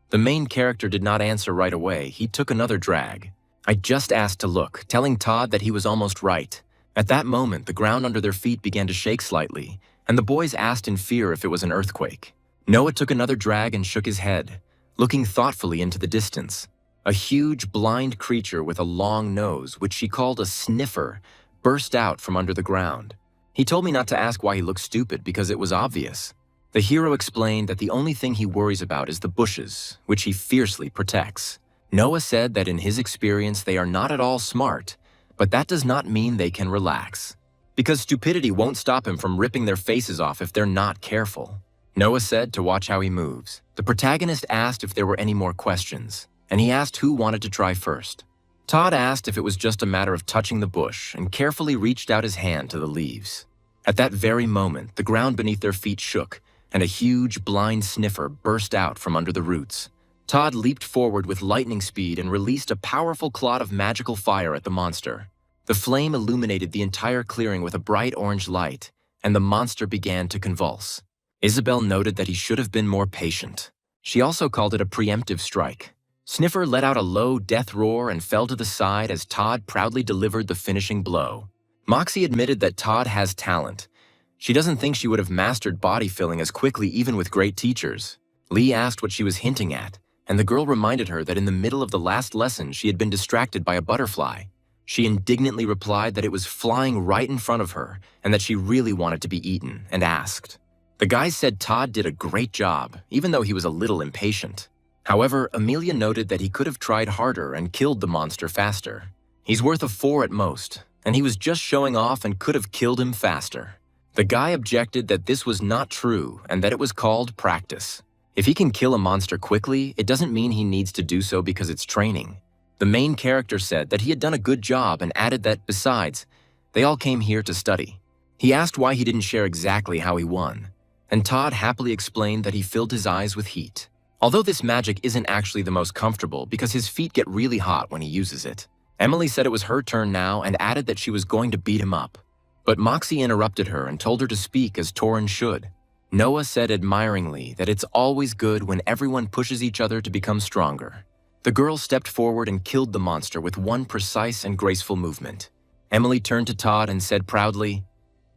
The main character did not answer right away. He took another drag. I just asked to look, telling Todd that he was almost right. At that moment, the ground under their feet began to shake slightly, and the boys asked in fear if it was an earthquake. Noah took another drag and shook his head, looking thoughtfully into the distance. A huge, blind creature with a long nose, which she called a sniffer, burst out from under the ground. He told me not to ask why he looked stupid because it was obvious. The hero explained that the only thing he worries about is the bushes, which he fiercely protects. Noah said that in his experience they are not at all smart, but that does not mean they can relax, because stupidity won't stop him from ripping their faces off if they're not careful. Noah said to watch how he moves. The protagonist asked if there were any more questions, and he asked who wanted to try first. Todd asked if it was just a matter of touching the bush and carefully reached out his hand to the leaves. At that very moment, the ground beneath their feet shook, and a huge, blind sniffer burst out from under the roots. Todd leaped forward with lightning speed and released a powerful clot of magical fire at the monster. The flame illuminated the entire clearing with a bright orange light, and the monster began to convulse. Isabel noted that he should have been more patient. She also called it a preemptive strike. Sniffer let out a low death roar and fell to the side as Todd proudly delivered the finishing blow. Moxie admitted that Todd has talent. She doesn't think she would have mastered body filling as quickly even with great teachers. Lee asked what she was hinting at, and the girl reminded her that in the middle of the last lesson she had been distracted by a butterfly. She indignantly replied that it was flying right in front of her and that she really wanted to be eaten, and asked. The guy said Todd did a great job, even though he was a little impatient. However, Amelia noted that he could have tried harder and killed the monster faster. He's worth a 4 at most, and he was just showing off and could have killed him faster. The guy objected that this was not true and that it was called practice. If he can kill a monster quickly, it doesn't mean he needs to do so because it's training. The main character said that he had done a good job and added that, besides, they all came here to study. He asked why he didn't share exactly how he won, and Todd happily explained that he filled his eyes with heat. Although this magic isn't actually the most comfortable because his feet get really hot when he uses it. Emily said it was her turn now and added that she was going to beat him up. But Moxie interrupted her and told her to speak as Torin should. Noah said admiringly that it's always good when everyone pushes each other to become stronger. The girl stepped forward and killed the monster with one precise and graceful movement. Emily turned to Todd and said proudly,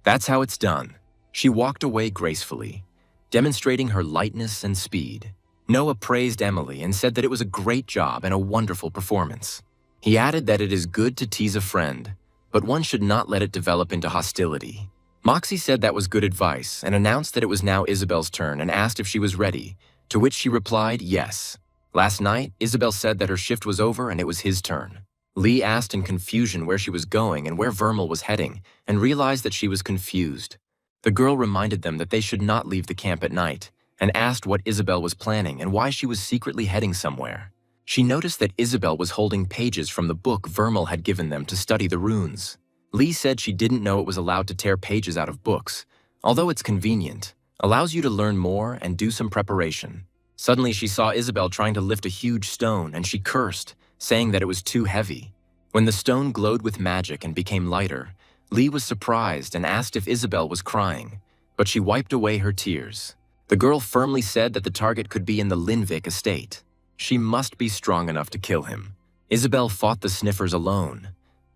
"That's how it's done." She walked away gracefully, demonstrating her lightness and speed. Noah praised Emily and said that it was a great job and a wonderful performance. He added that it is good to tease a friend, but one should not let it develop into hostility. Moxie said that was good advice and announced that it was now Isabel's turn and asked if she was ready, to which she replied yes. Last night, Isabel said that her shift was over and it was his turn. Lee asked in confusion where she was going and where Vermal was heading, and realized that she was confused. The girl reminded them that they should not leave the camp at night, and asked what Isabel was planning and why she was secretly heading somewhere. She noticed that Isabel was holding pages from the book Vermal had given them to study the runes. Lee said she didn't know it was allowed to tear pages out of books, although it's convenient, allows you to learn more and do some preparation. Suddenly she saw Isabel trying to lift a huge stone and she cursed, saying that it was too heavy. When the stone glowed with magic and became lighter, Lee was surprised and asked if Isabel was crying, but she wiped away her tears. The girl firmly said that the target could be in the Linvik estate. She must be strong enough to kill him. Isabel fought the sniffers alone,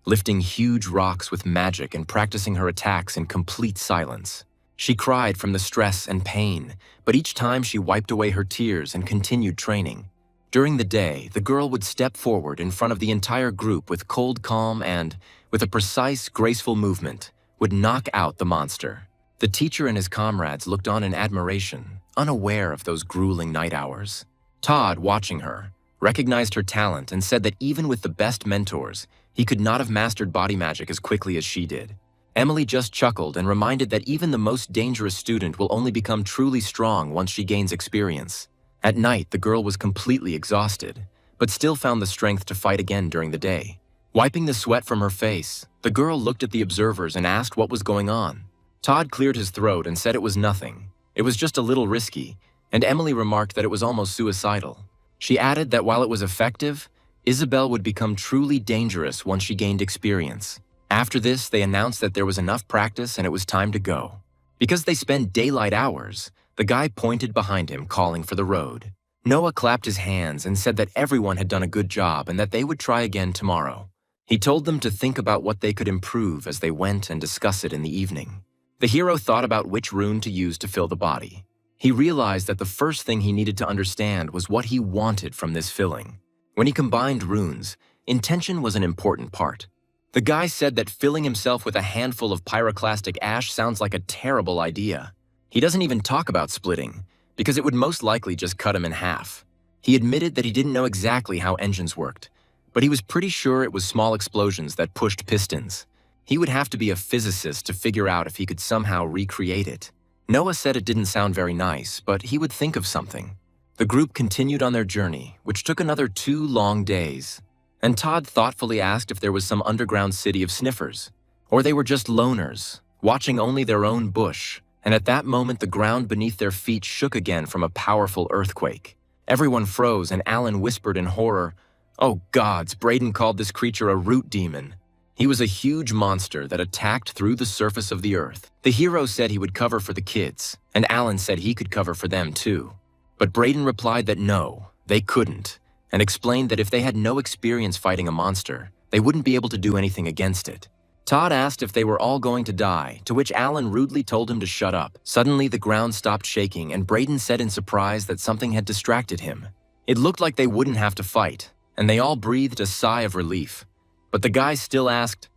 lifting huge rocks with magic and practicing her attacks in complete silence. She cried from the stress and pain, but each time she wiped away her tears and continued training. During the day, the girl would step forward in front of the entire group with cold calm and, with a precise, graceful movement, would knock out the monster. The teacher and his comrades looked on in admiration, unaware of those grueling night hours. Todd, watching her, recognized her talent and said that even with the best mentors, he could not have mastered body magic as quickly as she did. Emily just chuckled and reminded that even the most dangerous student will only become truly strong once she gains experience. At night, the girl was completely exhausted, but still found the strength to fight again during the day. Wiping the sweat from her face, the girl looked at the observers and asked what was going on. Todd cleared his throat and said it was nothing. It was just a little risky, and Emily remarked that it was almost suicidal. She added that while it was effective, Isabel would become truly dangerous once she gained experience. After this, they announced that there was enough practice and it was time to go. Because they spend daylight hours, the guy pointed behind him, calling for the road. Noah clapped his hands and said that everyone had done a good job and that they would try again tomorrow. He told them to think about what they could improve as they went and discuss it in the evening. The hero thought about which rune to use to fill the body. He realized that the first thing he needed to understand was what he wanted from this filling. When he combined runes, intention was an important part. The guy said that filling himself with a handful of pyroclastic ash sounds like a terrible idea. He doesn't even talk about splitting, because it would most likely just cut him in half. He admitted that he didn't know exactly how engines worked, but he was pretty sure it was small explosions that pushed pistons. He would have to be a physicist to figure out if he could somehow recreate it. Noah said it didn't sound very nice, but he would think of something. The group continued on their journey, which took another 2 long days. And Todd thoughtfully asked if there was some underground city of sniffers, or they were just loners, watching only their own bush, and at that moment the ground beneath their feet shook again from a powerful earthquake. Everyone froze and Alan whispered in horror, "Oh gods, Braden called this creature a root demon." He was a huge monster that attacked through the surface of the earth. The hero said he would cover for the kids, and Alan said he could cover for them too. But Braden replied that no, they couldn't, and explained that if they had no experience fighting a monster, they wouldn't be able to do anything against it. Todd asked if they were all going to die, to which Alan rudely told him to shut up. Suddenly, the ground stopped shaking, and Braden said in surprise that something had distracted him. It looked like they wouldn't have to fight, and they all breathed a sigh of relief. But the guy still asked,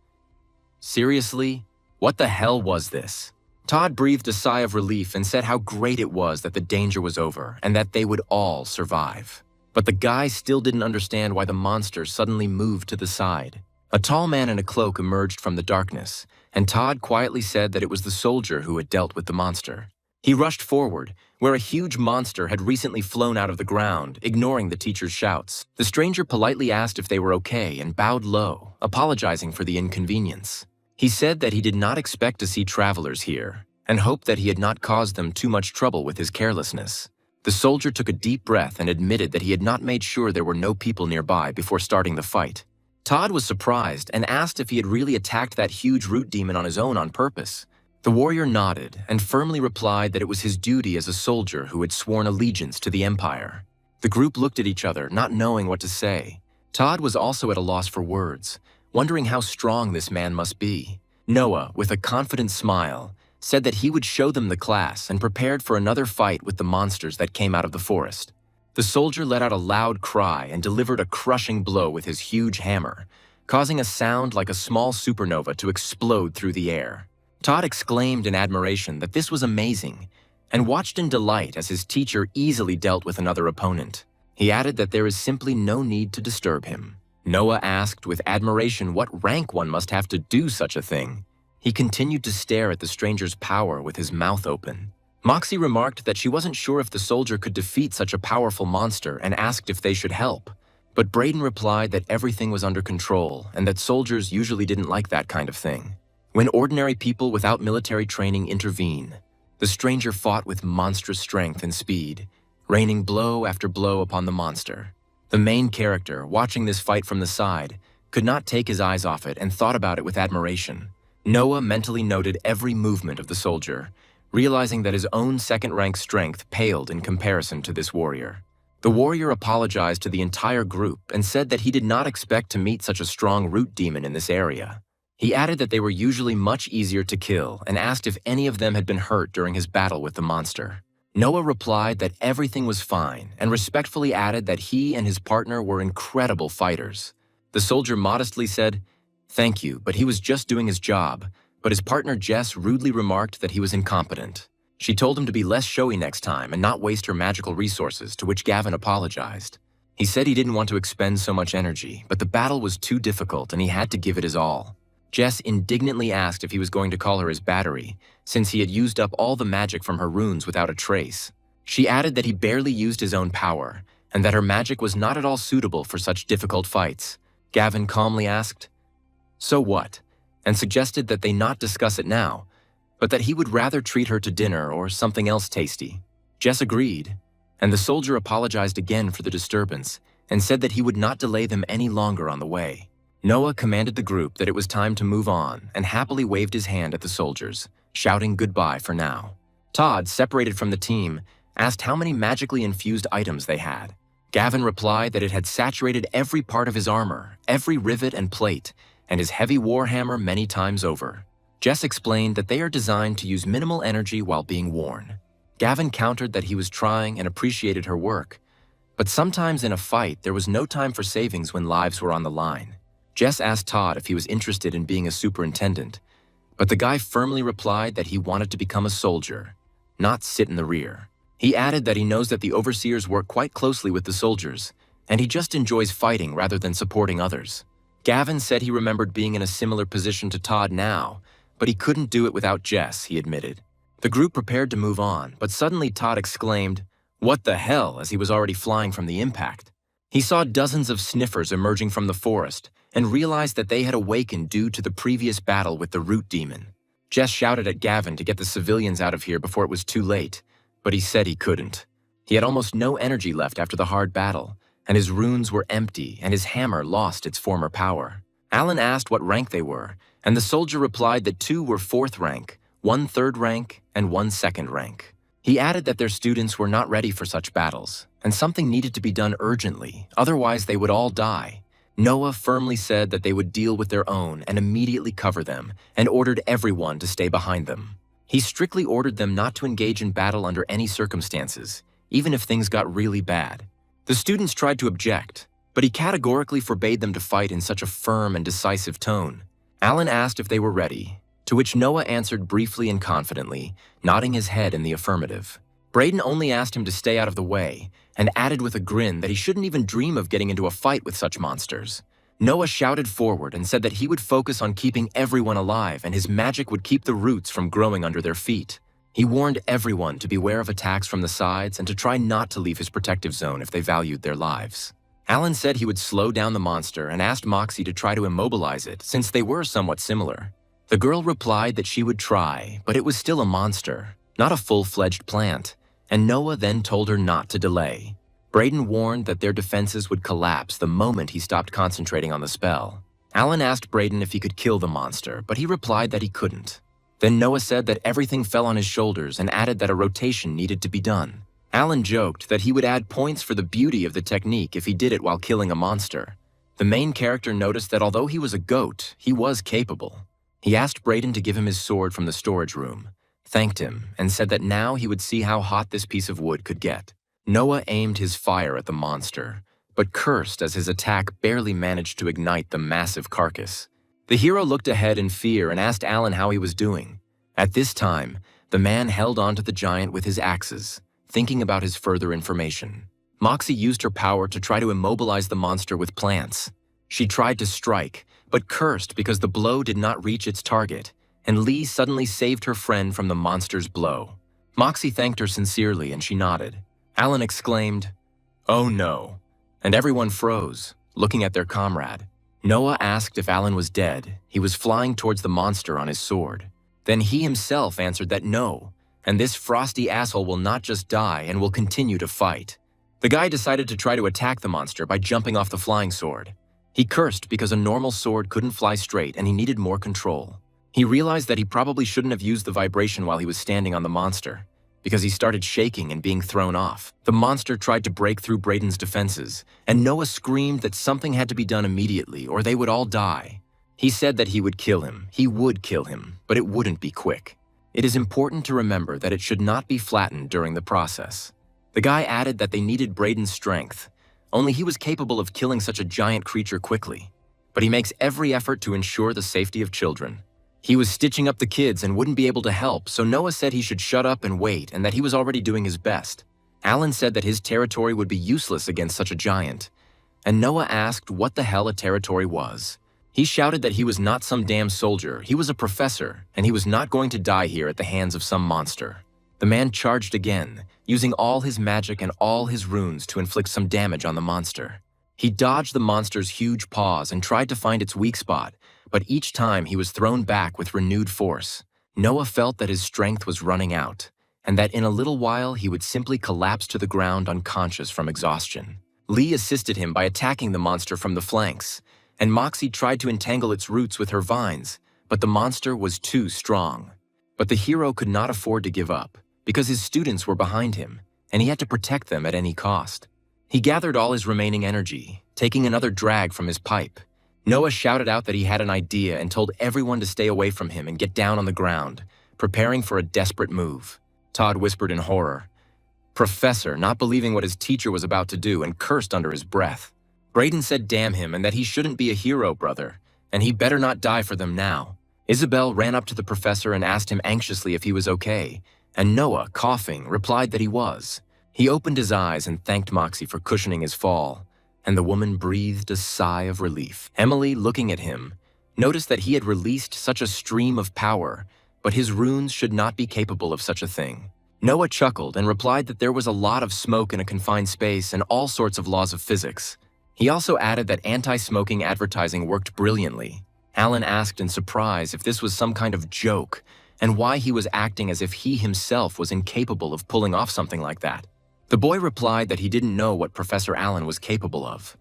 "Seriously? What the hell was this?" Todd breathed a sigh of relief and said how great it was that the danger was over and that they would all survive. But the guy still didn't understand why the monster suddenly moved to the side. A tall man in a cloak emerged from the darkness, and Todd quietly said that it was the soldier who had dealt with the monster. He rushed forward, where a huge monster had recently flown out of the ground, ignoring the teacher's shouts. The stranger politely asked if they were okay and bowed low, apologizing for the inconvenience. He said that he did not expect to see travelers here, and hoped that he had not caused them too much trouble with his carelessness. The soldier took a deep breath and admitted that he had not made sure there were no people nearby before starting the fight. Todd was surprised and asked if he had really attacked that huge root demon on his own on purpose. The warrior nodded and firmly replied that it was his duty as a soldier who had sworn allegiance to the Empire. The group looked at each other, not knowing what to say. Todd was also at a loss for words, wondering how strong this man must be. Noah, with a confident smile, said that he would show them the class and prepared for another fight with the monsters that came out of the forest. The soldier let out a loud cry and delivered a crushing blow with his huge hammer, causing a sound like a small supernova to explode through the air. Todd exclaimed in admiration that this was amazing and watched in delight as his teacher easily dealt with another opponent. He added that there is simply no need to disturb him. Noah asked with admiration what rank one must have to do such a thing. He continued to stare at the stranger's power with his mouth open. Moxie remarked that she wasn't sure if the soldier could defeat such a powerful monster and asked if they should help. But Braden replied that everything was under control and that soldiers usually didn't like that kind of thing. When ordinary people without military training intervene, the stranger fought with monstrous strength and speed, raining blow after blow upon the monster. The main character, watching this fight from the side, could not take his eyes off it and thought about it with admiration. Noah mentally noted every movement of the soldier, realizing that his own second-rank strength paled in comparison to this warrior. The warrior apologized to the entire group and said that he did not expect to meet such a strong root demon in this area. He added that they were usually much easier to kill and asked if any of them had been hurt during his battle with the monster. Noah replied that everything was fine and respectfully added that he and his partner were incredible fighters. The soldier modestly said, "Thank you, but he was just doing his job," but his partner Jess rudely remarked that he was incompetent. She told him to be less showy next time and not waste her magical resources, to which Gavin apologized. He said he didn't want to expend so much energy, but the battle was too difficult and he had to give it his all. Jess indignantly asked if he was going to call her his battery, since he had used up all the magic from her runes without a trace. She added that he barely used his own power, and that her magic was not at all suitable for such difficult fights. Gavin calmly asked, "So what?" and suggested that they not discuss it now, but that he would rather treat her to dinner or something else tasty. Jess agreed, and the soldier apologized again for the disturbance and said that he would not delay them any longer on the way. Noah commanded the group that it was time to move on and happily waved his hand at the soldiers, shouting goodbye for now. Todd, separated from the team, asked how many magically infused items they had. Gavin replied that it had saturated every part of his armor, every rivet and plate, and his heavy warhammer many times over. Jess explained that they are designed to use minimal energy while being worn. Gavin countered that he was trying and appreciated her work, but sometimes in a fight there was no time for savings when lives were on the line. Jess asked Todd if he was interested in being a superintendent, but the guy firmly replied that he wanted to become a soldier, not sit in the rear. He added that he knows that the overseers work quite closely with the soldiers, and he just enjoys fighting rather than supporting others. Gavin said he remembered being in a similar position to Todd now, but he couldn't do it without Jess, he admitted. The group prepared to move on, but suddenly Todd exclaimed, "What the hell?" as he was already flying from the impact. He saw dozens of sniffers emerging from the forest and realized that they had awakened due to the previous battle with the root demon. Jess shouted at Gavin to get the civilians out of here before it was too late, but he said he couldn't. He had almost no energy left after the hard battle, and his runes were empty and his hammer lost its former power. Alan asked what rank they were, and the soldier replied that 2 were 4th rank, 1 3rd rank, and 1 2nd rank. He added that their students were not ready for such battles, and something needed to be done urgently, otherwise they would all die. Noah firmly said that they would deal with their own and immediately cover them, and ordered everyone to stay behind them. He strictly ordered them not to engage in battle under any circumstances, even if things got really bad. The students tried to object, but he categorically forbade them to fight in such a firm and decisive tone. Alan asked if they were ready, to which Noah answered briefly and confidently, nodding his head in the affirmative. Braden only asked him to stay out of the way, and added with a grin that he shouldn't even dream of getting into a fight with such monsters. Noah shouted forward and said that he would focus on keeping everyone alive and his magic would keep the roots from growing under their feet. He warned everyone to beware of attacks from the sides and to try not to leave his protective zone if they valued their lives. Alan said he would slow down the monster and asked Moxie to try to immobilize it since they were somewhat similar. The girl replied that she would try, but it was still a monster, not a full-fledged plant, and Noah then told her not to delay. Brayden warned that their defenses would collapse the moment he stopped concentrating on the spell. Alan asked Brayden if he could kill the monster, but he replied that he couldn't. Then Noah said that everything fell on his shoulders and added that a rotation needed to be done. Alan joked that he would add points for the beauty of the technique if he did it while killing a monster. The main character noticed that although he was a goat, he was capable. He asked Brayden to give him his sword from the storage room, thanked him, and said that now he would see how hot this piece of wood could get. Noah aimed his fire at the monster, but cursed as his attack barely managed to ignite the massive carcass. The hero looked ahead in fear and asked Alan how he was doing. At this time, the man held onto the giant with his axes, thinking about his further information. Moxie used her power to try to immobilize the monster with plants. She tried to strike, but cursed because the blow did not reach its target, and Lee suddenly saved her friend from the monster's blow. Moxie thanked her sincerely and she nodded. Alan exclaimed, "Oh no," and everyone froze, looking at their comrade. Noah asked if Alan was dead. He was flying towards the monster on his sword. Then he himself answered that no, and this frosty asshole will not just die and will continue to fight. The guy decided to try to attack the monster by jumping off the flying sword. He cursed because a normal sword couldn't fly straight and he needed more control. He realized that he probably shouldn't have used the vibration while he was standing on the monster, because he started shaking and being thrown off. The monster tried to break through Brayden's defenses, and Noah screamed that something had to be done immediately or they would all die. He said that he would kill him, but it wouldn't be quick. It is important to remember that it should not be flattened during the process. The guy added that they needed Brayden's strength, only he was capable of killing such a giant creature quickly. But he makes every effort to ensure the safety of children. He was stitching up the kids and wouldn't be able to help, so Noah said he should shut up and wait and that he was already doing his best. Alan said that his territory would be useless against such a giant, and Noah asked what the hell a territory was. He shouted that he was not some damn soldier, he was a professor, and he was not going to die here at the hands of some monster. The man charged again, using all his magic and all his runes to inflict some damage on the monster. He dodged the monster's huge paws and tried to find its weak spot, but each time he was thrown back with renewed force. Noah felt that his strength was running out, and that in a little while he would simply collapse to the ground unconscious from exhaustion. Lee assisted him by attacking the monster from the flanks, and Moxie tried to entangle its roots with her vines, but the monster was too strong. But the hero could not afford to give up, because his students were behind him, and he had to protect them at any cost. He gathered all his remaining energy, taking another drag from his pipe. Noah shouted out that he had an idea and told everyone to stay away from him and get down on the ground, preparing for a desperate move. Todd whispered in horror, "Professor," not believing what his teacher was about to do, and cursed under his breath. Brayden said damn him and that he shouldn't be a hero, brother, and he better not die for them now. Isabel ran up to the professor and asked him anxiously if he was okay, and Noah, coughing, replied that he was. He opened his eyes and thanked Moxie for cushioning his fall, and the woman breathed a sigh of relief. Emily, looking at him, noticed that he had released such a stream of power, but his runes should not be capable of such a thing. Noah chuckled and replied that there was a lot of smoke in a confined space and all sorts of laws of physics. He also added that anti-smoking advertising worked brilliantly. Alan asked in surprise if this was some kind of joke, and why he was acting as if he himself was incapable of pulling off something like that. The boy replied that he didn't know what Professor Allen was capable of,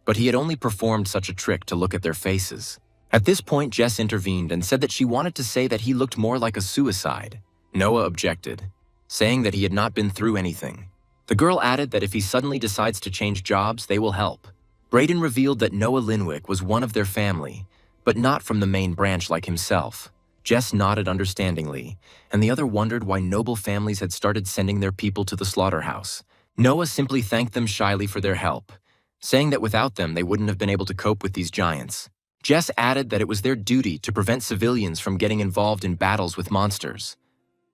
but he had only performed such a trick to look at their faces. At this point, Jess intervened and said that she wanted to say that he looked more like a suicide. Noah objected, saying that he had not been through anything. The girl added that if he suddenly decides to change jobs, they will help. Brayden revealed that Noah Linwick was one of their family, but not from the main branch like himself. Jess nodded understandingly, and the other wondered why noble families had started sending their people to the slaughterhouse. Noah simply thanked them shyly for their help, saying that without them they wouldn't have been able to cope with these giants. Jess added that it was their duty to prevent civilians from getting involved in battles with monsters.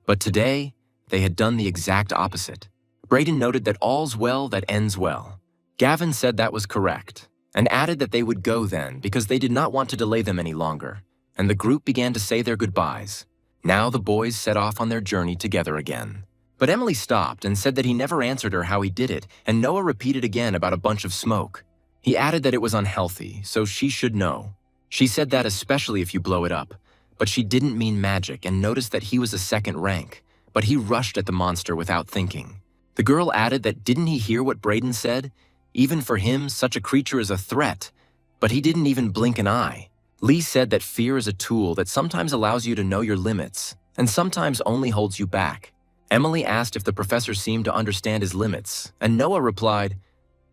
But today, they had done the exact opposite. Brayden noted that all's well that ends well. Gavin said that was correct, and added that they would go then because they did not want to delay them any longer, and the group began to say their goodbyes. Now the boys set off on their journey together again. But Emily stopped and said that he never answered her how he did it, and Noah repeated again about a bunch of smoke. He added that it was unhealthy, so she should know. She said that especially if you blow it up, but she didn't mean magic and noticed that he was a second rank, but he rushed at the monster without thinking. The girl added that didn't he hear what Brayden said? Even for him, such a creature is a threat, but he didn't even blink an eye. Lee said that fear is a tool that sometimes allows you to know your limits, and sometimes only holds you back. Emily asked if the professor seemed to understand his limits, and Noah replied,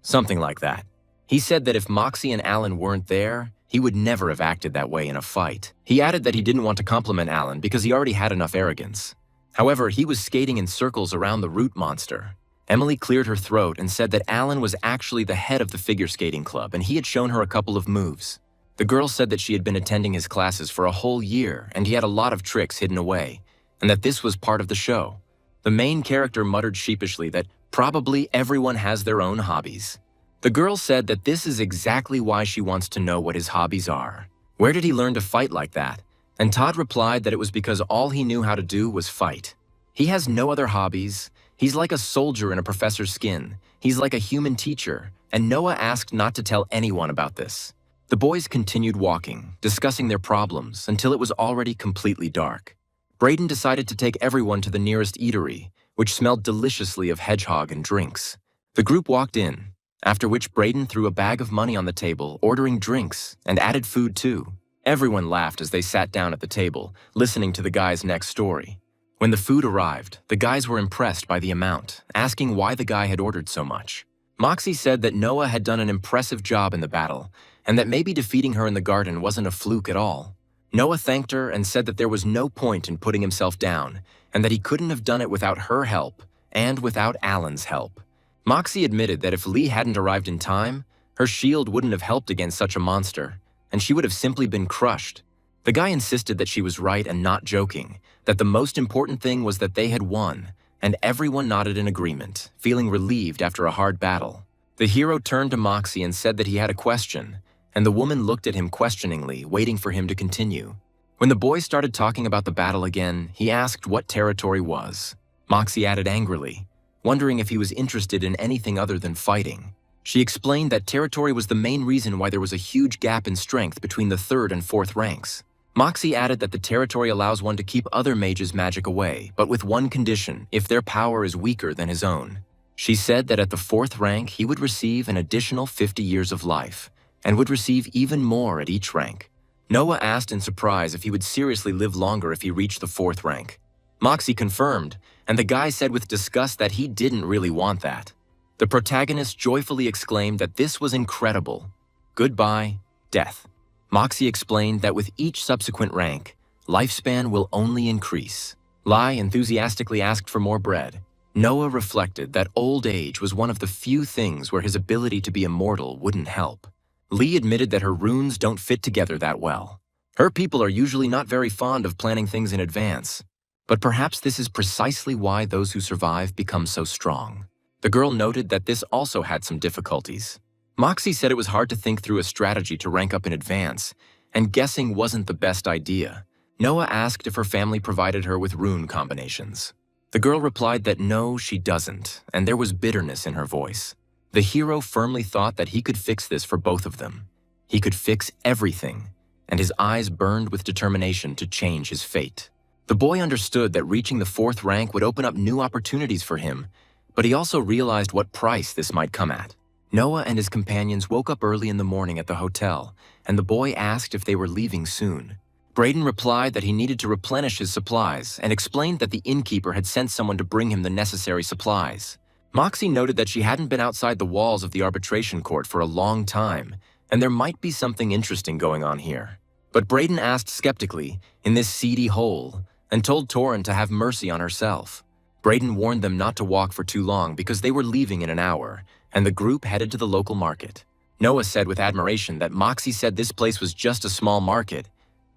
something like that. He said that if Moxie and Alan weren't there, he would never have acted that way in a fight. He added that he didn't want to compliment Alan because he already had enough arrogance. However, he was skating in circles around the root monster. Emily cleared her throat and said that Alan was actually the head of the figure skating club and he had shown her a couple of moves. The girl said that she had been attending his classes for a whole year and he had a lot of tricks hidden away, and that this was part of the show. The main character muttered sheepishly that probably everyone has their own hobbies. The girl said that this is exactly why she wants to know what his hobbies are. Where did he learn to fight like that? And Todd replied that it was because all he knew how to do was fight. He has no other hobbies. He's like a soldier in a professor's skin. He's like a human teacher, and Noah asked not to tell anyone about this. The boys continued walking, discussing their problems, until it was already completely dark. Brayden decided to take everyone to the nearest eatery, which smelled deliciously of hedgehog and drinks. The group walked in, after which Brayden threw a bag of money on the table, ordering drinks, and added food too. Everyone laughed as they sat down at the table, listening to the guy's next story. When the food arrived, the guys were impressed by the amount, asking why the guy had ordered so much. Moxie said that Noah had done an impressive job in the battle, and that maybe defeating her in the garden wasn't a fluke at all. Noah thanked her and said that there was no point in putting himself down, and that he couldn't have done it without her help, and without Alan's help. Moxie admitted that if Lee hadn't arrived in time, her shield wouldn't have helped against such a monster, and she would have simply been crushed. The guy insisted that she was right and not joking, that the most important thing was that they had won, and everyone nodded in agreement, feeling relieved after a hard battle. The hero turned to Moxie and said that he had a question, and the woman looked at him questioningly, waiting for him to continue. When the boy started talking about the battle again, he asked what territory was. Moxie added angrily, wondering if he was interested in anything other than fighting. She explained that territory was the main reason why there was a huge gap in strength between the 3rd and 4th ranks. Moxie added that the territory allows one to keep other mages' magic away, but with one condition, if their power is weaker than his own. She said that at the 4th rank, he would receive an additional 50 years of life, and would receive even more at each rank. Noah asked in surprise if he would seriously live longer if he reached the 4th rank. Moxie confirmed, and the guy said with disgust that he didn't really want that. The protagonist joyfully exclaimed that this was incredible. Goodbye, death. Moxie explained that with each subsequent rank, lifespan will only increase. Lai enthusiastically asked for more bread. Noah reflected that old age was one of the few things where his ability to be immortal wouldn't help. Lee admitted that her runes don't fit together that well. Her people are usually not very fond of planning things in advance, but perhaps this is precisely why those who survive become so strong. The girl noted that this also had some difficulties. Moxie said it was hard to think through a strategy to rank up in advance, and guessing wasn't the best idea. Noah asked if her family provided her with rune combinations. The girl replied that no, she doesn't, and there was bitterness in her voice. The hero firmly thought that he could fix this for both of them. He could fix everything, and his eyes burned with determination to change his fate. The boy understood that reaching the 4th rank would open up new opportunities for him, but he also realized what price this might come at. Noah and his companions woke up early in the morning at the hotel, and the boy asked if they were leaving soon. Brayden replied that he needed to replenish his supplies and explained that the innkeeper had sent someone to bring him the necessary supplies. Moxie noted that she hadn't been outside the walls of the arbitration court for a long time, and there might be something interesting going on here. But Brayden asked skeptically, in this seedy hole, and told Torin to have mercy on herself. Brayden warned them not to walk for too long because they were leaving in an hour, and the group headed to the local market. Noah said with admiration that Moxie said this place was just a small market,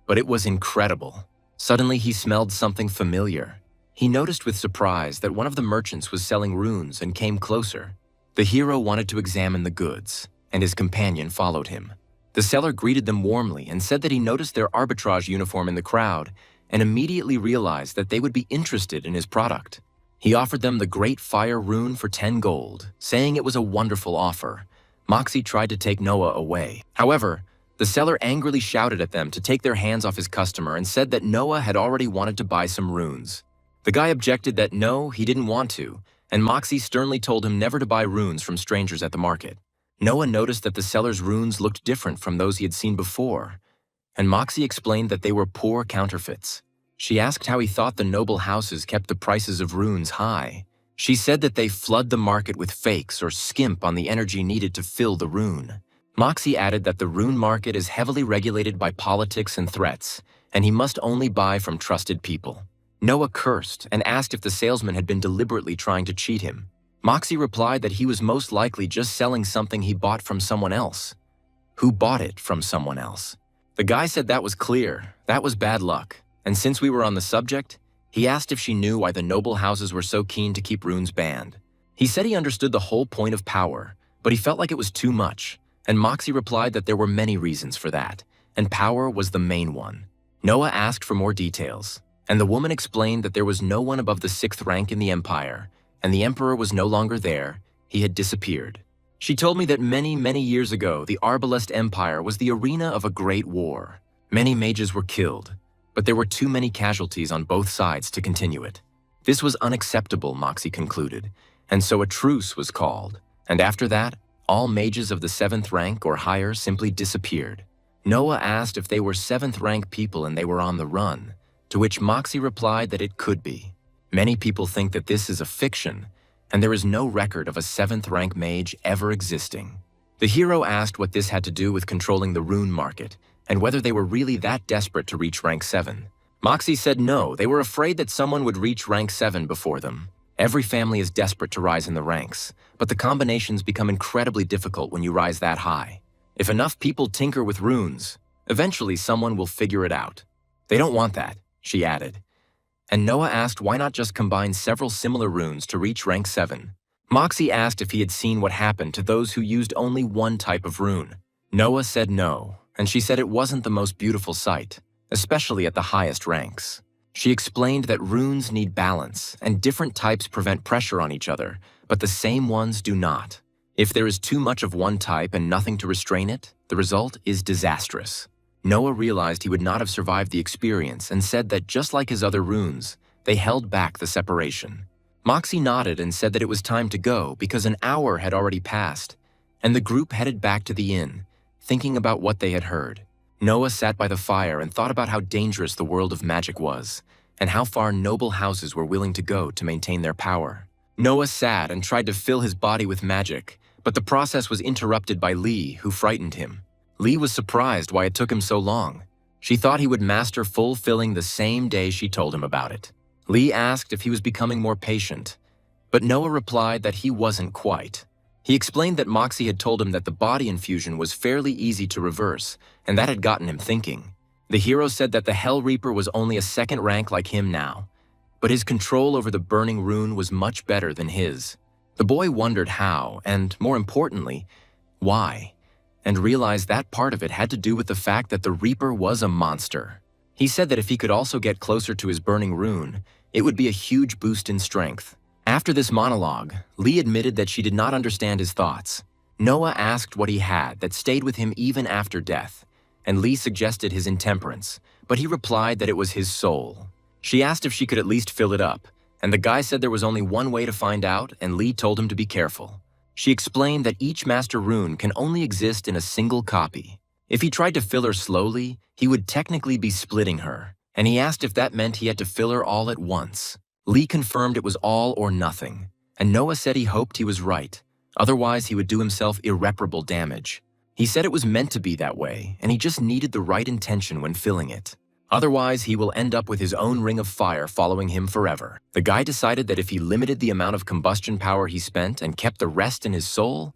but it was incredible. Suddenly he smelled something familiar. He noticed with surprise that one of the merchants was selling runes and came closer. The hero wanted to examine the goods, and his companion followed him. The seller greeted them warmly and said that he noticed their arbitrage uniform in the crowd, and immediately realized that they would be interested in his product. He offered them the Great Fire Rune for 10 gold, saying it was a wonderful offer. Moxie tried to take Noah away. However, the seller angrily shouted at them to take their hands off his customer and said that Noah had already wanted to buy some runes. The guy objected that no, he didn't want to, and Moxie sternly told him never to buy runes from strangers at the market. Noah noticed that the seller's runes looked different from those he had seen before, and Moxie explained that they were poor counterfeits. She asked how he thought the noble houses kept the prices of runes high. She said that they flood the market with fakes or skimp on the energy needed to fill the rune. Moxie added that the rune market is heavily regulated by politics and threats, and he must only buy from trusted people. Noah cursed and asked if the salesman had been deliberately trying to cheat him. Moxie replied that he was most likely just selling something he bought from someone else. Who bought it from someone else? The guy said that was clear, that was bad luck, and since we were on the subject, he asked if she knew why the noble houses were so keen to keep runes banned. He said he understood the whole point of power, but he felt like it was too much, and Moxie replied that there were many reasons for that, and power was the main one. Noah asked for more details, and the woman explained that there was no one above the 6th rank in the empire, and the emperor was no longer there, he had disappeared. She told me that many years ago, the Arbalest Empire was the arena of a great war. Many mages were killed, but there were too many casualties on both sides to continue it. This was unacceptable, Moxie concluded, and so a truce was called, and after that, all mages of the 7th rank or higher simply disappeared. Noah asked if they were 7th rank people and they were on the run, to which Moxie replied that it could be. Many people think that this is a fiction, and there is no record of a 7th rank mage ever existing. The hero asked what this had to do with controlling the rune market, and whether they were really that desperate to reach rank 7. Moxie said no, they were afraid that someone would reach rank 7 before them. Every family is desperate to rise in the ranks, but the combinations become incredibly difficult when you rise that high. If enough people tinker with runes, eventually someone will figure it out. They don't want that, she added. And Noah asked why not just combine several similar runes to reach rank 7. Moxie asked if he had seen what happened to those who used only one type of rune. Noah said no, and she said it wasn't the most beautiful sight, especially at the highest ranks. She explained that runes need balance, and different types prevent pressure on each other, but the same ones do not. If there is too much of one type and nothing to restrain it, the result is disastrous. Noah realized he would not have survived the experience and said that just like his other runes, they held back the separation. Moxie nodded and said that it was time to go because an hour had already passed, and the group headed back to the inn, thinking about what they had heard. Noah sat by the fire and thought about how dangerous the world of magic was, and how far noble houses were willing to go to maintain their power. Noah sat and tried to fill his body with magic, but the process was interrupted by Lee, who frightened him. Lee was surprised why it took him so long. She thought he would master full filling the same day she told him about it. Lee asked if he was becoming more patient, but Noah replied that he wasn't quite. He explained that Moxie had told him that the body infusion was fairly easy to reverse, and that had gotten him thinking. The hero said that the Hell Reaper was only a 2nd rank like him now, but his control over the burning rune was much better than his. The boy wondered how, and more importantly, why, and realized that part of it had to do with the fact that the Reaper was a monster. He said that if he could also get closer to his burning rune, it would be a huge boost in strength. After this monologue, Lee admitted that she did not understand his thoughts. Noah asked what he had that stayed with him even after death, and Lee suggested his intemperance, but he replied that it was his soul. She asked if she could at least fill it up, and the guy said there was only one way to find out, and Lee told him to be careful. She explained that each master rune can only exist in a single copy. If he tried to fill her slowly, he would technically be splitting her, and he asked if that meant he had to fill her all at once. Lee confirmed it was all or nothing, and Noah said he hoped he was right, otherwise he would do himself irreparable damage. He said it was meant to be that way, and he just needed the right intention when filling it. Otherwise, he will end up with his own ring of fire following him forever. The guy decided that if he limited the amount of combustion power he spent and kept the rest in his soul,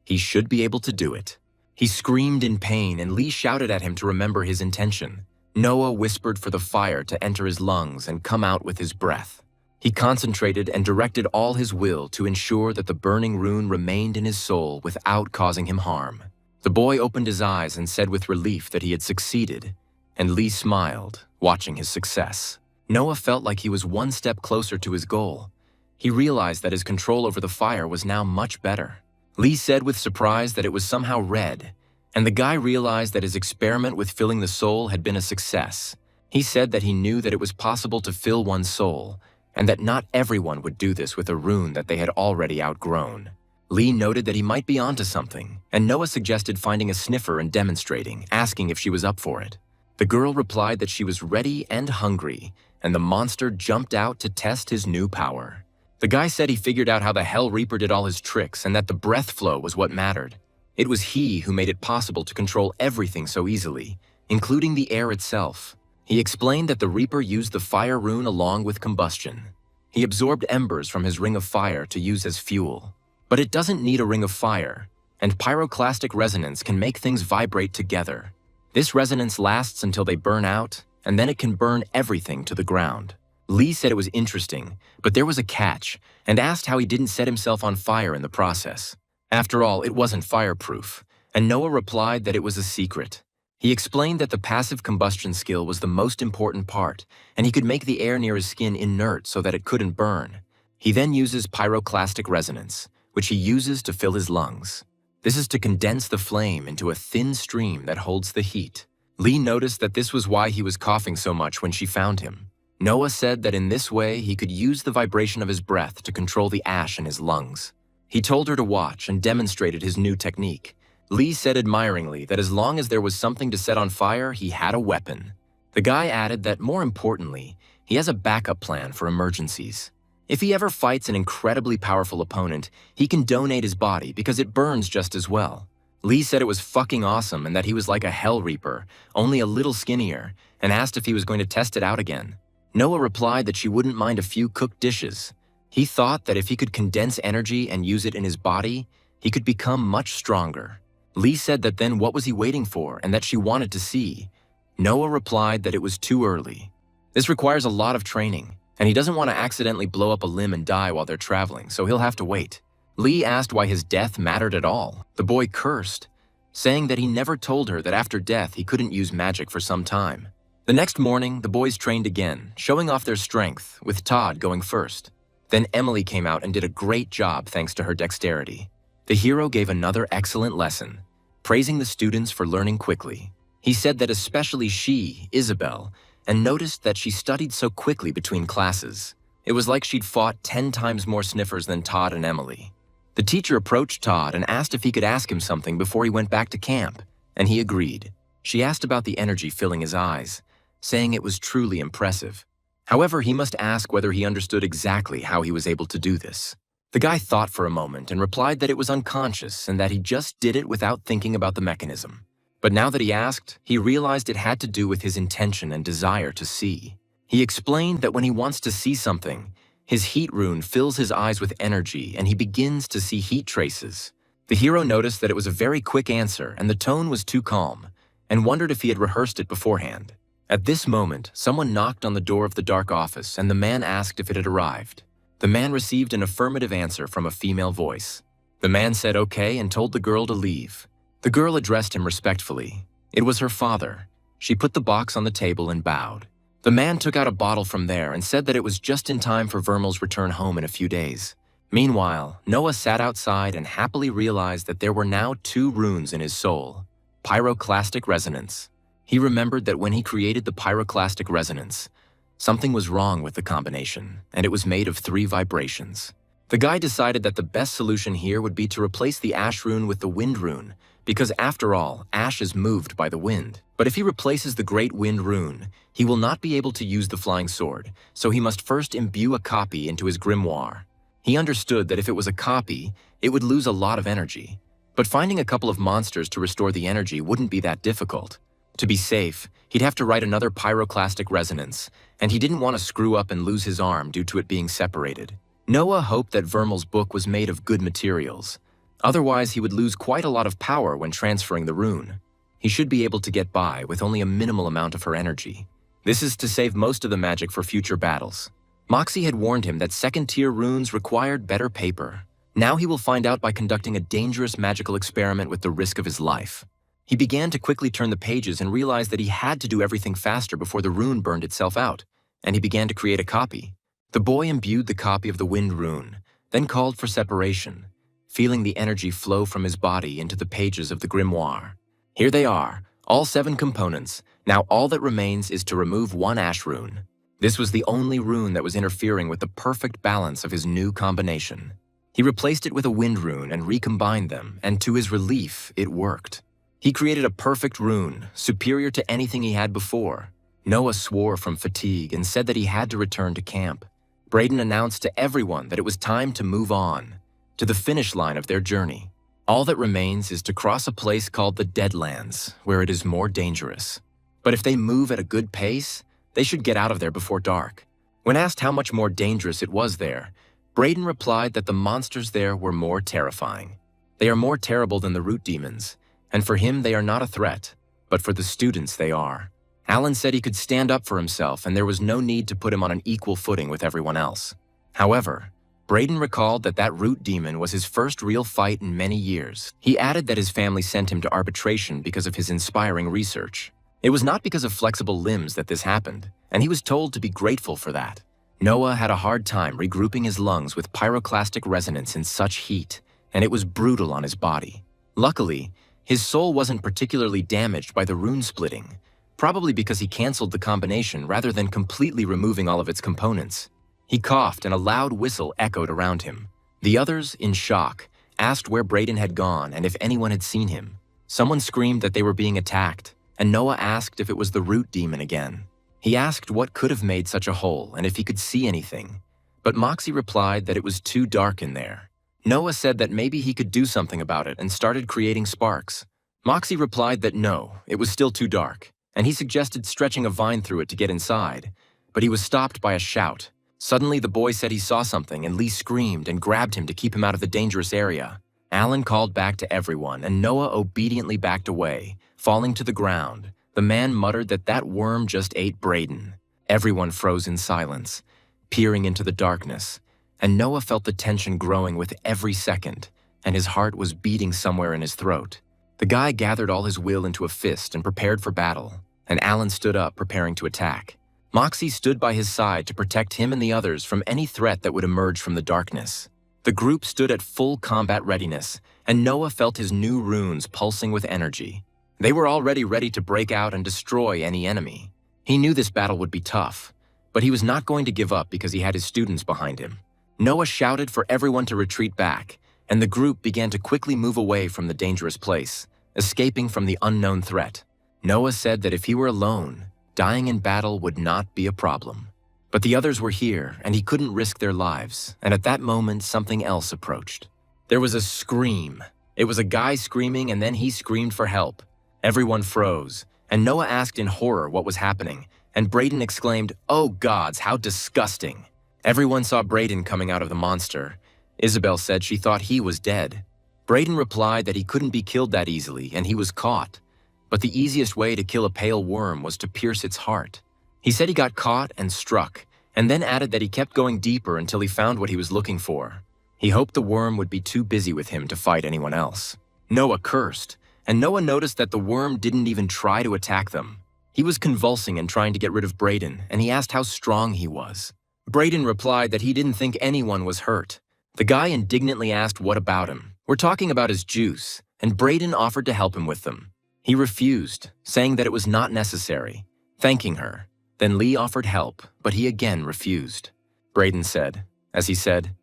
he should be able to do it. He screamed in pain, and Lee shouted at him to remember his intention. Noah whispered for the fire to enter his lungs and come out with his breath. He concentrated and directed all his will to ensure that the burning rune remained in his soul without causing him harm. The boy opened his eyes and said with relief that he had succeeded, and Lee smiled, watching his success. Noah felt like he was one step closer to his goal. He realized that his control over the fire was now much better. Lee said with surprise that it was somehow red, and the guy realized that his experiment with filling the soul had been a success. He said that he knew that it was possible to fill one's soul, and that not everyone would do this with a rune that they had already outgrown. Lee noted that he might be onto something, and Noah suggested finding a sniffer and demonstrating, asking if she was up for it. The girl replied that she was ready and hungry, and the monster jumped out to test his new power. The guy said he figured out how the Hell Reaper did all his tricks and that the breath flow was what mattered. It was he who made it possible to control everything so easily, including the air itself. He explained that the Reaper used the fire rune along with combustion. He absorbed embers from his ring of fire to use as fuel. But it doesn't need a ring of fire, and pyroclastic resonance can make things vibrate together. This resonance lasts until they burn out, and then it can burn everything to the ground. Lee said it was interesting, but there was a catch, and asked how he didn't set himself on fire in the process. After all, it wasn't fireproof, and Noah replied that it was a secret. He explained that the passive combustion skill was the most important part, and he could make the air near his skin inert so that it couldn't burn. He then uses pyroclastic resonance, which he uses to fill his lungs. This is to condense the flame into a thin stream that holds the heat. Lee noticed that this was why he was coughing so much when she found him. Noah said that in this way he could use the vibration of his breath to control the ash in his lungs. He told her to watch and demonstrated his new technique. Lee said admiringly that as long as there was something to set on fire, he had a weapon. The guy added that more importantly, he has a backup plan for emergencies. If he ever fights an incredibly powerful opponent, he can donate his body because it burns just as well. Lee said it was fucking awesome and that he was like a Hell Reaper, only a little skinnier, and asked if he was going to test it out again. Noah replied that she wouldn't mind a few cooked dishes. He thought that if he could condense energy and use it in his body, he could become much stronger. Lee said that then what was he waiting for and that she wanted to see. Noah replied that it was too early. This requires a lot of training, and he doesn't want to accidentally blow up a limb and die while they're traveling, so he'll have to wait. Lee asked why his death mattered at all. The boy cursed, saying that he never told her that after death he couldn't use magic for some time. The next morning, the boys trained again, showing off their strength, with Todd going first. Then Emily came out and did a great job thanks to her dexterity. The hero gave another excellent lesson, praising the students for learning quickly. He said that especially she, Isabel, and noticed that she studied so quickly between classes. It was like she'd fought 10 times more sniffers than Todd and Emily. The teacher approached Todd and asked if he could ask him something before he went back to camp, and he agreed. She asked about the energy filling his eyes, saying it was truly impressive. However, he must ask whether he understood exactly how he was able to do this. The guy thought for a moment and replied that it was unconscious and that he just did it without thinking about the mechanism. But now that he asked, he realized it had to do with his intention and desire to see. He explained that when he wants to see something, his heat rune fills his eyes with energy and he begins to see heat traces. The hero noticed that it was a very quick answer and the tone was too calm, and wondered if he had rehearsed it beforehand. At this moment, someone knocked on the door of the dark office and the man asked if it had arrived. The man received an affirmative answer from a female voice. The man said okay and told the girl to leave. The girl addressed him respectfully. It was her father. She put the box on the table and bowed. The man took out a bottle from there and said that it was just in time for Vermal's return home in a few days. Meanwhile, Noah sat outside and happily realized that there were now 2 runes in his soul. Pyroclastic resonance. He remembered that when he created the pyroclastic resonance, something was wrong with the combination, and it was made of 3 vibrations. The guy decided that the best solution here would be to replace the ash rune with the wind rune, because after all, ash is moved by the wind. But if he replaces the great wind rune, he will not be able to use the flying sword, so he must first imbue a copy into his grimoire. He understood that if it was a copy, it would lose a lot of energy. But finding a couple of monsters to restore the energy wouldn't be that difficult. To be safe, he'd have to write another pyroclastic resonance, and he didn't want to screw up and lose his arm due to it being separated. Noah hoped that Vermal's book was made of good materials. Otherwise, he would lose quite a lot of power when transferring the rune. He should be able to get by with only a minimal amount of her energy. This is to save most of the magic for future battles. Moxie had warned him that second-tier runes required better paper. Now he will find out by conducting a dangerous magical experiment with the risk of his life. He began to quickly turn the pages and realized that he had to do everything faster before the rune burned itself out, and he began to create a copy. The boy imbued the copy of the wind rune, then called for separation, feeling the energy flow from his body into the pages of the grimoire. Here they are, all 7 components. Now all that remains is to remove 1 ash rune. This was the only rune that was interfering with the perfect balance of his new combination. He replaced it with a wind rune and recombined them, and to his relief, it worked. He created a perfect rune, superior to anything he had before. Noah swore from fatigue and said that he had to return to camp. Brayden announced to everyone that it was time to move on, to the finish line of their journey. All that remains is to cross a place called the Deadlands, where it is more dangerous. But if they move at a good pace, they should get out of there before dark. When asked how much more dangerous it was there, Brayden replied that the monsters there were more terrifying. They are more terrible than the root demons, and for him they are not a threat, but for the students they are. Alan said he could stand up for himself and there was no need to put him on an equal footing with everyone else. However, Brayden recalled that that root demon was his first real fight in many years. He added that his family sent him to arbitration because of his inspiring research. It was not because of flexible limbs that this happened, and he was told to be grateful for that. Noah had a hard time regrouping his lungs with pyroclastic resonance in such heat, and it was brutal on his body. Luckily, his soul wasn't particularly damaged by the rune splitting, probably because he canceled the combination rather than completely removing all of its components. He coughed and a loud whistle echoed around him. The others, in shock, asked where Brayden had gone and if anyone had seen him. Someone screamed that they were being attacked, and Noah asked if it was the root demon again. He asked what could have made such a hole and if he could see anything, but Moxie replied that it was too dark in there. Noah said that maybe he could do something about it and started creating sparks. Moxie replied that no, it was still too dark, and he suggested stretching a vine through it to get inside, but he was stopped by a shout. Suddenly, the boy said he saw something, and Lee screamed and grabbed him to keep him out of the dangerous area. Alan called back to everyone, and Noah obediently backed away, falling to the ground. The man muttered that that worm just ate Brayden. Everyone froze in silence, peering into the darkness, and Noah felt the tension growing with every second, and his heart was beating somewhere in his throat. The guy gathered all his will into a fist and prepared for battle, and Alan stood up, preparing to attack. Moxie stood by his side to protect him and the others from any threat that would emerge from the darkness. The group stood at full combat readiness, and Noah felt his new runes pulsing with energy. They were already ready to break out and destroy any enemy. He knew this battle would be tough, but he was not going to give up because he had his students behind him. Noah shouted for everyone to retreat back, and the group began to quickly move away from the dangerous place, escaping from the unknown threat. Noah said that if he were alone, dying in battle would not be a problem. But the others were here, and he couldn't risk their lives, and at that moment, something else approached. There was a scream. It was a guy screaming, and then he screamed for help. Everyone froze, and Noah asked in horror what was happening, and Brayden exclaimed, "Oh gods, how disgusting!" Everyone saw Brayden coming out of the monster. Isabel said she thought he was dead. Brayden replied that he couldn't be killed that easily, and he was caught. But the easiest way to kill a pale worm was to pierce its heart. He said he got caught and struck, and then added that he kept going deeper until he found what he was looking for. He hoped the worm would be too busy with him to fight anyone else. Noah cursed, and Noah noticed that the worm didn't even try to attack them. He was convulsing and trying to get rid of Brayden, and he asked how strong he was. Brayden replied that he didn't think anyone was hurt. The guy indignantly asked what about him. We're talking about his juice, and Brayden offered to help him with them. He refused, saying that it was not necessary, thanking her. Then Lee offered help, but he again refused. Brayden said, as he said,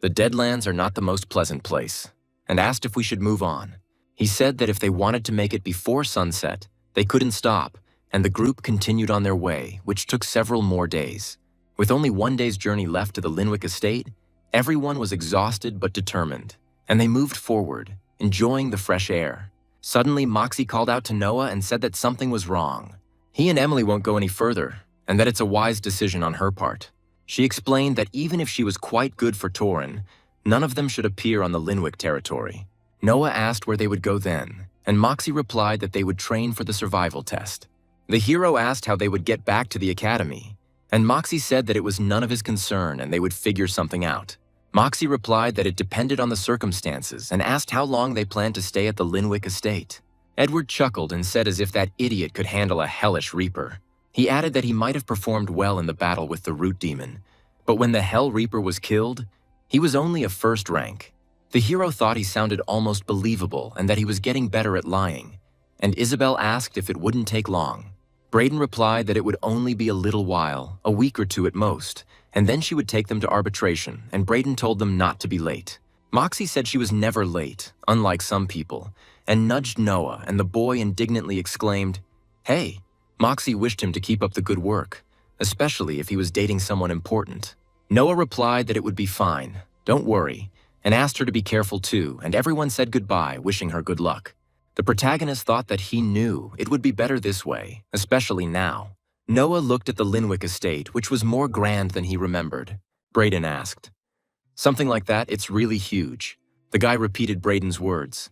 "The Deadlands are not the most pleasant place," and asked if we should move on. He said that if they wanted to make it before sunset, they couldn't stop, and the group continued on their way, which took several more days. With only 1 day's journey left to the Linwick estate, everyone was exhausted but determined, and they moved forward, enjoying the fresh air. Suddenly, Moxie called out to Noah and said that something was wrong. He and Emily won't go any further, and that it's a wise decision on her part. She explained that even if she was quite good for Tauren, none of them should appear on the Linwick territory. Noah asked where they would go then, and Moxie replied that they would train for the survival test. The hero asked how they would get back to the academy, and Moxie said that it was none of his concern and they would figure something out. Moxie replied that it depended on the circumstances and asked how long they planned to stay at the Linwick estate. Edward chuckled and said as if that idiot could handle a hellish reaper. He added that he might have performed well in the battle with the root demon, but when the Hell Reaper was killed, he was only a first rank. The hero thought he sounded almost believable and that he was getting better at lying, and Isabel asked if it wouldn't take long. Braden replied that it would only be a little while, a week or two at most, and then she would take them to arbitration, and Braden told them not to be late. Moxie said she was never late, unlike some people, and nudged Noah, and the boy indignantly exclaimed, "Hey!" Moxie wished him to keep up the good work, especially if he was dating someone important. Noah replied that it would be fine, don't worry, and asked her to be careful too, and everyone said goodbye, wishing her good luck. The protagonist thought that he knew it would be better this way, especially now. Noah looked at the Linwick estate, which was more grand than he remembered. Braden asked, "Something like that, it's really huge." The guy repeated Braden's words.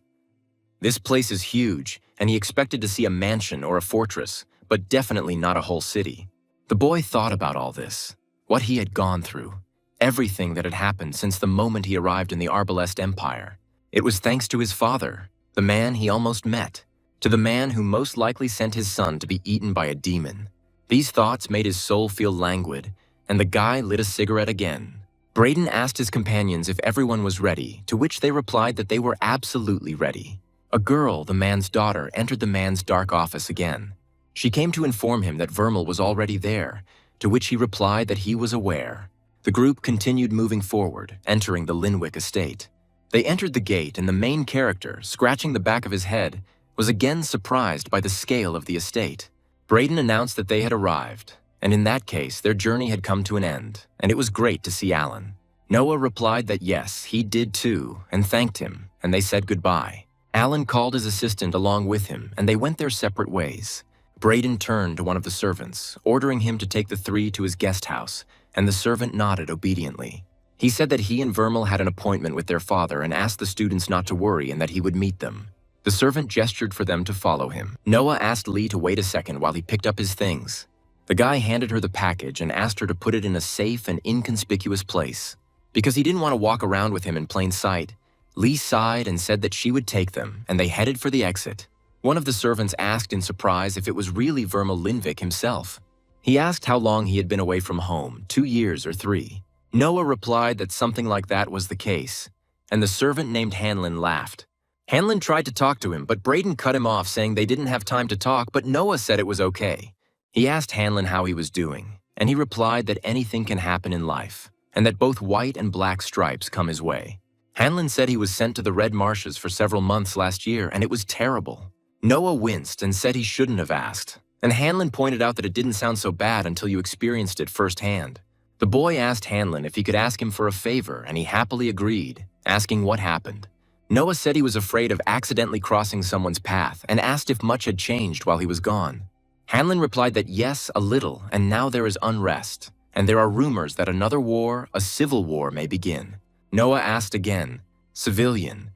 This place is huge, and he expected to see a mansion or a fortress, but definitely not a whole city. The boy thought about all this, what he had gone through, everything that had happened since the moment he arrived in the Arbalest Empire. It was thanks to his father, the man he almost met, to the man who most likely sent his son to be eaten by a demon. These thoughts made his soul feel languid, and the guy lit a cigarette again. Braden asked his companions if everyone was ready, to which they replied that they were absolutely ready. A girl, the man's daughter, entered the man's dark office again. She came to inform him that Vermal was already there, to which he replied that he was aware. The group continued moving forward, entering the Linwick estate. They entered the gate, and the main character, scratching the back of his head, was again surprised by the scale of the estate. Braden announced that they had arrived, and in that case, their journey had come to an end, and it was great to see Alan. Noah replied that yes, he did too, and thanked him, and they said goodbye. Alan called his assistant along with him, and they went their separate ways. Braden turned to one of the servants, ordering him to take the three to his guest house, and the servant nodded obediently. He said that he and Vermal had an appointment with their father and asked the students not to worry and that he would meet them. The servant gestured for them to follow him. Noah asked Lee to wait a second while he picked up his things. The guy handed her the package and asked her to put it in a safe and inconspicuous place. Because he didn't want to walk around with him in plain sight, Lee sighed and said that she would take them, and they headed for the exit. One of the servants asked in surprise if it was really Vermal Linwick himself. He asked how long he had been away from home, 2 years or 3. Noah replied that something like that was the case, and the servant named Hanlon laughed. Hanlon tried to talk to him, but Braden cut him off saying they didn't have time to talk, but Noah said it was okay. He asked Hanlon how he was doing, and he replied that anything can happen in life, and that both white and black stripes come his way. Hanlon said he was sent to the Red Marshes for several months last year, and it was terrible. Noah winced and said he shouldn't have asked, and Hanlon pointed out that it didn't sound so bad until you experienced it firsthand. The boy asked Hanlon if he could ask him for a favor, and he happily agreed, asking what happened. Noah said he was afraid of accidentally crossing someone's path and asked if much had changed while he was gone. Hanlon replied that yes, a little, and now there is unrest, and there are rumors that another war, a civil war, may begin. Noah asked again, civilian,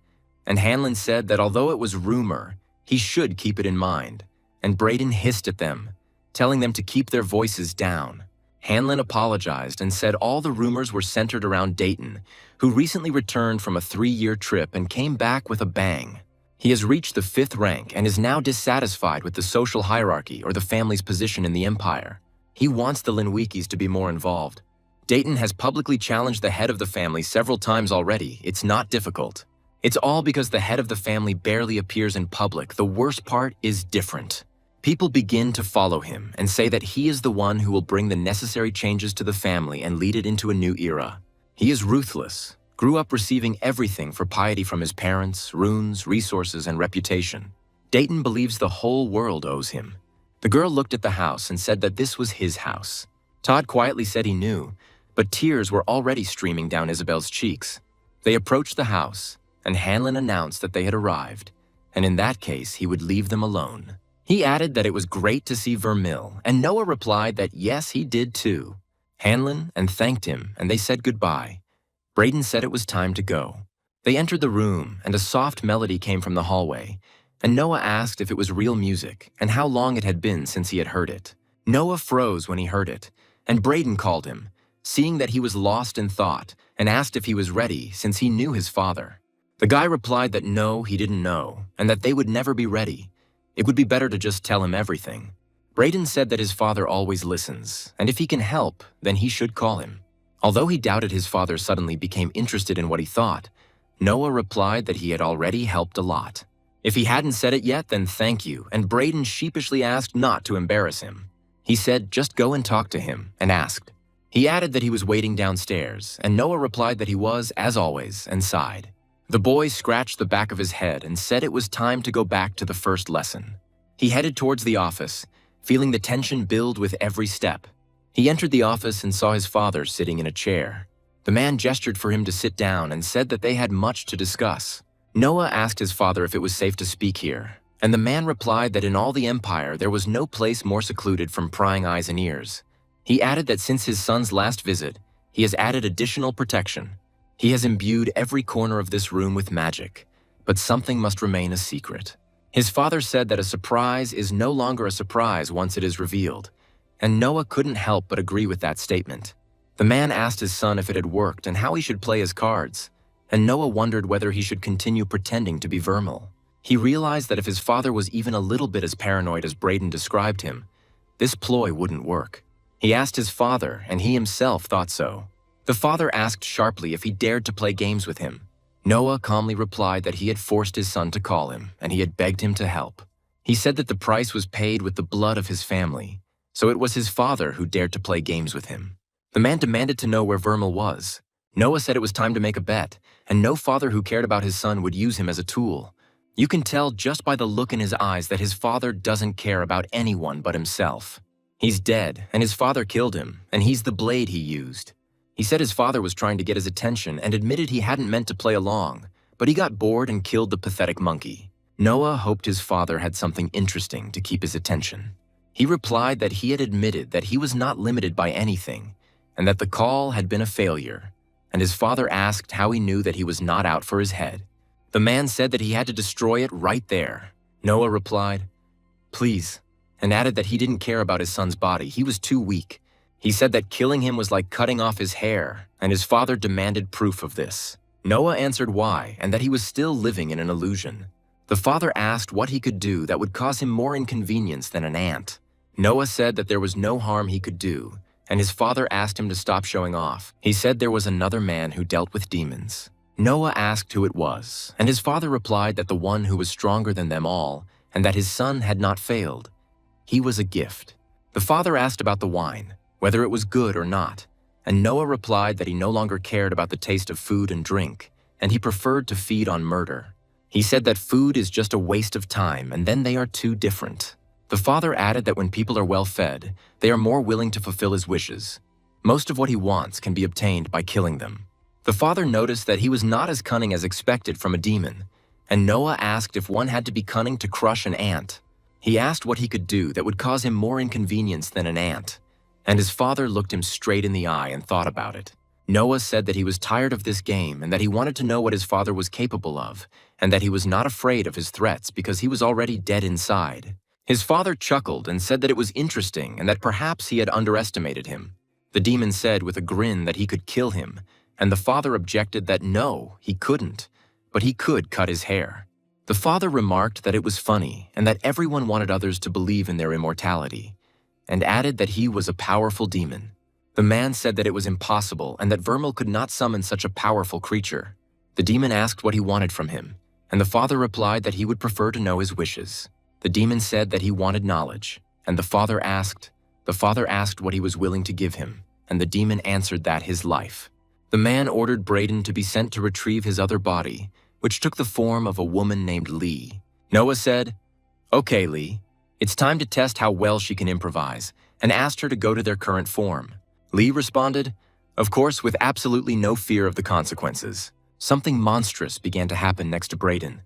and Hanlon said that although it was rumor, he should keep it in mind, and Braden hissed at them, telling them to keep their voices down. Hanlon apologized and said all the rumors were centered around Dayton, who recently returned from a 3-year trip and came back with a bang. He has reached the 5th rank and is now dissatisfied with the social hierarchy or the family's position in the empire. He wants the Linwickis to be more involved. Dayton has publicly challenged the head of the family several times already. It's not difficult. It's all because the head of the family barely appears in public. The worst part is different. People begin to follow him and say that he is the one who will bring the necessary changes to the family and lead it into a new era. He is ruthless, grew up receiving everything for piety from his parents, runes, resources, and reputation. Dayton believes the whole world owes him. The girl looked at the house and said that this was his house. Todd quietly said he knew, but tears were already streaming down Isabel's cheeks. They approached the house, and Hanlon announced that they had arrived, and in that case, he would leave them alone. He added that it was great to see Vermil, and Noah replied that yes, he did too. Hanlon and thanked him, and they said goodbye. Braden said it was time to go. They entered the room, and a soft melody came from the hallway, and Noah asked if it was real music and how long it had been since he had heard it. Noah froze when he heard it, and Braden called him, seeing that he was lost in thought, and asked if he was ready since he knew his father. The guy replied that no, he didn't know, and that they would never be ready, It would be better to just tell him everything. Brayden said that his father always listens, and if he can help, then he should call him. Although he doubted his father suddenly became interested in what he thought, Noah replied that he had already helped a lot. If he hadn't said it yet, then thank you, and Brayden sheepishly asked not to embarrass him. He said just go and talk to him, and asked. He added that he was waiting downstairs, and Noah replied that he was, as always, and sighed. The boy scratched the back of his head and said it was time to go back to the first lesson. He headed towards the office, feeling the tension build with every step. He entered the office and saw his father sitting in a chair. The man gestured for him to sit down and said that they had much to discuss. Noah asked his father if it was safe to speak here, and the man replied that in all the empire there was no place more secluded from prying eyes and ears. He added that since his son's last visit, he has added additional protection. He has imbued every corner of this room with magic, but something must remain a secret. His father said that a surprise is no longer a surprise once it is revealed, and Noah couldn't help but agree with that statement. The man asked his son if it had worked and how he should play his cards, and Noah wondered whether he should continue pretending to be Vermal. He realized that if his father was even a little bit as paranoid as Brayden described him, this ploy wouldn't work. He asked his father, and he himself thought so. The father asked sharply if he dared to play games with him. Noah calmly replied that he had forced his son to call him, and he had begged him to help. He said that the price was paid with the blood of his family, so it was his father who dared to play games with him. The man demanded to know where Vermal was. Noah said it was time to make a bet, and no father who cared about his son would use him as a tool. You can tell just by the look in his eyes that his father doesn't care about anyone but himself. He's dead, and his father killed him, and he's the blade he used. He said his father was trying to get his attention and admitted he hadn't meant to play along, but he got bored and killed the pathetic monkey. Noah hoped his father had something interesting to keep his attention. He replied that he had admitted that he was not limited by anything, and that the call had been a failure, and his father asked how he knew that he was not out for his head. The man said that he had to destroy it right there. Noah replied, "Please," and added that he didn't care about his son's body, he was too weak. He said that killing him was like cutting off his hair, and his father demanded proof of this. Noah answered why, and that he was still living in an illusion. The father asked what he could do that would cause him more inconvenience than an ant. Noah said that there was no harm he could do, and his father asked him to stop showing off. He said there was another man who dealt with demons. Noah asked who it was, and his father replied that the one who was stronger than them all, and that his son had not failed. He was a gift. The father asked about the wine, whether it was good or not, and Noah replied that he no longer cared about the taste of food and drink, and he preferred to feed on murder. He said that food is just a waste of time, and then they are two different. The father added that when people are well fed, they are more willing to fulfill his wishes. Most of what he wants can be obtained by killing them. The father noticed that he was not as cunning as expected from a demon, and Noah asked if one had to be cunning to crush an ant. He asked what he could do that would cause him more inconvenience than an ant, and his father looked him straight in the eye and thought about it. Noah said that he was tired of this game and that he wanted to know what his father was capable of, and that he was not afraid of his threats because he was already dead inside. His father chuckled and said that it was interesting and that perhaps he had underestimated him. The demon said with a grin that he could kill him, and the father objected that no, he couldn't, but he could cut his hair. The father remarked that it was funny and that everyone wanted others to believe in their immortality, and added that he was a powerful demon. The man said that it was impossible and that Vermal could not summon such a powerful creature. The demon asked what he wanted from him, and the father replied that he would prefer to know his wishes. The demon said that he wanted knowledge, and the father asked what he was willing to give him, and the demon answered that his life. The man ordered Brayden to be sent to retrieve his other body, which took the form of a woman named Lee. Noah said, "Okay, Lee, it's time to test how well she can improvise," and asked her to go to their current form. Lee responded, of course with absolutely no fear of the consequences. Something monstrous began to happen next to Brayden.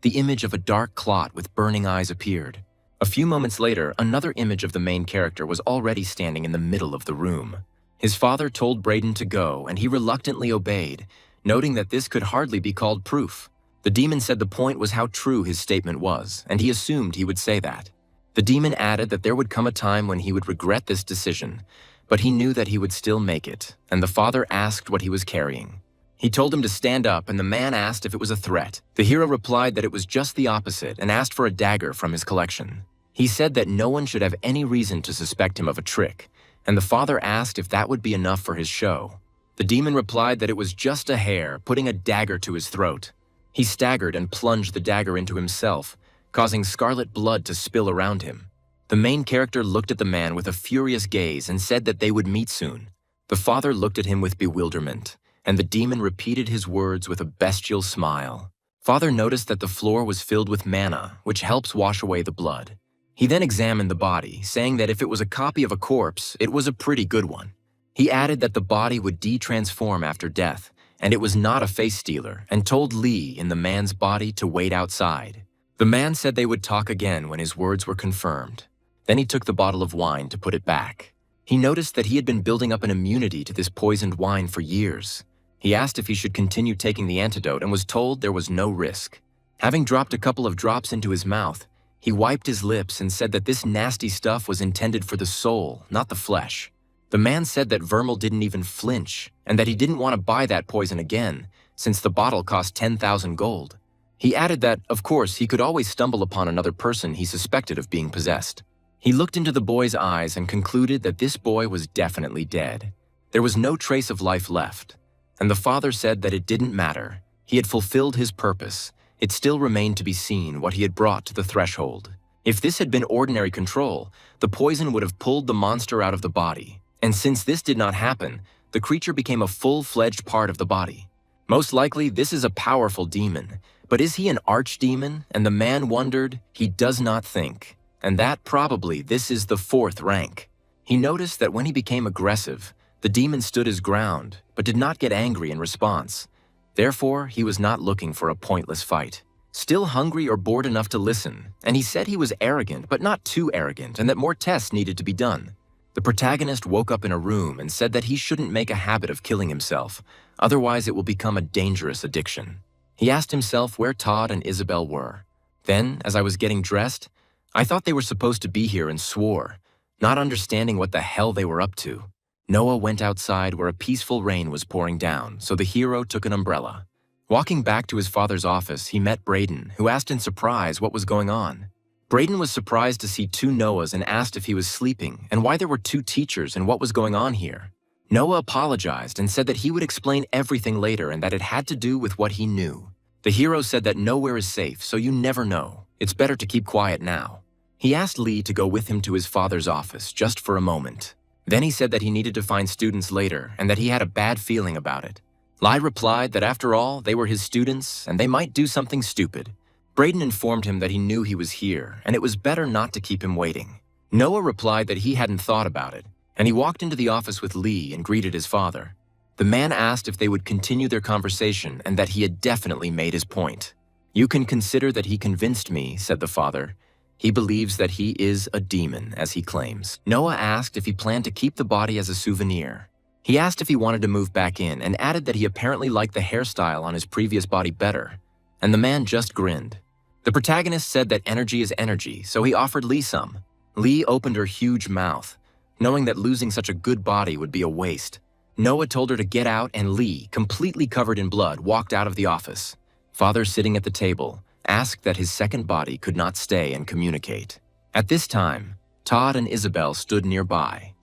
The image of a dark clot with burning eyes appeared. A few moments later, another image of the main character was already standing in the middle of the room. His father told Brayden to go, and he reluctantly obeyed, noting that this could hardly be called proof. The demon said the point was how true his statement was, and he assumed he would say that. The demon added that there would come a time when he would regret this decision, but he knew that he would still make it, and the father asked what he was carrying. He told him to stand up, and the man asked if it was a threat. The hero replied that it was just the opposite and asked for a dagger from his collection. He said that no one should have any reason to suspect him of a trick, and the father asked if that would be enough for his show. The demon replied that it was just a hair, putting a dagger to his throat. He staggered and plunged the dagger into himself, causing scarlet blood to spill around him. The main character looked at the man with a furious gaze and said that they would meet soon. The father looked at him with bewilderment, and the demon repeated his words with a bestial smile. Father noticed that the floor was filled with mana, which helps wash away the blood. He then examined the body, saying that if it was a copy of a corpse, it was a pretty good one. He added that the body would de-transform after death, and it was not a face stealer, and told Lee in the man's body to wait outside. The man said they would talk again when his words were confirmed. Then he took the bottle of wine to put it back. He noticed that he had been building up an immunity to this poisoned wine for years. He asked if he should continue taking the antidote and was told there was no risk. Having dropped a couple of drops into his mouth, he wiped his lips and said that this nasty stuff was intended for the soul, not the flesh. The man said that Vermal didn't even flinch, and that he didn't want to buy that poison again, since the bottle cost 10,000 gold. He added that, of course, he could always stumble upon another person he suspected of being possessed. He looked into the boy's eyes and concluded that this boy was definitely dead. There was no trace of life left, and the father said that it didn't matter. He had fulfilled his purpose. It still remained to be seen what he had brought to the threshold. If this had been ordinary control, the poison would have pulled the monster out of the body. And since this did not happen, the creature became a full-fledged part of the body. Most likely, this is a powerful demon, but is he an archdemon? And the man wondered. He does not think, and that probably this is the 4th rank. He noticed that when he became aggressive, the demon stood his ground, but did not get angry in response. Therefore, he was not looking for a pointless fight. Still hungry or bored enough to listen, and he said he was arrogant, but not too arrogant, and that more tests needed to be done. The protagonist woke up in a room and said that he shouldn't make a habit of killing himself, otherwise it will become a dangerous addiction. He asked himself where Todd and Isabel were. Then, as I was getting dressed, I thought they were supposed to be here and swore, not understanding what the hell they were up to. Noah went outside where a peaceful rain was pouring down, so the hero took an umbrella. Walking back to his father's office, he met Braden, who asked in surprise what was going on. Braden was surprised to see 2 Noahs and asked if he was sleeping and why there were 2 teachers and what was going on here. Noah apologized and said that he would explain everything later and that it had to do with what he knew. The hero said that nowhere is safe, so you never know. It's better to keep quiet now. He asked Lee to go with him to his father's office just for a moment. Then he said that he needed to find students later and that he had a bad feeling about it. Lee replied that after all, they were his students and they might do something stupid. Braden informed him that he knew he was here, and it was better not to keep him waiting. Noah replied that he hadn't thought about it, and he walked into the office with Lee and greeted his father. The man asked if they would continue their conversation and that he had definitely made his point. "You can consider that he convinced me," said the father. "He believes that he is a demon, as he claims." Noah asked if he planned to keep the body as a souvenir. He asked if he wanted to move back in and added that he apparently liked the hairstyle on his previous body better, and the man just grinned. The protagonist said that energy is energy, so he offered Lee some. Lee opened her huge mouth, knowing that losing such a good body would be a waste. Noah told her to get out, and Lee, completely covered in blood, walked out of the office. Father, sitting at the table, asked that his second body could not stay and communicate. At this time, Todd and Isabel stood nearby.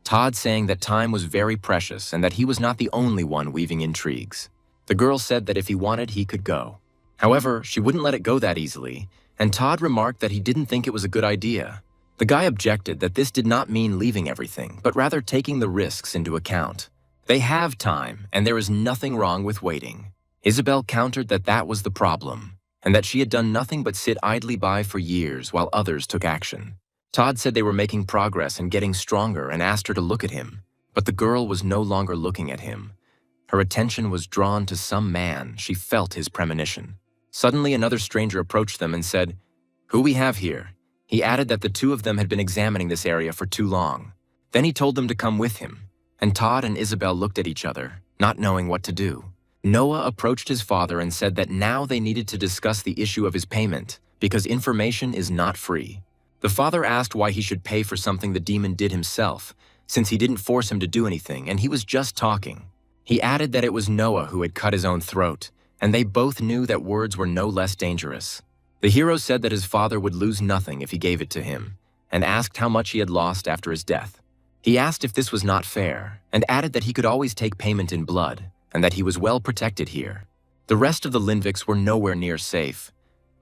Todd saying that time was very precious and that he was not the only one weaving intrigues. The girl said that if he wanted, he could go. However, she wouldn't let it go that easily, and Todd remarked that he didn't think it was a good idea. The guy objected that this did not mean leaving everything, but rather taking the risks into account. They have time, and there is nothing wrong with waiting. Isabel countered that that was the problem, and that she had done nothing but sit idly by for years while others took action. Todd said they were making progress and getting stronger and asked her to look at him, but the girl was no longer looking at him. Her attention was drawn to some man. She felt his premonition. Suddenly, another stranger approached them and said, "Who we have here?" He added that the 2 of them had been examining this area for too long. Then he told them to come with him, and Todd and Isabel looked at each other, not knowing what to do. Noah approached his father and said that now they needed to discuss the issue of his payment, because information is not free. The father asked why he should pay for something the demon did himself, since he didn't force him to do anything and he was just talking. He added that it was Noah who had cut his own throat, and they both knew that words were no less dangerous. The hero said that his father would lose nothing if he gave it to him, and asked how much he had lost after his death. He asked if this was not fair, and added that he could always take payment in blood, and that he was well protected here. The rest of the Lindviks were nowhere near safe,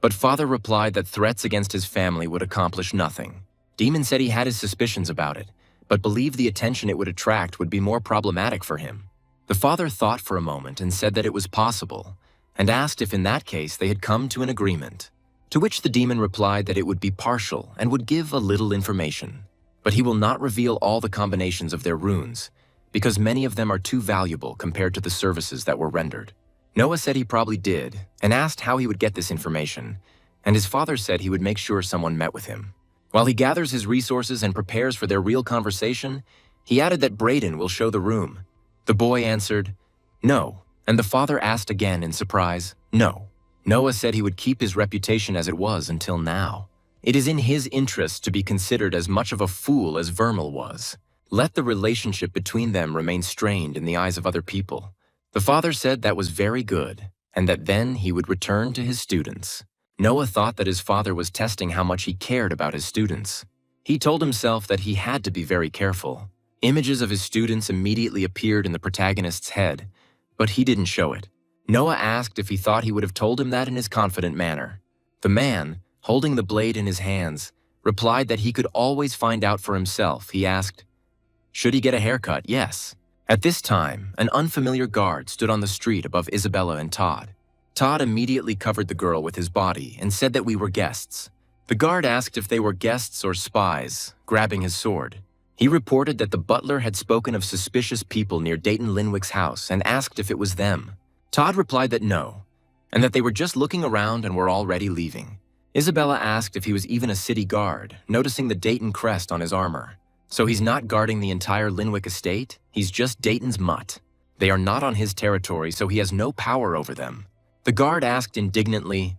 but father replied that threats against his family would accomplish nothing. Demon said he had his suspicions about it, but believed the attention it would attract would be more problematic for him. The father thought for a moment and said that it was possible, and asked if in that case they had come to an agreement, to which the demon replied that it would be partial and would give a little information, but he will not reveal all the combinations of their runes, because many of them are too valuable compared to the services that were rendered. Noah said he probably did, and asked how he would get this information, and his father said he would make sure someone met with him. While he gathers his resources and prepares for their real conversation, he added that Braden will show the room. The boy answered, "No," and the father asked again in surprise, "No." Noah said he would keep his reputation as it was until now. It is in his interest to be considered as much of a fool as Vermal was. Let the relationship between them remain strained in the eyes of other people. The father said that was very good, and that then he would return to his students. Noah thought that his father was testing how much he cared about his students. He told himself that he had to be very careful. Images of his students immediately appeared in the protagonist's head, but he didn't show it. Noah asked if he thought he would have told him that in his confident manner. The man, holding the blade in his hands, replied that he could always find out for himself. He asked, "Should he get a haircut?" "Yes." At this time, an unfamiliar guard stood on the street above Isabella and Todd. Todd immediately covered the girl with his body and said that we were guests. The guard asked if they were guests or spies, grabbing his sword. He reported that the butler had spoken of suspicious people near Dayton Linwick's house and asked if it was them. Todd replied that no, and that they were just looking around and were already leaving. Isabella asked if he was even a city guard, noticing the Dayton crest on his armor. So he's not guarding the entire Linwick estate, he's just Dayton's mutt. They are not on his territory, so he has no power over them. The guard asked indignantly,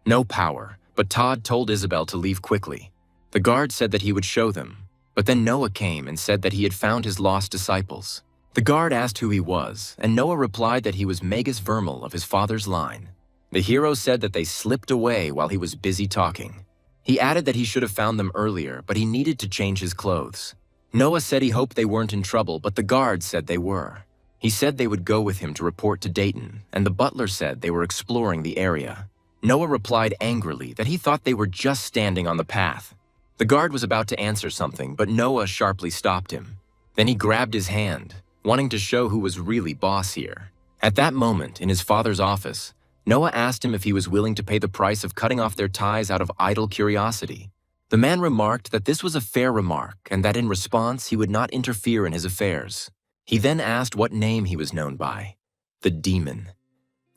"No power," but Todd told Isabel to leave quickly. The guard said that he would show them, but then Noah came and said that he had found his lost disciples. The guard asked who he was, and Noah replied that he was Magus Vermal of his father's line. The hero said that they slipped away while he was busy talking. He added that he should have found them earlier, but he needed to change his clothes. Noah said he hoped they weren't in trouble, but the guard said they were. He said they would go with him to report to Dayton, and the butler said they were exploring the area. Noah replied angrily that he thought they were just standing on the path. The guard was about to answer something, but Noah sharply stopped him. Then he grabbed his hand, wanting to show who was really boss here. At that moment, in his father's office, Noah asked him if he was willing to pay the price of cutting off their ties out of idle curiosity. The man remarked that this was a fair remark and that in response he would not interfere in his affairs. He then asked what name he was known by. The demon.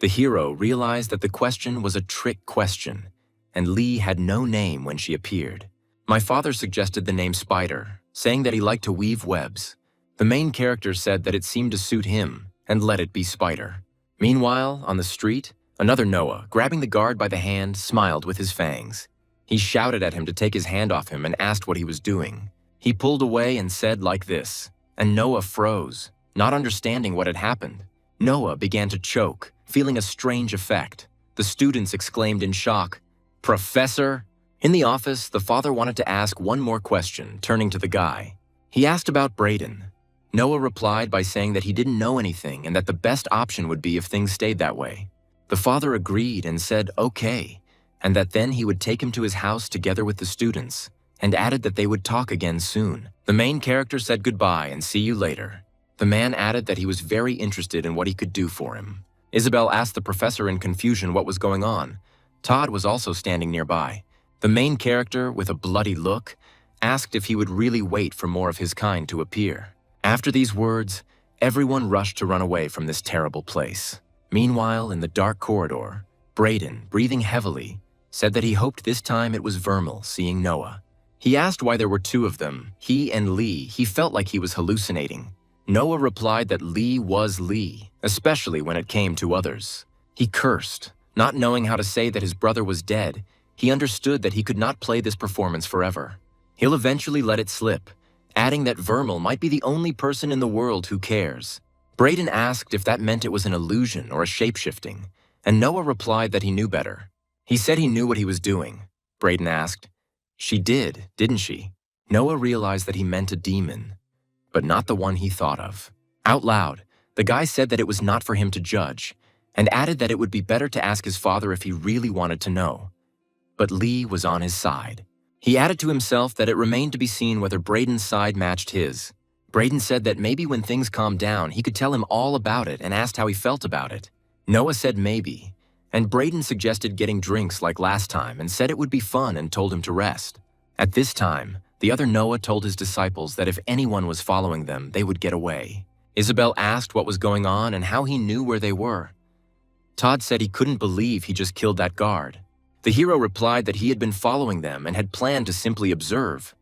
The hero realized that the question was a trick question, and Lee had no name when she appeared. My father suggested the name Spider, saying that he liked to weave webs. The main character said that it seemed to suit him, and let it be Spider. Meanwhile, on the street, another Noah, grabbing the guard by the hand, smiled with his fangs. He shouted at him to take his hand off him and asked what he was doing. He pulled away and said like this, and Noah froze, not understanding what had happened. Noah began to choke, feeling a strange effect. The students exclaimed in shock, "Professor?" In the office, the father wanted to ask one more question, turning to the guy. He asked about Braden. Noah replied by saying that he didn't know anything and that the best option would be if things stayed that way. The father agreed and said okay, and that then he would take him to his house together with the students, and added that they would talk again soon. The main character said goodbye and see you later. The man added that he was very interested in what he could do for him. Isabel asked the professor in confusion what was going on. Todd was also standing nearby. The main character, with a bloody look, asked if he would really wait for more of his kind to appear. After these words, everyone rushed to run away from this terrible place. Meanwhile, in the dark corridor, Braden, breathing heavily, said that he hoped this time it was Vermal seeing Noah. He asked why there were two of them, he and Lee. He felt like he was hallucinating. Noah replied that Lee was Lee, especially when it came to others. He cursed, not knowing how to say that his brother was dead. He understood that he could not play this performance forever. He'll eventually let it slip, adding that Vermal might be the only person in the world who cares. Brayden asked if that meant it was an illusion or a shape-shifting, and Noah replied that he knew better. He said he knew what he was doing. Brayden asked, "She did, didn't she?" Noah realized that he meant a demon, but not the one he thought of. Out loud, the guy said that it was not for him to judge, and added that it would be better to ask his father if he really wanted to know. But Lee was on his side. He added to himself that it remained to be seen whether Brayden's side matched his. Brayden said that maybe when things calmed down, he could tell him all about it and asked how he felt about it. Noah said maybe, and Brayden suggested getting drinks like last time and said it would be fun and told him to rest. At this time, the other Noah told his disciples that if anyone was following them, they would get away. Isabel asked what was going on and how he knew where they were. Todd said he couldn't believe he just killed that guard. The hero replied that he had been following them and had planned to simply observe.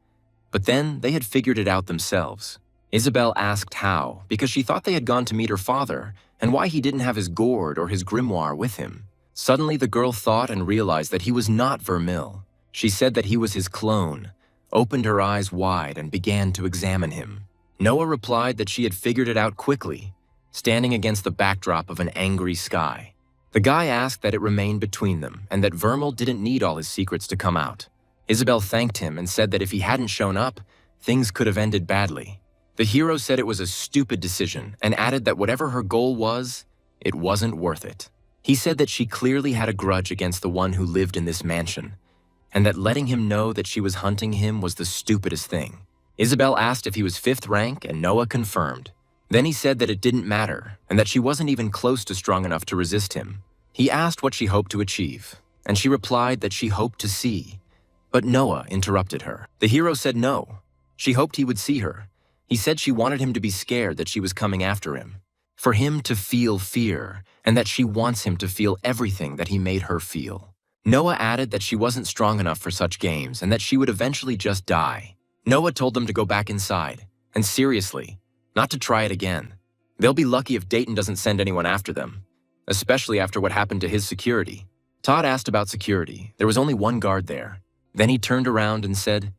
But then they had figured it out themselves. Isabel asked how, because she thought they had gone to meet her father, and why he didn't have his gourd or his grimoire with him. Suddenly the girl thought and realized that he was not Vermil. She said that he was his clone, opened her eyes wide and began to examine him. Noah replied that she had figured it out quickly, standing against the backdrop of an angry sky. The guy asked that it remained between them and that Vermil didn't need all his secrets to come out. Isabel thanked him and said that if he hadn't shown up, things could have ended badly. The hero said it was a stupid decision and added that whatever her goal was, it wasn't worth it. He said that she clearly had a grudge against the one who lived in this mansion, and that letting him know that she was hunting him was the stupidest thing. Isabel asked if he was 5th rank, and Noah confirmed. Then he said that it didn't matter, and that she wasn't even close to strong enough to resist him. He asked what she hoped to achieve, and she replied that she hoped to see. But Noah interrupted her. The hero said no. She hoped he would see her. He said she wanted him to be scared that she was coming after him. For him to feel fear, and that she wants him to feel everything that he made her feel. Noah added that she wasn't strong enough for such games and that she would eventually just die. Noah told them to go back inside, and seriously, not to try it again. They'll be lucky if Dayton doesn't send anyone after them, especially after what happened to his security. Todd asked about security. There was only one guard there. Then he turned around and said,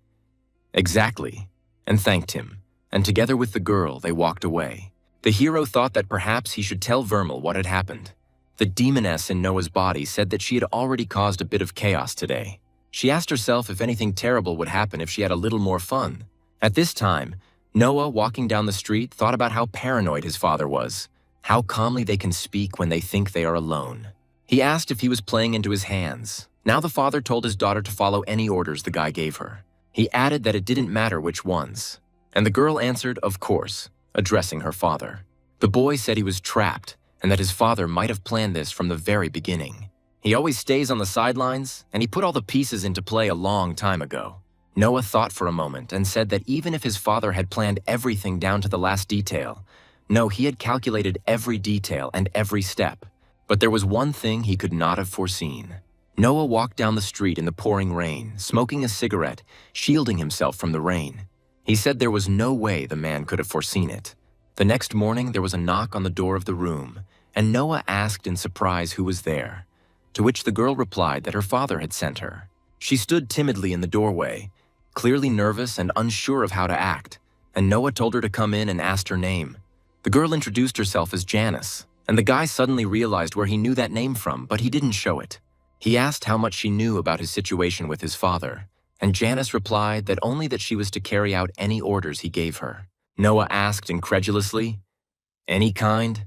"Exactly," and thanked him, and together with the girl, they walked away. The hero thought that perhaps he should tell Vermil what had happened. The demoness in Noah's body said that she had already caused a bit of chaos today. She asked herself if anything terrible would happen if she had a little more fun. At this time, Noah, walking down the street, thought about how paranoid his father was, how calmly they can speak when they think they are alone. He asked if he was playing into his hands. Now the father told his daughter to follow any orders the guy gave her. He added that it didn't matter which ones. And the girl answered, of course, addressing her father. The boy said he was trapped and that his father might have planned this from the very beginning. He always stays on the sidelines, and he put all the pieces into play a long time ago. Noah thought for a moment and said that even if his father had planned everything down to the last detail, no, he had calculated every detail and every step. But there was one thing he could not have foreseen. Noah walked down the street in the pouring rain, smoking a cigarette, shielding himself from the rain. He said there was no way the man could have foreseen it. The next morning, there was a knock on the door of the room, and Noah asked in surprise who was there, to which the girl replied that her father had sent her. She stood timidly in the doorway, clearly nervous and unsure of how to act, and Noah told her to come in and asked her name. The girl introduced herself as Janice, and the guy suddenly realized where he knew that name from, but he didn't show it. He asked how much she knew about his situation with his father, and Janice replied that only that she was to carry out any orders he gave her. Noah asked incredulously, "Any kind?"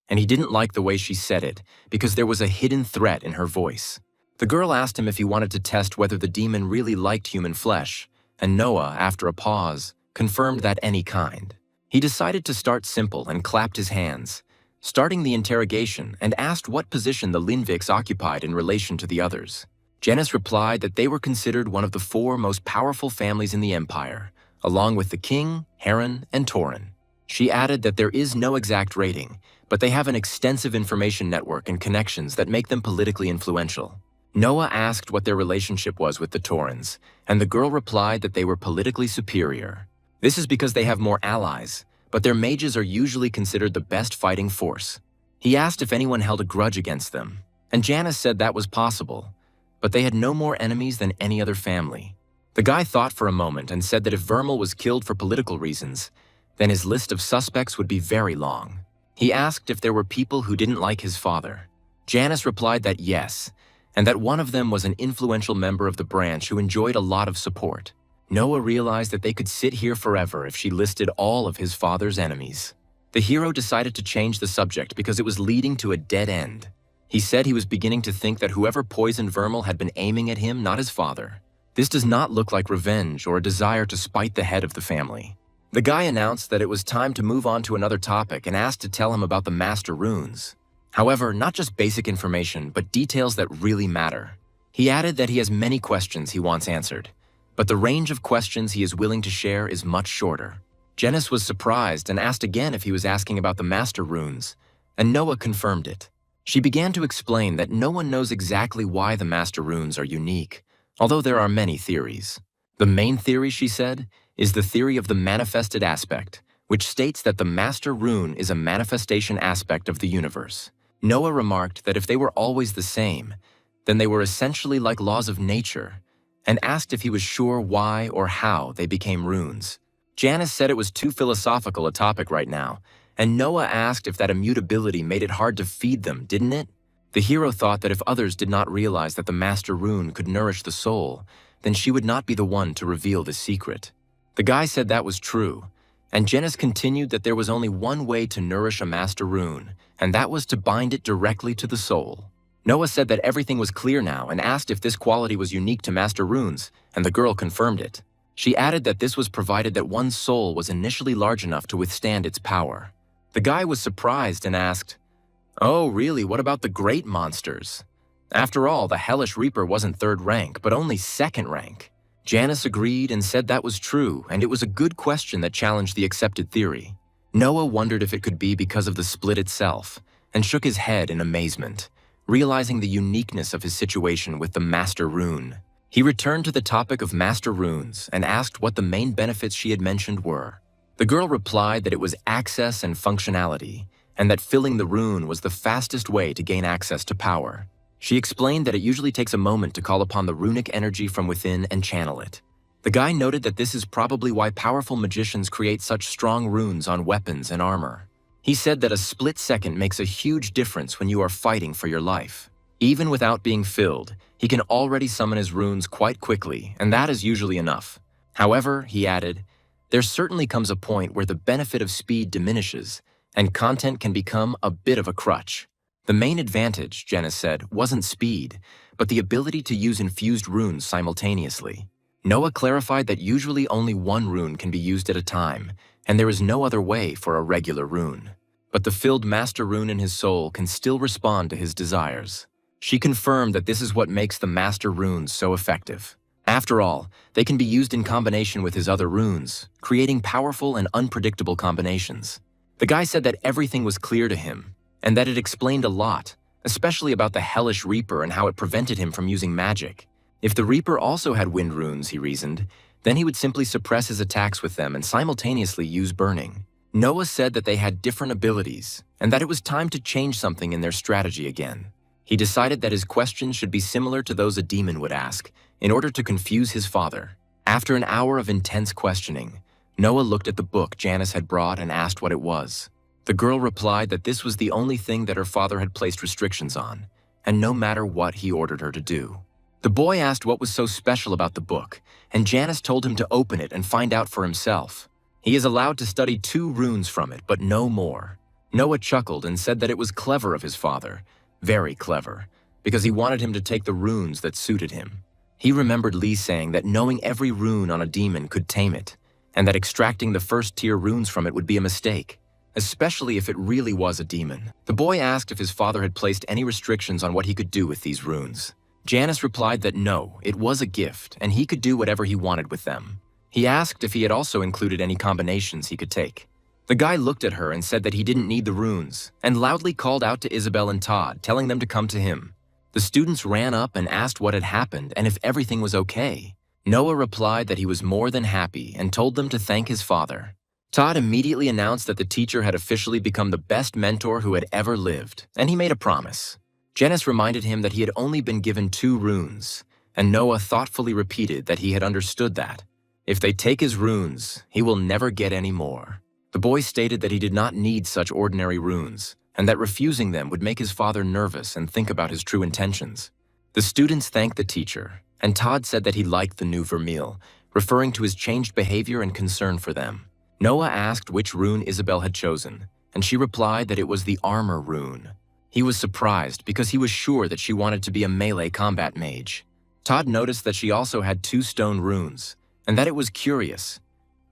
And he didn't like the way she said it, because there was a hidden threat in her voice. The girl asked him if he wanted to test whether the demon really liked human flesh, and Noah, after a pause, confirmed that any kind. He decided to start simple and clapped his hands, starting the interrogation, and asked what position the Linviks occupied in relation to the others. Janice replied that they were considered one of the 4 most powerful families in the Empire, along with the King, Heron, and Tauren. She added that there is no exact rating, but they have an extensive information network and connections that make them politically influential. Noah asked what their relationship was with the Taurens, and the girl replied that they were politically superior. This is because they have more allies, but their mages are usually considered the best fighting force. He asked if anyone held a grudge against them, and Janice said that was possible, but they had no more enemies than any other family. The guy thought for a moment and said that if Vermil was killed for political reasons, then his list of suspects would be very long. He asked if there were people who didn't like his father. Janice replied that yes, and that one of them was an influential member of the branch who enjoyed a lot of support. Noah realized that they could sit here forever if she listed all of his father's enemies. The hero decided to change the subject because it was leading to a dead end. He said he was beginning to think that whoever poisoned Vermal had been aiming at him, not his father. This does not look like revenge or a desire to spite the head of the family. The guy announced that it was time to move on to another topic and asked to tell him about the Master Runes. However, not just basic information, but details that really matter. He added that he has many questions he wants answered, but the range of questions he is willing to share is much shorter. Janice was surprised and asked again if he was asking about the Master Runes, and Noah confirmed it. She began to explain that no one knows exactly why the Master Runes are unique, although there are many theories. The main theory, she said, is the theory of the manifested aspect, which states that the Master Rune is a manifestation aspect of the universe. Noah remarked that if they were always the same, then they were essentially like laws of nature, and asked if he was sure why or how they became runes. Janice said it was too philosophical a topic right now, and Noah asked if that immutability made it hard to feed them, didn't it? The hero thought that if others did not realize that the Master Rune could nourish the soul, then she would not be the one to reveal the secret. The guy said that was true, and Janice continued that there was only one way to nourish a Master Rune, and that was to bind it directly to the soul. Noah said that everything was clear now and asked if this quality was unique to Master Runes, and the girl confirmed it. She added that this was provided that one's soul was initially large enough to withstand its power. The guy was surprised and asked, "Oh, really, what about the great monsters?" After all, the Hellish Reaper wasn't 3rd rank, but only 2nd rank. Janice agreed and said that was true, and it was a good question that challenged the accepted theory. Noah wondered if it could be because of the split itself, and shook his head in amazement, realizing the uniqueness of his situation with the Master Rune. He returned to the topic of Master Runes and asked what the main benefits she had mentioned were. The girl replied that it was access and functionality, and that filling the rune was the fastest way to gain access to power. She explained that it usually takes a moment to call upon the runic energy from within and channel it. The guy noted that this is probably why powerful magicians create such strong runes on weapons and armor. He said that a split second makes a huge difference when you are fighting for your life. Even without being filled, he can already summon his runes quite quickly, and that is usually enough. However, he added, there certainly comes a point where the benefit of speed diminishes, and content can become a bit of a crutch. The main advantage, Janice said, wasn't speed, but the ability to use infused runes simultaneously. Noah clarified that usually only one rune can be used at a time, and there is no other way for a regular rune. But the filled Master Rune in his soul can still respond to his desires. She confirmed that this is what makes the Master Runes so effective. After all, they can be used in combination with his other runes, creating powerful and unpredictable combinations. The guy said that everything was clear to him, and that it explained a lot, especially about the Hellish Reaper and how it prevented him from using magic. If the Reaper also had wind runes, he reasoned, then he would simply suppress his attacks with them and simultaneously use burning. Noah said that they had different abilities, and that it was time to change something in their strategy again. He decided that his questions should be similar to those a demon would ask, in order to confuse his father. After an hour of intense questioning, Noah looked at the book Janice had brought and asked what it was. The girl replied that this was the only thing that her father had placed restrictions on, and no matter what he ordered her to do. The boy asked what was so special about the book, and Janice told him to open it and find out for himself. He is allowed to study 2 runes from it, but no more. Noah chuckled and said that it was clever of his father, very clever, because he wanted him to take the runes that suited him. He remembered Lee saying that knowing every rune on a demon could tame it, and that extracting the first-tier runes from it would be a mistake, especially if it really was a demon. The boy asked if his father had placed any restrictions on what he could do with these runes. Janice replied that no, it was a gift, and he could do whatever he wanted with them. He asked if he had also included any combinations he could take. The guy looked at her and said that he didn't need the runes, and loudly called out to Isabel and Todd, telling them to come to him. The students ran up and asked what had happened and if everything was okay. Noah replied that he was more than happy and told them to thank his father. Todd immediately announced that the teacher had officially become the best mentor who had ever lived, and he made a promise. Janice reminded him that he had only been given 2 runes, and Noah thoughtfully repeated that he had understood that. If they take his runes, he will never get any more. The boy stated that he did not need such ordinary runes, and that refusing them would make his father nervous and think about his true intentions. The students thanked the teacher, and Todd said that he liked the new vermeil, referring to his changed behavior and concern for them. Noah asked which rune Isabel had chosen, and she replied that it was the armor rune. He was surprised because he was sure that she wanted to be a melee combat mage. Todd noticed that she also had 2 stone runes, and that it was curious,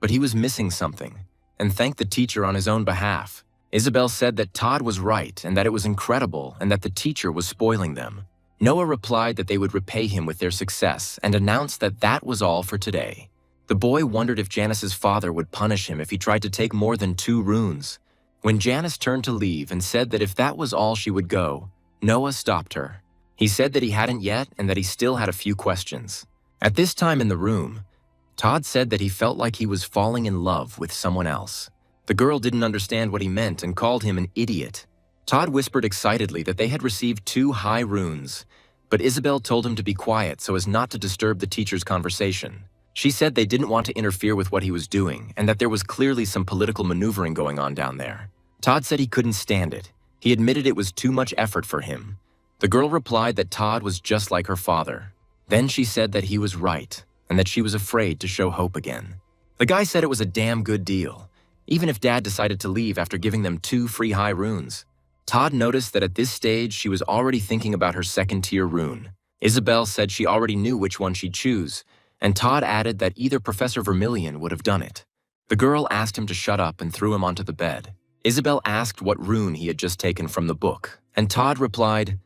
but he was missing something, and thanked the teacher on his own behalf. Isabel said that Todd was right and that it was incredible and that the teacher was spoiling them. Noah replied that they would repay him with their success and announced that that was all for today. The boy wondered if Janice's father would punish him if he tried to take more than 2 runes. When Janice turned to leave and said that if that was all she would go, Noah stopped her. He said that he hadn't yet and that he still had a few questions. At this time in the room, Todd said that he felt like he was falling in love with someone else. The girl didn't understand what he meant and called him an idiot. Todd whispered excitedly that they had received 2 high runes, but Isabel told him to be quiet so as not to disturb the teacher's conversation. She said they didn't want to interfere with what he was doing and that there was clearly some political maneuvering going on down there. Todd said he couldn't stand it. He admitted it was too much effort for him. The girl replied that Todd was just like her father. Then she said that he was right and that she was afraid to show hope again. The guy said it was a damn good deal, even if Dad decided to leave after giving them 2 free high runes. Todd noticed that at this stage she was already thinking about her second-tier rune. Isabel said she already knew which one she'd choose, and Todd added that either Professor Vermilion would have done it. The girl asked him to shut up and threw him onto the bed. Isabel asked what rune he had just taken from the book, and Todd replied,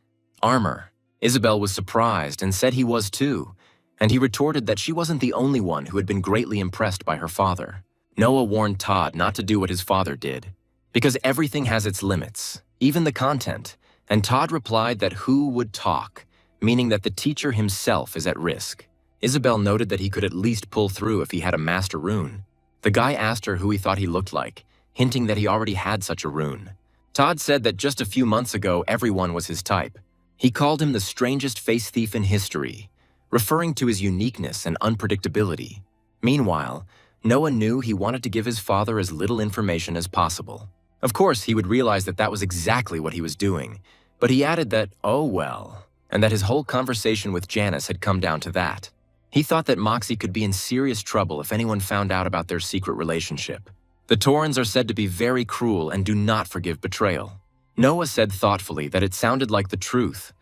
"Armor." Isabel was surprised and said he was too, and he retorted that she wasn't the only one who had been greatly impressed by her father. Noah warned Todd not to do what his father did, because everything has its limits, even the content, and Todd replied that who would talk, meaning that the teacher himself is at risk. Isabel noted that he could at least pull through if he had a master rune. The guy asked her who he thought he looked like, hinting that he already had such a rune. Todd said that just a few months ago everyone was his type. He called him the strangest face thief in history, referring to his uniqueness and unpredictability. Meanwhile, Noah knew he wanted to give his father as little information as possible. Of course, he would realize that that was exactly what he was doing, but he added that, oh well, and that his whole conversation with Janice had come down to that. He thought that Moxie could be in serious trouble if anyone found out about their secret relationship. The Taurens are said to be very cruel and do not forgive betrayal. Noah said thoughtfully that it sounded like the truth,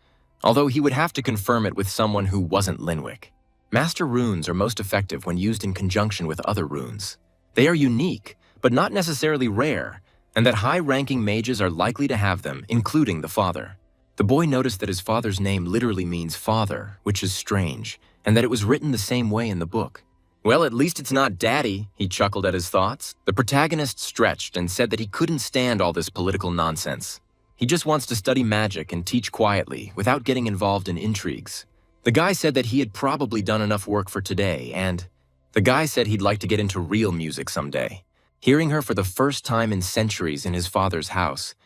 although he would have to confirm it with someone who wasn't Linwick. Master runes are most effective when used in conjunction with other runes. They are unique, but not necessarily rare, and that high-ranking mages are likely to have them, including the father. The boy noticed that his father's name literally means father, which is strange, and that it was written the same way in the book. Well, at least it's not Daddy, he chuckled at his thoughts. The protagonist stretched and said that he couldn't stand all this political nonsense. He just wants to study magic and teach quietly, without getting involved in intrigues. The guy said that he had probably done enough work for today, and the guy said he'd like to get into real music someday. Hearing her for the first time in centuries in his father's house,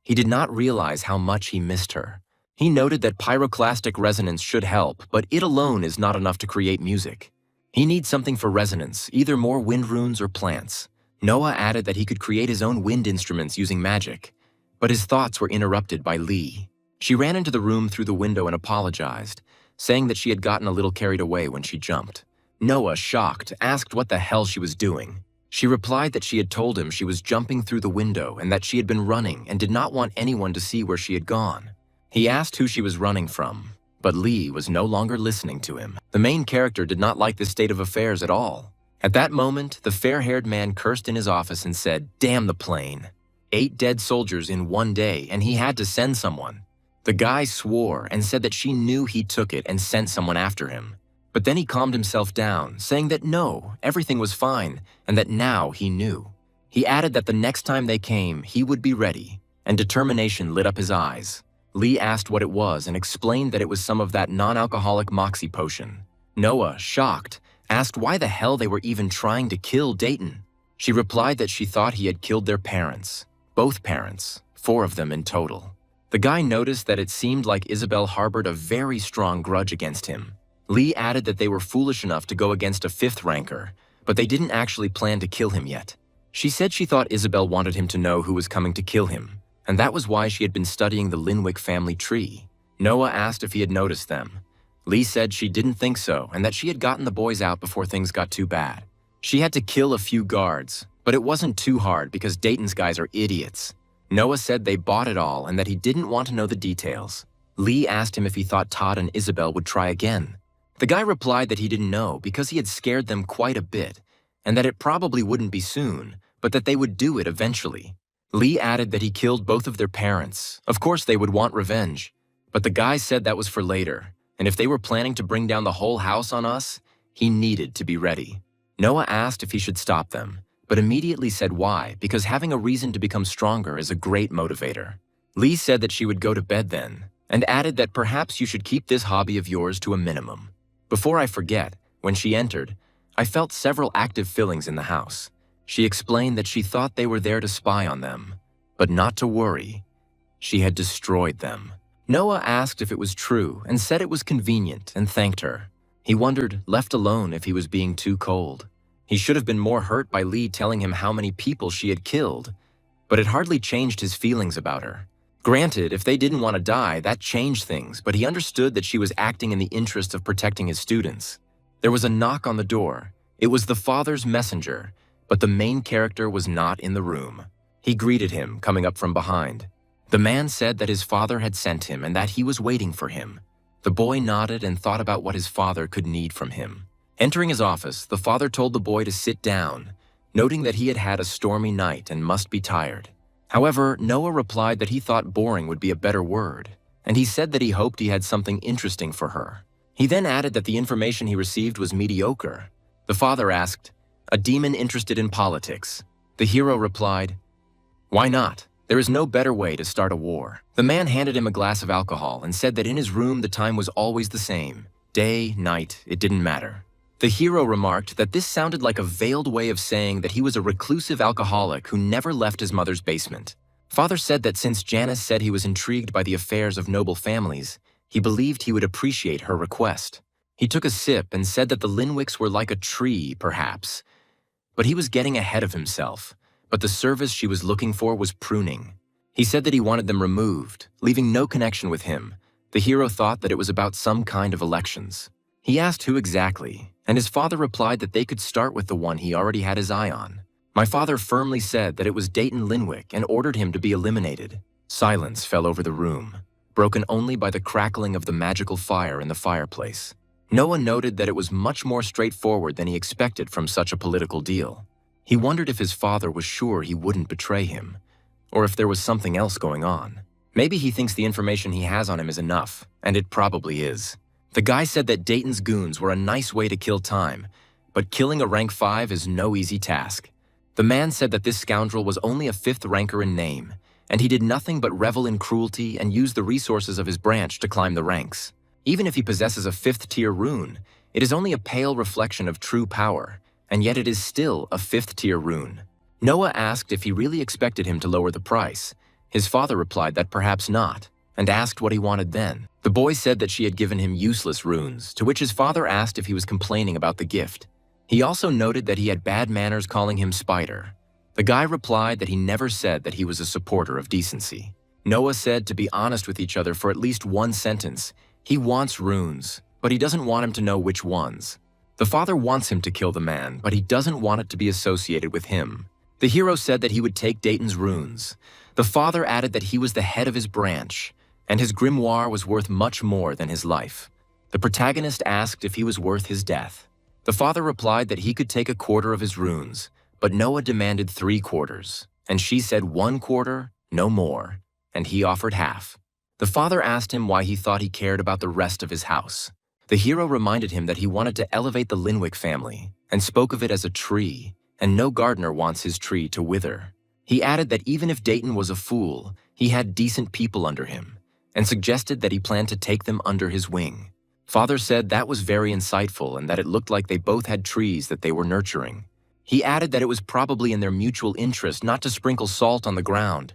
he did not realize how much he missed her. He noted that pyroclastic resonance should help, but it alone is not enough to create music. He needs something for resonance, either more wind runes or plants. Noah added that he could create his own wind instruments using magic, but his thoughts were interrupted by Lee. She ran into the room through the window and apologized, saying that she had gotten a little carried away when she jumped. Noah, shocked, asked what the hell she was doing. She replied that she had told him she was jumping through the window and that she had been running and did not want anyone to see where she had gone. He asked who she was running from, but Lee was no longer listening to him. The main character did not like this state of affairs at all. At that moment, the fair-haired man cursed in his office and said, "Damn the plane. 8 dead soldiers in one day, and he had to send someone." The guy swore and said that she knew he took it and sent someone after him. But then he calmed himself down, saying that no, everything was fine, and that now he knew. He added that the next time they came, he would be ready, and determination lit up his eyes. Lee asked what it was and explained that it was some of that non-alcoholic moxie potion. Noah, shocked, asked why the hell they were even trying to kill Dayton. She replied that she thought he had killed their parents. Both parents, 4 of them in total. The guy noticed that it seemed like Isabel harbored a very strong grudge against him. Lee added that they were foolish enough to go against a 5th ranker, but they didn't actually plan to kill him yet. She said she thought Isabel wanted him to know who was coming to kill him, and that was why she had been studying the Linwick family tree. Noah asked if he had noticed them. Lee said she didn't think so and that she had gotten the boys out before things got too bad. She had to kill a few guards, but it wasn't too hard because Dayton's guys are idiots. Noah said they bought it all and that he didn't want to know the details. Lee asked him if he thought Todd and Isabel would try again. The guy replied that he didn't know because he had scared them quite a bit, and that it probably wouldn't be soon, but that they would do it eventually. Lee added that he killed both of their parents. Of course they would want revenge, but the guy said that was for later, and if they were planning to bring down the whole house on us, he needed to be ready. Noah asked if he should stop them, but immediately said why, because having a reason to become stronger is a great motivator. Lee said that she would go to bed then, and added that perhaps you should keep this hobby of yours to a minimum. Before I forget, when she entered, I felt several active feelings in the house. She explained that she thought they were there to spy on them, but not to worry. She had destroyed them. Noah asked if it was true and said it was convenient and thanked her. He wondered, left alone, if he was being too cold. He should have been more hurt by Lee telling him how many people she had killed, but it hardly changed his feelings about her. Granted, if they didn't want to die, that changed things, but he understood that she was acting in the interest of protecting his students. There was a knock on the door. It was the father's messenger, but the main character was not in the room. He greeted him, coming up from behind. The man said that his father had sent him and that he was waiting for him. The boy nodded and thought about what his father could need from him. Entering his office, the father told the boy to sit down, noting that he had had a stormy night and must be tired. However, Noah replied that he thought boring would be a better word, and he said that he hoped he had something interesting for her. He then added that the information he received was mediocre. The father asked, "A demon interested in politics?" The hero replied, "Why not? There is no better way to start a war." The man handed him a glass of alcohol and said that in his room the time was always the same. Day, night, it didn't matter. The hero remarked that this sounded like a veiled way of saying that he was a reclusive alcoholic who never left his mother's basement. Father said that since Janice said he was intrigued by the affairs of noble families, he believed he would appreciate her request. He took a sip and said that the Linwicks were like a tree, perhaps. But he was getting ahead of himself, but the service she was looking for was pruning. He said that he wanted them removed, leaving no connection with him. The hero thought that it was about some kind of elections. He asked who exactly, and his father replied that they could start with the one he already had his eye on. My father firmly said that it was Dayton Linwick and ordered him to be eliminated. Silence fell over the room, broken only by the crackling of the magical fire in the fireplace. Noah noted that it was much more straightforward than he expected from such a political deal. He wondered if his father was sure he wouldn't betray him, or if there was something else going on. Maybe he thinks the information he has on him is enough, and it probably is. The guy said that Dayton's goons were a nice way to kill time, but killing a rank 5 is no easy task. The man said that this scoundrel was only a 5th ranker in name, and he did nothing but revel in cruelty and use the resources of his branch to climb the ranks. Even if he possesses a 5th-tier rune, it is only a pale reflection of true power, and yet it is still a 5th-tier rune. Noah asked if he really expected him to lower the price. His father replied that perhaps not, and asked what he wanted then. The boy said that she had given him useless runes, to which his father asked if he was complaining about the gift. He also noted that he had bad manners calling him Spider. The guy replied that he never said that he was a supporter of decency. Noah said to be honest with each other for at least one sentence. He wants runes, but he doesn't want him to know which ones. The father wants him to kill the man, but he doesn't want it to be associated with him. The hero said that he would take Dayton's runes. The father added that he was the head of his branch, and his grimoire was worth much more than his life. The protagonist asked if he was worth his death. The father replied that he could take a quarter of his runes, but Noah demanded 3/4, and she said 1/4, no more, and he offered half. The father asked him why he thought he cared about the rest of his house. The hero reminded him that he wanted to elevate the Linwick family, and spoke of it as a tree, and no gardener wants his tree to wither. He added that even if Dayton was a fool, he had decent people under him, and suggested that he planned to take them under his wing. Father said that was very insightful and that it looked like they both had trees that they were nurturing. He added that it was probably in their mutual interest not to sprinkle salt on the ground.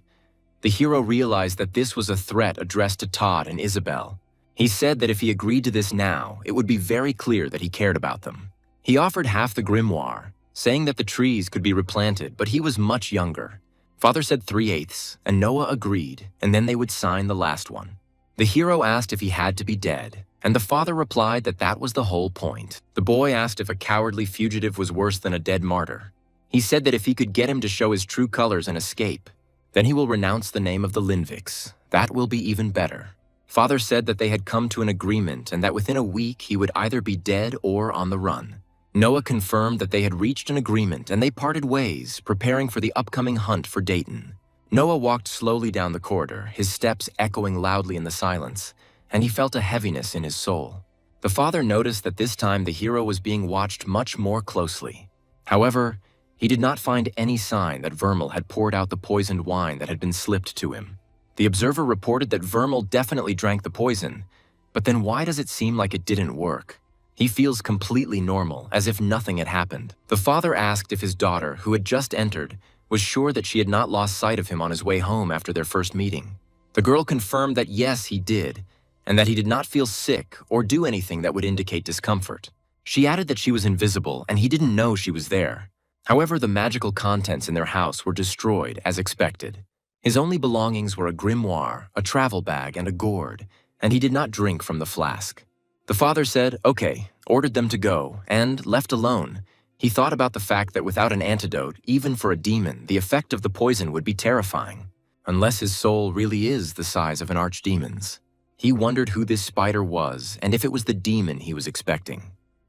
The hero realized that this was a threat addressed to Todd and Isabel. He said that if he agreed to this now, it would be very clear that he cared about them. He offered half the grimoire, saying that the trees could be replanted, but he was much younger. Father said 3/8, and Noah agreed, and then they would sign the last one. The hero asked if he had to be dead, and the father replied that that was the whole point. The boy asked if a cowardly fugitive was worse than a dead martyr. He said that if he could get him to show his true colors and escape, then he will renounce the name of the Linviks. That will be even better. Father said that they had come to an agreement and that within a week he would either be dead or on the run. Noah confirmed that they had reached an agreement and they parted ways, preparing for the upcoming hunt for Dayton. Noah walked slowly down the corridor, his steps echoing loudly in the silence, and he felt a heaviness in his soul. The father noticed that this time the hero was being watched much more closely. However, he did not find any sign that Vermal had poured out the poisoned wine that had been slipped to him. The observer reported that Vermal definitely drank the poison, but then why does it seem like it didn't work? He feels completely normal, as if nothing had happened. The father asked if his daughter, who had just entered, was sure that she had not lost sight of him on his way home after their first meeting. The girl confirmed that yes, he did, and that he did not feel sick or do anything that would indicate discomfort. She added that she was invisible and he didn't know she was there. However, the magical contents in their house were destroyed as expected. His only belongings were a grimoire, a travel bag, and a gourd, and he did not drink from the flask. The father said, okay, ordered them to go, and, left alone, he thought about the fact that without an antidote, even for a demon, the effect of the poison would be terrifying, unless his soul really is the size of an archdemon's. He wondered who this spider was and if it was the demon he was expecting.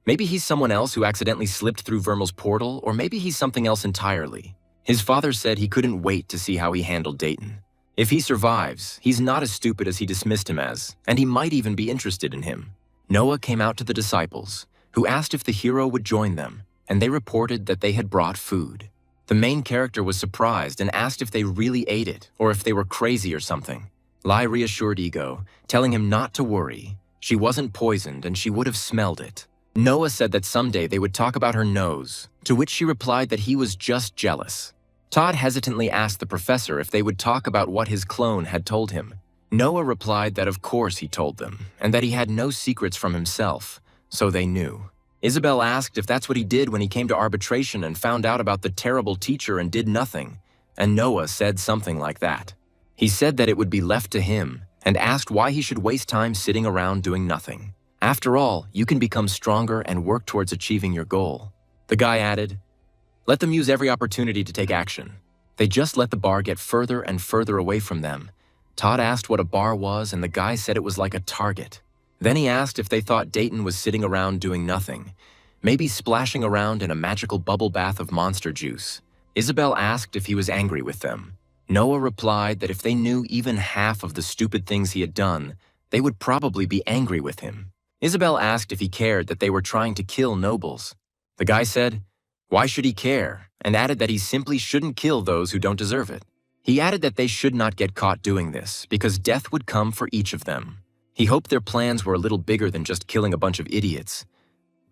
Maybe he's someone else who accidentally slipped through Vermal's portal, or maybe he's something else entirely. His father said he couldn't wait to see how he handled Dayton. If he survives, he's not as stupid as he dismissed him as, and he might even be interested in him. Noah came out to the disciples, who asked if the hero would join them, and they reported that they had brought food. The main character was surprised and asked if they really ate it, or if they were crazy or something. Lai reassured Ego, telling him not to worry. She wasn't poisoned and she would have smelled it. Noah said that someday they would talk about her nose, to which she replied that he was just jealous. Todd hesitantly asked the professor if they would talk about what his clone had told him. Noah replied that of course he told them, and that he had no secrets from himself, so they knew. Isabel asked if that's what he did when he came to arbitration and found out about the terrible teacher and did nothing, and Noah said something like that. He said that it would be left to him, and asked why he should waste time sitting around doing nothing. After all, you can become stronger and work towards achieving your goal. The guy added, let them use every opportunity to take action. They just let the bar get further and further away from them. Todd asked what a bar was, and the guy said it was like a target. Then he asked if they thought Dayton was sitting around doing nothing, maybe splashing around in a magical bubble bath of monster juice. Isabel asked if he was angry with them. Noah replied that if they knew even half of the stupid things he had done, they would probably be angry with him. Isabel asked if he cared that they were trying to kill nobles. The guy said, why should he care, and added that he simply shouldn't kill those who don't deserve it. He added that they should not get caught doing this, because death would come for each of them. He hoped their plans were a little bigger than just killing a bunch of idiots.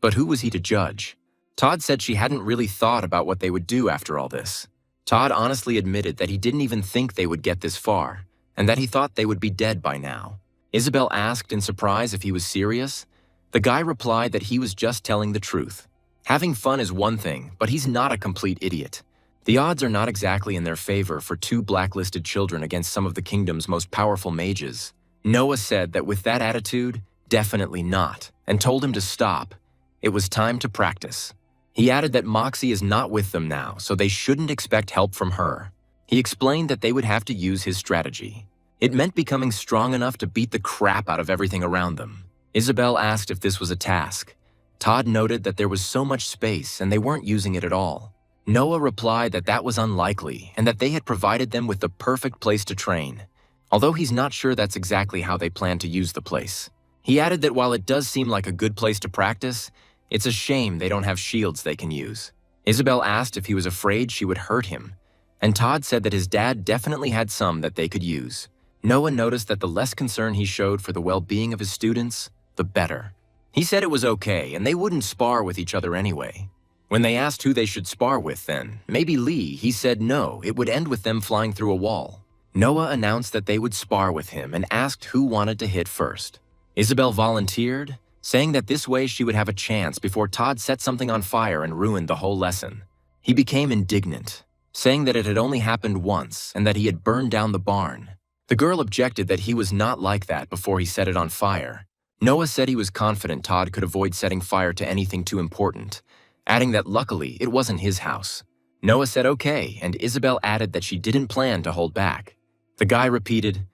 But who was he to judge? Todd said she hadn't really thought about what they would do after all this. Todd honestly admitted that he didn't even think they would get this far, and that he thought they would be dead by now. Isabel asked in surprise if he was serious. The guy replied that he was just telling the truth. Having fun is one thing, but he's not a complete idiot. The odds are not exactly in their favor for two blacklisted children against some of the kingdom's most powerful mages. Noah said that with that attitude, definitely not, and told him to stop. It was time to practice. He added that Moxie is not with them now, so they shouldn't expect help from her. He explained that they would have to use his strategy. It meant becoming strong enough to beat the crap out of everything around them. Isabel asked if this was a task. Todd noted that there was so much space and they weren't using it at all. Noah replied that that was unlikely and that they had provided them with the perfect place to train, although he's not sure that's exactly how they plan to use the place. He added that while it does seem like a good place to practice, it's a shame they don't have shields they can use. Isabel asked if he was afraid she would hurt him, and Todd said that his dad definitely had some that they could use. Noah noticed that the less concern he showed for the well-being of his students, the better. He said it was okay, and they wouldn't spar with each other anyway. When they asked who they should spar with then, maybe Lee, he said no, it would end with them flying through a wall. Noah announced that they would spar with him and asked who wanted to hit first. Isabel volunteered, saying that this way she would have a chance before Todd set something on fire and ruined the whole lesson. He became indignant, saying that it had only happened once and that he had burned down the barn. The girl objected that he was not like that before he set it on fire. Noah said he was confident Todd could avoid setting fire to anything too important, adding that luckily it wasn't his house. Noah said okay, and Isabel added that she didn't plan to hold back. The guy repeated,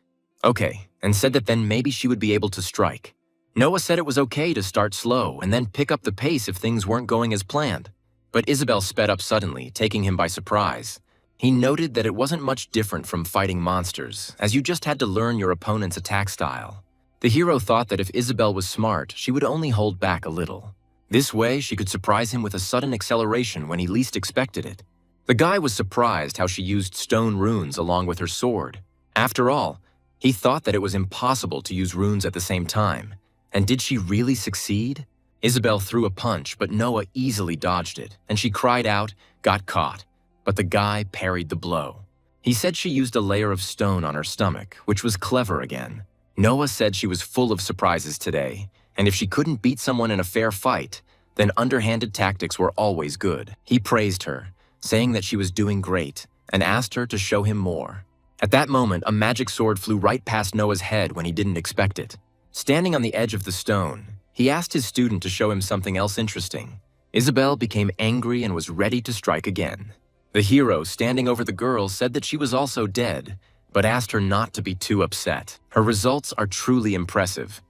okay, and said that then maybe she would be able to strike. Noah said it was okay to start slow and then pick up the pace if things weren't going as planned. But Isabel sped up suddenly, taking him by surprise. He noted that it wasn't much different from fighting monsters, as you just had to learn your opponent's attack style. The hero thought that if Isabel was smart, she would only hold back a little. This way, she could surprise him with a sudden acceleration when he least expected it. The guy was surprised how she used stone runes along with her sword. After all, he thought that it was impossible to use runes at the same time. And did she really succeed? Isabel threw a punch, but Noah easily dodged it, and she cried out, got caught. But the guy parried the blow. He said she used a layer of stone on her stomach, which was clever again. Noah said she was full of surprises today, and if she couldn't beat someone in a fair fight, then underhanded tactics were always good. He praised her, saying that she was doing great, and asked her to show him more. At that moment, a magic sword flew right past Noah's head when he didn't expect it. Standing on the edge of the stone, he asked his student to show him something else interesting. Isabel became angry and was ready to strike again. The hero, standing over the girl, said that she was also dead, but asked her not to be too upset. Her results are truly impressive,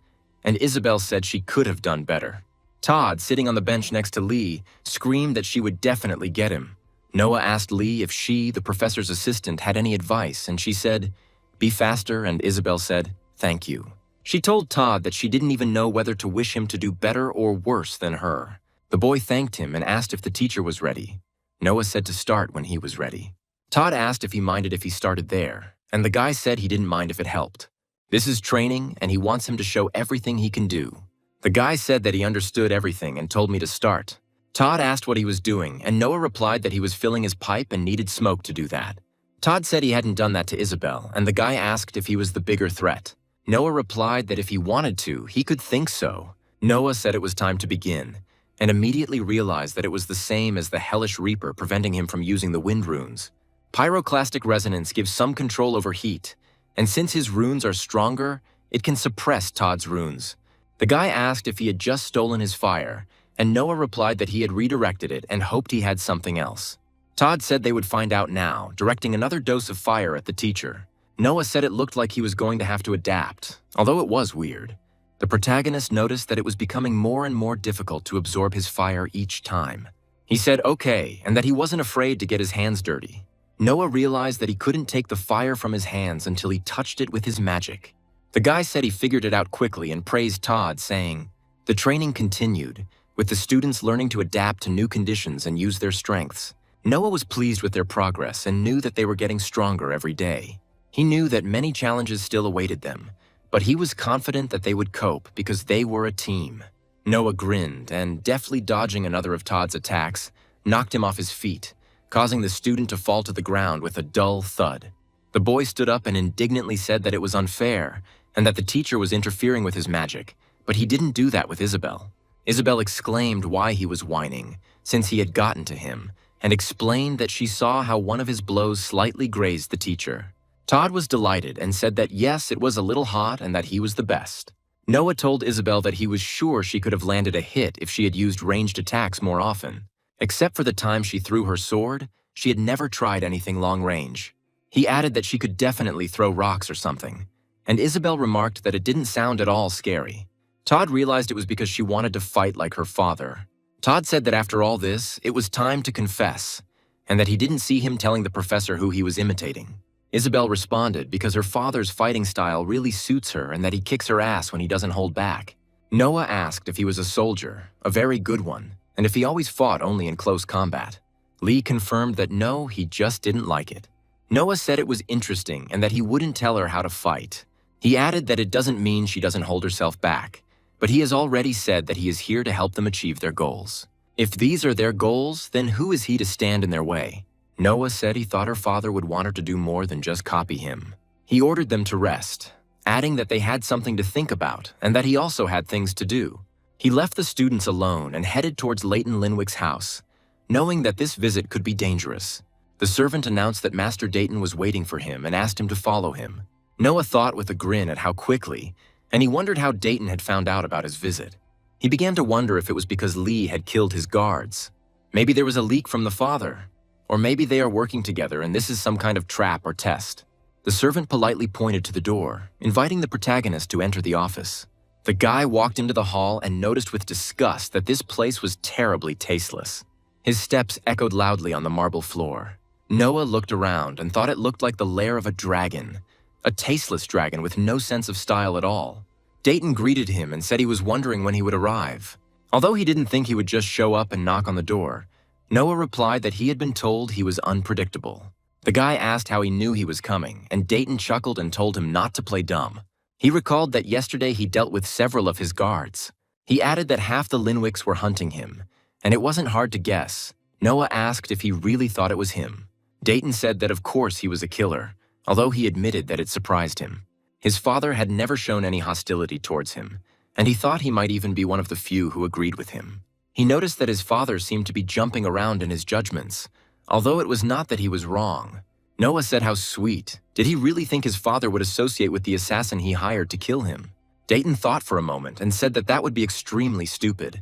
and Isabel said she could have done better. Todd, sitting on the bench next to Lee, screamed that she would definitely get him. Noah asked Lee if she, the professor's assistant, had any advice, and she said, "Be faster," and Isabel said, "Thank you." She told Todd that she didn't even know whether to wish him to do better or worse than her. The boy thanked him and asked if the teacher was ready. Noah said to start when he was ready. Todd asked if he minded if he started there, and the guy said he didn't mind if it helped. This is training, and he wants him to show everything he can do. The guy said that he understood everything and told me to start. Todd asked what he was doing, and Noah replied that he was filling his pipe and needed smoke to do that. Todd said he hadn't done that to Isabel, and the guy asked if he was the bigger threat. Noah replied that if he wanted to, he could think so. Noah said it was time to begin, and immediately realized that it was the same as the hellish reaper preventing him from using the wind runes. Pyroclastic resonance gives some control over heat, and since his runes are stronger, it can suppress Todd's runes. The guy asked if he had just stolen his fire, and Noah replied that he had redirected it and hoped he had something else. Todd said they would find out now, directing another dose of fire at the teacher. Noah said it looked like he was going to have to adapt, although it was weird. The protagonist noticed that it was becoming more and more difficult to absorb his fire each time. He said okay, and that he wasn't afraid to get his hands dirty. Noah realized that he couldn't take the fire from his hands until he touched it with his magic. The guy said he figured it out quickly and praised Todd, saying, "The training continued, with the students learning to adapt to new conditions and use their strengths." Noah was pleased with their progress and knew that they were getting stronger every day. He knew that many challenges still awaited them, but he was confident that they would cope because they were a team. Noah grinned and, deftly dodging another of Todd's attacks, knocked him off his feet, causing the student to fall to the ground with a dull thud. The boy stood up and indignantly said that it was unfair and that the teacher was interfering with his magic, but he didn't do that with Isabel. Isabel exclaimed why he was whining, since he had gotten to him, and explained that she saw how one of his blows slightly grazed the teacher. Todd was delighted and said that yes, it was a little hot and that he was the best. Noah told Isabel that he was sure she could have landed a hit if she had used ranged attacks more often. Except for the time she threw her sword, she had never tried anything long range. He added that she could definitely throw rocks or something, and Isabel remarked that it didn't sound at all scary. Todd realized it was because she wanted to fight like her father. Todd said that after all this, it was time to confess, and that he didn't see him telling the professor who he was imitating. Isabel responded because her father's fighting style really suits her and that he kicks her ass when he doesn't hold back. Noah asked if he was a soldier, a very good one, and if he always fought only in close combat. Lee confirmed that no, he just didn't like it. Noah said it was interesting and that he wouldn't tell her how to fight. He added that it doesn't mean she doesn't hold herself back, but he has already said that he is here to help them achieve their goals. If these are their goals, then who is he to stand in their way? Noah said he thought her father would want her to do more than just copy him. He ordered them to rest, adding that they had something to think about and that he also had things to do. He left the students alone and headed towards Leighton Linwick's house, knowing that this visit could be dangerous. The servant announced that Master Dayton was waiting for him and asked him to follow him. Noah thought with a grin at how quickly, and he wondered how Dayton had found out about his visit. He began to wonder if it was because Lee had killed his guards. Maybe there was a leak from the father, or maybe they are working together and this is some kind of trap or test. The servant politely pointed to the door, inviting the protagonist to enter the office. The guy walked into the hall and noticed with disgust that this place was terribly tasteless. His steps echoed loudly on the marble floor. Noah looked around and thought it looked like the lair of a dragon, a tasteless dragon with no sense of style at all. Dayton greeted him and said he was wondering when he would arrive. Although he didn't think he would just show up and knock on the door, Noah replied that he had been told he was unpredictable. The guy asked how he knew he was coming, and Dayton chuckled and told him not to play dumb. He recalled that yesterday he dealt with several of his guards. He added that half the Linwicks were hunting him, and it wasn't hard to guess. Noah asked if he really thought it was him. Dayton said that of course he was a killer, although he admitted that it surprised him. His father had never shown any hostility towards him, and he thought he might even be one of the few who agreed with him. He noticed that his father seemed to be jumping around in his judgments, although it was not that he was wrong. Noah said how sweet. Did he really think his father would associate with the assassin he hired to kill him? Dayton thought for a moment and said that that would be extremely stupid.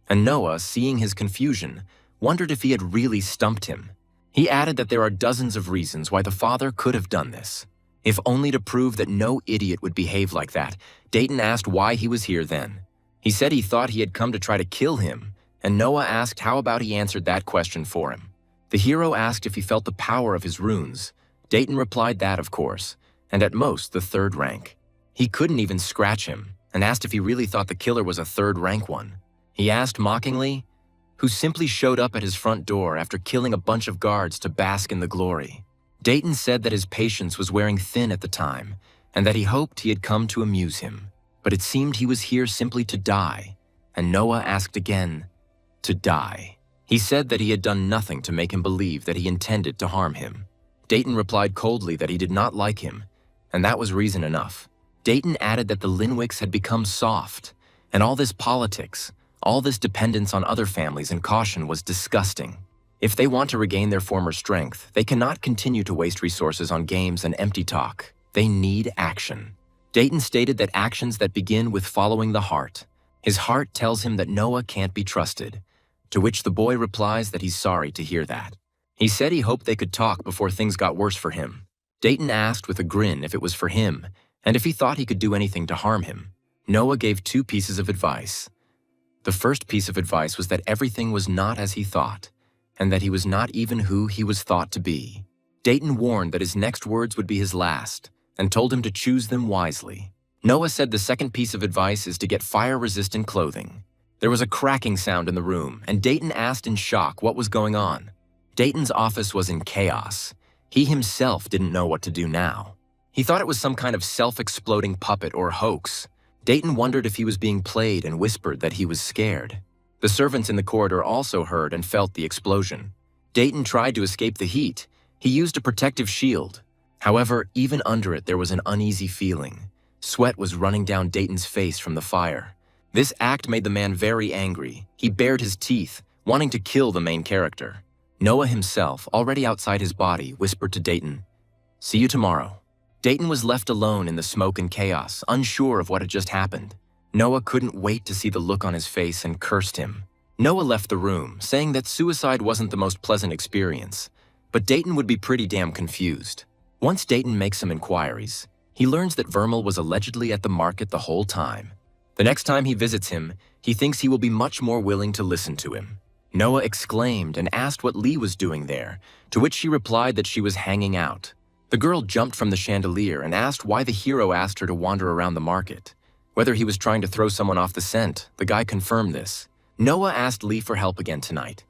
And Noah, seeing his confusion, wondered if he had really stumped him. He added that there are dozens of reasons why the father could have done this. If only to prove that no idiot would behave like that, Dayton asked why he was here then. He said he thought he had come to try to kill him, and Noah asked how about he answered that question for him. The hero asked if he felt the power of his runes. Dayton replied that, of course, and at most the third rank. He couldn't even scratch him, and asked if he really thought the killer was a third rank one. He asked mockingly, who simply showed up at his front door after killing a bunch of guards to bask in the glory. Dayton said that his patience was wearing thin at the time, and that he hoped he had come to amuse him. But it seemed he was here simply to die, and Noah asked again, to die. He said that he had done nothing to make him believe that he intended to harm him. Dayton replied coldly that he did not like him, and that was reason enough. Dayton added that the Linwicks had become soft, and all this politics, all this dependence on other families and caution was disgusting. If they want to regain their former strength, they cannot continue to waste resources on games and empty talk. They need action. Dayton stated that actions that begin with following the heart. His heart tells him that Noah can't be trusted, to which the boy replies that he's sorry to hear that. He said he hoped they could talk before things got worse for him. Dayton asked with a grin if it was for him, and if he thought he could do anything to harm him. Noah gave 2 pieces of advice. The first piece of advice was that everything was not as he thought, and that he was not even who he was thought to be. Dayton warned that his next words would be his last, and told him to choose them wisely. Noah said the second piece of advice is to get fire-resistant clothing. There was a cracking sound in the room, and Dayton asked in shock what was going on. Dayton's office was in chaos. He himself didn't know what to do now. He thought it was some kind of self-exploding puppet or hoax. Dayton wondered if he was being played and whispered that he was scared. The servants in the corridor also heard and felt the explosion. Dayton tried to escape the heat. He used a protective shield. However, even under it there was an uneasy feeling. Sweat was running down Dayton's face from the fire. This act made the man very angry. He bared his teeth, wanting to kill the main character. Noah himself, already outside his body, whispered to Dayton, "See you tomorrow." Dayton was left alone in the smoke and chaos, unsure of what had just happened. Noah couldn't wait to see the look on his face and cursed him. Noah left the room, saying that suicide wasn't the most pleasant experience, but Dayton would be pretty damn confused. Once Dayton makes some inquiries, he learns that Vermal was allegedly at the market the whole time. The next time he visits him, he thinks he will be much more willing to listen to him. Noah exclaimed and asked what Lee was doing there, to which she replied that she was hanging out. The girl jumped from the chandelier and asked why the hero asked her to wander around the market. Whether he was trying to throw someone off the scent, the guy confirmed this. Noah asked Lee for help again tonight.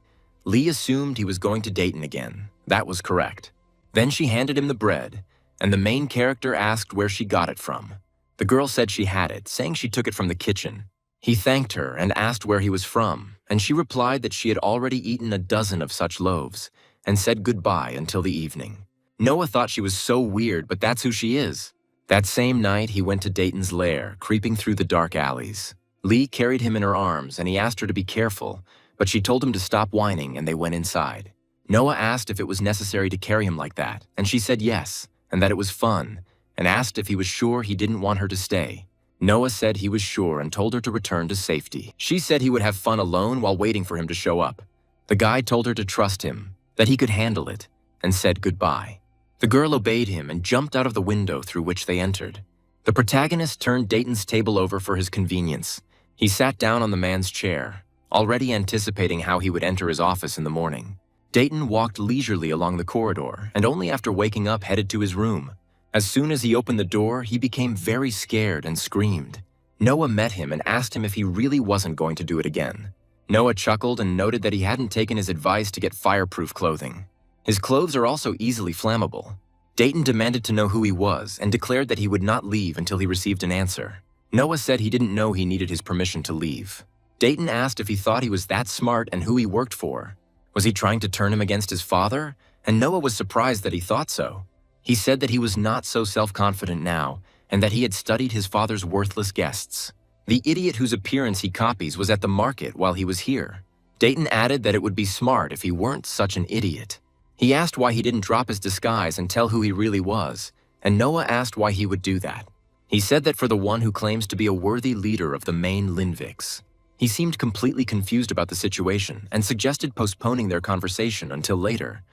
Lee assumed he was going to Dayton again. That was correct. Then she handed him the bread, and the main character asked where she got it from. The girl said she had it, saying she took it from the kitchen. He thanked her and asked where he was from, and she replied that she had already eaten a dozen of such loaves, and said goodbye until the evening. Noah thought she was so weird, but that's who she is. That same night, he went to Dayton's lair, creeping through the dark alleys. Lee carried him in her arms and he asked her to be careful, but she told him to stop whining and they went inside. Noah asked if it was necessary to carry him like that, and she said yes, and that it was fun, and asked if he was sure he didn't want her to stay. Noah said he was sure and told her to return to safety. She said he would have fun alone while waiting for him to show up. The guy told her to trust him, that he could handle it, and said goodbye. The girl obeyed him and jumped out of the window through which they entered. The protagonist turned Dayton's table over for his convenience. He sat down on the man's chair, already anticipating how he would enter his office in the morning. Dayton walked leisurely along the corridor and only after waking up headed to his room. As soon as he opened the door, he became very scared and screamed. Noah met him and asked him if he really wasn't going to do it again. Noah chuckled and noted that he hadn't taken his advice to get fireproof clothing. His clothes are also easily flammable. Dayton demanded to know who he was and declared that he would not leave until he received an answer. Noah said he didn't know he needed his permission to leave. Dayton asked if he thought he was that smart and who he worked for. Was he trying to turn him against his father? And Noah was surprised that he thought so. He said that he was not so self-confident now and that he had studied his father's worthless guests. The idiot whose appearance he copies was at the market while he was here. Dayton added that it would be smart if he weren't such an idiot. He asked why he didn't drop his disguise and tell who he really was, and Noah asked why he would do that. He said that for the one who claims to be a worthy leader of the main Linviks. He seemed completely confused about the situation and suggested postponing their conversation until later,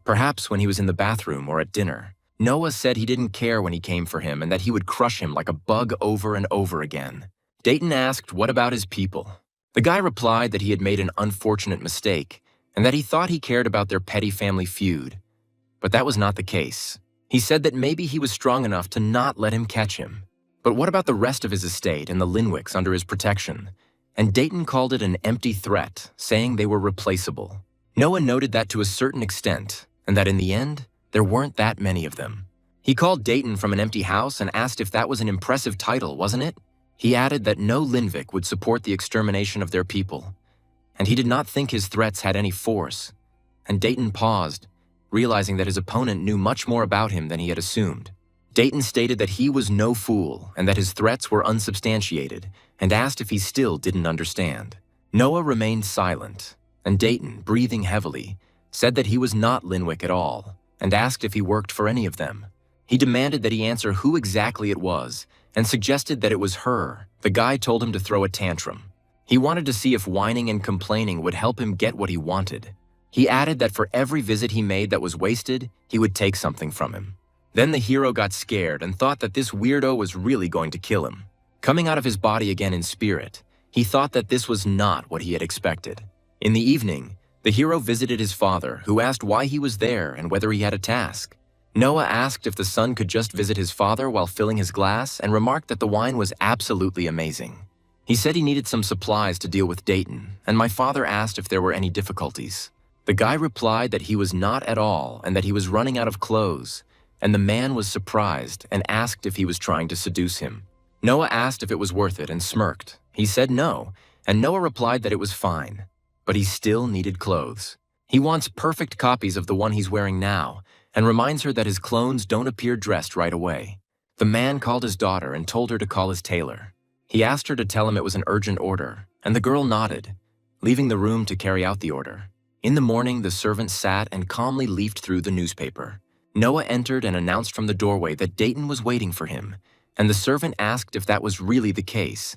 perhaps when he was in the bathroom or at dinner. Noah said he didn't care when he came for him and that he would crush him like a bug over and over again. Dayton asked what about his people. The guy replied that he had made an unfortunate mistake and that he thought he cared about their petty family feud. But that was not the case. He said that maybe he was strong enough to not let him catch him. But what about the rest of his estate and the Linwiks under his protection? And Dayton called it an empty threat, saying they were replaceable. Noah noted that to a certain extent, and that in the end, there weren't that many of them. He called Dayton from an empty house and asked if that was an impressive title, wasn't it? He added that no Linvik would support the extermination of their people, and he did not think his threats had any force. And Dayton paused, realizing that his opponent knew much more about him than he had assumed. Dayton stated that he was no fool and that his threats were unsubstantiated, and asked if he still didn't understand. Noah remained silent, and Dayton, breathing heavily, said that he was not Linwik at all, and asked if he worked for any of them. He demanded that he answer who exactly it was, and suggested that it was her. The guy told him to throw a tantrum. He wanted to see if whining and complaining would help him get what he wanted. He added that for every visit he made that was wasted, he would take something from him. Then the hero got scared and thought that this weirdo was really going to kill him. Coming out of his body again in spirit, he thought that this was not what he had expected. In the evening, the hero visited his father, who asked why he was there and whether he had a task. Noah asked if the son could just visit his father while filling his glass and remarked that the wine was absolutely amazing. He said he needed some supplies to deal with Dayton, and my father asked if there were any difficulties. The guy replied that he was not at all and that he was running out of clothes, and the man was surprised and asked if he was trying to seduce him. Noah asked if it was worth it and smirked. He said no, and Noah replied that it was fine, but he still needed clothes. He wants perfect copies of the one he's wearing now, and reminds her that his clones don't appear dressed right away. The man called his daughter and told her to call his tailor. He asked her to tell him it was an urgent order, and the girl nodded, leaving the room to carry out the order. In the morning, the servant sat and calmly leafed through the newspaper. Noah entered and announced from the doorway that Dayton was waiting for him, and the servant asked if that was really the case.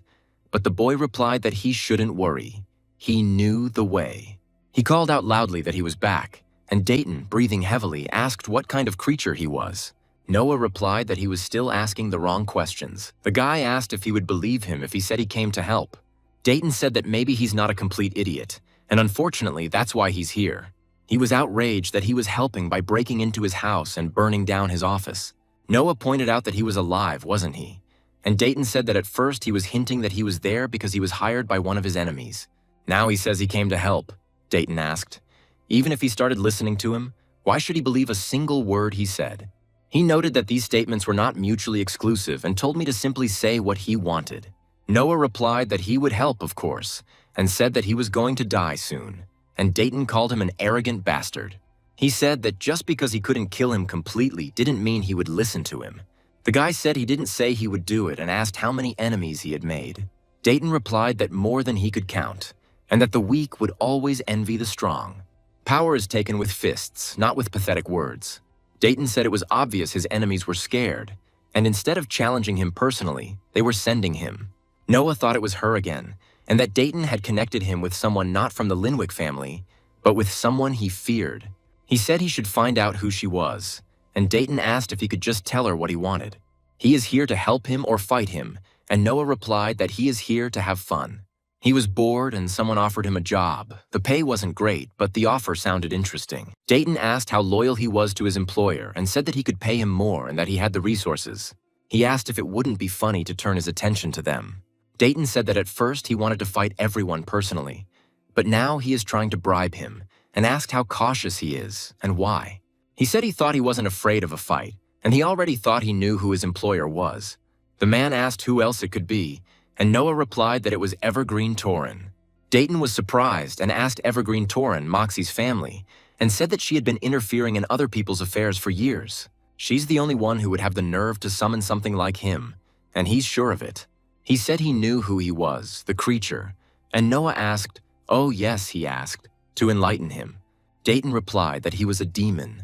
But the boy replied that he shouldn't worry. He knew the way. He called out loudly that he was back, and Dayton, breathing heavily, asked what kind of creature he was. Noah replied that he was still asking the wrong questions. The guy asked if he would believe him if he said he came to help. Dayton said that maybe he's not a complete idiot, and unfortunately that's why he's here. He was outraged that he was helping by breaking into his house and burning down his office. Noah pointed out that he was alive, wasn't he? And Dayton said that at first he was hinting that he was there because he was hired by one of his enemies. Now he says he came to help, Dayton asked. Even if he started listening to him, why should he believe a single word he said? He noted that these statements were not mutually exclusive and told me to simply say what he wanted. Noah replied that he would help, of course, and said that he was going to die soon, and Dayton called him an arrogant bastard. He said that just because he couldn't kill him completely didn't mean he would listen to him. The guy said he didn't say he would do it and asked how many enemies he had made. Dayton replied that more than he could count, and that the weak would always envy the strong. Power is taken with fists, not with pathetic words. Dayton said it was obvious his enemies were scared, and instead of challenging him personally, they were sending him. Noah thought it was her again, and that Dayton had connected him with someone not from the Linwick family, but with someone he feared. He said he should find out who she was, and Dayton asked if he could just tell her what he wanted. He is here to help him or fight him, and Noah replied that he is here to have fun. He was bored and someone offered him a job. The pay wasn't great, but the offer sounded interesting. Dayton asked how loyal he was to his employer and said that he could pay him more and that he had the resources. He asked if it wouldn't be funny to turn his attention to them. Dayton said that at first he wanted to fight everyone personally, but now he is trying to bribe him and asked how cautious he is and why. He said he thought he wasn't afraid of a fight, and he already thought he knew who his employer was. The man asked who else it could be, and Noah replied that it was Evergreen Torin. Dayton was surprised and asked Evergreen Torin, Moxie's family, and said that she had been interfering in other people's affairs for years. She's the only one who would have the nerve to summon something like him, and he's sure of it. He said he knew who he was, the creature, and Noah asked, "Oh yes," he asked, to enlighten him. Dayton replied that he was a demon,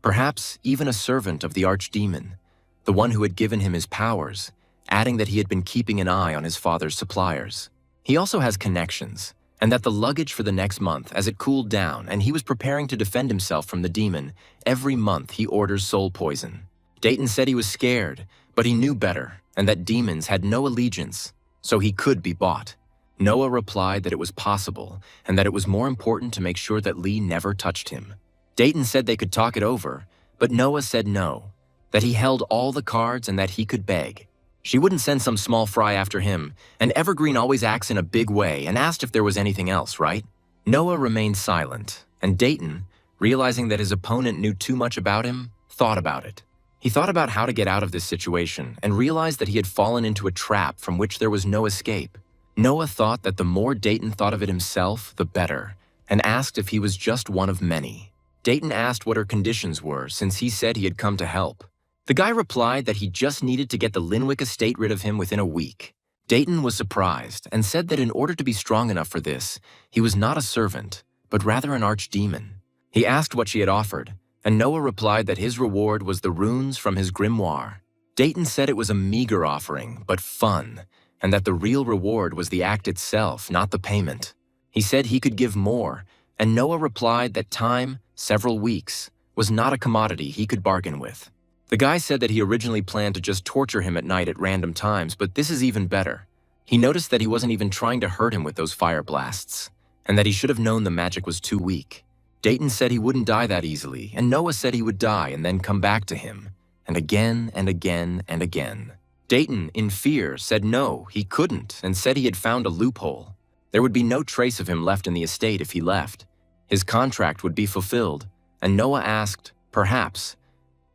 perhaps even a servant of the archdemon, the one who had given him his powers, adding that he had been keeping an eye on his father's suppliers. He also has connections, and that the luggage for the next month, as it cooled down and he was preparing to defend himself from the demon, every month he orders soul poison. Dayton said he was scared, but he knew better, and that demons had no allegiance, so he could be bought. Noah replied that it was possible, and that it was more important to make sure that Lee never touched him. Dayton said they could talk it over, but Noah said no, that he held all the cards and that he could beg. She wouldn't send some small fry after him, and Evergreen always acts in a big way and asked if there was anything else, right? Noah remained silent, and Dayton, realizing that his opponent knew too much about him, thought about it. He thought about how to get out of this situation and realized that he had fallen into a trap from which there was no escape. Noah thought that the more Dayton thought of it himself, the better, and asked if he was just one of many. Dayton asked what her conditions were since he said he had come to help. The guy replied that he just needed to get the Linwick estate rid of him within a week. Dayton was surprised and said that in order to be strong enough for this, he was not a servant, but rather an archdemon. He asked what she had offered, and Noah replied that his reward was the runes from his grimoire. Dayton said it was a meager offering, but fun, and that the real reward was the act itself, not the payment. He said he could give more, and Noah replied that time, several weeks, was not a commodity he could bargain with. The guy said that he originally planned to just torture him at night at random times, but this is even better. He noticed that he wasn't even trying to hurt him with those fire blasts, and that he should have known the magic was too weak. Dayton said he wouldn't die that easily, and Noah said he would die and then come back to him, and again and again and again. Dayton, in fear, said no, he couldn't, and said he had found a loophole. There would be no trace of him left in the estate if he left. His contract would be fulfilled, and Noah asked, perhaps,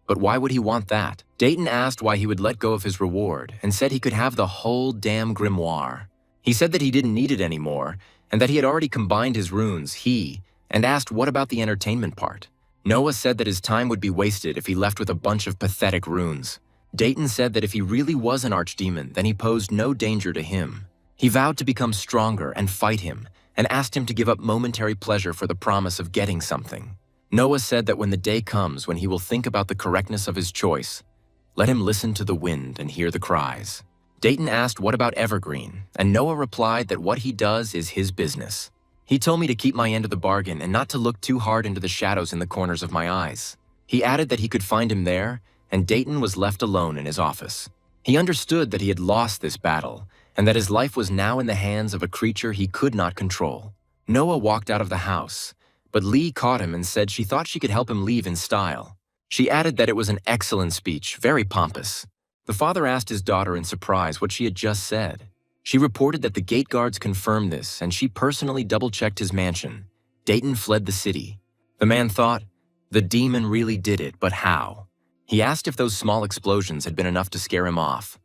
but why would he want that? Dayton asked why he would let go of his reward and said he could have the whole damn grimoire. He said that he didn't need it anymore and that he had already combined his runes, and asked what about the entertainment part. Noah said that his time would be wasted if he left with a bunch of pathetic runes. Dayton said that if he really was an archdemon, then he posed no danger to him. He vowed to become stronger and fight him and asked him to give up momentary pleasure for the promise of getting something. Noah said that when the day comes when he will think about the correctness of his choice, let him listen to the wind and hear the cries. Dayton asked what about Evergreen, and Noah replied that what he does is his business. He told me to keep my end of the bargain and not to look too hard into the shadows in the corners of my eyes. He added that he could find him there, and Dayton was left alone in his office. He understood that he had lost this battle, and that his life was now in the hands of a creature he could not control. Noah walked out of the house, but Lee caught him and said she thought she could help him leave in style. She added that it was an excellent speech, very pompous. The father asked his daughter in surprise what she had just said. She reported that the gate guards confirmed this, and she personally double-checked his mansion. Dayton fled the city. The man thought, the demon really did it, but how? He asked if those small explosions had been enough to scare him off,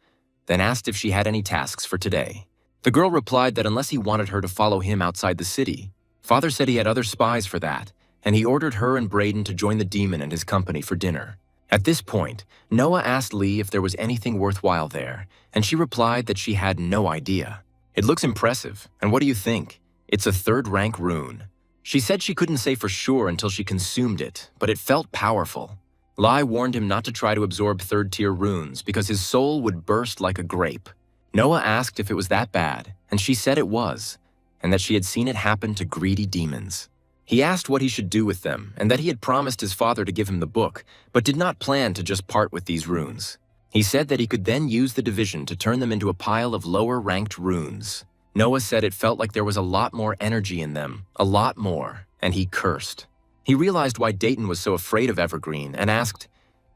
then asked if she had any tasks for today. The girl replied that unless he wanted her to follow him outside the city, Father said he had other spies for that, and he ordered her and Braden to join the demon and his company for dinner. At this point, Noah asked Lee if there was anything worthwhile there, and she replied that she had no idea. It looks impressive, and what do you think? It's a third-rank rune. She said she couldn't say for sure until she consumed it, but it felt powerful. Lai warned him not to try to absorb third-tier runes because his soul would burst like a grape. Noah asked if it was that bad, and she said it was, and that she had seen it happen to greedy demons. He asked what he should do with them, and that he had promised his father to give him the book, but did not plan to just part with these runes. He said that he could then use the division to turn them into a pile of lower-ranked runes. Noah said it felt like there was a lot more energy in them, a lot more, and he cursed. He realized why Dayton was so afraid of Evergreen and asked,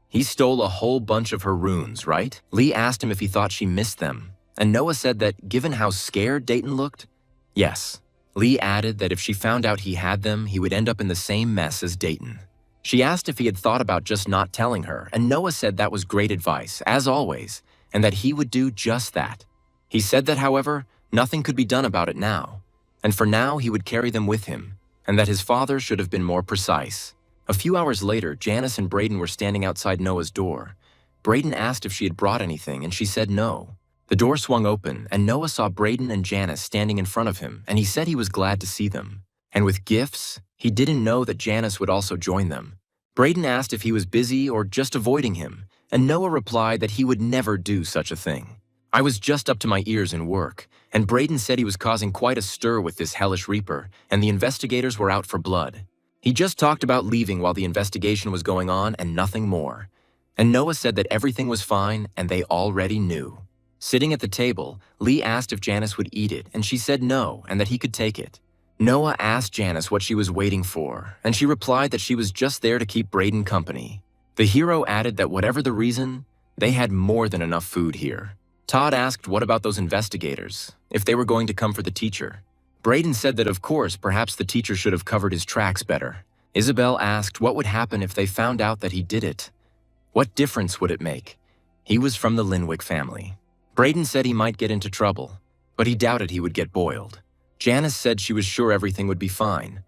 "He stole a whole bunch of her runes, right?" Lee asked him if he thought she missed them, and Noah said that given how scared Dayton looked, yes. Lee added that if she found out he had them, he would end up in the same mess as Dayton. She asked if he had thought about just not telling her, and Noah said that was great advice, as always, and that he would do just that. He said that, however, nothing could be done about it now, and for now he would carry them with him, and that his father should have been more precise. A few hours later, Janice and Braden were standing outside Noah's door. Braden asked if she had brought anything, and she said no. The door swung open, and Noah saw Braden and Janice standing in front of him, and he said he was glad to see them. And with gifts, he didn't know that Janice would also join them. Braden asked if he was busy or just avoiding him, and Noah replied that he would never do such a thing. "I was just up to my ears in work, and Braden said he was causing quite a stir with this hellish reaper, and the investigators were out for blood. He just talked about leaving while the investigation was going on and nothing more. And Noah said that everything was fine and they already knew." Sitting at the table, Lee asked if Janice would eat it, and she said no, and that he could take it. Noah asked Janice what she was waiting for, and she replied that she was just there to keep Braden company. The hero added that whatever the reason, they had more than enough food here. Todd asked what about those investigators, if they were going to come for the teacher. Braden said that of course, perhaps the teacher should have covered his tracks better. Isabel asked what would happen if they found out that he did it. What difference would it make? He was from the Linwick family. Braden said he might get into trouble, but he doubted he would get boiled. Janice said she was sure everything would be fine.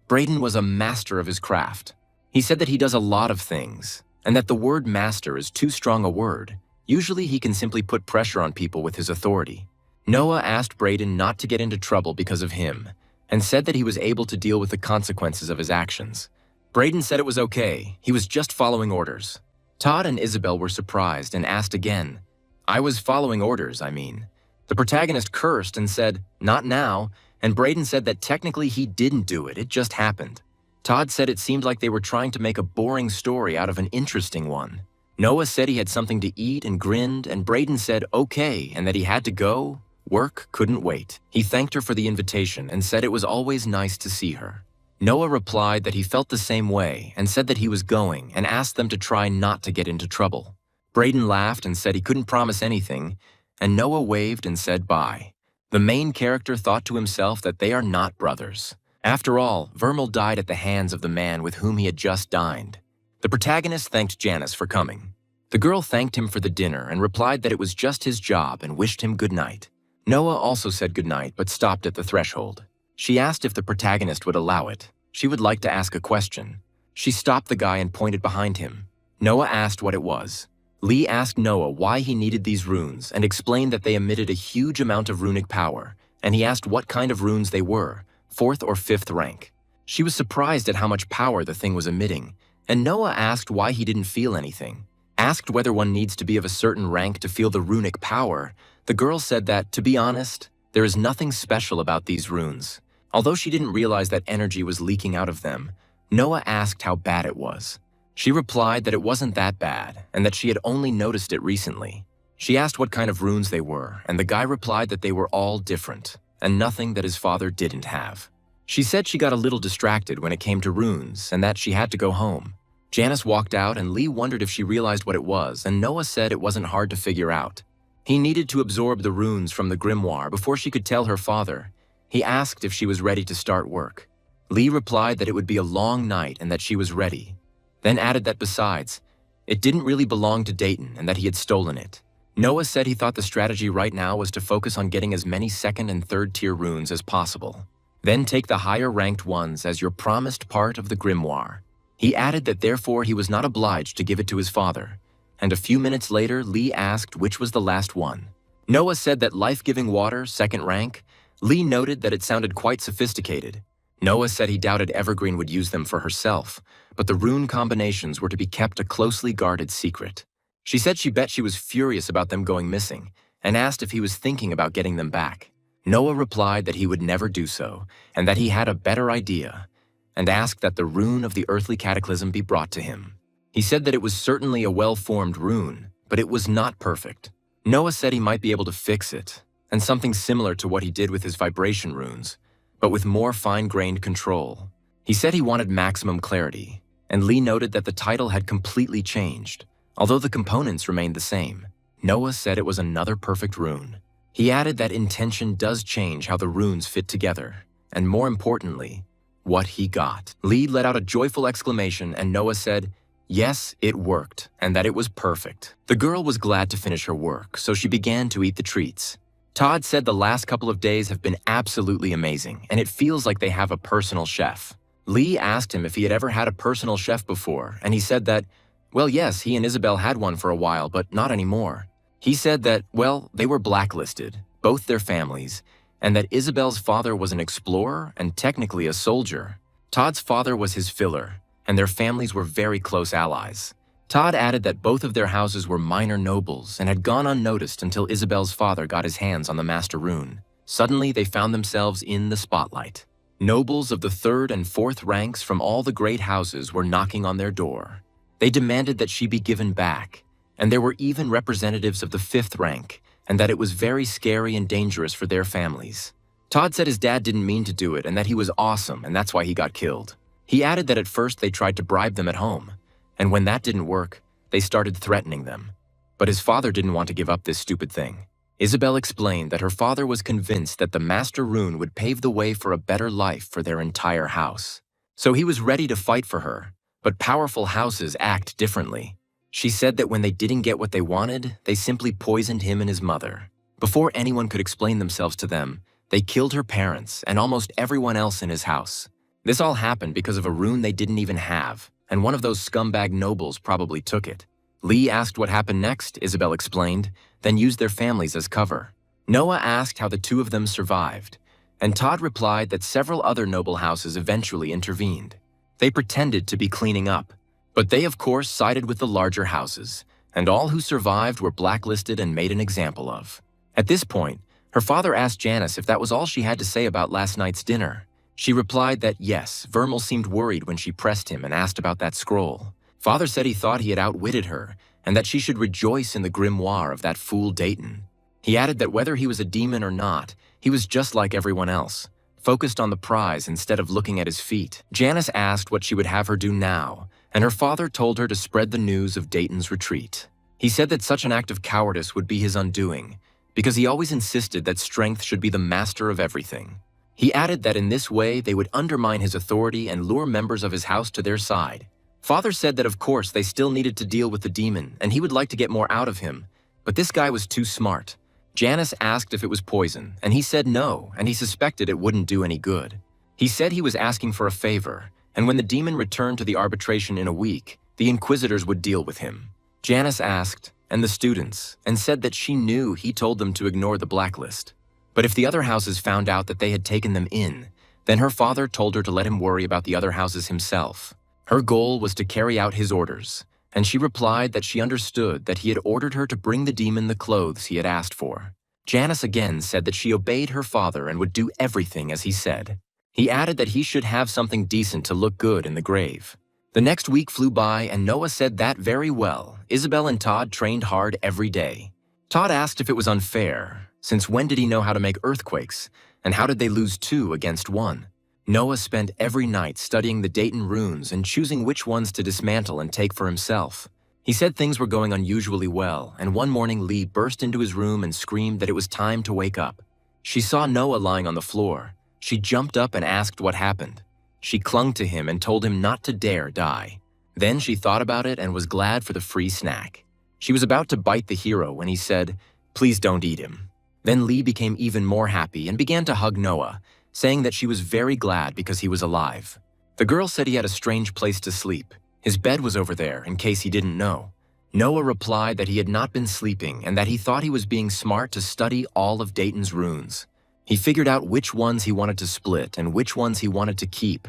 Braden was a master of his craft. He said that he does a lot of things, and that the word master is too strong a word. Usually he can simply put pressure on people with his authority. Noah asked Braden not to get into trouble because of him, and said that he was able to deal with the consequences of his actions. Braden said it was okay, he was just following orders. Todd and Isabel were surprised and asked again, "I was following orders, I mean." The protagonist cursed and said, "Not now," and Braden said that technically he didn't do it, it just happened. Todd said it seemed like they were trying to make a boring story out of an interesting one. Noah said he had something to eat and grinned, and Braden said okay and that he had to go. Work couldn't wait. He thanked her for the invitation and said it was always nice to see her. Noah replied that he felt the same way and said that he was going and asked them to try not to get into trouble. Braden laughed and said he couldn't promise anything, and Noah waved and said bye. The main character thought to himself that they are not brothers. After all, Vermal died at the hands of the man with whom he had just dined. The protagonist thanked Janice for coming. The girl thanked him for the dinner and replied that it was just his job and wished him good night. Noah also said goodnight but stopped at the threshold. She asked if the protagonist would allow it. She would like to ask a question. She stopped the guy and pointed behind him. Noah asked what it was. Lee asked Noah why he needed these runes and explained that they emitted a huge amount of runic power, and he asked what kind of runes they were, 4th or 5th rank. She was surprised at how much power the thing was emitting, and Noah asked why he didn't feel anything. Asked whether one needs to be of a certain rank to feel the runic power, the girl said that, to be honest, there is nothing special about these runes. Although she didn't realize that energy was leaking out of them, Noah asked how bad it was. She replied that it wasn't that bad and that she had only noticed it recently. She asked what kind of runes they were, and the guy replied that they were all different and nothing that his father didn't have. She said she got a little distracted when it came to runes and that she had to go home. Janice walked out and Lee wondered if she realized what it was, and Noah said it wasn't hard to figure out. He needed to absorb the runes from the grimoire before she could tell her father. He asked if she was ready to start work. Lee replied that it would be a long night and that she was ready. Then added that besides, it didn't really belong to Dayton and that he had stolen it. Noah said he thought the strategy right now was to focus on getting as many 2nd and 3rd tier runes as possible. Then take the higher ranked ones as your promised part of the grimoire. He added that therefore he was not obliged to give it to his father. And a few minutes later, Lee asked which was the last one. Noah said that life-giving water, second rank. Lee noted that it sounded quite sophisticated. Noah said he doubted Evergreen would use them for herself, but the rune combinations were to be kept a closely guarded secret. She said she bet she was furious about them going missing, and asked if he was thinking about getting them back. Noah replied that he would never do so, and that he had a better idea, and asked that the rune of the earthly cataclysm be brought to him. He said that it was certainly a well-formed rune, but it was not perfect. Noah said he might be able to fix it, and something similar to what he did with his vibration runes, but with more fine-grained control. He said he wanted maximum clarity, and Lee noted that the title had completely changed, although the components remained the same. Noah said it was another perfect rune. He added that intention does change how the runes fit together, and more importantly, what he got. Lee let out a joyful exclamation, and Noah said, yes, it worked, and that it was perfect. The girl was glad to finish her work, so she began to eat the treats. Todd said the last couple of days have been absolutely amazing, and it feels like they have a personal chef. Lee asked him if he had ever had a personal chef before, and he said that, well, yes, he and Isabel had one for a while, but not anymore. He said that, well, they were blacklisted, both their families, and that Isabel's father was an explorer and technically a soldier. Todd's father was his filler, and their families were very close allies. Todd added that both of their houses were minor nobles and had gone unnoticed until Isabel's father got his hands on the Master Rune. Suddenly, they found themselves in the spotlight. Nobles of the third and fourth ranks from all the great houses were knocking on their door. They demanded that she be given back, and there were even representatives of the fifth rank, and that it was very scary and dangerous for their families. Todd said his dad didn't mean to do it and that he was awesome and that's why he got killed. He added that at first they tried to bribe them at home, and when that didn't work, they started threatening them. But his father didn't want to give up this stupid thing. Isabel explained that her father was convinced that the Master Rune would pave the way for a better life for their entire house. So he was ready to fight for her, but powerful houses act differently. She said that when they didn't get what they wanted, they simply poisoned him and his mother. Before anyone could explain themselves to them, they killed her parents and almost everyone else in his house. This all happened because of a rune they didn't even have, and one of those scumbag nobles probably took it. Lee asked what happened next, Isabel explained, then used their families as cover. Noah asked how the two of them survived, and Todd replied that several other noble houses eventually intervened. They pretended to be cleaning up, but they of course sided with the larger houses, and all who survived were blacklisted and made an example of. At this point, her father asked Janice if that was all she had to say about last night's dinner. She replied that yes, Vermal seemed worried when she pressed him and asked about that scroll. Father said he thought he had outwitted her, and that she should rejoice in the grimoire of that fool Dayton. He added that whether he was a demon or not, he was just like everyone else, focused on the prize instead of looking at his feet. Janice asked what she would have her do now, and her father told her to spread the news of Dayton's retreat. He said that such an act of cowardice would be his undoing, because he always insisted that strength should be the master of everything. He added that in this way they would undermine his authority and lure members of his house to their side. Father said that of course they still needed to deal with the demon and he would like to get more out of him, but this guy was too smart. Janice asked if it was poison, and he said no, and he suspected it wouldn't do any good. He said he was asking for a favor, and when the demon returned to the arbitration in a week, the Inquisitors would deal with him. Janice asked, and the students, and said that she knew he told them to ignore the blacklist. But if the other houses found out that they had taken them in, then her father told her to let him worry about the other houses himself. Her goal was to carry out his orders, and she replied that she understood that he had ordered her to bring the demon the clothes he had asked for. Janice again said that she obeyed her father and would do everything as he said. He added that he should have something decent to look good in the grave. The next week flew by, and Noah said that very well. Isabel and Todd trained hard every day. Todd asked if it was unfair, since when did he know how to make earthquakes, and how did they lose 2 against 1? Noah spent every night studying the Dayton runes and choosing which ones to dismantle and take for himself. He said things were going unusually well, and one morning Lee burst into his room and screamed that it was time to wake up. She saw Noah lying on the floor. She jumped up and asked what happened. She clung to him and told him not to dare die. Then she thought about it and was glad for the free snack. She was about to bite the hero when he said, "Please don't eat him." Then Lee became even more happy and began to hug Noah, saying that she was very glad because he was alive. The girl said he had a strange place to sleep. His bed was over there in case he didn't know. Noah replied that he had not been sleeping and that he thought he was being smart to study all of Dayton's runes. He figured out which ones he wanted to split and which ones he wanted to keep,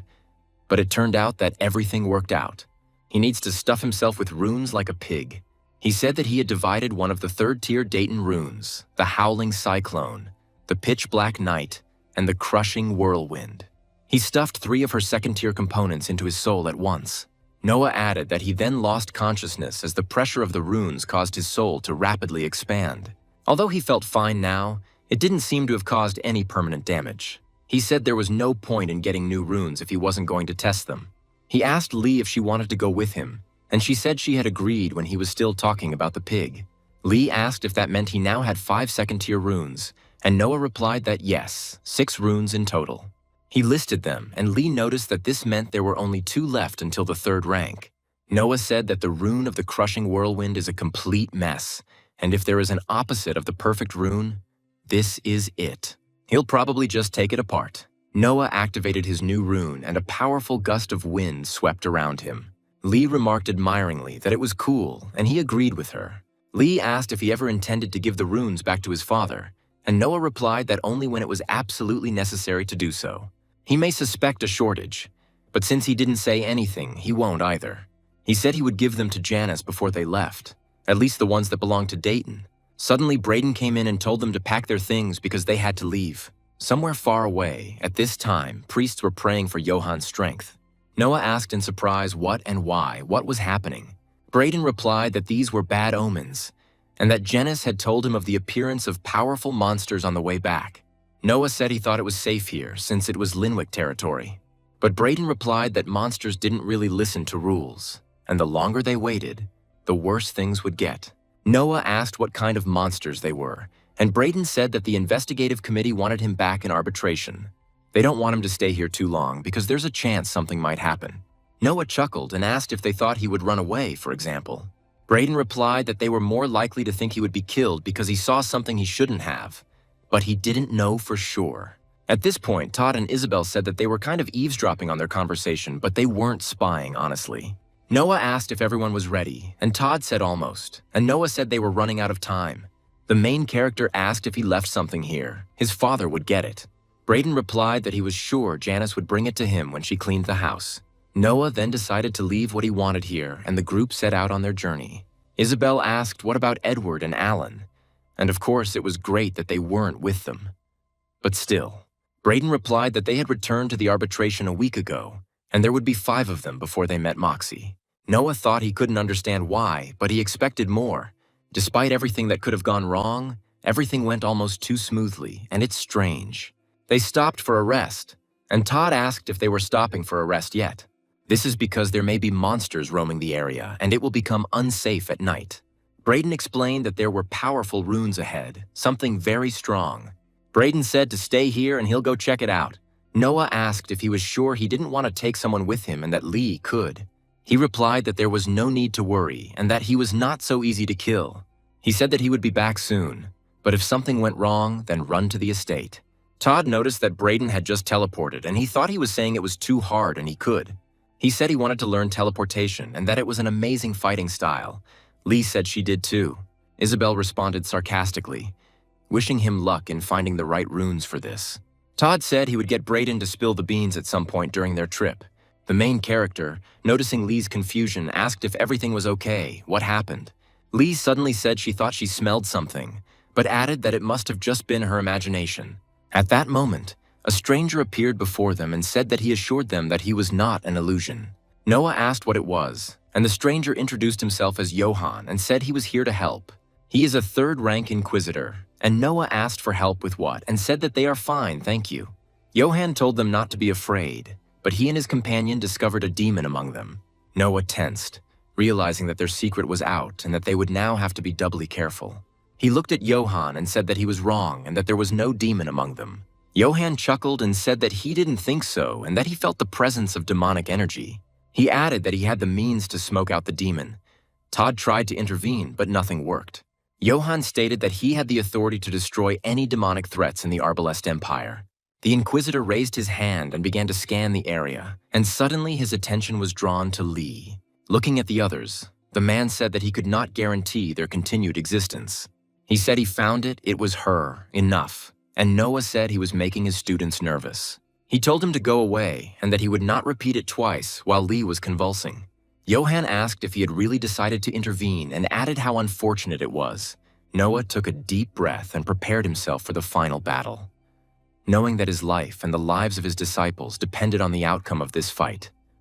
but it turned out that everything worked out. He needs to stuff himself with runes like a pig. He said that he had divided one of the third-tier Dayton runes, the Howling Cyclone, the Pitch Black Night, and the Crushing Whirlwind. He stuffed 3 of her second-tier components into his soul at once. Noah added that he then lost consciousness as the pressure of the runes caused his soul to rapidly expand. Although he felt fine now, it didn't seem to have caused any permanent damage. He said there was no point in getting new runes if he wasn't going to test them. He asked Lee if she wanted to go with him, and she said she had agreed when he was still talking about the pig. Lee asked if that meant he now had 5 second-tier runes, and Noah replied that yes, 6 runes in total. He listed them, and Lee noticed that this meant there were only 2 left until the 3rd rank. Noah said that the rune of the Crushing Whirlwind is a complete mess, and if there is an opposite of the perfect rune, this is it. He'll probably just take it apart. Noah activated his new rune, and a powerful gust of wind swept around him. Lee remarked admiringly that it was cool, and he agreed with her. Lee asked if he ever intended to give the runes back to his father, and Noah replied that only when it was absolutely necessary to do so. He may suspect a shortage, but since he didn't say anything, he won't either. He said he would give them to Janice before they left, at least the ones that belonged to Dayton. Suddenly, Brayden came in and told them to pack their things because they had to leave. Somewhere far away, at this time, priests were praying for Johan's strength. Noah asked in surprise what and why, what was happening. Brayden replied that these were bad omens, and that Janice had told him of the appearance of powerful monsters on the way back. Noah said he thought it was safe here, since it was Linwick territory. But Brayden replied that monsters didn't really listen to rules, and the longer they waited, the worse things would get. Noah asked what kind of monsters they were, and Brayden said that the investigative committee wanted him back in arbitration. They don't want him to stay here too long because there's a chance something might happen. Noah chuckled and asked if they thought he would run away, for example. Brayden replied that they were more likely to think he would be killed because he saw something he shouldn't have, but he didn't know for sure. At this point, Todd and Isabel said that they were kind of eavesdropping on their conversation, but they weren't spying, honestly. Noah asked if everyone was ready, and Todd said almost, and Noah said they were running out of time. The main character asked if he left something here. His father would get it. Brayden replied that he was sure Janice would bring it to him when she cleaned the house. Noah then decided to leave what he wanted here, and the group set out on their journey. Isabel asked what about Edward and Alan, and of course it was great that they weren't with them. But still, Brayden replied that they had returned to the arbitration a week ago, and there would be 5 of them before they met Moxie. Noah thought he couldn't understand why, but he expected more. Despite everything that could have gone wrong, everything went almost too smoothly, and it's strange. They stopped for a rest, and Todd asked if they were stopping for a rest yet. This is because there may be monsters roaming the area, and it will become unsafe at night. Brayden explained that there were powerful runes ahead, something very strong. Brayden said to stay here and he'll go check it out. Noah asked if he was sure he didn't want to take someone with him and that Lee could. He replied that there was no need to worry and that he was not so easy to kill. He said that he would be back soon, but if something went wrong, then run to the estate. Todd noticed that Brayden had just teleported and he thought he was saying it was too hard and he could. He said he wanted to learn teleportation and that it was an amazing fighting style. Lee said she did too. Isabel responded sarcastically, wishing him luck in finding the right runes for this. Todd said he would get Brayden to spill the beans at some point during their trip. The main character, noticing Lee's confusion, asked if everything was okay, what happened. Lee suddenly said she thought she smelled something, but added that it must have just been her imagination. At that moment, a stranger appeared before them and said that he assured them that he was not an illusion. Noah asked what it was, and the stranger introduced himself as Johan and said he was here to help. He is a 3rd-rank Inquisitor, and Noah asked for help with what and said that they are fine, thank you. Johan told them not to be afraid, but he and his companion discovered a demon among them. Noah tensed, realizing that their secret was out and that they would now have to be doubly careful. He looked at Johan and said that he was wrong and that there was no demon among them. Johan chuckled and said that he didn't think so and that he felt the presence of demonic energy. He added that he had the means to smoke out the demon. Todd tried to intervene, but nothing worked. Johan stated that he had the authority to destroy any demonic threats in the Arbalest Empire. The Inquisitor raised his hand and began to scan the area, and suddenly his attention was drawn to Lee. Looking at the others, The man said that he could not guarantee their continued existence. He said he found it was her, enough, and Noah said he was making his students nervous. He told him to go away and that he would not repeat it twice while Lee was convulsing. Johan asked if he had really decided to intervene and added how unfortunate it was. Noah took a deep breath and prepared himself for the final battle. Knowing that his life and the lives of his disciples depended on the outcome of this fight,